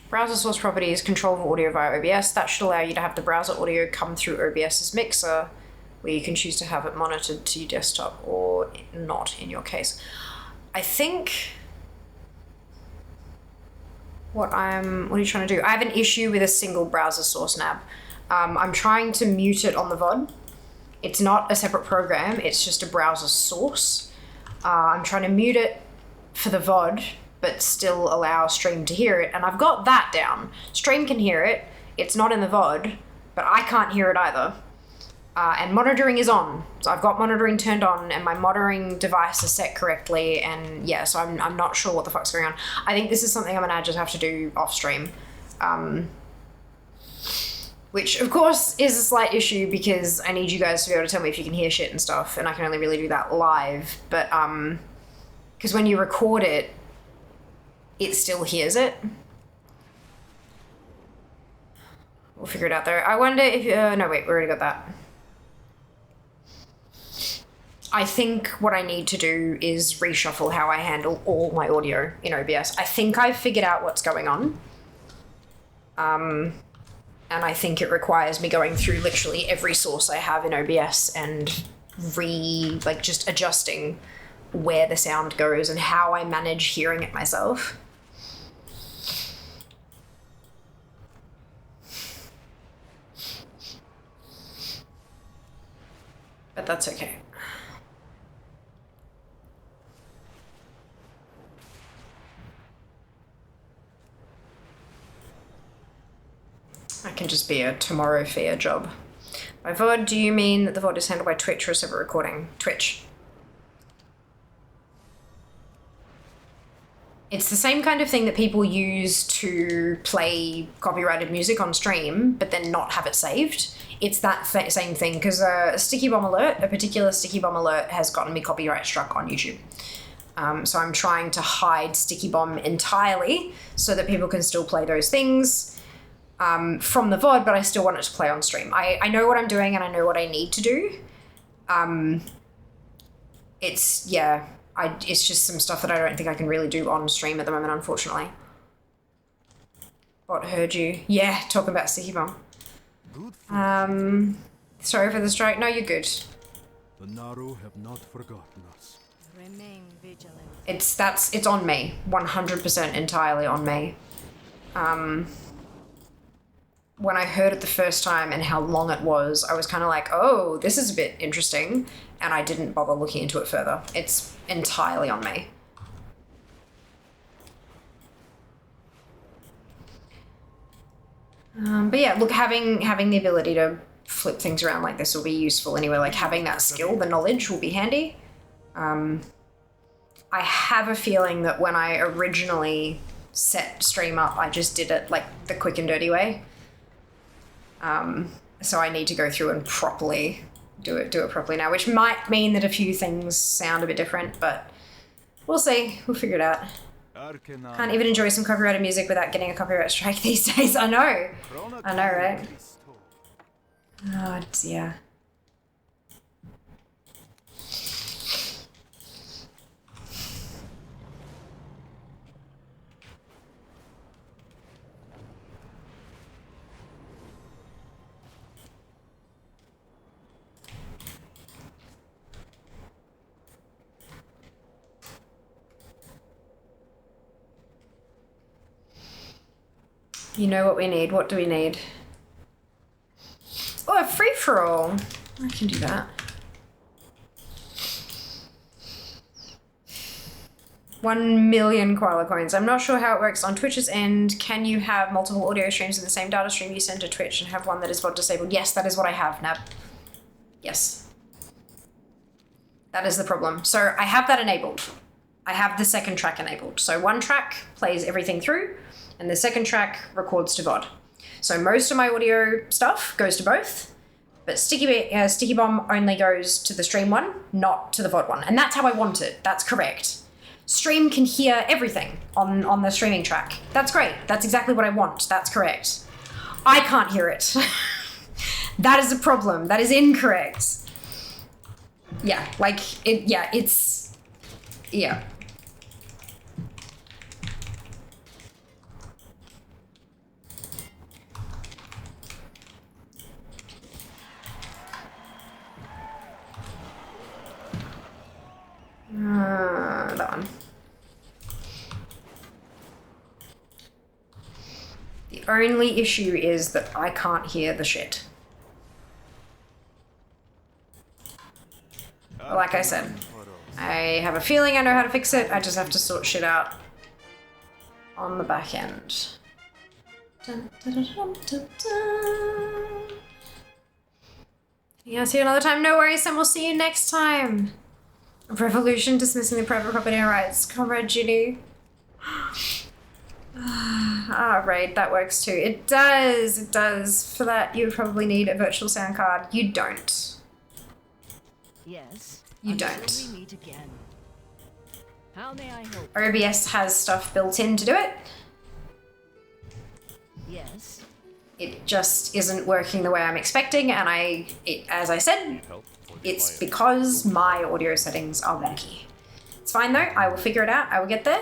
Browser source properties, control of audio via OBS. That should allow you to have the browser audio come through OBS's mixer, where you can choose to have it monitored to your desktop or not in your case. I think what are you trying to do? I have an issue with a single browser source nab. I'm trying to mute it on the VOD. It's not a separate program, it's just a browser source. I'm trying to mute it for the VOD, but still allow stream to hear it. And I've got that down. Stream can hear it. It's not in the VOD, but I can't hear it either. And monitoring is on. So I've got monitoring turned on and my monitoring device is set correctly. And yeah, so I'm not sure what the fuck's going on. I think this is something I'm gonna just have to do off stream. Which of course is a slight issue because I need you guys to be able to tell me if you can hear shit and stuff. And I can only really do that live. But, because when you record it, it still hears it. We'll figure it out though. I wonder if, no wait, we already got that. I think what I need to do is reshuffle how I handle all my audio in OBS. I think I've figured out what's going on. And I think it requires me going through literally every source I have in OBS and just adjusting where the sound goes and how I manage hearing it myself. But that's okay. I can just be a tomorrow fair job. By VOD, do you mean that the VOD is handled by Twitch or a separate recording? Twitch. It's the same kind of thing that people use to play copyrighted music on stream, but then not have it saved. It's that same thing, because a particular sticky bomb alert has gotten me copyright struck on YouTube. So I'm trying to hide sticky bomb entirely so that people can still play those things from the VOD, but I still want it to play on stream. I know what I'm doing and I know what I need to do. It's just some stuff that I don't think I can really do on stream at the moment, unfortunately. What heard you? Yeah, talking about sticky bomb. Sorry for the strike. No, you're good. The Naru have not forgotten us. Remain vigilant. It's on me. 100% entirely on me. When I heard it the first time and how long it was, I was kind of like, oh, this is a bit interesting. And I didn't bother looking into it further. It's entirely on me. But yeah, look, having the ability to flip things around like this will be useful anyway. Like having that skill, the knowledge will be handy. I have a feeling that when I originally set stream up, I just did it like the quick and dirty way. So I need to go through and properly do it properly now, which might mean that a few things sound a bit different, but we'll see. We'll figure it out. Can't even enjoy some copyrighted music without getting a copyright strike these days. I know, right? Oh, yeah. You know what we need. What do we need? Oh, a free-for-all. I can do that. 1 million koala coins. I'm not sure how it works on Twitch's end. Can you have multiple audio streams in the same data stream you send to Twitch and have one that is VOD disabled? Yes, that is what I have, Nab. Yes. That is the problem. So I have that enabled. I have the second track enabled. So one track plays everything through, and the second track records to VOD. So most of my audio stuff goes to both, but Sticky Bomb only goes to the stream one, not to the VOD one. And that's how I want it. That's correct. stream can hear everything on the streaming track. That's great. That's exactly what I want. That's correct. I can't hear it. That is a problem. That is incorrect. Yeah, like, it's... Yeah. That one. The only issue is that I can't hear the shit. But like I said, I have a feeling I know how to fix it. I just have to sort shit out on the back end. Dun, dun, dun, dun, dun, dun. Yeah, see you another time. No worries, and we'll see you next time. Revolution dismissing the private property rights. Comrade Judy. Right, that works too. It does, it does. For that, you would probably need a virtual sound card. You don't. Yes. You don't. We meet again. How may I help? OBS has stuff built in to do it. Yes. It just isn't working the way I'm expecting, and as I said, it's because my audio settings are wonky. It's fine though, I will figure it out, I will get there.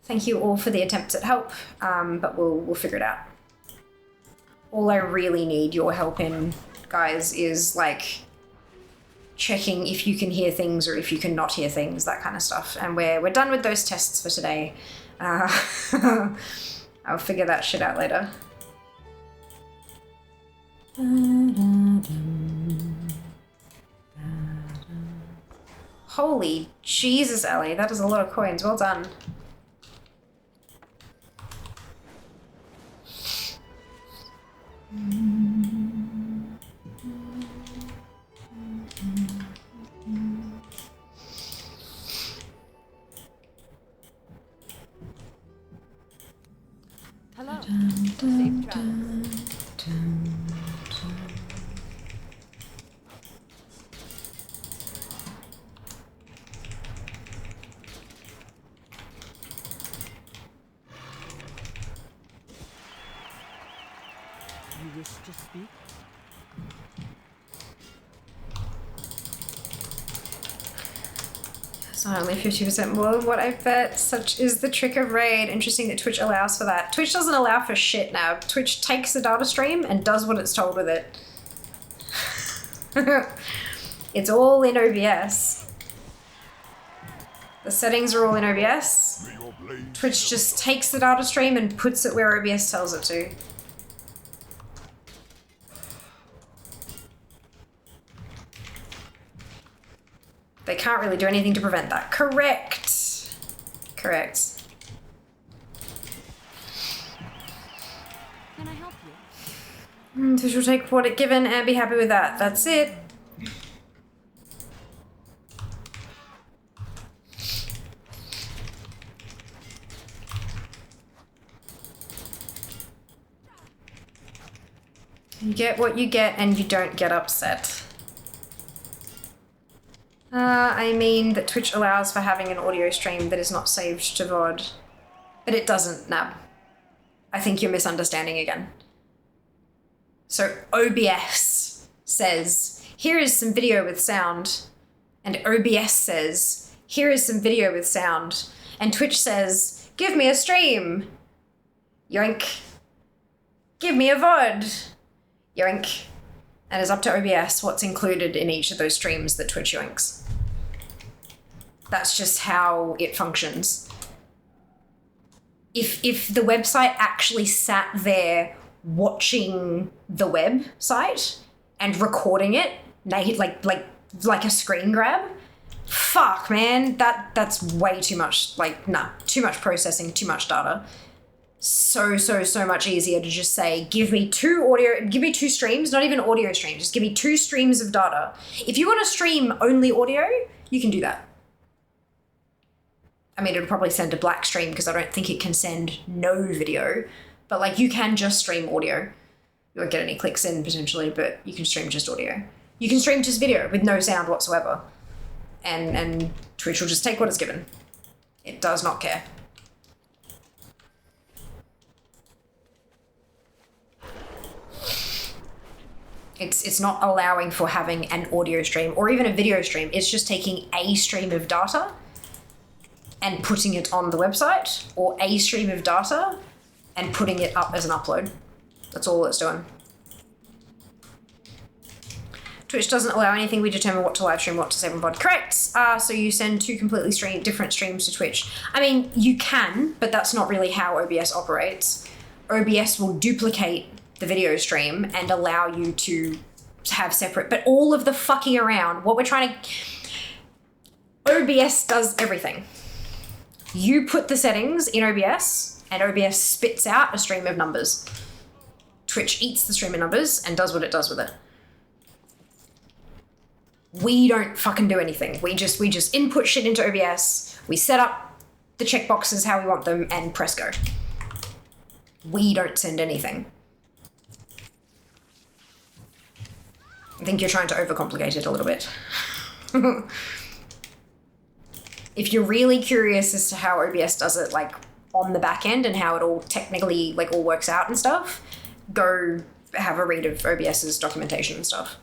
Thank you all for the attempts at help, but we'll figure it out. All I really need your help in, guys, is like checking if you can hear things or if you can not hear things, that kind of stuff. And we're done with those tests for today. I'll figure that shit out later. Holy Jesus, Ellie, that is a lot of coins. Well done. Hello. Safe travels. You wish to speak? So only 50% more than what I bet. Such is the trick of Raid. Interesting that Twitch allows for that. Twitch doesn't allow for shit now. Twitch takes the data stream and does what it's told with it. It's all in OBS. The settings are all in OBS. Twitch just takes the data stream and puts it where OBS tells it to. They can't really do anything to prevent that. Correct. Correct. Can I help you? Twitch will take what it given and be happy with that. That's it. You get what you get and you don't get upset. I mean that Twitch allows for having an audio stream that is not saved to VOD. But it doesn't, Nab. I think you're misunderstanding again. So OBS says, here is some video with sound. And OBS says, here is some video with sound. And Twitch says, give me a stream. Yoink. Give me a VOD. Yoink. And it's up to OBS what's included in each of those streams that Twitch yoinks. That's just how it functions. If the website actually sat there watching the website and recording it, like a screen grab, fuck man, that's way too much. Like, nah, too much processing, too much data. So much easier to just say, give me two streams, not even audio streams, just give me 2 streams of data. If you want to stream only audio, you can do that. I mean, it'll probably send a black stream because I don't think it can send no video, but like you can just stream audio. You won't get any clicks in potentially, but you can stream just audio. You can stream just video with no sound whatsoever. And Twitch will just take what it's given. It does not care. It's not allowing for having an audio stream or even a video stream. It's just taking a stream of data and putting it on the website, or a stream of data and putting it up as an upload. That's all it's doing. Twitch doesn't allow anything. We determine what to live stream, what to save on VOD. Correct. So you send two completely different streams to Twitch. I mean, you can, but that's not really how OBS operates. OBS will duplicate the video stream and allow you to have separate, but all of the fucking around, what we're trying to, OBS does everything. You put the settings in OBS and OBS spits out a stream of numbers. Twitch eats the stream of numbers and does what it does with it. We don't fucking do anything. We just input shit into OBS, we set up the checkboxes how we want them, and press go. We don't send anything. I think you're trying to overcomplicate it a little bit. If you're really curious as to how OBS does it, like on the back end and how it all technically like all works out and stuff, go have a read of OBS's documentation and stuff.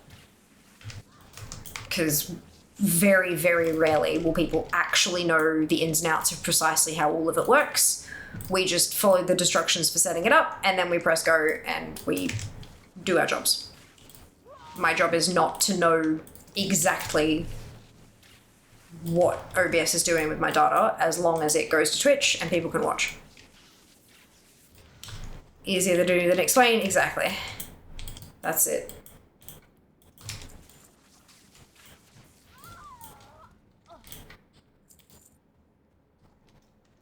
Because very, very rarely will people actually know the ins and outs of precisely how all of it works. We just follow the instructions for setting it up, and then we press go and we do our jobs. My job is not to know exactly what OBS is doing with my data, as long as it goes to Twitch and people can watch. Easier to do than explain, exactly. That's it.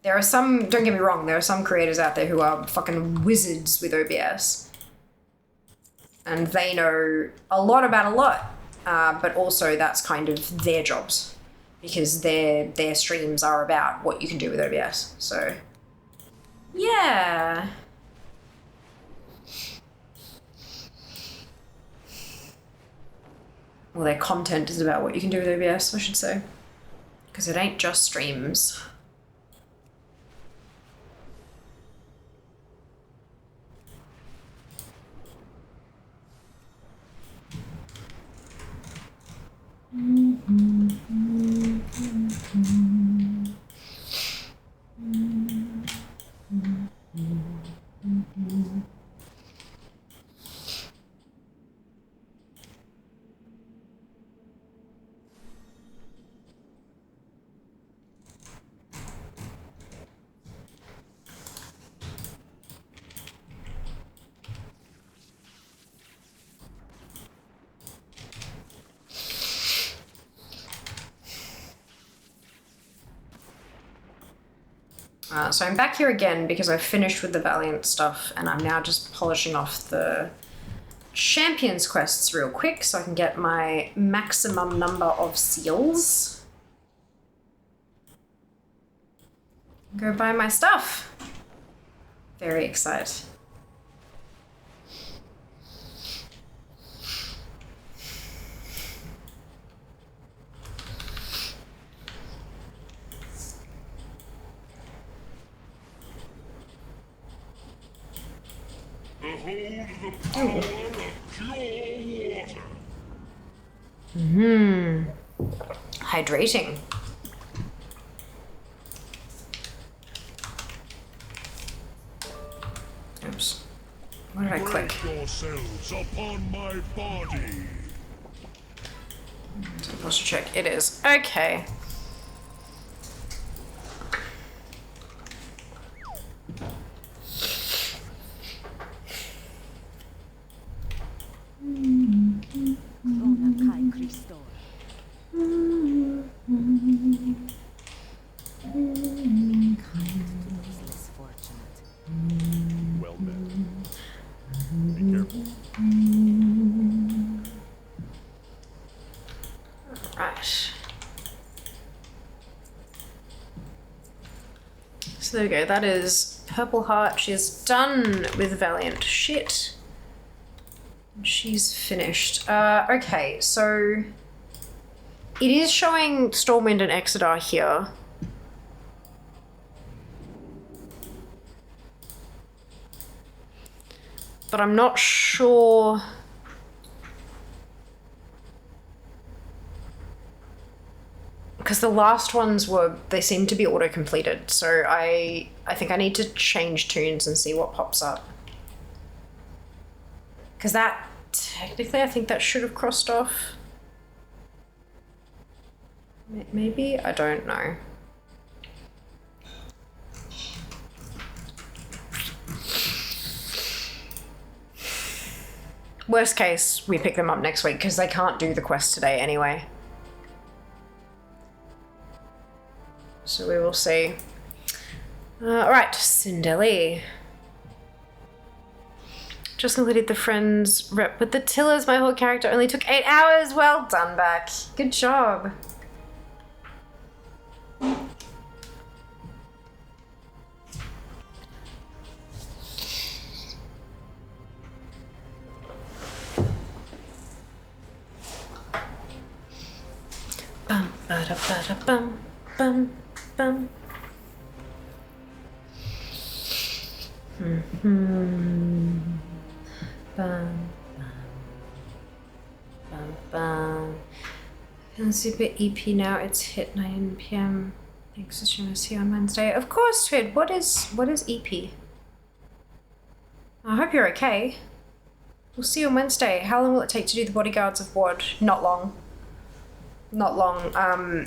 There are some, don't get me wrong, there are some creators out there who are fucking wizards with OBS. And they know a lot about a lot, but also that's kind of their jobs, because their streams are about what you can do with OBS. So, yeah. Well, their content is about what you can do with OBS, I should say, because it ain't just streams. So I'm back here again because I finished with the Valiant stuff, and I'm now just polishing off the Champions quests real quick so I can get my maximum number of seals. Go buy my stuff. Very excited. Behold the power of pure water. Hydrating. Oops. What did I click? Break yourselves upon my body. Posture check. It is. Okay. Well met. Be careful. Right. So there we go. That is Purple Heart. She is done with Valiant shit. She's finished. Okay, so it is showing Stormwind and Exeter here. but I'm not sure. Because the last ones they seem to be auto-completed, so I think I need to change tunes and see what pops up. Because that, technically, I think that should have crossed off. Maybe? I don't know. Worst case, we pick them up next week because they can't do the quest today anyway. So we will see. Alright, Cinderly. Just completed the Friends rep with the Tillers. My whole character only took 8 hours. Well done, back. Good job. Bum, bada, bada, bum, bum, bum. Bum, bum, bum, bum. And Super EP now. It's hit 9 p.m. Thanks for joining us here on Wednesday. Of course, Twid. What is EP? I hope you're okay. We'll see you on Wednesday. How long will it take to do the Bodyguards of Ward? Not long. Not long.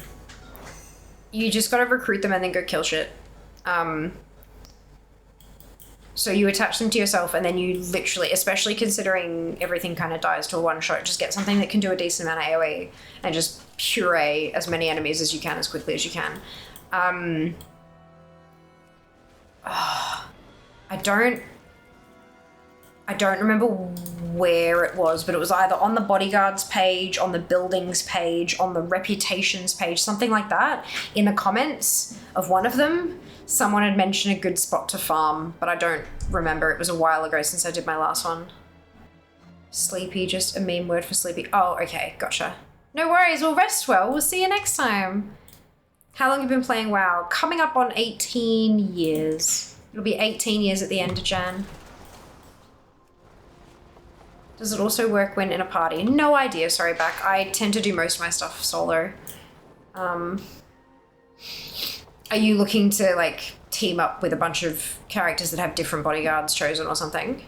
You just gotta recruit them and then go kill shit. So you attach them to yourself and then you literally, especially considering everything kind of dies to a one shot, just get something that can do a decent amount of AoE and just puree as many enemies as you can as quickly as you can. I don't remember where it was, but it was either on the bodyguards page, on the buildings page, on the reputations page, something like that. In the comments of one of them, someone had mentioned a good spot to farm, but I don't remember. It was a while ago since I did my last one. Sleepy, just a meme word for sleepy. Oh, okay, gotcha. No worries, we'll rest well. We'll see you next time. How long have you been playing WoW? Coming up on 18 years. It'll be 18 years at the end of Jan. Does it also work when in a party? No idea, sorry, back. I tend to do most of my stuff solo. Are you looking to like team up with a bunch of characters that have different bodyguards chosen or something?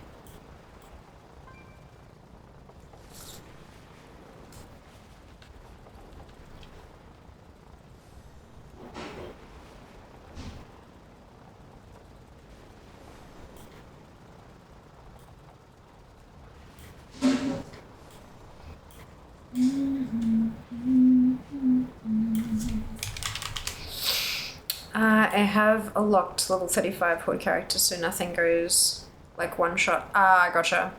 I have a locked level 35 horde character, so nothing goes like one shot. Ah, gotcha.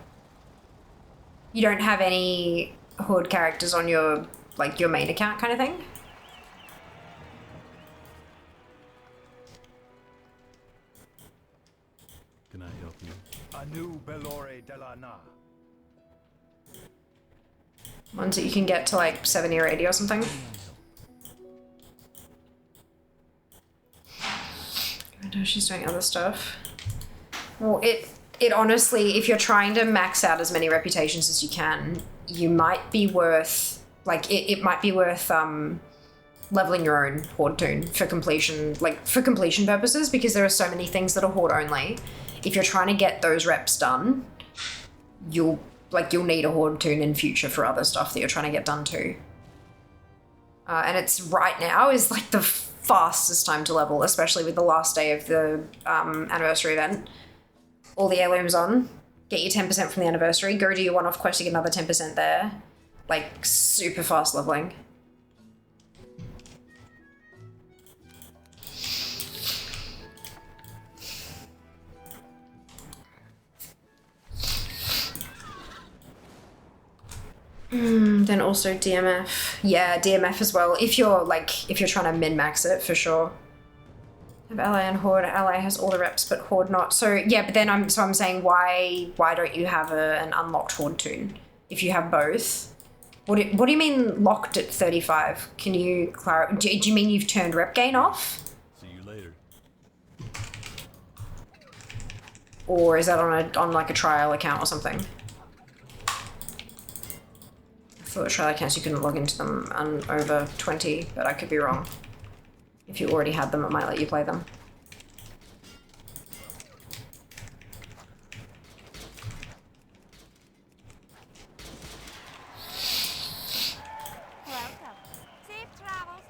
You don't have any horde characters on your like your main account kind of thing? Can I help you? Anu Belore Delana. Ones that you can get to like 70 or 80 or something? I know she's doing other stuff. Well, it honestly, if you're trying to max out as many reputations as you can, you might be worth, like, it might be worth leveling your own horde toon for completion, like, for completion purposes, because there are so many things that are horde only. If you're trying to get those reps done, you'll need a horde toon in future for other stuff that you're trying to get done too. And it's right now is like the fastest time to level, especially with the last day of the anniversary event. All the heirlooms on, get your 10% from the anniversary, go do your one-off quest to get another 10% there. Like, super fast leveling. Then also DMF. Yeah, DMF as well. If you're trying to min-max it, for sure. Have Ally and Horde. Ally has all the reps, but Horde not. So yeah, but then I'm saying why don't you have an unlocked Horde toon if you have both? What do you mean locked at 35? Can you clarify? Do you mean you've turned rep gain off? See you later. Or is that on like a trial account or something? I thought trial accounts you couldn't log into them on over 20, but I could be wrong. If you already had them, it might let you play them. Welcome. Safe travels.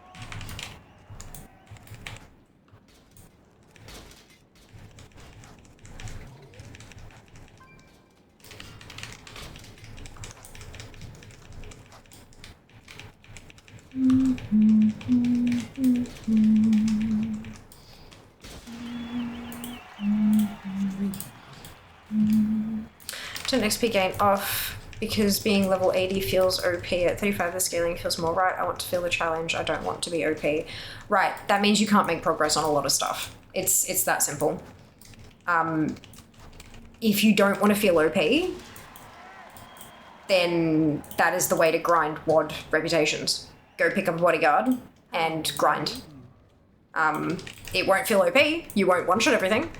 Turn XP gain off because being level 80 feels OP. At 35 the scaling feels more right. I want to feel the challenge. I don't want to be OP. Right, that means you can't make progress on a lot of stuff. It's that simple. If you don't want to feel OP, then that is the way to grind WOD reputations. Go pick up a bodyguard and grind. It won't feel OP, you won't one-shot everything,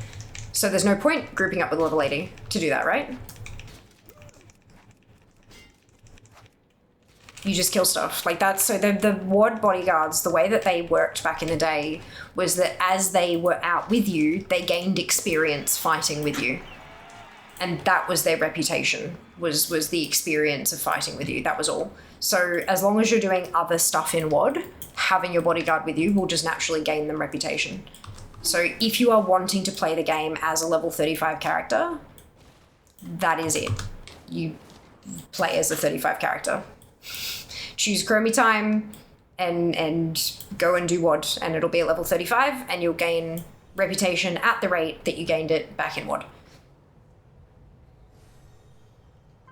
so there's no point grouping up with level 80 to do that, right? You just kill stuff. Like that's, so the WOD bodyguards, the way that they worked back in the day was that as they were out with you, they gained experience fighting with you. And that was their reputation, was the experience of fighting with you, that was all. So as long as you're doing other stuff in WOD, having your bodyguard with you will just naturally gain them reputation. So if you are wanting to play the game as a level 35 character, that is it. You play as a 35 character. Choose Chromie time and go and do WOD, and it'll be at level 35 and you'll gain reputation at the rate that you gained it back in WOD.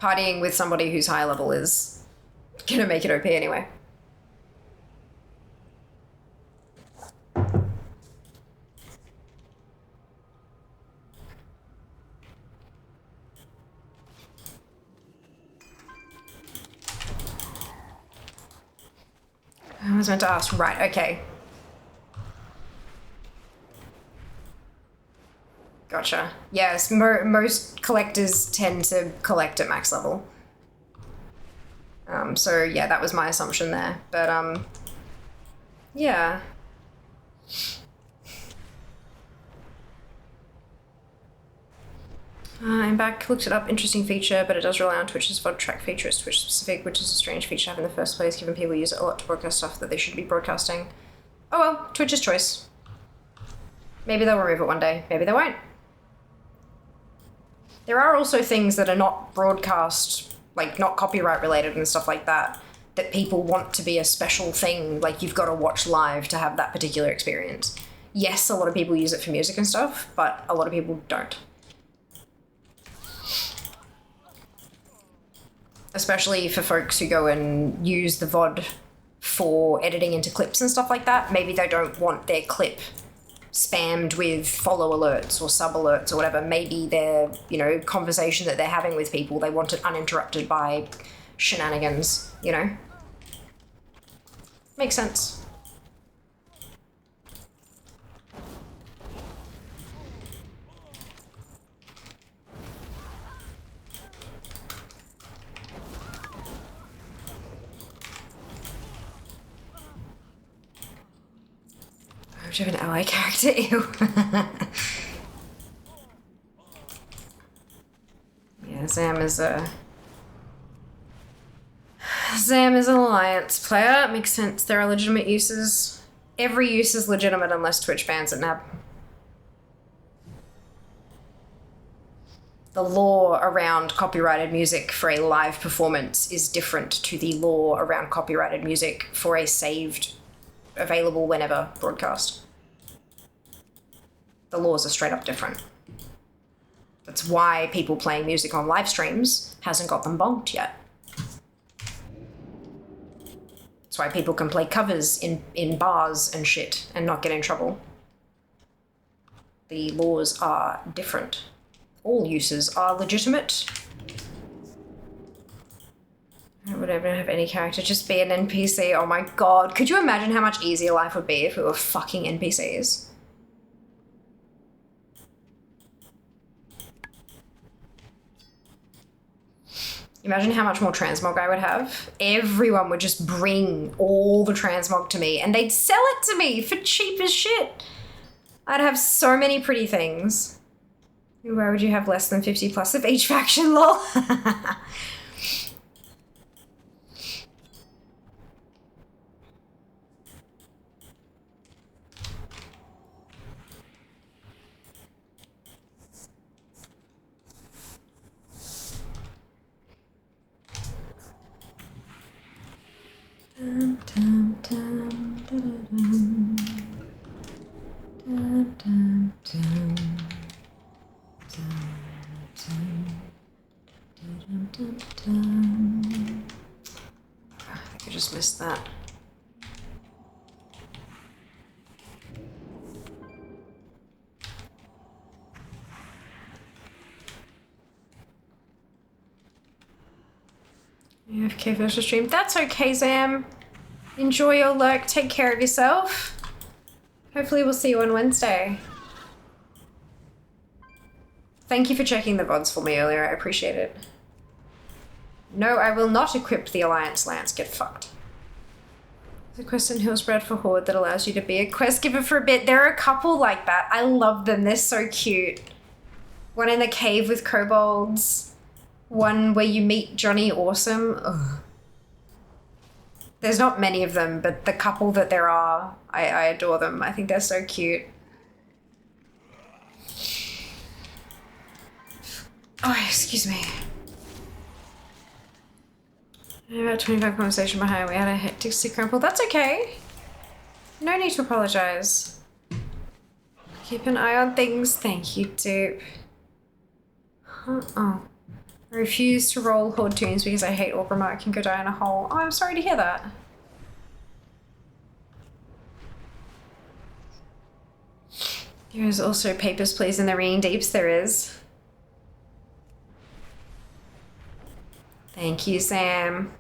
Partying with somebody who's high level is gonna make it OP anyway. I was meant to ask, right, okay. Gotcha. Yes, most collectors tend to collect at max level. So yeah, that was my assumption there. But yeah. I'm back, looked it up, interesting feature, but it does rely on Twitch's VOD track feature. It's Twitch specific, which is a strange feature to have in the first place, given people use it a lot to broadcast stuff that they should be broadcasting. Oh well, Twitch's choice. Maybe they'll remove it one day, maybe they won't. There are also things that are not broadcast, like not copyright related and stuff like that, that people want to be a special thing, like you've got to watch live to have that particular experience. Yes, a lot of people use it for music and stuff, but a lot of people don't. Especially for folks who go and use the VOD for editing into clips and stuff like that. Maybe they don't want their clip spammed with follow alerts or sub alerts or whatever. Maybe their, you know, conversation that they're having with people, they want it uninterrupted by shenanigans, you know? Makes sense. Do you have an ally character? Ew. Yeah, Zam is an alliance player. Makes sense. There are legitimate uses. Every use is legitimate unless Twitch bans it, Nab. The law around copyrighted music for a live performance is different to the law around copyrighted music for a saved, available whenever broadcast. The laws are straight up different. That's why people playing music on live streams hasn't got them bonked yet. That's why people can play covers in bars and shit and not get in trouble. The laws are different. All uses are legitimate. I would ever have any character just be an NPC. Oh my god. Could you imagine how much easier life would be if we were fucking NPCs? Imagine how much more transmog I would have. Everyone would just bring all the transmog to me and they'd sell it to me for cheap as shit. I'd have so many pretty things. Why would you have less than 50 plus of each faction, lol? I just missed that. AFK versus stream. That's okay, Zam. Enjoy your lurk. Take care of yourself. Hopefully we'll see you on Wednesday. Thank you for checking the VODs for me earlier. I appreciate it. No, I will not equip the Alliance Lance. Get fucked. There's a quest in Hillsbred for Horde that allows you to be a quest giver for a bit. There are a couple like that. I love them. They're so cute. One in the cave with kobolds. One where you meet Johnny Awesome. Ugh. There's not many of them, but the couple that there are, I adore them. I think they're so cute. Oh, excuse me. About 25 conversation behind. We had a hectic sick crumple. That's okay. No need to apologize. Keep an eye on things. Thank you, dupe. Oh. I refuse to roll Horde tunes because I hate Orgrimmar. I can go die in a hole. Oh, I'm sorry to hear that. There is also Papers, Please in the Ringing Deeps. There is. Thank you, Sam.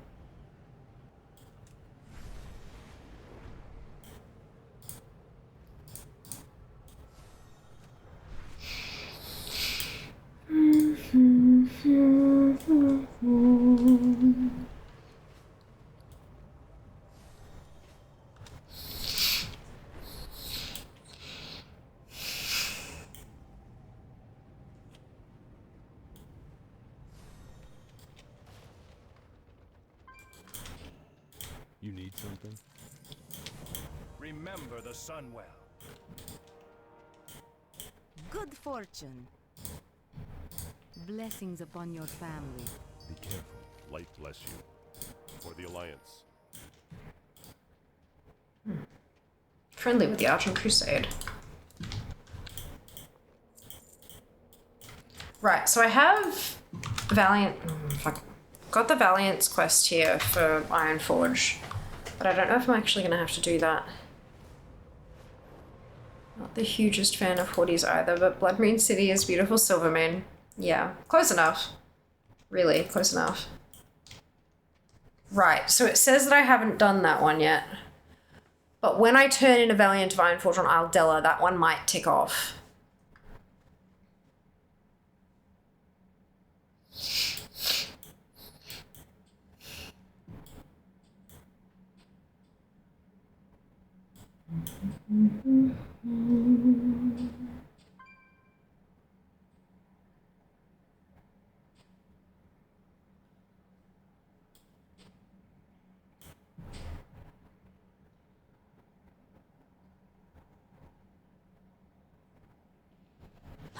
You need something? Remember the Sunwell. Good fortune. Blessings upon your family. Be careful. Light bless you. For the Alliance. Friendly with the Argent Crusade. Right, so I have Valiant... fuck. Got the Valiant's quest here for Ironforge, but I don't know if I'm actually going to have to do that. Not the hugest fan of Hordes either, but Blood Moon City is beautiful Silvermoon. Yeah, close enough. Really, close enough. Right, so it says that I haven't done that one yet. But when I turn in a Valiant of Ironforge on Aldella, that one might tick off.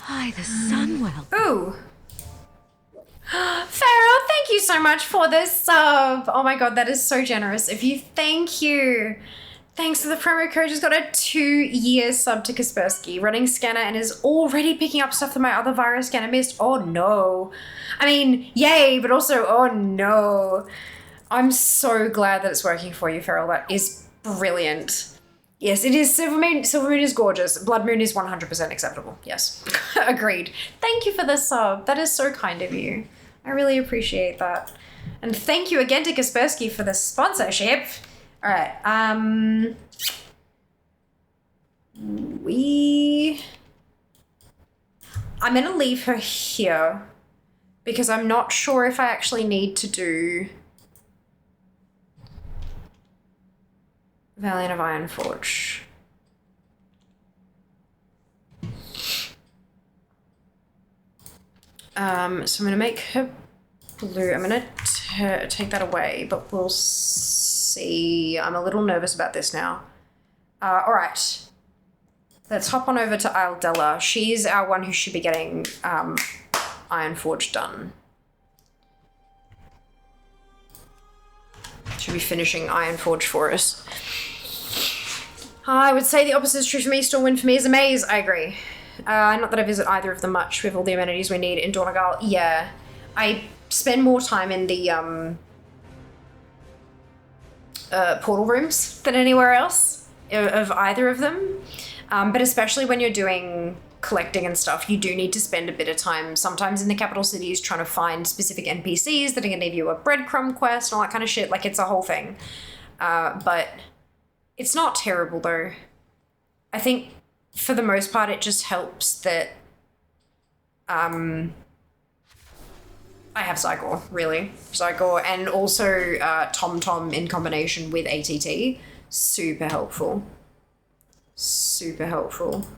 By the Sunwell. Ooh. Farrell, thank you so much for this sub. Oh my god, that is so generous of you. Thank you. Thanks to the promo code, just got a 2-year sub to Kaspersky, running scanner and is already picking up stuff that my other virus scanner missed. Oh no. I mean, yay, but also, oh no. I'm so glad that it's working for you, Farrell. That is brilliant. Yes, it is. Silvermoon is gorgeous. Blood Moon is 100% acceptable. Yes. Agreed. Thank you for the sub. That is so kind of you. I really appreciate that. And thank you again to Kaspersky for the sponsorship. All right. I'm going to leave her here Because I'm not sure if I actually need to do Valiant of Ironforge. So I'm gonna make her blue. I'm gonna take that away, but we'll see. I'm a little nervous about this now. All right. Let's hop on over to Isledella. She's our one who should be getting Ironforge done. Should be finishing Ironforge for us. I would say the opposite is true for me. Still win for me is a maze. I agree. Not that I visit either of them much with all the amenities we need in Donegal. Yeah. I spend more time in the portal rooms than anywhere else of either of them. But especially when you're doing collecting and stuff, you do need to spend a bit of time sometimes in the capital cities trying to find specific NPCs that are going to give you a breadcrumb quest and all that kind of shit. Like, it's a whole thing. But it's not terrible, though. I think, for the most part, it just helps that I have Zygor, really. Zygor, and also TomTom in combination with ATT. Super helpful. Super helpful.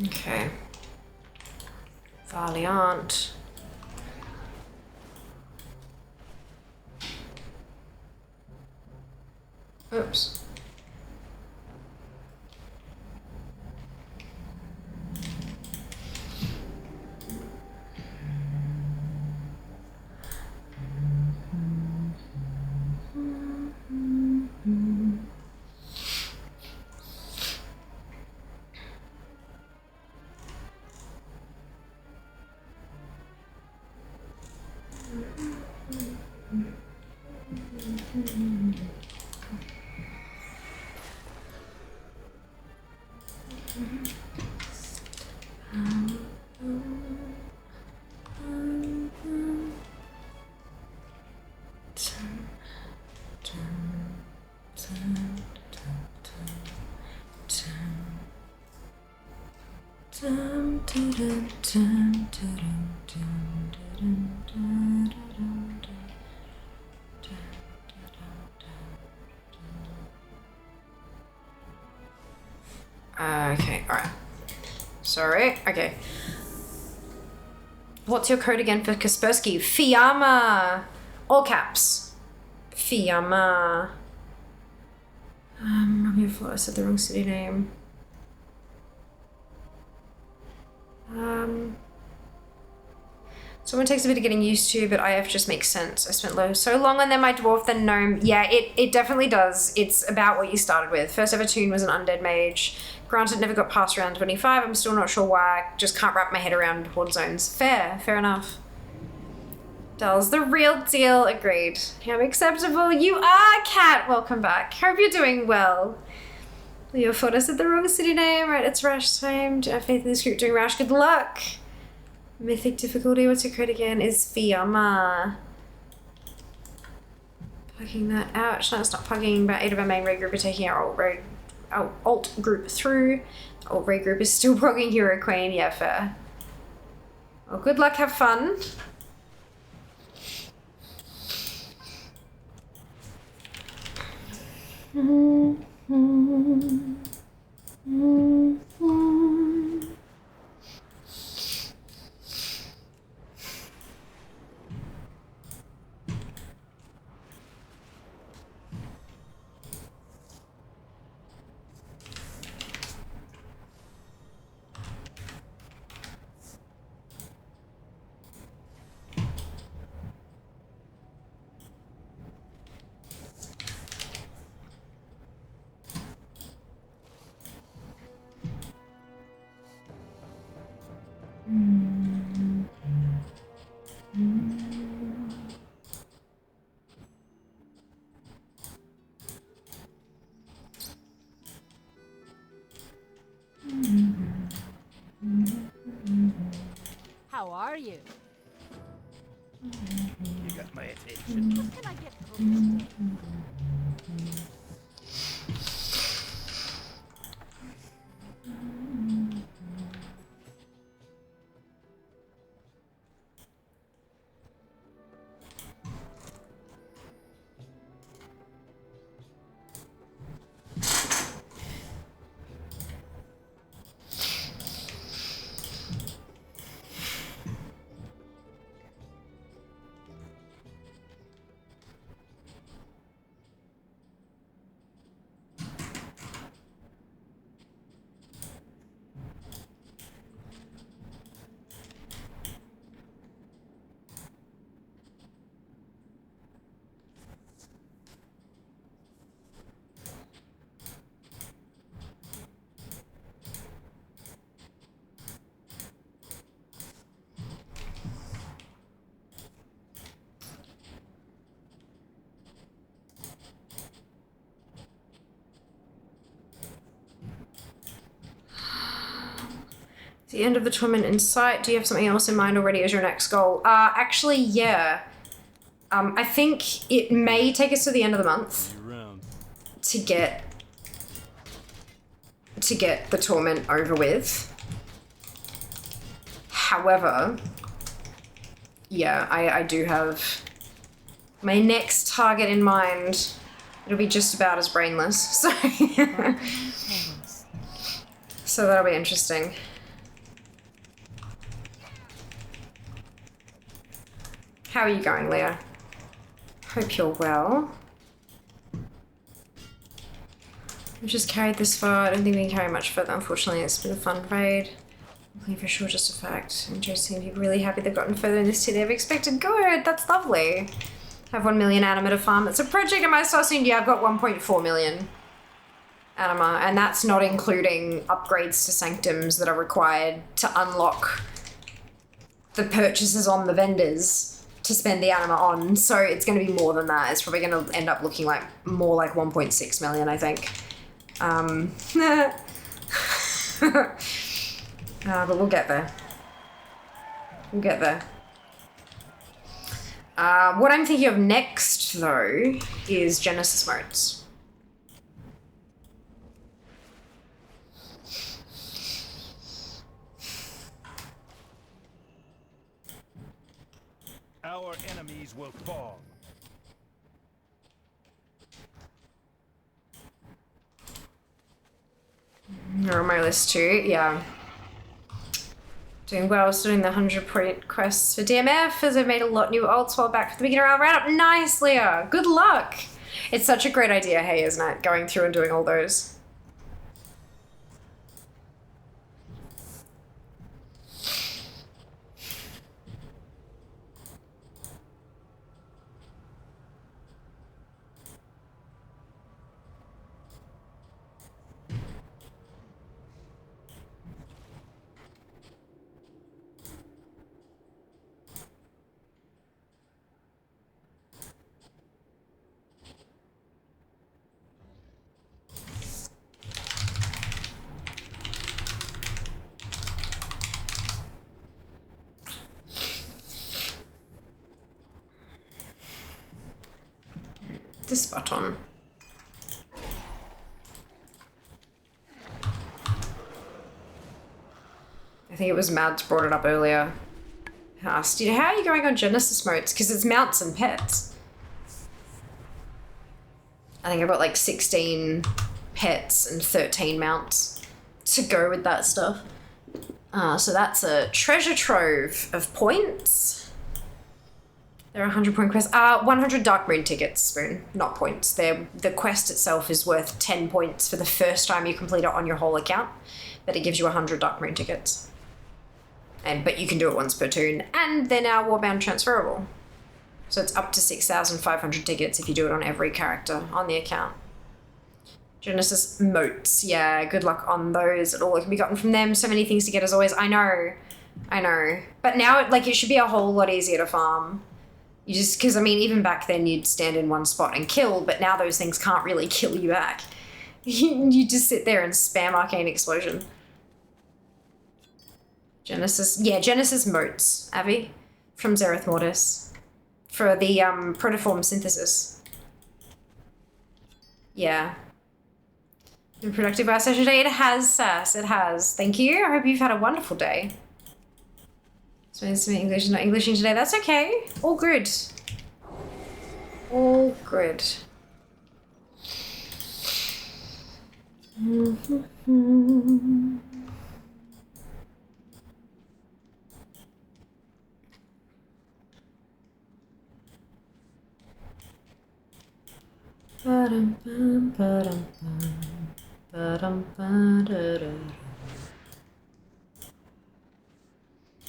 Okay. Valiant. Oops. Okay, alright. Sorry, okay. What's your code again for Kaspersky? Fiamma! All caps. Fiamma. I said the wrong city name. Someone takes a bit of getting used to, but IF just makes sense. I spent so long on them, my dwarf, then gnome. Yeah, it definitely does. It's about what you started with. First ever tune was an undead mage. Granted, never got past round 25. I'm still not sure why. I just can't wrap my head around horde zones. Fair enough. Dell's the real deal. Agreed. I'm acceptable. You are, Cat. Welcome back. Hope you're doing well. Leo thought I said the wrong city name. Right, it's Rash time. Do I have faith in this group doing Rash? Good luck. Mythic difficulty. What's your code again? Is Fiamma. Plugging that out. No, it's not plugging, but 8 of our main raid group are taking our alt group through. The alt raid group is still progging Hero Queen. Yeah, fair. Well, good luck. Have fun. you? You got my attention. What can I get for this? The end of the tournament in sight. Do you have something else in mind already as your next goal? Actually, yeah. I think it may take us to the end of the month to get the tournament over with. However, yeah, I do have my next target in mind. It'll be just about as brainless, so so that'll be interesting. How are you going, Leah? Hope you're well. We've just carried this far. I don't think we can carry much further, unfortunately. It's been a fun raid. I'm playing for sure, just a fact. I'm just seeing people really happy they've gotten further in this tier than they've expected. Good, that's lovely. I have 1 million anima to farm. It's a project. Am I so soon? Yeah, I've got 1.4 million anima, and that's not including upgrades to sanctums that are required to unlock the purchases on the vendors to spend the anima on, so it's going to be more than that. It's probably going to end up looking like more like 1.6 million, I think. But we'll get there. We'll get there. What I'm thinking of next, though, is Genesis modes. Our enemies will fall. You're on my list too, yeah. Doing well, still doing the 100-point quests for DMF as I've made a lot new ults while back for the beginner roundup. Nice, Leah. Good luck. It's such a great idea, hey, isn't it? Going through and doing all those. This button. I think it was Mads brought it up earlier. Asked, you know, how are you going on Genesis modes? Because it's mounts and pets. I think I've got like 16 pets and 13 mounts to go with that stuff. So that's a treasure trove of points. They're 100-point quests. 100 Dark Moon tickets, Spoon, not points. The quest itself is worth 10 points for the first time you complete it on your whole account, but it gives you 100 Dark Moon tickets. But you can do it once per toon, and they're now Warbound transferable. So it's up to 6,500 tickets if you do it on every character on the account. Genesis moats, yeah, good luck on those. It all can be gotten from them. So many things to get as always. I know. But now, it should be a whole lot easier to farm. You just, because I mean, even back then you'd stand in one spot and kill, but now those things can't really kill you back. You just sit there and spam Arcane Explosion. Genesis, yeah, Genesis motes, Abby, from Zereth Mortis, for the protoform synthesis. Yeah. Been productive our session today. It has, Sass, it has. Thank you. I hope you've had a wonderful day. So it's English, not Englishing today. That's okay. All good. All good.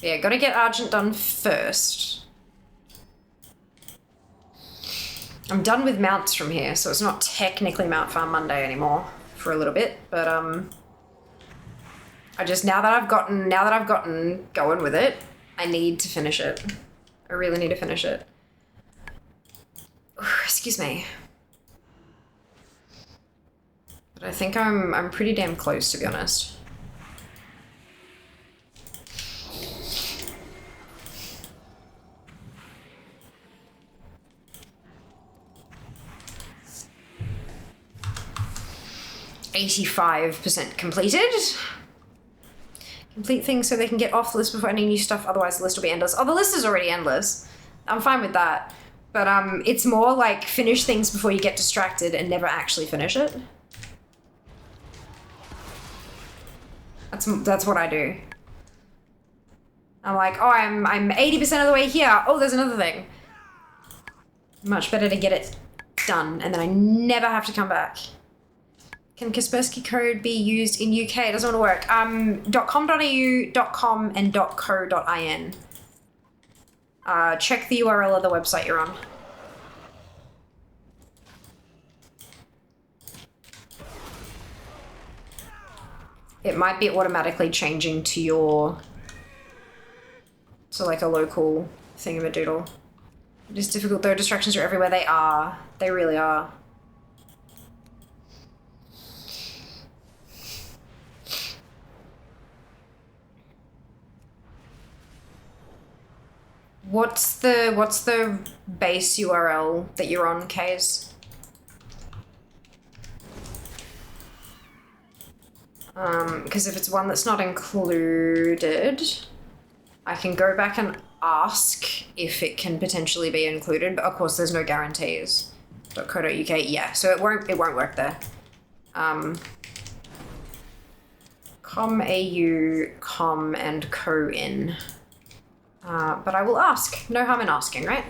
Yeah, gotta get Argent done first. I'm done with mounts from here, so it's not technically Mount Farm Monday anymore for a little bit, but I just now that I've gotten going with it, I need to finish it. I really need to finish it. Excuse me. But I think I'm pretty damn close, to be honest. %85 completed. Complete things so they can get off the list before any new stuff, otherwise the list will be endless. Oh, the list is already endless. I'm fine with that. But it's more like finish things before you get distracted and never actually finish it. That's what I do. I'm like, oh, I'm 80% of the way here. Oh, there's another thing. Much better to get it done, and then I never have to come back. Can Kaspersky code be used in UK? It doesn't want to work. .com.au, .com, and .co.in. Check the URL of the website you're on. It might be automatically changing to your... to like a local thingamadoodle. It is difficult though, distractions are everywhere. They are. They really are. What's the base URL that you're on, Kays? Because if it's one that's not included, I can go back and ask if it can potentially be included, but of course there's no guarantees. .co.uk, yeah, so it won't work there. .com.au, .com, and .co.in. But I will ask. No harm in asking, right?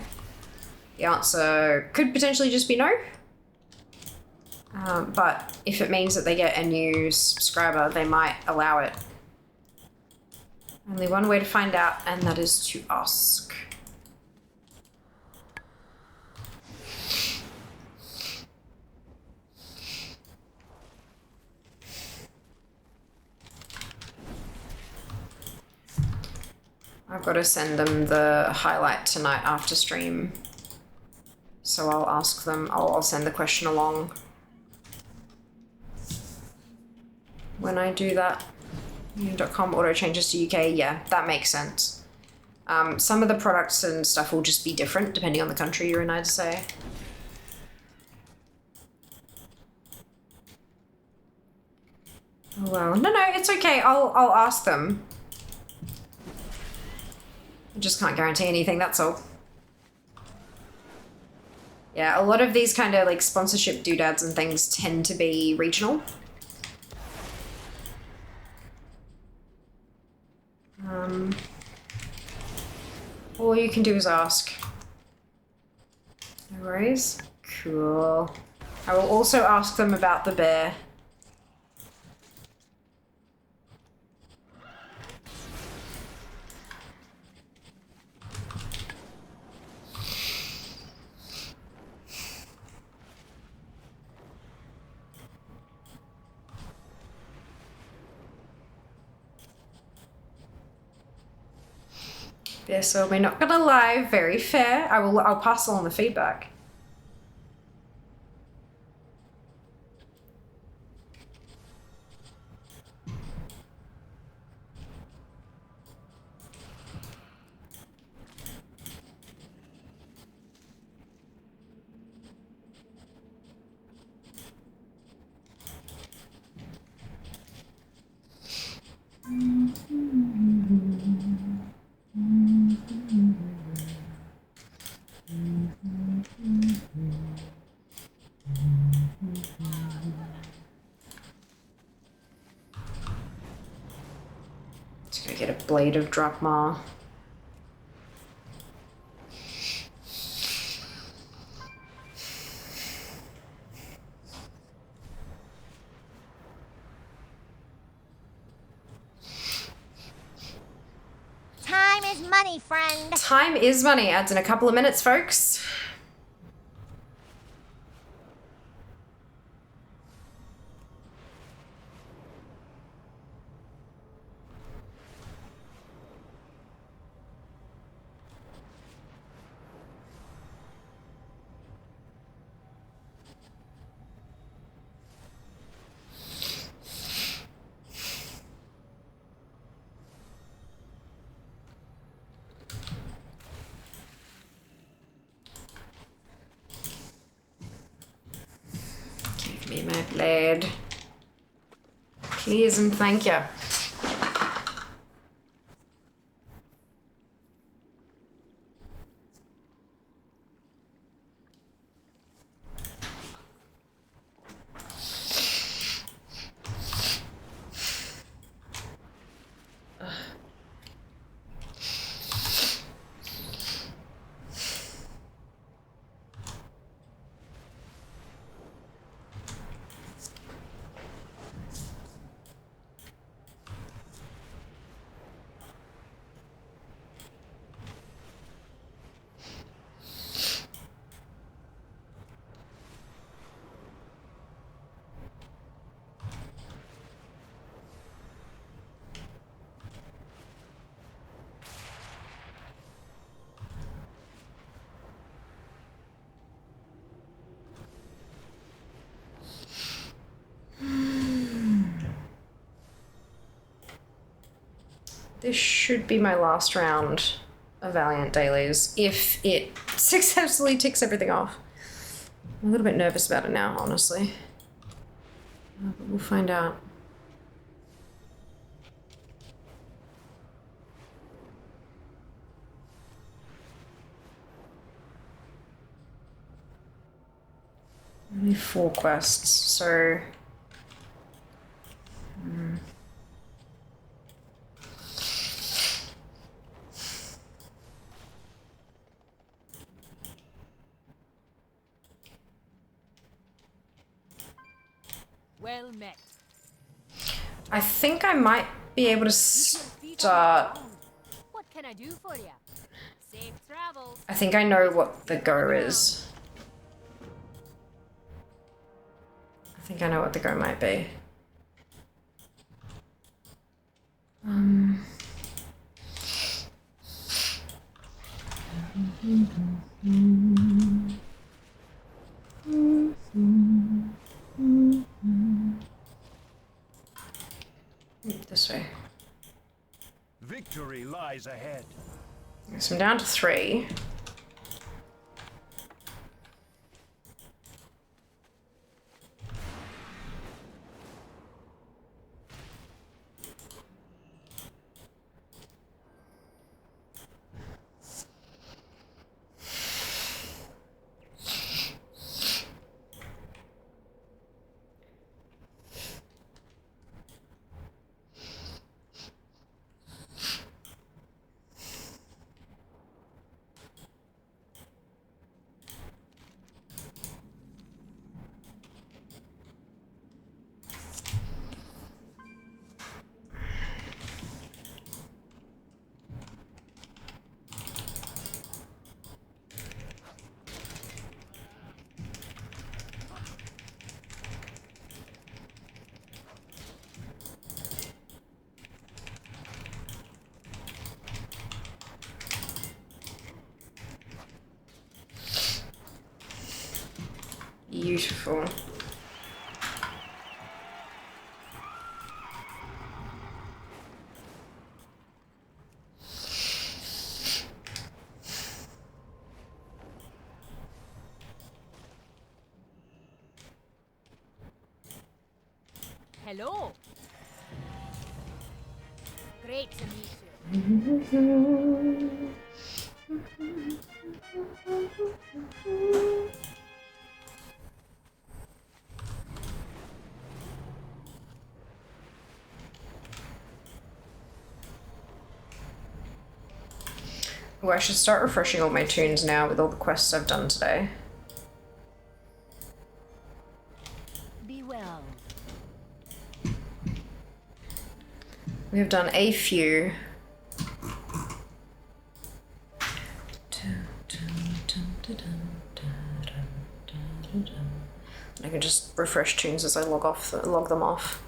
The answer could potentially just be no. But if it means that they get a new subscriber, they might allow it. Only one way to find out, and that is to ask. I've got to send them the highlight tonight after stream. So I'll ask them, I'll send the question along when I do that. .com auto changes to UK, yeah, that makes sense. Some of the products and stuff will just be different depending on the country you're in, I'd say. Oh well, no, it's okay, I'll ask them. I just can't guarantee anything, that's all. Yeah, a lot of these kind of like sponsorship doodads and things tend to be regional. All you can do is ask. No worries. Cool. I will also ask them about the bear. Yeah, so we're not gonna lie, very fair. I'll pass along the feedback. Just gonna get a blade of Drakma. Time is money, friend. Time is money. Adds in a couple of minutes, folks. Give me my blade. Please and thank you. This should be my last round of Valiant Dailies if it successfully ticks everything off. I'm a little bit nervous about it now, honestly. But we'll find out. Only 4 quests, so... Well met. I think I might be able to start... What can I do for you? Safe travels. I think I know what the go is. I think I know what the go might be. This way. Victory lies ahead. So I'm down to 3. Beautiful. Hello. Great to meet you. Well, I should start refreshing all my tunes now with all the quests I've done today. Be well. We have done a few. I can just refresh tunes as I log them off.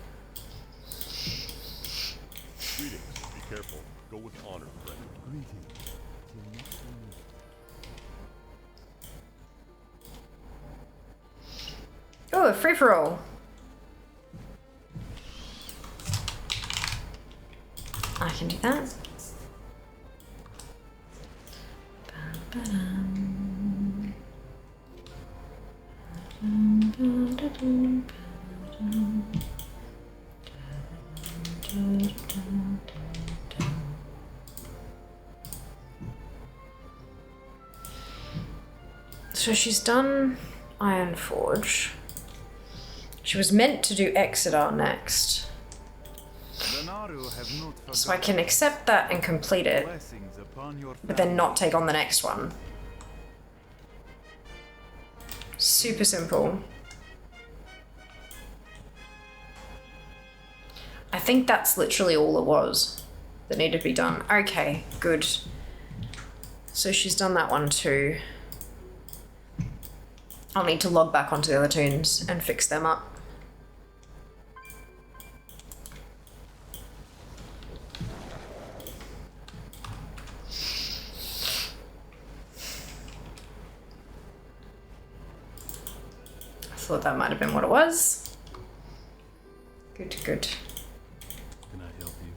Greetings. Be careful. Go with honor, friend. Oh, a free-for-all. I can do that. So she's done Ironforge. She was meant to do Exeter next. So I can accept that and complete it, but then not take on the next one. Super simple. I think that's literally all it was that needed to be done. Okay, good. So she's done that one too. I'll need to log back onto the other tunes and fix them up. I thought that might have been what it was. Good, good. Can I help you?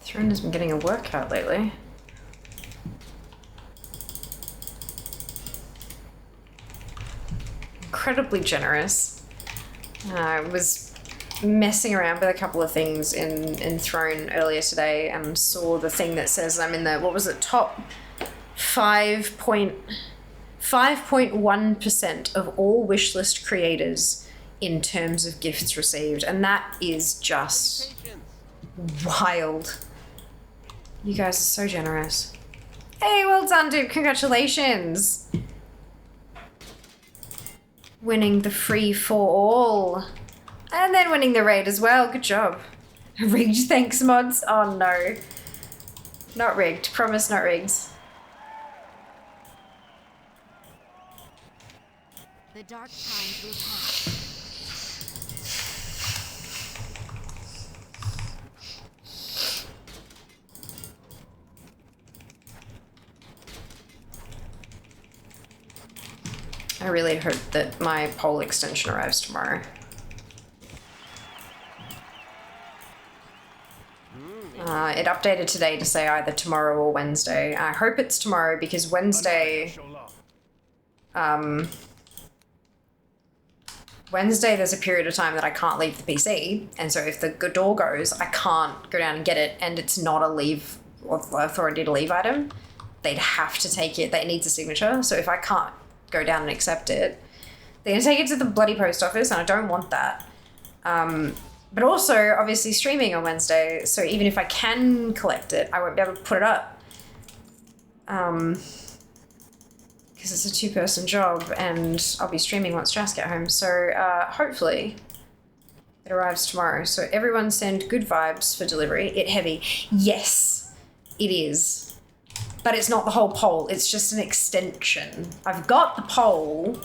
Throne has been getting a workout lately. Incredibly generous. I was messing around with a couple of things in Throne earlier today and saw the thing that says I'm in the, what was it, top 5.1% of all wishlist creators in terms of gifts received, and that is just wild. You guys are so generous. Hey, well done, dude. Congratulations. Winning the free for all. And then winning the raid as well. Good job. Rigged thanks mods. Oh no. Not rigged. Promise not rigged. The dark times will pass. I really hope that my poll extension arrives tomorrow. It updated today to say either tomorrow or Wednesday. I hope it's tomorrow because Wednesday... Wednesday there's a period of time that I can't leave the PC, and so if the door goes, I can't go down and get it, and it's not a leave authority to leave item. They'd have to take it. That needs a signature, so if I can't go down and accept it, they're gonna take it to the bloody post office, and I don't want that. But also, obviously, streaming on Wednesday, so even if I can collect it, I won't be able to put it up. Because it's a two-person job, and I'll be streaming once Jazz get home, so hopefully it arrives tomorrow. So everyone send good vibes for delivery. It heavy. Yes, it is. But it's not the whole pole, it's just an extension. I've got the pole,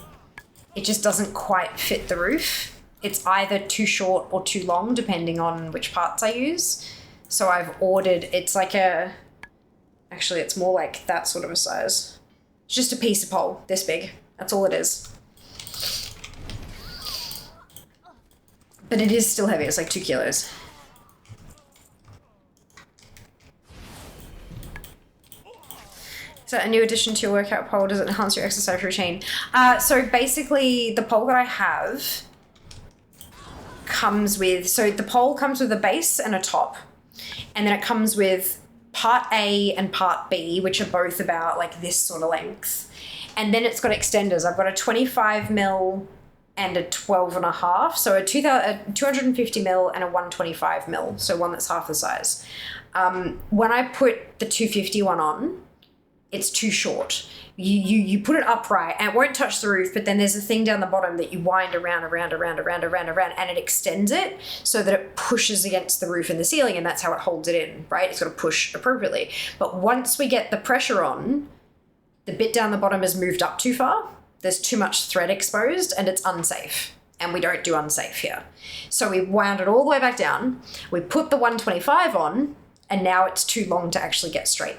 it just doesn't quite fit the roof. It's either too short or too long, depending on which parts I use. So I've ordered, it's like a, actually it's more like that sort of a size. It's just a piece of pole, this big. That's all it is. But it is still heavy, it's like 2 kilos. Is that a new addition to your workout pole? Does it enhance your exercise routine? So basically, the pole that I have comes with, so the pole comes with a base and a top. And then it comes with part A and part B, which are both about like this sort of length. And then it's got extenders. I've got a 25 mil and a 12.5. So a 250 mil and a 125 mil. So one that's half the size. When I put the 250 one on, it's too short. You put it upright and it won't touch the roof, but then there's a thing down the bottom that you wind around, and it extends it so that it pushes against the roof and the ceiling, and that's how it holds it in, right? It's got to push appropriately. But once we get the pressure on, the bit down the bottom has moved up too far. There's too much thread exposed and it's unsafe. And we don't do unsafe here. So we wound it all the way back down. We put the 125 on, and now it's too long to actually get straight.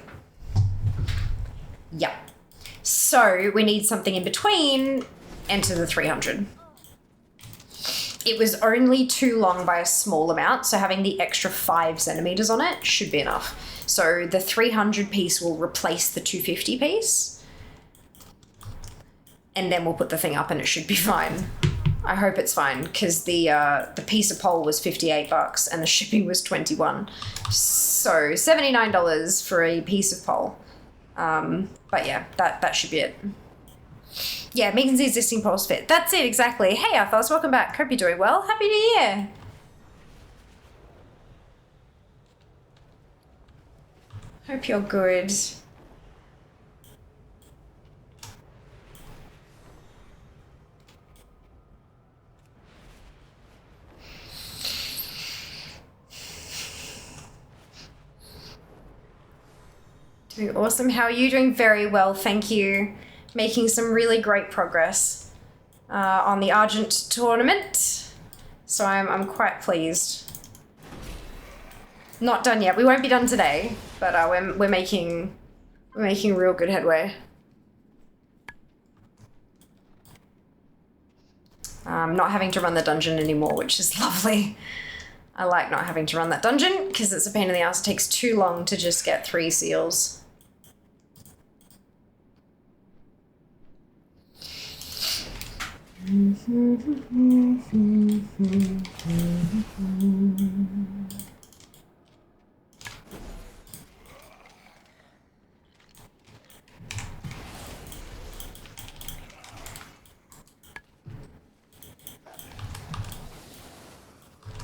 Yep. So we need something in between. Enter the 300. It was only too long by a small amount, so having the extra 5 centimeters on it should be enough. So the 300 piece will replace the 250 piece, and then we'll put the thing up and it should be fine. I hope it's fine, because the piece of pole was $58 and the shipping was $21. So $79 for a piece of pole. But yeah, that should be it. Yeah, making the existing poles fit. That's it, exactly. Hey, Athos, welcome back. Hope you're doing well. Happy New Year. Hope you're good. Doing awesome. How are you? Doing very well, thank you. Making some really great progress on the Argent tournament. So I'm quite pleased. Not done yet. We won't be done today, but we're making real good headway. Not having to run the dungeon anymore, which is lovely. I like not having to run that dungeon because it's a pain in the ass. It takes too long to just get 3 seals.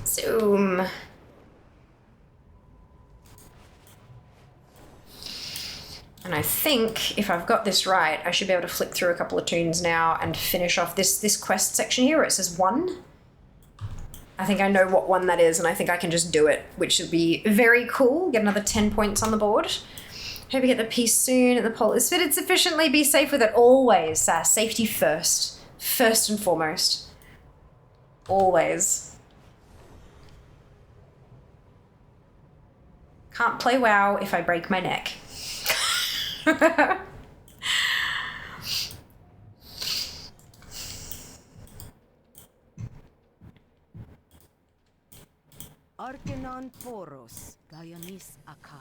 Zoom. And I think if I've got this right, I should be able to flick through a couple of tunes now and finish off this quest section here where it says 1. I think I know what one that is, and I think I can just do it, which would be very cool. Get another 10 points on the board. Hope you get the piece soon and the pole is fitted sufficiently. Be safe with it always. Safety first. First and foremost. Always. Can't play WoW if I break my neck. Arcanon Poros, Dionysus Aka.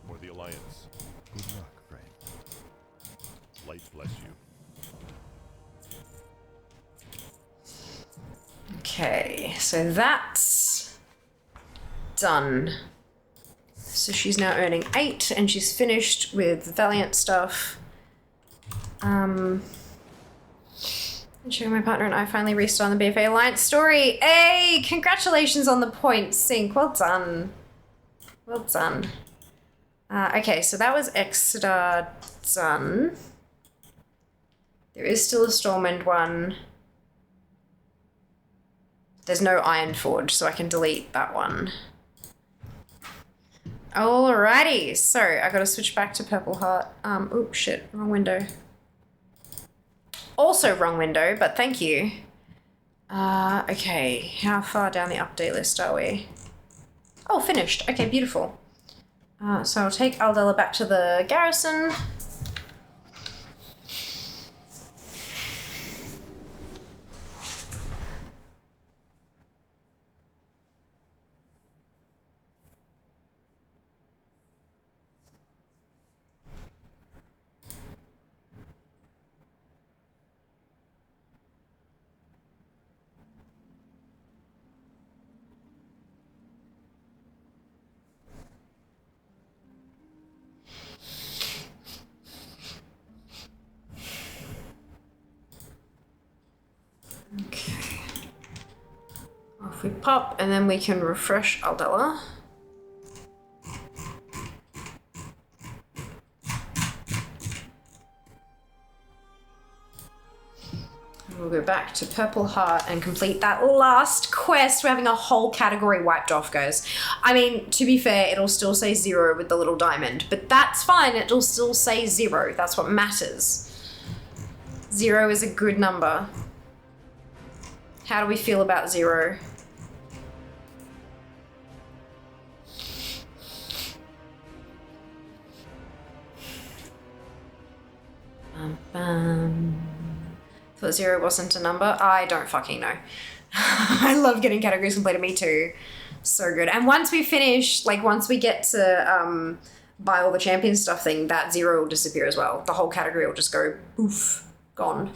For the Alliance. Good luck, friend. Light bless you. Okay, so that's done. So she's now earning 8 and she's finished with Valiant stuff. Ensuring my partner and I finally restarted the BFA Alliance story. Hey, congratulations on the points, Sync. Well done. Well done. Okay, so that was Exeter done. There is still a Stormwind one. There's no Ironforge, so I can delete that one. Alrighty, so I gotta switch back to Purple Heart. Oops, shit, wrong window. Also wrong window, but thank you. Okay, how far down the update list are we? Oh, finished. Okay, beautiful. So I'll take Aldella back to the garrison. If we pop, and then we can refresh Aldella. We'll go back to Purple Heart and complete that last quest. We're having a whole category wiped off, guys. I mean, to be fair, it'll still say 0 with the little diamond, but that's fine. It'll still say 0. That's what matters. 0 is a good number. How do we feel about 0? Thought 0 wasn't a number. I don't fucking know. I love getting categories completed. Me too. So good. And once we finish, like once we get to buy all the champion stuff thing, that 0 will disappear as well. The whole category will just go poof, gone.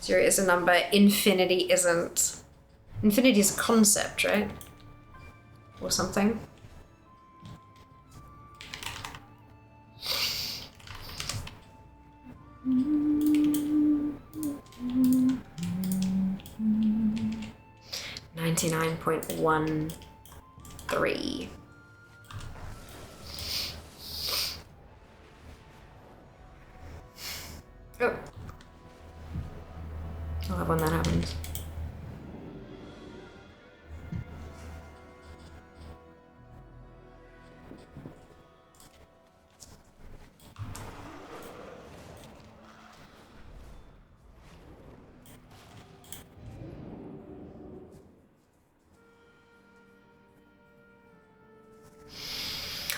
0 is a number. Infinity isn't. Infinity is a concept, right? Or something. $99.13. Oh. I love when that happens.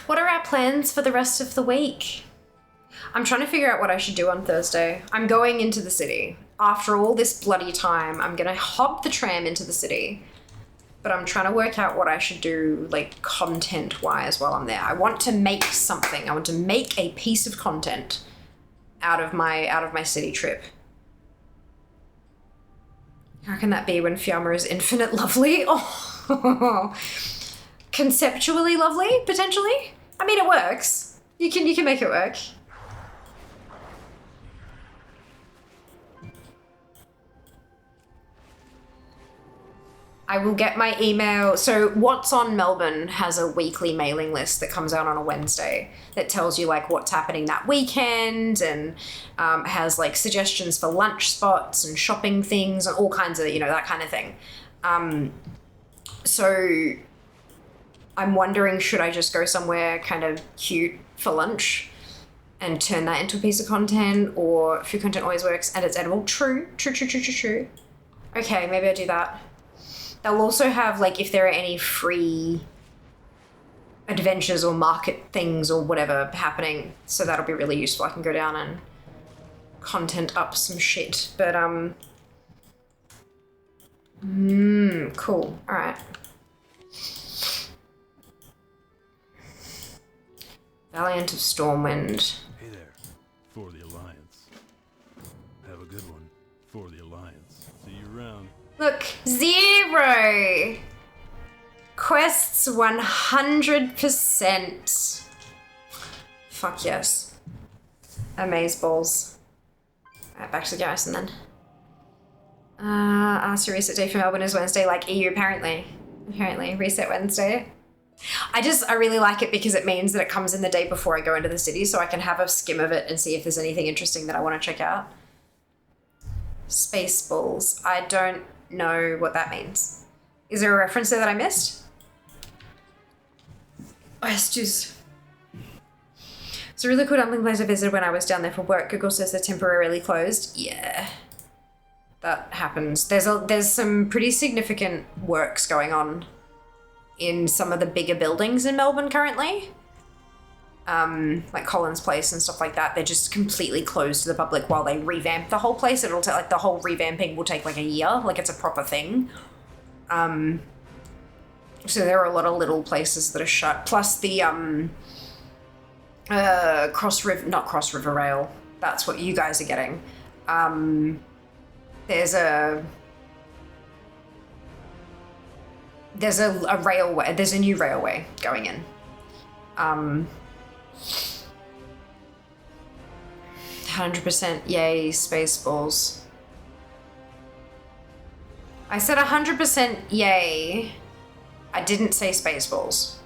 What are our plans for the rest of the week? I'm trying to figure out what I should do on Thursday. I'm going into the city. After all this bloody time, I'm gonna hop the tram into the city. But I'm trying to work out what I should do, like, content-wise while I'm there. I want to make something. I want to make a piece of content out of my city trip. How can that be when Fiamma is infinite lovely? Oh, conceptually lovely, potentially? I mean, it works. You can make it work. I will get my email. So What's On Melbourne has a weekly mailing list that comes out on a Wednesday that tells you like what's happening that weekend and has like suggestions for lunch spots and shopping things and all kinds of, you know, that kind of thing. So I'm wondering, should I just go somewhere kind of cute for lunch and turn that into a piece of content, or food content always works and it's edible? True. Okay, maybe I'll do that. They'll also have, like, if there are any free adventures or market things or whatever happening, so that'll be really useful. I can go down and content up some shit. But, cool. All right. Valiant of Stormwind. Hey there, for the Alliance. Have a good one, for the Alliance. See you around. Look, 0! Quests 100%. Fuck yes. Amazeballs. Alright, back to the garrison then. Ask your reset day for Melbourne is Wednesday, like EU apparently. Apparently, reset Wednesday. I really like it because it means that it comes in the day before I go into the city, so I can have a skim of it and see if there's anything interesting that I want to check out. Spaceballs. I don't know what that means. Is there a reference there that I missed? Oh, yes, juice. It's a really cool dumpling place I visited when I was down there for work. Google says they're temporarily closed. Yeah, that happens. There's some pretty significant works going on in some of the bigger buildings in Melbourne currently. Like Collins Place and stuff like that. They're just completely closed to the public while they revamp the whole place. It'll take, like, the whole revamping will take like a year. Like, it's a proper thing. So there are a lot of little places that are shut. Plus the, not Cross River Rail. That's what you guys are getting. There's a railway. There's a new railway going in. 100% yay, Spaceballs. I said 100% yay. I didn't say Spaceballs.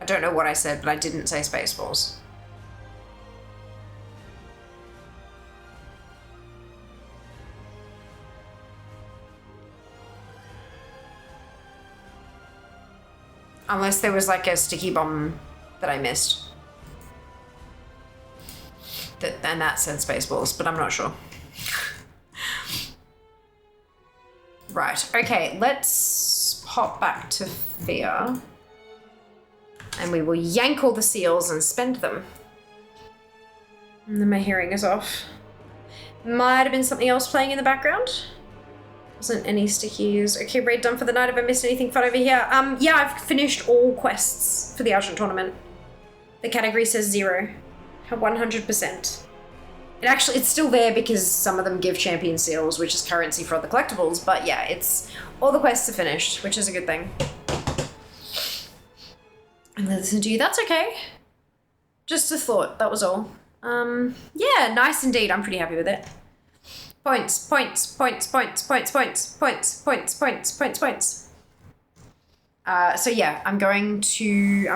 I don't know what I said, but I didn't say Spaceballs. Unless there was like a sticky bomb that I missed. And that said Spaceballs, but I'm not sure. Right, okay, let's pop back to Fear. And we will yank all the seals and spend them. And then my hearing is off. Might have been something else playing in the background. Wasn't any stickies. Okay, raid done for the night. Have I missed anything fun over here? Yeah, I've finished all quests for the Argent tournament. The category says 0. 100%. It's still there because some of them give champion seals, which is currency for other collectibles, but yeah, it's all the quests are finished, which is a good thing. And listen to you, that's okay. Just a thought, that was all. Yeah, nice indeed, I'm pretty happy with it. Points. So yeah, I'm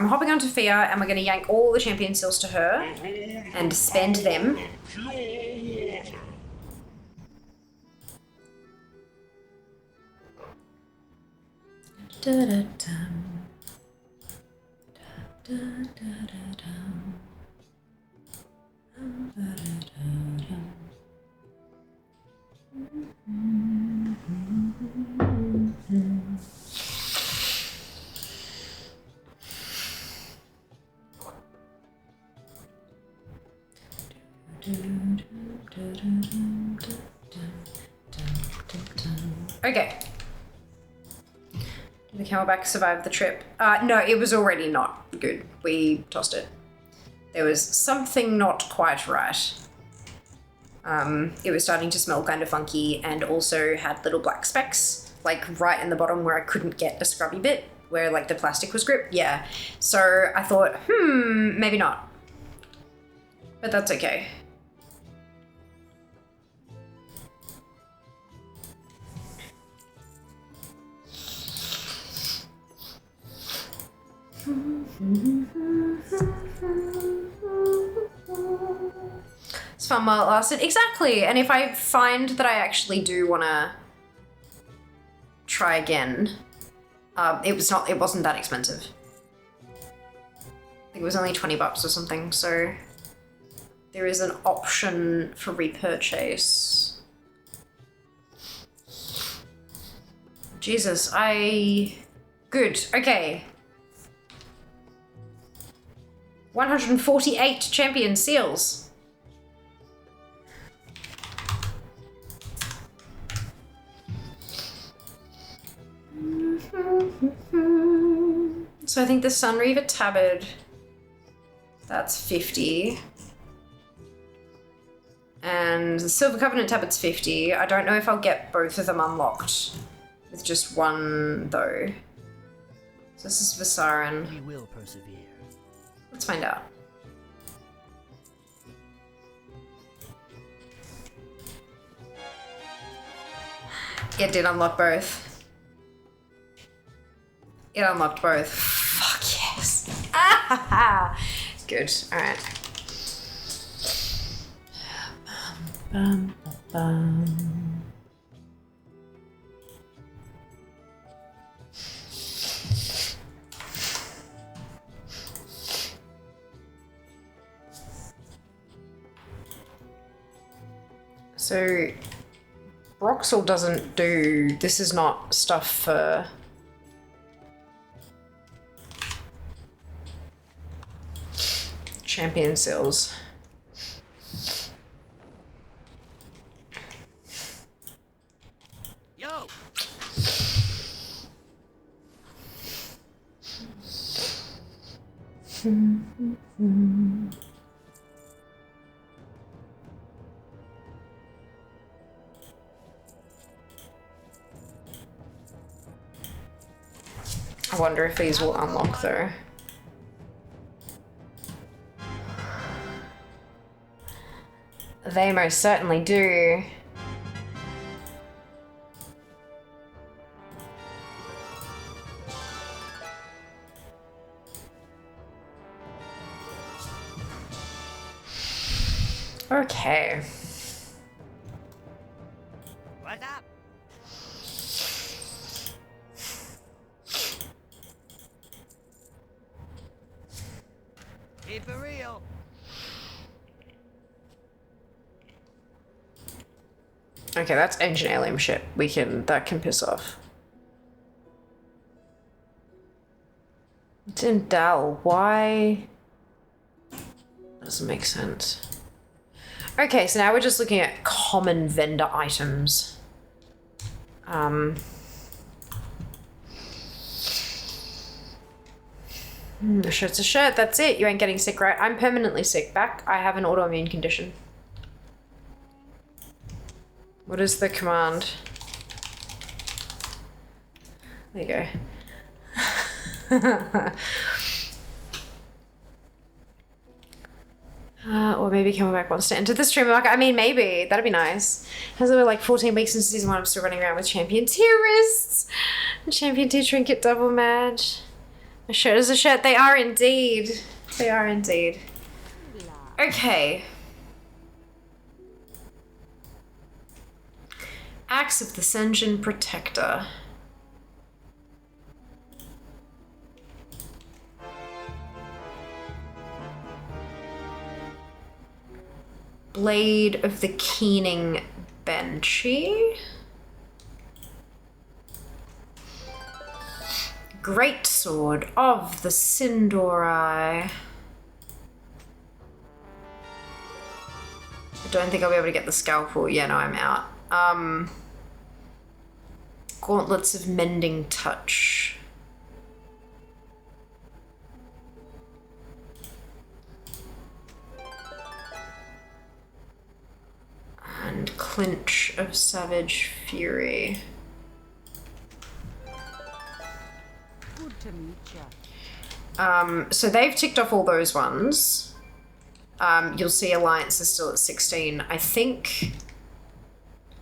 hopping onto Fear and we're gonna yank all the champion seals to her and spend them. Okay. Did the camelback survive the trip? No, it was already not good. We tossed it. There was something not quite right. It was starting to smell kind of funky and also had little black specks, like right in the bottom where I couldn't get a scrubby bit, where like the plastic was gripped. Yeah. So I thought, maybe not. But that's okay. It's fun while it lasted. Exactly. And if I find that I actually do want to try again, it wasn't that expensive. I think it was only 20 bucks or something, so there is an option for repurchase. Jesus, good, okay. 148 champion seals. So I think the Sunreaver Tabard, that's 50. And the Silver Covenant Tabard's 50. I don't know if I'll get both of them unlocked with just one though. So this is Visarin. We will persevere. Let's find out. It did unlock both. It unlocked both. Fuck yes. Ah, good. All right. So, Broxel doesn't do, this is not stuff for champion seals. Yo! I wonder if these will unlock though. They most certainly do. Okay. What's up? Keep it real. Okay, that's ancient alien shit. That can piss off. It's in Dal. Why? Doesn't make sense. Okay, so now we're just looking at common vendor items. A shirt's a shirt, that's it. You ain't getting sick, right? I'm permanently sick. Back, I have an autoimmune condition. What is the command? There you go. Or maybe Camelback wants to enter the streamer market. I mean, maybe. That'd be nice. Has it been like 14 weeks since season 1? I'm still running around with champion tier wrists. And champion tier trinket double match. A shirt is a shirt. They are indeed. They are indeed. Okay. Axe of the Senjin Protector. Blade of the Keening Banshee. Great Sword of the Sindorai. I don't think I'll be able to get the scalpel. Yeah, no, I'm out. Gauntlets of Mending Touch. And Clinch of Savage Fury. Good to meet you. So they've ticked off all those ones. You'll see Alliance is still at 16. I think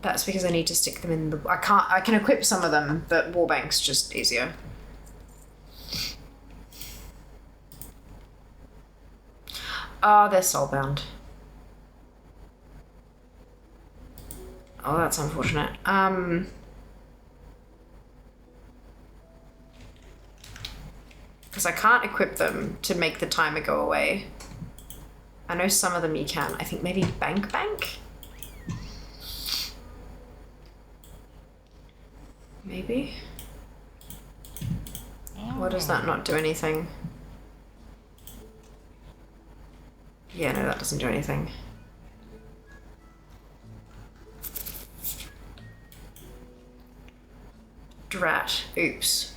that's because I need to stick them in the... I can equip some of them, but Warbank's just easier. Oh, they're soulbound. Oh, that's unfortunate. Because I can't equip them to make the timer go away. I know some of them you can. I think maybe Bank? Maybe? Or does that not do anything? Yeah, no, that doesn't do anything. Drat. Oops.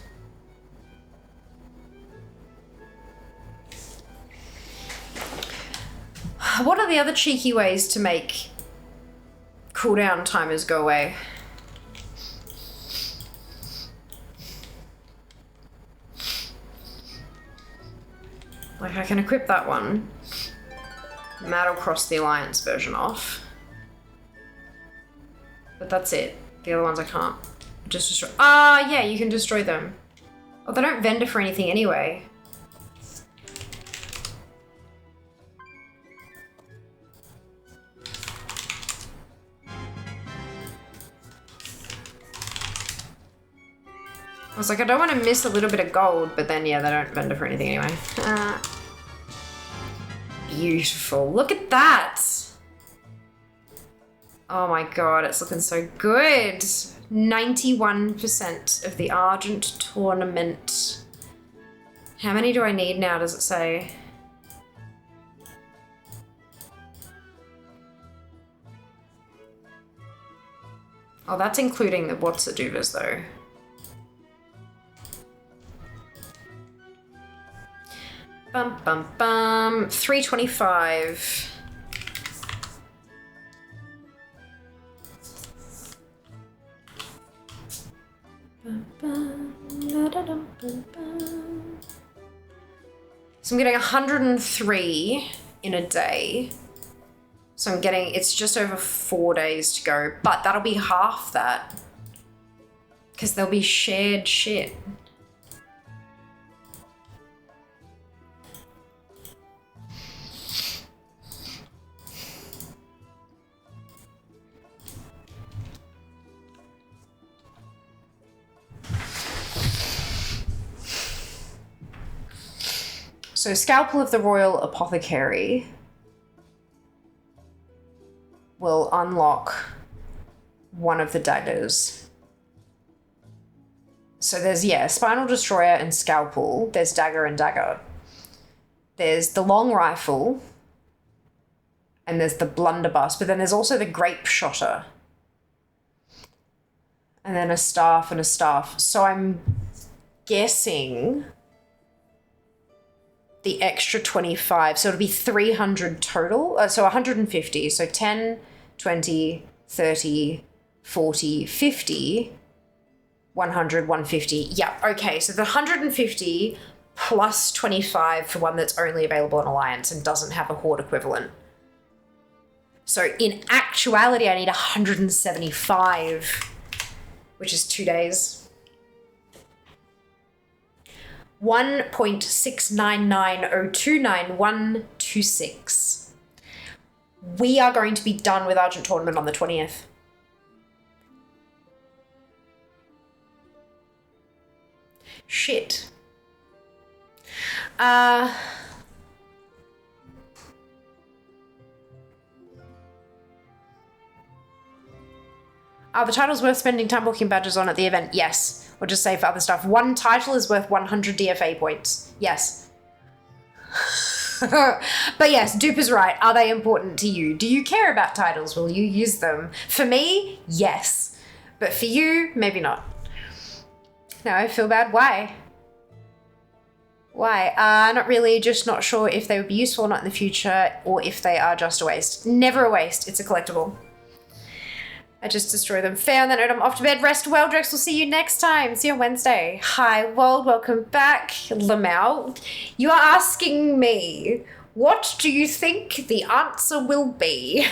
What are the other cheeky ways to make cooldown timers go away? Like, I can equip that one. That'll cross the Alliance version off. But that's it. The other ones I can't. Just destroy. Ah, yeah, you can destroy them. Oh, they don't vendor for anything anyway. I was like, I don't want to miss a little bit of gold, but then, yeah, they don't vendor for anything anyway. Beautiful. Look at that. Oh my god, it's looking so good. 91% of the Argent tournament. How many do I need now, does it say? Oh, that's including the What's-A-Duvas, though. Bum, bum, bum. 325. So I'm getting 103 in a day. So I'm getting, it's just over 4 days to go, but that'll be half that. Because there'll be shared shit. So Scalpel of the Royal Apothecary will unlock one of the daggers. So there's, yeah, Spinal Destroyer and Scalpel. There's Dagger and Dagger. There's the Long Rifle. And there's the Blunderbuss. But then there's also the Grape Shotter. And then a Staff and a Staff. So I'm guessing the extra 25. So it'll be 300 total. So 150. So 10, 20, 30, 40, 50... 100, 150. Yeah, okay. So the 150 plus 25 for one that's only available on Alliance and doesn't have a Horde equivalent. So in actuality, I need 175, which is 2 days. 1.699029126. We are going to be done with Argent Tournament on the 20th. Shit. The title's worth spending time booking badges on at the event. Yes. Or just say for other stuff. One title is worth 100 DFA points. Yes. But yes, Dupe is right. Are they important to you? Do you care about titles? Will you use them? For me, yes. But for you, maybe not. Now I feel bad. Why? Why? Not really, just not sure if they would be useful or not in the future, or if they are just a waste. Never a waste, it's a collectible. I just destroy them. Fair, on that note, I'm off to bed. Rest well, Drex. We'll see you next time. See you on Wednesday. Hi, world, welcome back. Lamau, you are asking me, what do you think the answer will be?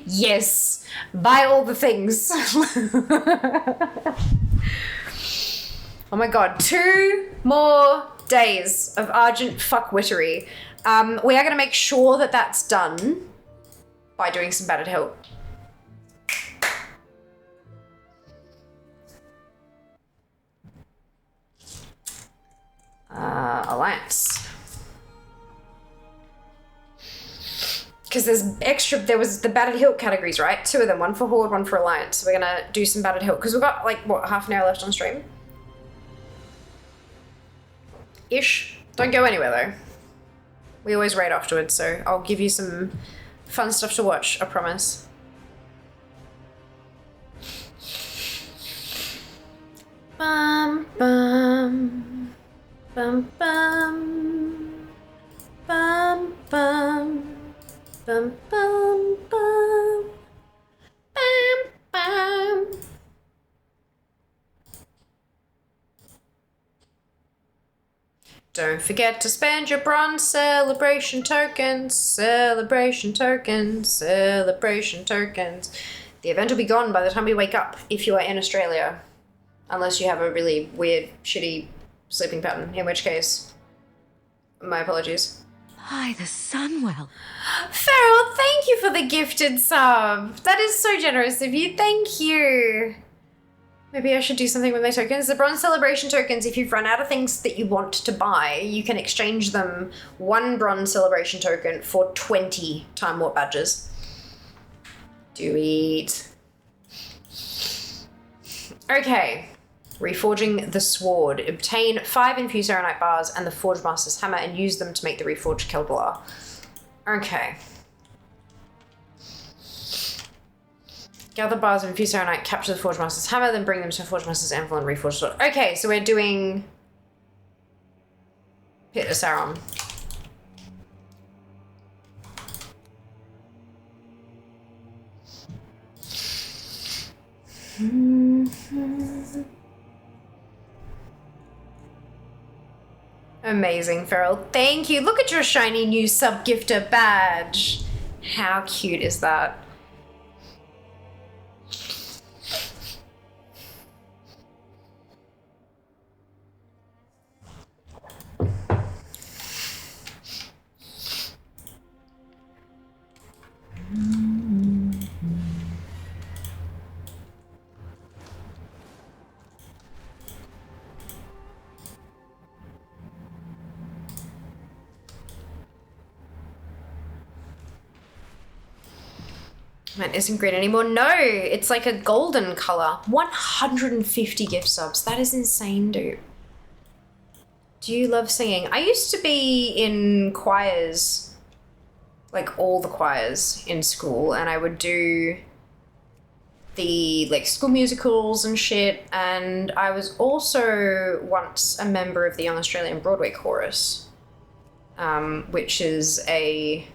Yes, buy all the things. Oh my god, 2 more days of Argent fuckwittery. We are going to make sure that that's done by doing some battered help. Alliance. Because there was the battered hilt categories, right? 2 of them, one for Horde, one for Alliance. So we're going to do some battered hilt because we've got like, what, half an hour left on stream? Ish. Don't go anywhere though. We always raid afterwards, so I'll give you some fun stuff to watch, I promise. Bum bum bum bum bum bum bum bum bum bum bum. Don't forget to spend your bronze celebration tokens, celebration tokens, celebration tokens. The event will be gone by the time we wake up if you are in Australia. Unless you have a really weird, shitty sleeping pattern, in which case, my apologies. By the Sunwell. Farrell, thank you for the gifted sub. That is so generous of you. Thank you. Maybe I should do something with my tokens. The bronze celebration tokens, if you've run out of things that you want to buy, you can exchange them 1 bronze celebration token for 20 Time Warp badges. Do it. Okay. Reforging the Sword. Obtain 5 infused aeronite bars and the Forge Master's Hammer and use them to make the reforged Kelbalar. Okay. Gather bars of infused aeronite, capture the Forge Master's Hammer, then bring them to Forge Master's Anvil and reforge sword. Okay, so we're doing Pit of Sauron. Amazing, Farrell. Thank you. Look at your shiny new sub-gifter badge. How cute is that? Mine isn't green anymore. No, it's like a golden color. 150 gift subs. That is insane, dude. Do you love singing? I used to be in choirs, like all the choirs in school, and I would do the like school musicals and shit, and I was also once a member of the Young Australian Broadway Chorus, which is a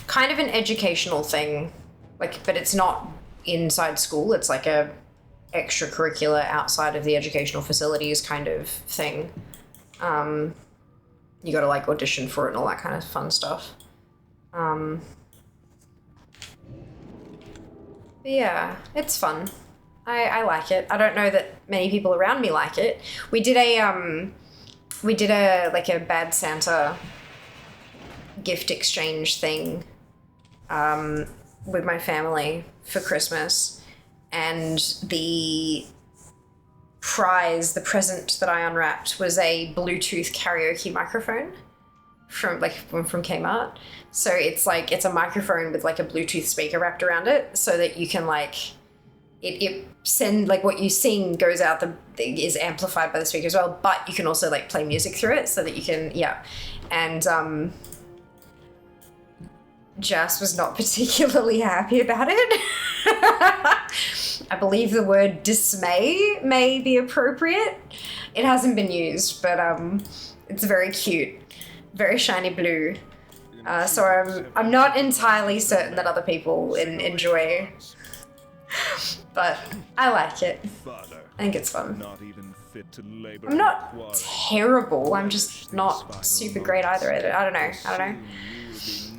kind of an educational thing, like, but it's not inside school, it's like a extracurricular outside of the educational facilities kind of thing. You gotta like audition for it and all that kind of fun stuff. But yeah, it's fun. I like it. I don't know that many people around me like it. We did a like a Bad Santa gift exchange thing with my family for Christmas, and the prize, the present that I unwrapped, was a Bluetooth karaoke microphone from Kmart. So it's like, it's a microphone with like a Bluetooth speaker wrapped around it, so that you can like, it send, like what you sing goes out, is amplified by the speaker as well, but you can also like play music through it so that you can, yeah. And Jas was not particularly happy about it. I believe the word dismay may be appropriate. It hasn't been used, but it's very cute, very shiny blue. So I'm not entirely certain that other people enjoy, but I like it. I think it's fun. I'm not terrible. I'm just not super great either at it. I don't know.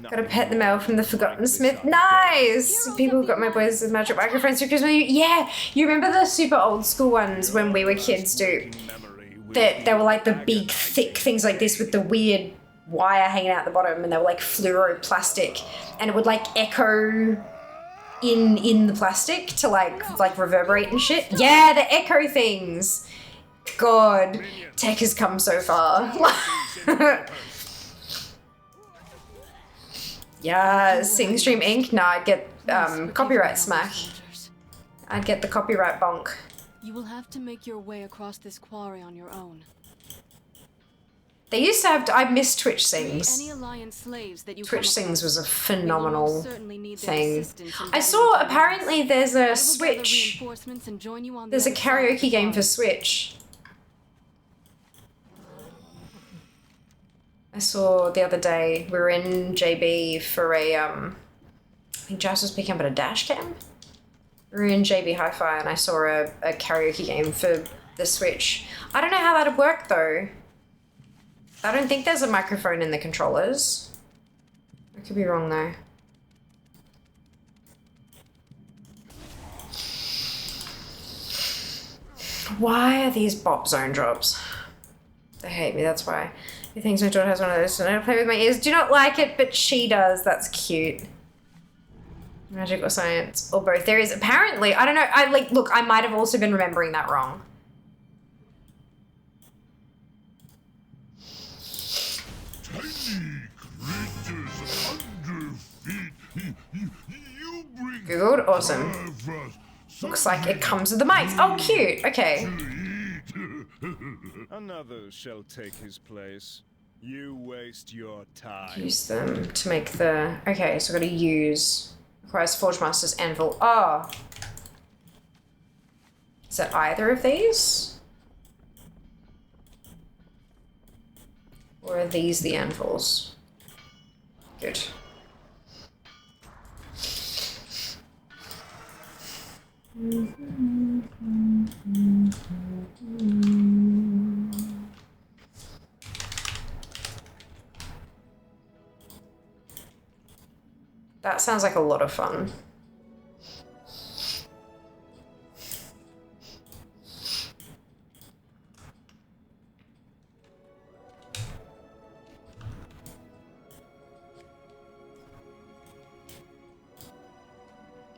Got a pet the mail from the Forgotten Smith. Nice! People got my boys the magic microphones for Christmas. Yeah, you remember the super old school ones when we were kids, dude? That they were like the big, thick things like this with the weird wire hanging out the bottom, and they were like fluoro plastic, and it would like echo in the plastic to like reverberate and shit. Yeah, the echo things. God, tech has come so far. Yeah, Sing Stream Inc. Nah, I'd get copyright smack. I'd get the copyright bonk. You will have to make your way across this quarry on your own. They used to have, I miss Twitch Sings. Any Alliance slaves that you Twitch Sings was a phenomenal thing. I saw apparently there's a Switch. There's a karaoke game for Switch. I saw the other day, we were in JB for a, I think Jas was picking up at a dash cam. We were in JB Hi-Fi and I saw a karaoke game for the Switch. I don't know how that'd work though. I don't think there's a microphone in the controllers. I could be wrong though. Why are these bop zone drops? They hate me, that's why. He thinks my daughter has one of those, and I play with my ears. Do not like it, but she does. That's cute. Magic or science, or both. There is apparently, I don't know, look, I might have also been remembering that wrong. Googled, awesome. Looks like it comes with the mics. Oh, cute, okay. Another shall take his place. You waste your time. Use them to make the, okay, so I've got to use, requires Forge Master's Anvil. Oh. Is that either of these? Or are these the anvils? Good. That sounds like a lot of fun.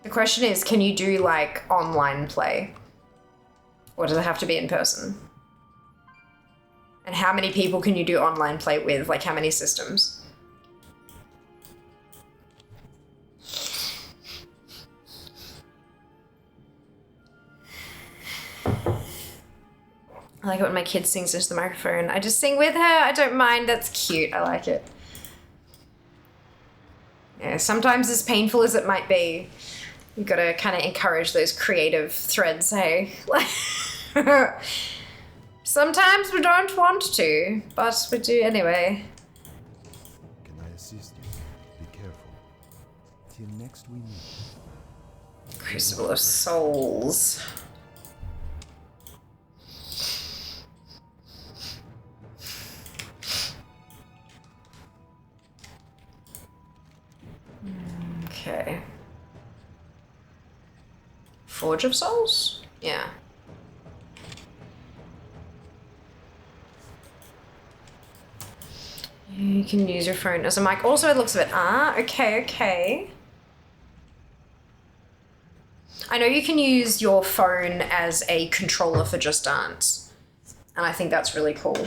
The question is, can you do like online play? Or does it have to be in person? And how many people can you do online play with? Like how many systems? I like it when my kid sings into the microphone. I just sing with her. I don't mind. That's cute. I like it. Yeah, sometimes as painful as it might be, you've got to kind of encourage those creative threads, hey? Sometimes we don't want to, but we do anyway. Can I assist you? Be careful. Till next we meet. Crucible of Souls. Okay. Forge of Souls? Yeah. You can use your phone as a mic. Also, it looks a bit, okay. I know you can use your phone as a controller for Just Dance, and I think that's really cool.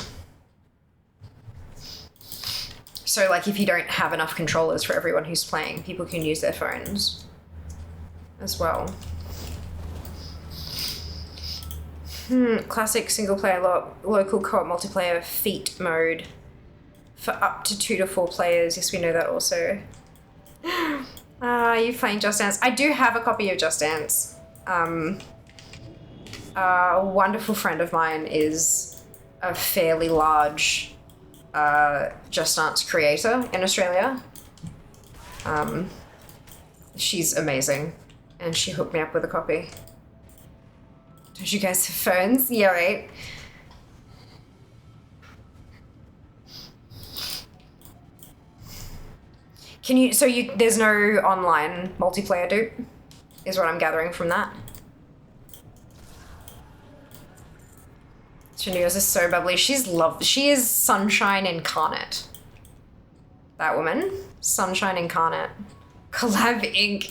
So, like, if you don't have enough controllers for everyone who's playing, people can use their phones as well. Classic single-player local co-op multiplayer feat mode for up to 2 to 4 players. Yes, we know that also. You playing Just Dance? I do have a copy of Just Dance. A wonderful friend of mine is a fairly large Just Dance creator in Australia. She's amazing, and she hooked me up with a copy. Don't you guys have phones? Yeah, right. Can you, so you, there's no online multiplayer dupe, is what I'm gathering from that. Shania's is so bubbly. She is sunshine incarnate. That woman, sunshine incarnate. Collab Inc.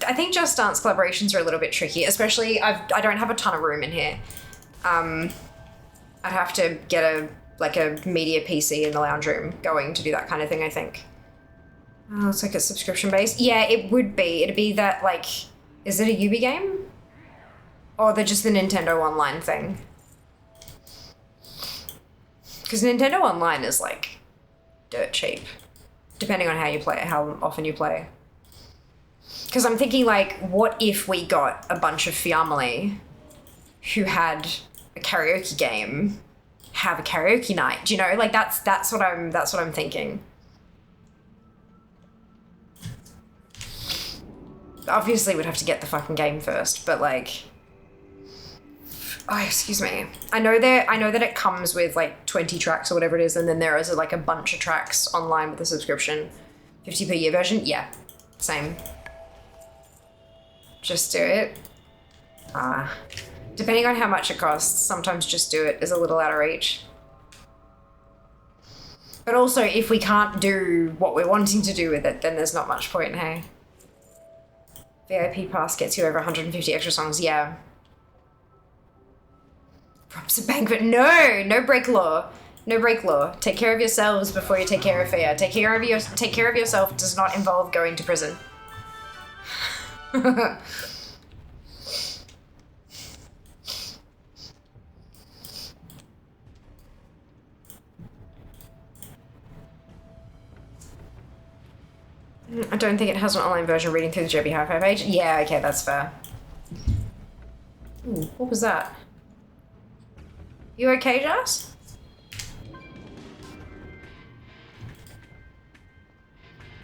I think Just Dance collaborations are a little bit tricky, especially I don't have a ton of room in here. I'd have to get a media PC in the lounge room going to do that kind of thing, I think. Oh, it's like a subscription based. Yeah, it would be. It'd be that, like, is it a Ubi game? Or they're just the Nintendo Online thing? Because Nintendo Online is, like, dirt cheap. Depending on how you play it, how often you play. Because I'm thinking, like, what if we got a bunch of family who had a karaoke game have a karaoke night? Do you know? Like, that's what I'm thinking. Obviously, we'd have to get the fucking game first, but like, oh, excuse me. I know that it comes with like 20 tracks or whatever it is, and then there is like a bunch of tracks online with a subscription. 50 per year version? Yeah, same. Just do it. Depending on how much it costs, sometimes just do it is a little out of reach. But also, if we can't do what we're wanting to do with it, then there's not much point, hey? VIP pass gets you over 150 extra songs, yeah. Props a banquet. No break law. No break law. Take care of yourselves before you take care of Fia. Take care of yourself does not involve going to prison. I don't think it has an online version reading through the JB Hi-Fi page. Yeah, okay, that's fair. Ooh, what was that? You okay, Jess?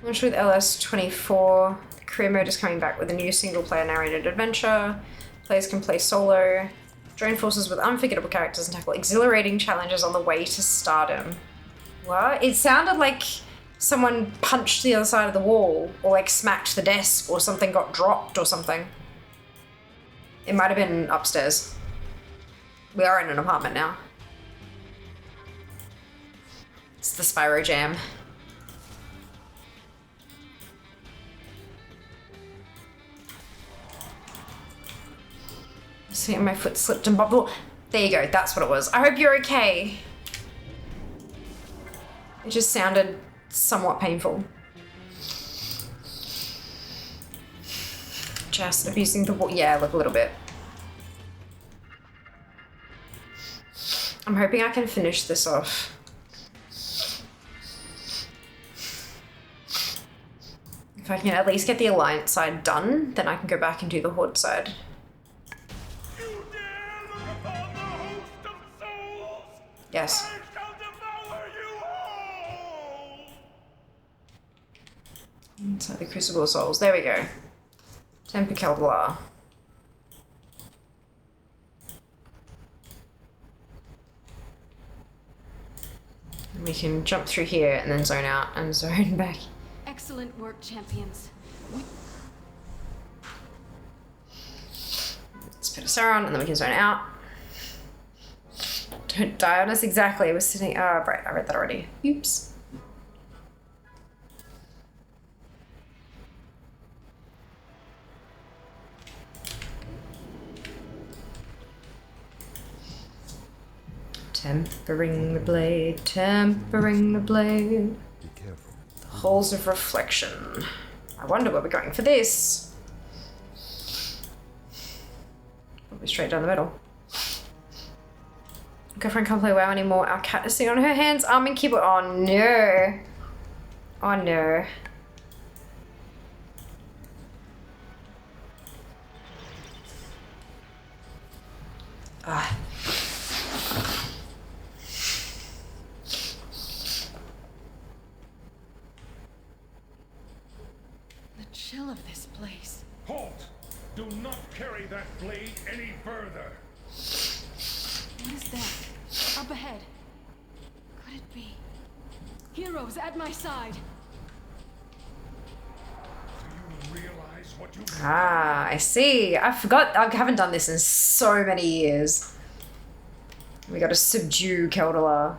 Launched with LS24. The career mode is coming back with a new single-player narrated adventure. Players can play solo. Join forces with unforgettable characters and tackle exhilarating challenges on the way to stardom. What? It sounded like someone punched the other side of the wall, or like smacked the desk, or something got dropped or something. It might have been upstairs. We are in an apartment now. It's the Spyro Jam. See, my foot slipped and bubbled. There you go, that's what it was. I hope you're okay. It just sounded somewhat painful. Just abusing the wall. Yeah, look, a little bit. I'm hoping I can finish this off. If I can at least get the Alliance side done, then I can go back and do the Horde side. Yes. Inside the Crucible of Souls. There we go. Temper Kelblar. We can jump through here and then zone out and zone back. Excellent work, champions. Let's put a Sauron and then we can zone out. Don't die on us exactly. I was sitting. Oh, right. I read that already. Oops. Tempering the blade, tempering the blade. Be careful. The holes of reflection. I wonder where we're going for this. Probably straight down the middle. Girlfriend can't play WoW anymore. Our cat is sitting on her hands, arm and keyboard. Oh no. Oh no. Ah. The chill of this place. Halt! Do not carry that blade any further. What is that? Up ahead. Could it be? Heroes at my side. Do you realize what you... Ah, I see. I forgot. I haven't done this in so many years. We gotta subdue Keldala.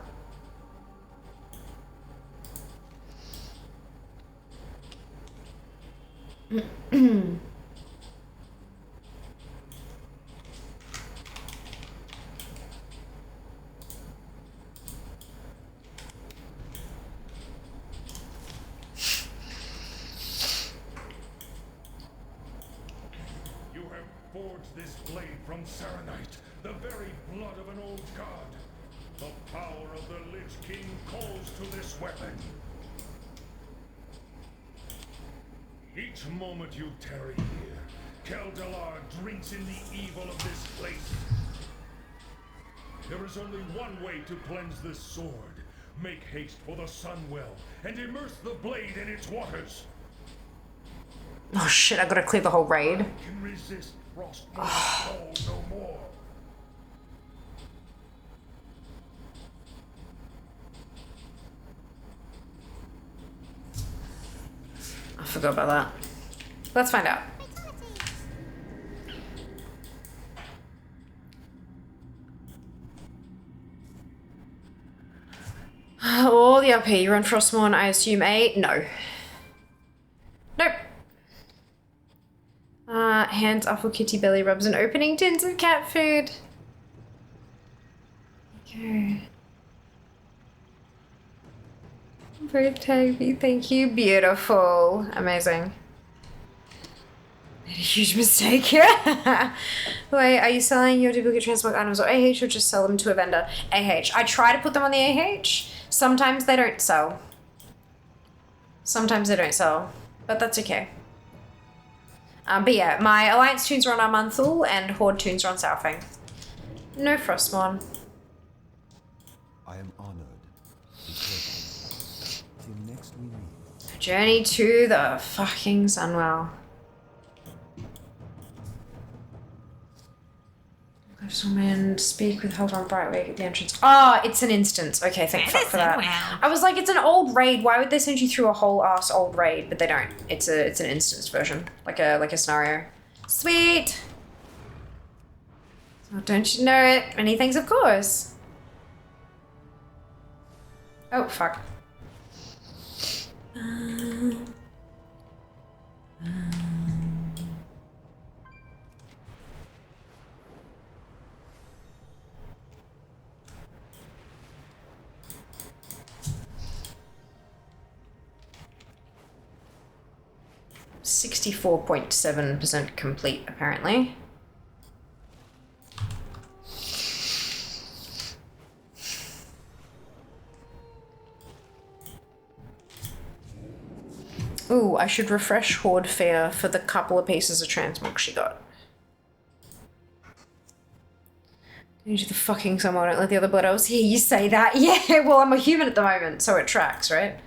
Forged this blade from Serenite, the very blood of an old god. The power of the Lich King calls to this weapon. Each moment you tarry here, Keldalar drinks in the evil of this place. There is only one way to cleanse this sword. Make haste for the Sunwell and immerse the blade in its waters. Oh shit, I gotta clear the whole raid. Can resist Frostmourne's call no more. I forgot about that. Let's find out. All the up here. You're on Frostmourne, I assume 8? No. Nope. Hands awful kitty belly rubs and opening tins of cat food. Okay. Brave Toby, thank you. Beautiful. Amazing. Made a huge mistake here. Wait, are you selling your duplicate transport items or AH or just sell them to a vendor? AH. I try to put them on the AH. Sometimes they don't sell. Sometimes they don't sell. But that's okay. But yeah, my Alliance tunes are on Armanthul and Horde tunes are on Southfang. No Frostmourne. I am honored. Be careful. Till next we meet. Journey to the fucking Sunwell. And speak with hold on Brightwake at the entrance. Oh, it's an instance. Okay, thank fuck for that. I was like, it's an old raid. Why would they send you through a whole ass old raid? But they don't. It's an instance version, like a scenario. Sweet. Oh, don't you know it? Many things, of course. Oh fuck. 64.7% complete, apparently. Ooh, I should refresh Horde Fear for the couple of pieces of transmog she got. You do the fucking someone, don't let the other blood elves hear you say that. Yeah, well, I'm a human at the moment, so it tracks, right?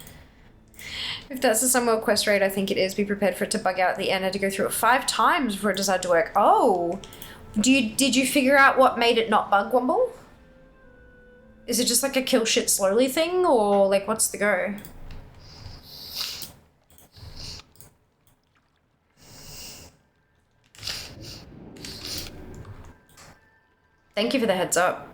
If that's the Sunwell quest raid, I think it is. Be prepared for it to bug out at the end. I had to go through it 5 times before it decided to work. Oh! Did you figure out what made it not bug, Wumble? Is it just like a kill shit slowly thing, or like what's the go? Thank you for the heads up.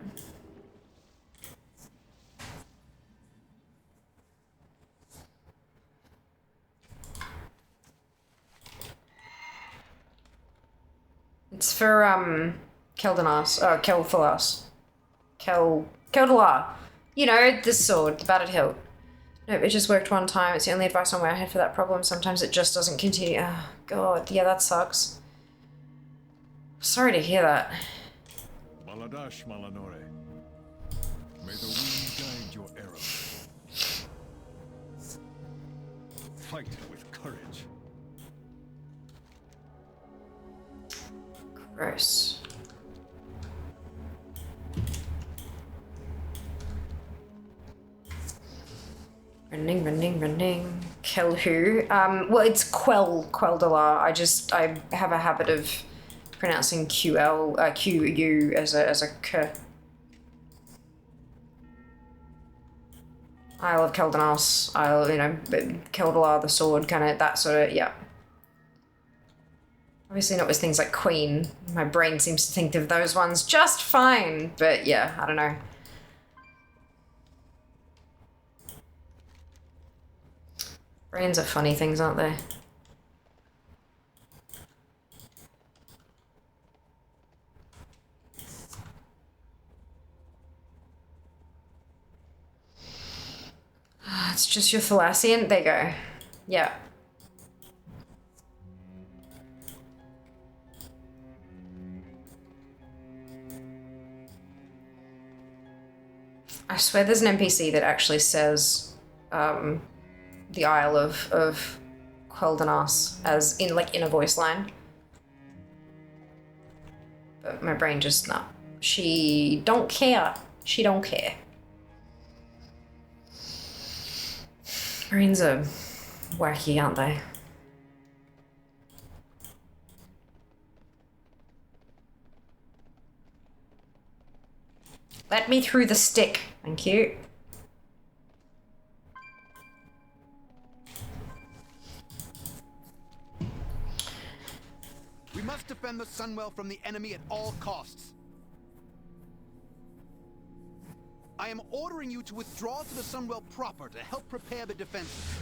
It's for Kel'Thalas. Kel'Dalar. You know, the sword, the battered hilt. Nope, it just worked one time. It's the only advice on where I had for that problem. Sometimes it just doesn't continue. Oh, God. Yeah, that sucks. Sorry to hear that. Maladash Malanore. May the wind guide your arrow. Fight with courage. Gross. Running. Kel who? Well, it's Quel'Dalar. I have a habit of pronouncing QU as a K. Isle of Kel'Danas, Kel'Dalar, the sword, kind of that sort of, yeah. Obviously not with things like Queen. My brain seems to think of those ones just fine, but yeah, I don't know. Brains are funny things, aren't they? It's just your Thalassian. There you go. Yeah. I swear there's an NPC that actually says the Isle of Quel'Danas as in a voice line. But my brain just nah. She don't care. She don't care. Brains are wacky, aren't they? Let me through the stick. Thank you. We must defend the Sunwell from the enemy at all costs. I am ordering you to withdraw to the Sunwell proper to help prepare the defenses.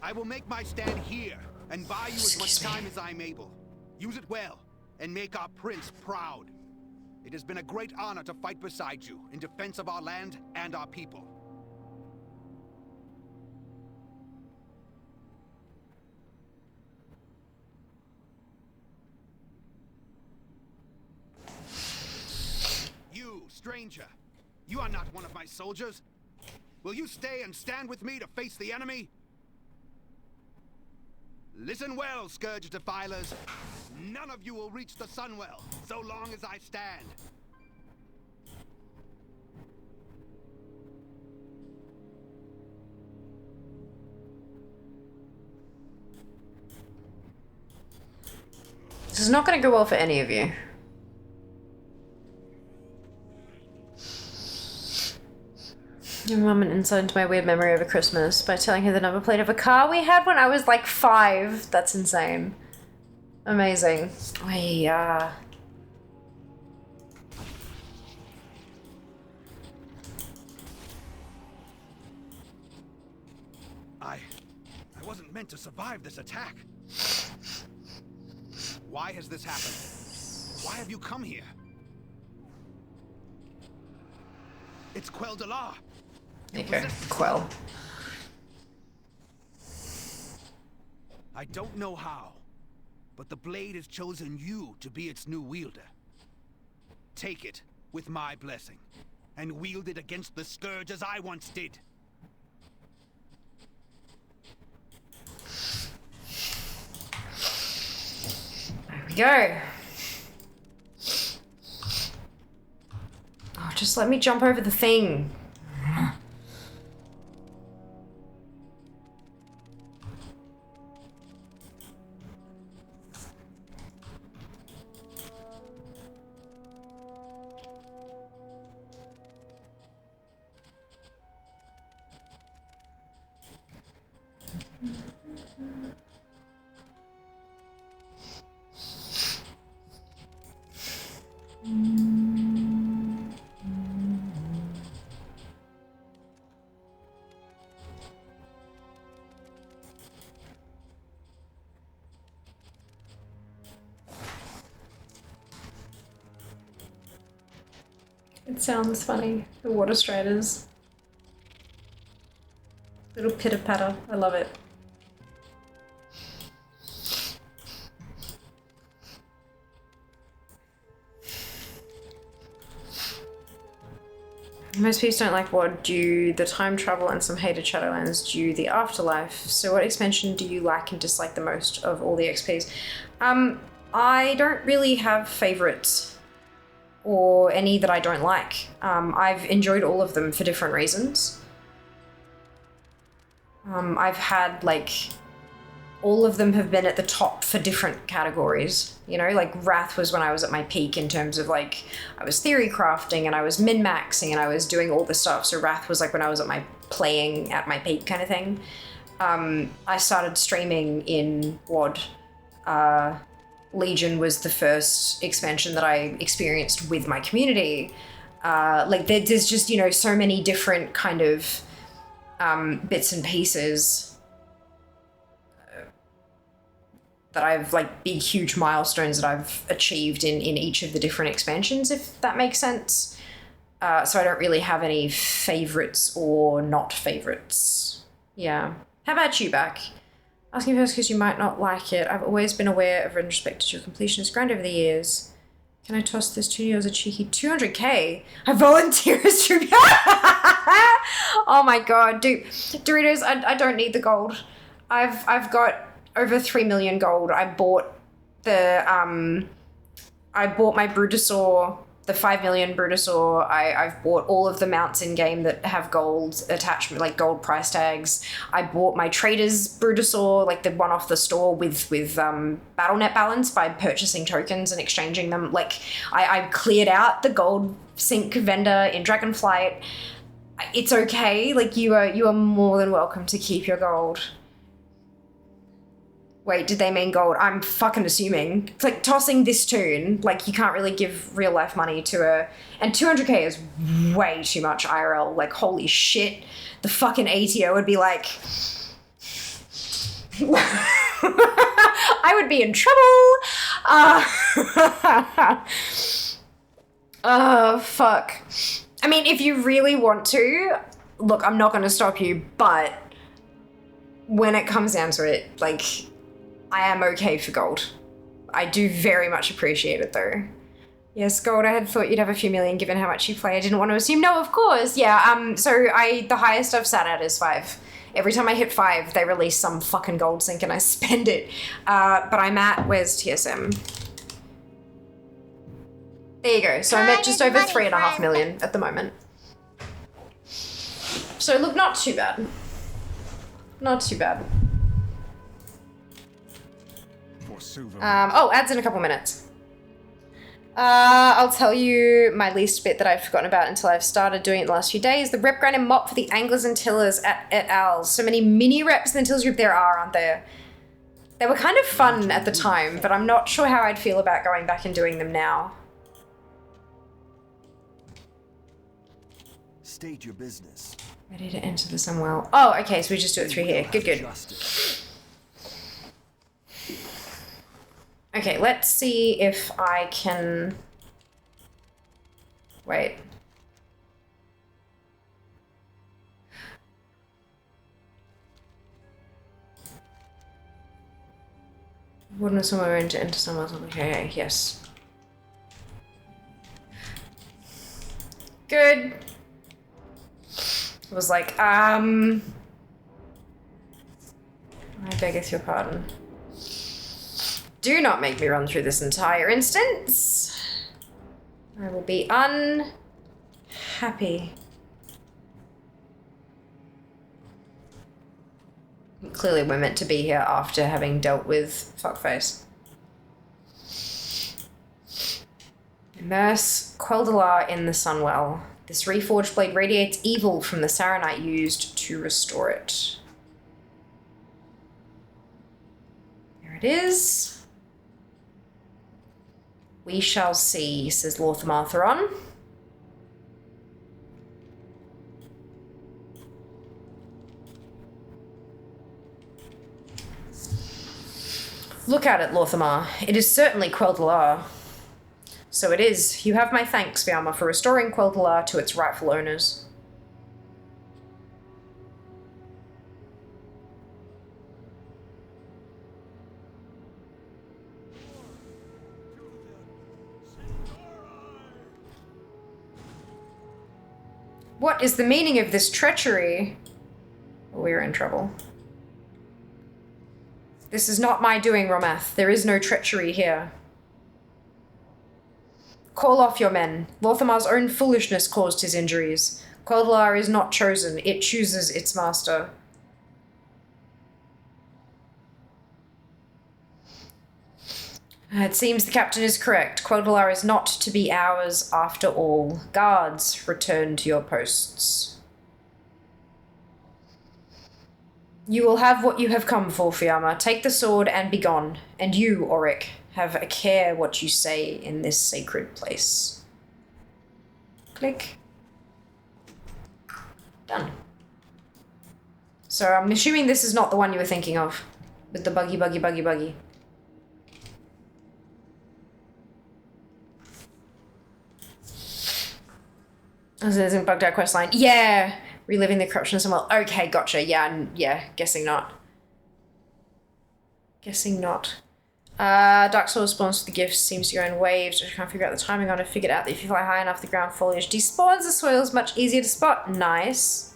I will make my stand here and buy you as much time as I'm able. Use it well and make our prince proud. It has been a great honor to fight beside you in defense of our land and our people. You, stranger, you are not one of my soldiers. Will you stay and stand with me to face the enemy? Listen well, Scourge Defilers. None of you will reach the Sunwell so long as I stand. This is not going to go well for any of you. Your mum an insight into my weird memory over Christmas by telling her the number plate of a car we had when I was like 5. That's insane. Amazing. I wasn't meant to survive this attack. Why has this happened? Why have you come here? It's Quel'Dalar. Okay, Quell. I don't know how, but the blade has chosen you to be its new wielder. Take it with my blessing, and wield it against the Scourge as I once did. we go. Oh, just let me jump over the thing. It sounds funny. The water striders. Little pitter patter. I love it. Most people don't like WoD due the time travel and some hated Shadowlands due the afterlife. So what expansion do you like and dislike the most of all the XPs? I don't really have favorites or any that I don't like. I've enjoyed all of them for different reasons. I've had like, all of them have been at the top for different categories. You know, like Wrath was when I was at my peak in terms of like, I was theory crafting and I was min-maxing and I was doing all this stuff. So Wrath was like when I was at my playing at my peak kind of thing. I started streaming in WoD. Legion was the first expansion that I experienced with my community. Like there's just, you know, so many different kind of bits and pieces that I've like big, huge milestones that I've achieved in each of the different expansions, if that makes sense. So I don't really have any favorites or not favorites. Yeah. How about you, Back? Asking first because you might not like it. I've always been aware of and respected your completionist grind over the years. Can I toss this to you as a cheeky 200k? I volunteer as tribute. Oh my god, dude. Doritos, I don't need the gold. I've got over 3 million gold. I bought the I bought my Brutosaur, the 5 million Brutosaur. I've bought all of the mounts in game that have gold attachment, like gold price tags. I bought my Trader's Brutosaur, like the one off the store with BattleNet balance by purchasing tokens and exchanging them. Like I cleared out the gold sync vendor in Dragonflight. It's okay. Like you are more than welcome to keep your gold. Wait, did they mean gold? I'm fucking assuming. It's like tossing this tune. Like, you can't really give real life money to a... And 200k is way too much IRL. Like, holy shit. The fucking ATO would be like... I would be in trouble. Fuck. I mean, if you really want to... Look, I'm not going to stop you, but... When it comes down to it, like... I am okay for gold. I do very much appreciate it though. Yes, gold, I had thought you'd have a few million given how much you play. I didn't want to assume. No, of course. Yeah, so the highest I've sat at is 5. Every time I hit 5, they release some fucking gold sync and I spend it. But I'm at, where's TSM? There you go. So I'm at just over 3.5 million at the moment. So look, not too bad. Not too bad. Ads in a couple minutes. I'll tell you my least bit that I've forgotten about until I've started doing it in the last few days. The rep grind and mop for the anglers and tillers at al. So many mini reps in the tillers group there are, aren't there? They were kind of fun at the time, but I'm not sure how I'd feel about going back and doing them now. State your business. Ready to enter the Sunwell. Oh, okay, so we just do it through here. Good, good. Okay, let's see if I can... Wait. Wouldn't somewhere into somewhere else? Okay, yes. Good. It was like, I beggeth your pardon. Do not make me run through this entire instance. I will be unhappy. Clearly we're meant to be here after having dealt with fuckface. Immerse Quel'Dalar in the Sunwell. This reforged blade radiates evil from the Saronite used to restore it. There it is. We shall see, says Lorthamar Theron. Look at it, Lorthamar. It is certainly Quel'Dalar. So it is. You have my thanks, Viama, for restoring Quel'Dalar to its rightful owners. What is the meaning of this treachery? We're in trouble. This is not my doing, Romath. There is no treachery here. Call off your men. Lorthamar's own foolishness caused his injuries. Quel'Dalar is not chosen. It chooses its master. It seems the captain is correct. Quel'Dalar is not to be ours after all. Guards, return to your posts. You will have what you have come for, Fiamma. Take the sword and be gone. And you, Auric, have a care what you say in this sacred place. Click. Done. So I'm assuming this is not the one you were thinking of. With the buggy. As it is in Bugged Out questline. Yeah! Reliving the corruption of someone. Okay, gotcha. Yeah, guessing not. Dark soil spawns with the gifts, seems to go in waves. I can't figure out the timing on it. Figured out that if you fly high enough, the ground foliage despawns. The soil is much easier to spot. Nice.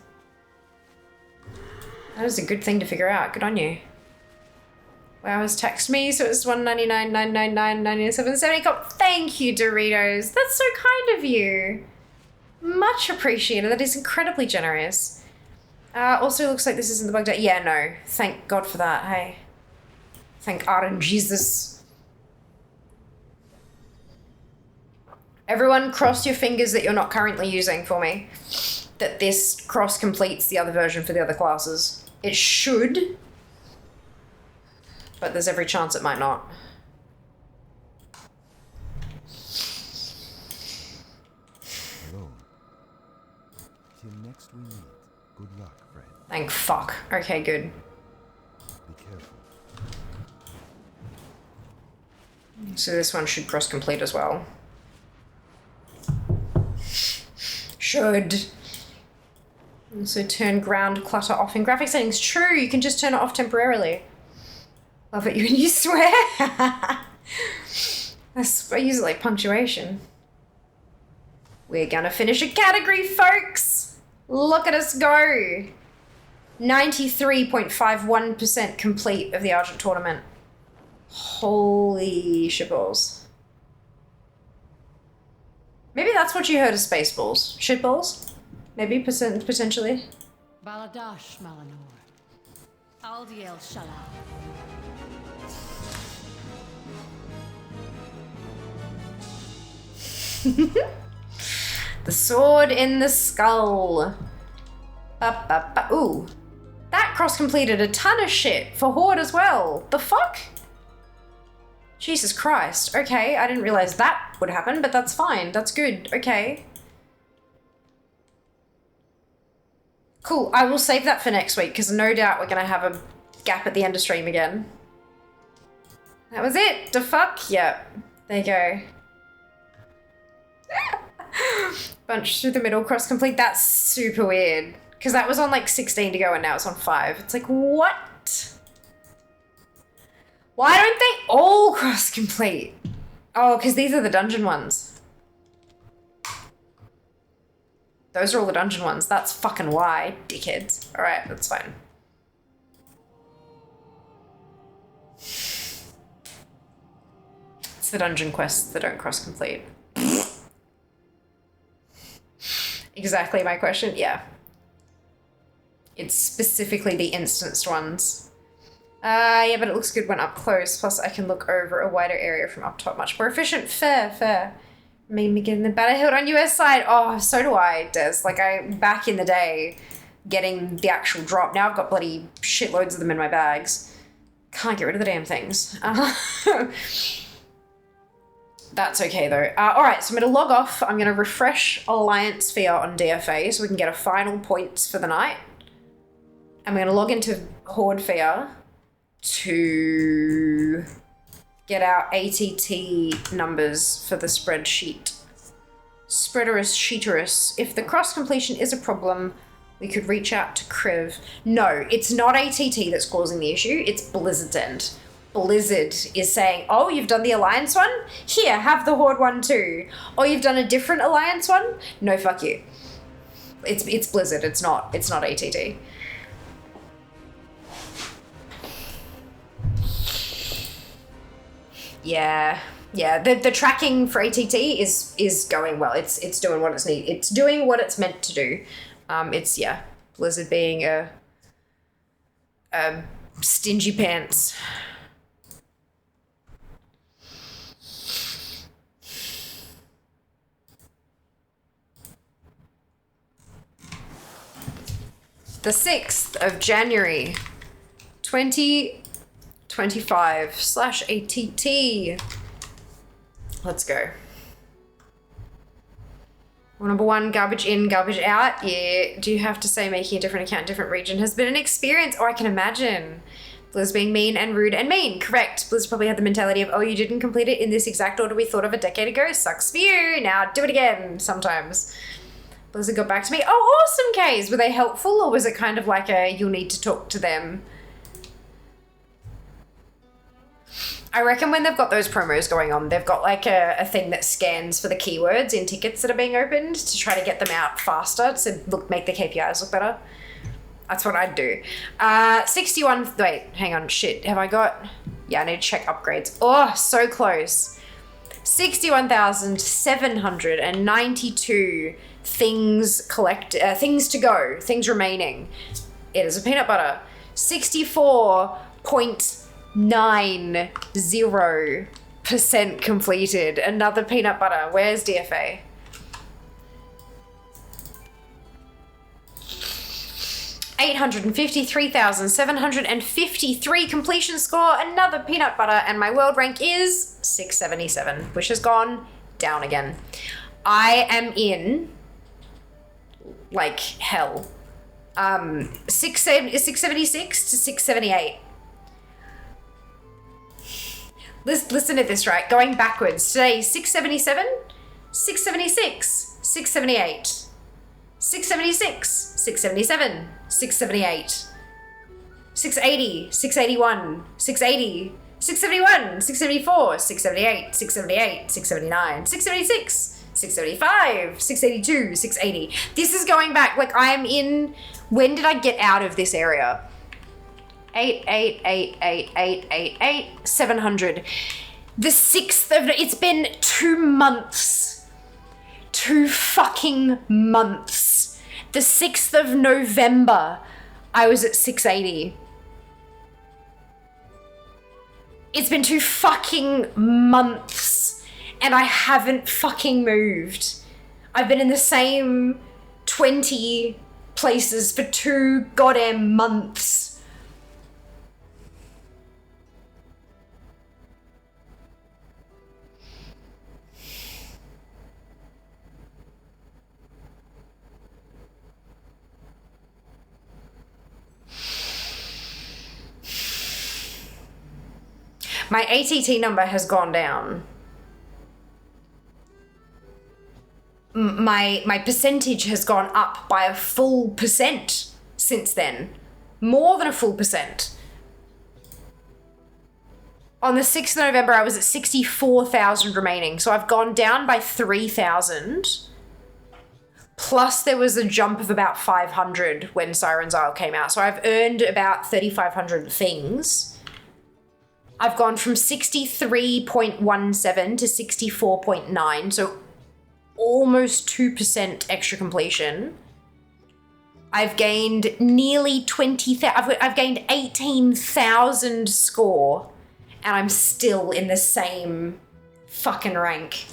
That is a good thing to figure out. Good on you. Wow, has texted me, so it's 199,999,997.70. Thank you, Doritos. That's so kind of you. Much appreciated. That is incredibly generous. Also looks like this isn't the bugged out. Yeah, no. Thank God for that, hey. Thank Argent Jesus. Everyone cross your fingers that you're not currently using for me. That this cross completes the other version for the other classes. It should. But there's every chance it might not. Next we meet. Good luck, friend. Thank fuck. Okay, good. Be careful. So this one should cross complete as well. Should. Also turn ground clutter off in graphic settings. True, you can just turn it off temporarily. Love it when you swear. I use it like punctuation. We're gonna finish a category, folks. Look at us go. 93.51% complete of the Argent tournament. Holy shitballs. Maybe that's what you heard of Spaceballs. Shitballs? Maybe, potentially. Baladash Malanor. Aldiel Shala. The sword in the skull. Ooh. That cross-completed a ton of shit for Horde as well. The fuck? Jesus Christ. Okay, I didn't realize that would happen, but that's fine. That's good. Okay. Cool. I will save that for next week, because no doubt we're going to have a gap at the end of stream again. That was it. The fuck? Yep. There you go. Bunch through the middle, cross complete. That's super weird. Because that was on like 16 to go and now it's on 5. It's like, what? Why don't they all cross complete? Oh, because these are the dungeon ones. Those are all the dungeon ones. That's fucking why, dickheads. Alright, that's fine. It's the dungeon quests that don't cross-complete. Exactly my question, yeah. It's specifically the instanced ones. Yeah, but it looks good when up close. Plus, I can look over a wider area from up top. Much more efficient. Fair. Made me getting the better hilt on US side. Oh, so do I, Des. Like, back in the day, getting the actual drop. Now I've got bloody shitloads of them in my bags. Can't get rid of the damn things. That's okay, though. All right, so I'm going to log off. I'm going to refresh Alliance Sphere on DFA so we can get a final points for the night. I'm going to log into Horde Sphere to get our ATT numbers for the spreadsheet. Spreaderus Sheeterus. If the cross-completion is a problem, we could reach out to Kriv. No, it's not ATT that's causing the issue. It's Blizzard's end. Blizzard is saying, oh, you've done the Alliance one? Here, have the Horde one too. Oh, you've done a different Alliance one? No, fuck you. It's Blizzard. It's not ATT. Yeah. The tracking for ATT is going well. It's doing what it's need. It's doing what it's meant to do. It's Blizzard being a stingy pants. The 6th of January, 2025/ATT. Let's go. Well, number 1, garbage in, garbage out. Yeah, do you have to say making a different account, different region has been an experience? Oh, I can imagine. Blizz being mean and rude and mean. Correct. Blizz probably had the mentality of, oh, you didn't complete it in this exact order we thought of a decade ago. Sucks for you. Now do it again sometimes. Blizzard got back to me. Oh, awesome, Kays. Were they helpful or was it kind of like a you'll need to talk to them? I reckon when they've got those promos going on, they've got like a thing that scans for the keywords in tickets that are being opened to try to get them out faster to make the KPIs look better. That's what I'd do. 61, wait, hang on, shit. Have I got, yeah, I need to check upgrades. Oh, so close. 61,792 things things to go, things remaining. It is a peanut butter. 64.90% completed. Another peanut butter. Where's DFA? $853,753 completion score. Another peanut butter, and my world rank is 677, which has gone down again. I am in like hell. 676 to 678. Listen to this, right? Going backwards. Today, 677, 676, 678, 676, 677, 678, 680, 681, 680, 671, 674, 678, 678, 679, 676, 675, 682, 680. This is going back, like I am in, when did I get out of this area? 700. The 6th of, it's been 2 months. 2 fucking months. The 6th of November, I was at 680. It's been 2 fucking months and I haven't fucking moved. I've been in the same 20 places for 2 goddamn months. My ATT number has gone down. My percentage has gone up by a full percent since then. More than a full percent. On the 6th of November, I was at 64,000 remaining. So I've gone down by 3,000. Plus there was a jump of about 500 when Siren's Isle came out. So I've earned about 3,500 things. I've gone from 63.17 to 64.9, so almost 2% extra completion. I've gained nearly 20,000, I've gained 18,000 score, and I'm still in the same fucking rank.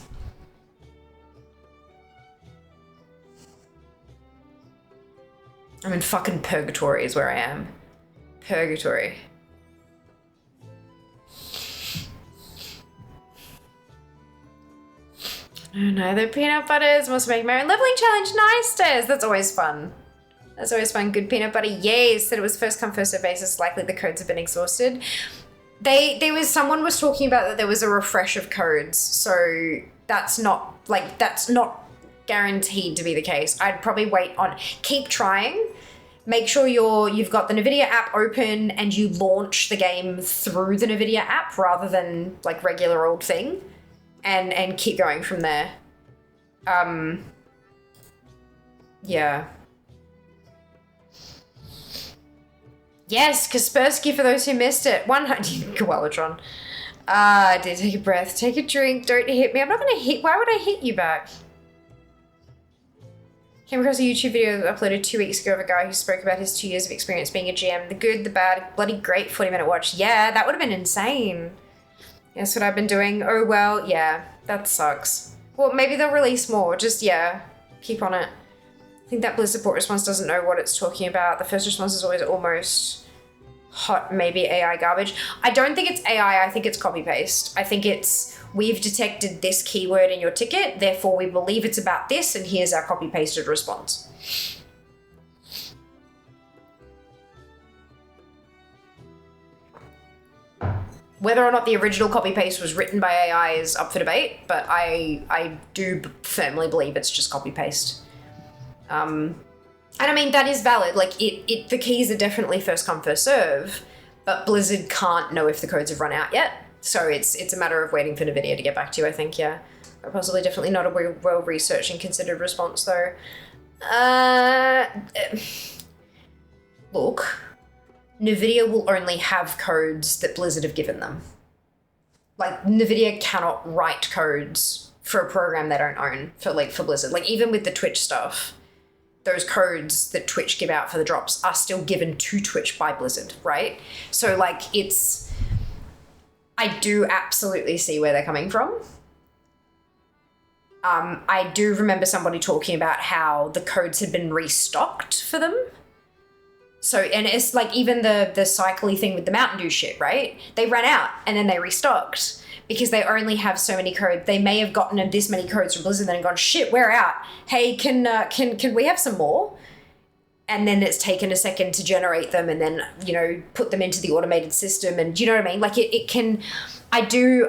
I'm in fucking purgatory is where I am. Purgatory. Oh no, the peanut butters must make my own leveling challenge. Nice, Des. That's always fun. That's always fun. Good peanut butter. Yes, that it was first come, first served basis. Likely the codes have been exhausted. Someone was talking about that there was a refresh of codes. So that's not guaranteed to be the case. I'd probably wait on, keep trying. Make sure you've got the NVIDIA app open and you launch the game through the NVIDIA app rather than like regular old thing. And keep going from there. Yeah. Yes, Kaspersky for those who missed it. 100 Koalatron. Did take a breath, take a drink, don't hit me. I'm not gonna hit, why would I hit you back? Came across a YouTube video uploaded 2 weeks ago of a guy who spoke about his 2 years of experience being a GM. The good, the bad, bloody great 40-minute watch. Yeah, that would have been insane. That's what I've been doing. Oh, well, yeah, that sucks. Well, maybe they'll release more. Just, yeah, keep on it. I think that Blizzard port response doesn't know what it's talking about. The first response is always almost hot, maybe AI garbage. I don't think it's AI. I think it's copy-paste. I think it's, we've detected this keyword in your ticket, therefore we believe it's about this, and here's our copy-pasted response. Whether or not the original copy-paste was written by AI is up for debate, but I do firmly believe it's just copy-paste. And I mean, that is valid. Like, the keys are definitely first come, first serve, but Blizzard can't know if the codes have run out yet. So it's a matter of waiting for NVIDIA to get back to you, I think, yeah. Possibly definitely not a well-researched and considered response, though. Look. NVIDIA will only have codes that Blizzard have given them. Like, NVIDIA cannot write codes for a program they don't own for Blizzard. Like, even with the Twitch stuff, those codes that Twitch give out for the drops are still given to Twitch by Blizzard, right? So, like, I do absolutely see where they're coming from. I do remember somebody talking about how the codes had been restocked for them. So, and it's like even the cycle-y thing with the Mountain Dew shit, right? They ran out and then they restocked because they only have so many codes. They may have gotten this many codes from Blizzard and then gone, shit, we're out. Hey, can we have some more? And then it's taken a second to generate them and then, you know, put them into the automated system. And do you know what I mean? Like it can, I do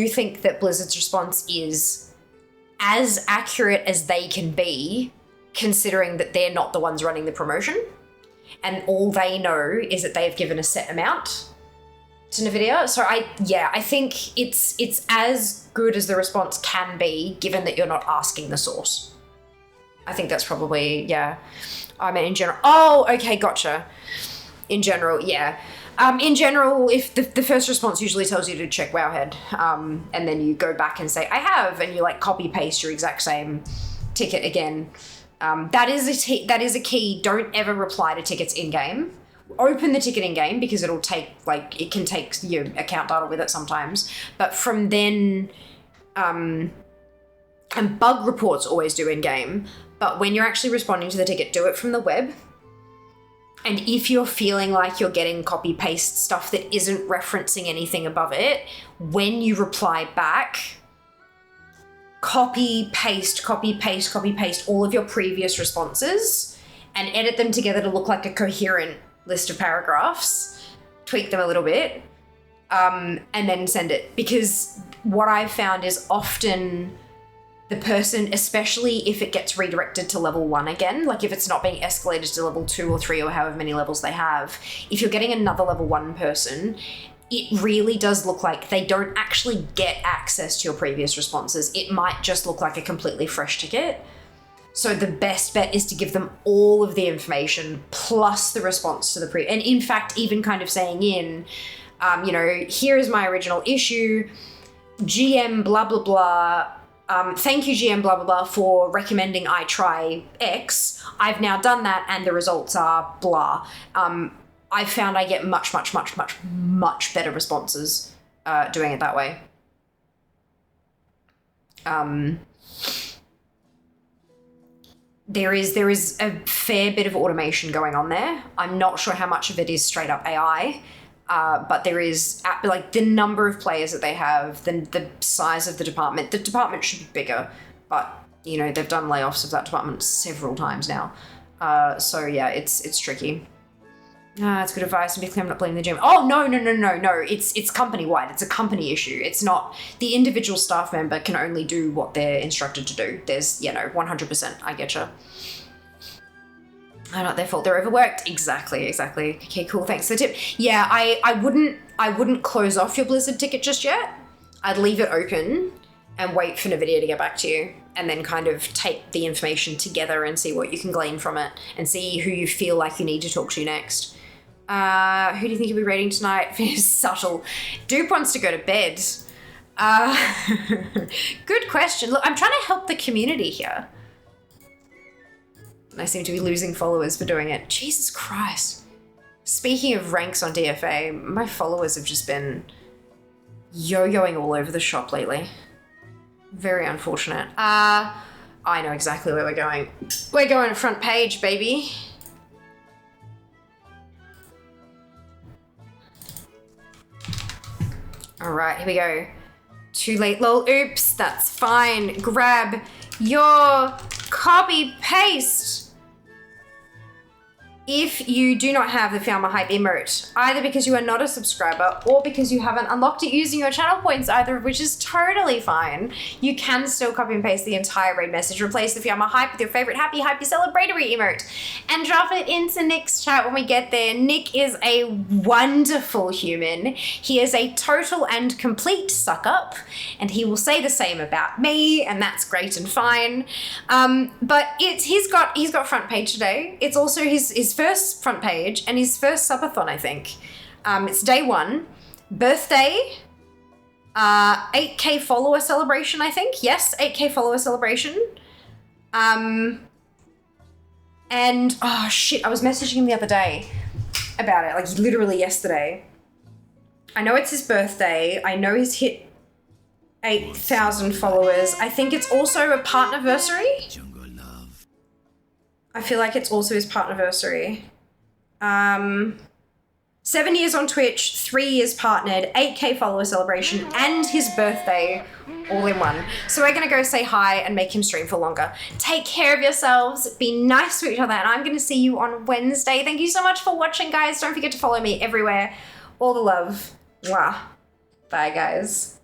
think that Blizzard's response is as accurate as they can be, considering that they're not the ones running the promotion. And all they know is that they've given a set amount to NVIDIA. So I think it's as good as the response can be, given that you're not asking the source. I think that's probably, yeah. I mean, in general. Oh, okay, gotcha. In general, yeah. In general, if the first response usually tells you to check Wowhead, and then you go back and say, I have, and you like copy paste your exact same ticket again. That is a key. Don't ever reply to tickets in-game. Open the ticket in-game because it can take your account data with it sometimes. But from then, and bug reports always do in-game, but when you're actually responding to the ticket, do it from the web. And if you're feeling like you're getting copy-paste stuff that isn't referencing anything above it, when you reply back, copy, paste all of your previous responses and edit them together to look like a coherent list of paragraphs, tweak them a little bit, and then send it. Because what I've found is often the person, especially if it gets redirected to level 1 again, like if it's not being escalated to level 2 or 3 or however many levels they have, if you're getting another level 1 person, it really does look like they don't actually get access to your previous responses. It might just look like a completely fresh ticket. So the best bet is to give them all of the information plus the response to the and in fact, even kind of saying You know, here is my original issue. GM blah, blah, blah. Thank you, GM blah, blah, blah, for recommending I try X. I've now done that and the results are blah. I found I get much, much, much, much, much better responses doing it that way. There is a fair bit of automation going on there. I'm not sure how much of it is straight up AI, but there is, like, the number of players that they have, the size of the department. The department should be bigger, but, you know, they've done layoffs of that department several times now. So yeah, it's tricky. It's good advice and be clear, I'm not blaming the gym. Oh, no. It's company-wide. It's a company issue. It's not, the individual staff member can only do what they're instructed to do. There's, you know, 100%, I getcha. Not their fault, they're overworked. Exactly. Okay, cool, thanks for the tip. Yeah, I wouldn't close off your Blizzard ticket just yet. I'd leave it open and wait for NVIDIA to get back to you, and then kind of take the information together and see what you can glean from it, and see who you feel like you need to talk to next. Who do you think you'll be rating tonight? Subtle. Dupe wants to go to bed. Good question. Look, I'm trying to help the community here. I seem to be losing followers for doing it. Jesus Christ. Speaking of ranks on DFA, my followers have just been yo-yoing all over the shop lately. Very unfortunate. I know exactly where we're going. We're going front page, baby. All right, here we go. Too late, lol. Oops, that's fine. Grab your copy paste. If you do not have the Fiamma Hype emote, either because you are not a subscriber or because you haven't unlocked it using your channel points, either of which is totally fine, you can still copy and paste the entire raid message, replace the Fiamma Hype with your favorite happy celebratory emote, and drop it into Nick's chat when we get there. Nick is a wonderful human. He is a total and complete suck-up, and he will say the same about me, and that's great and fine. But he's got front page today. It's also his first front page and his first subathon, I think. It's day 1. Birthday. 8K follower celebration, I think. Yes, 8K follower celebration. And, oh shit, I was messaging him the other day about it, like literally yesterday. I know it's his birthday. I know he's hit 8,000 followers. I think it's also a partnerversary. I feel like it's also his partnerversary. 7 years on Twitch, 3 years partnered, 8K follower celebration, and his birthday all in one. So we're gonna go say hi and make him stream for longer. Take care of yourselves, be nice to each other, and I'm gonna see you on Wednesday. Thank you so much for watching, guys. Don't forget to follow me everywhere. All the love. Mwah. Bye, guys.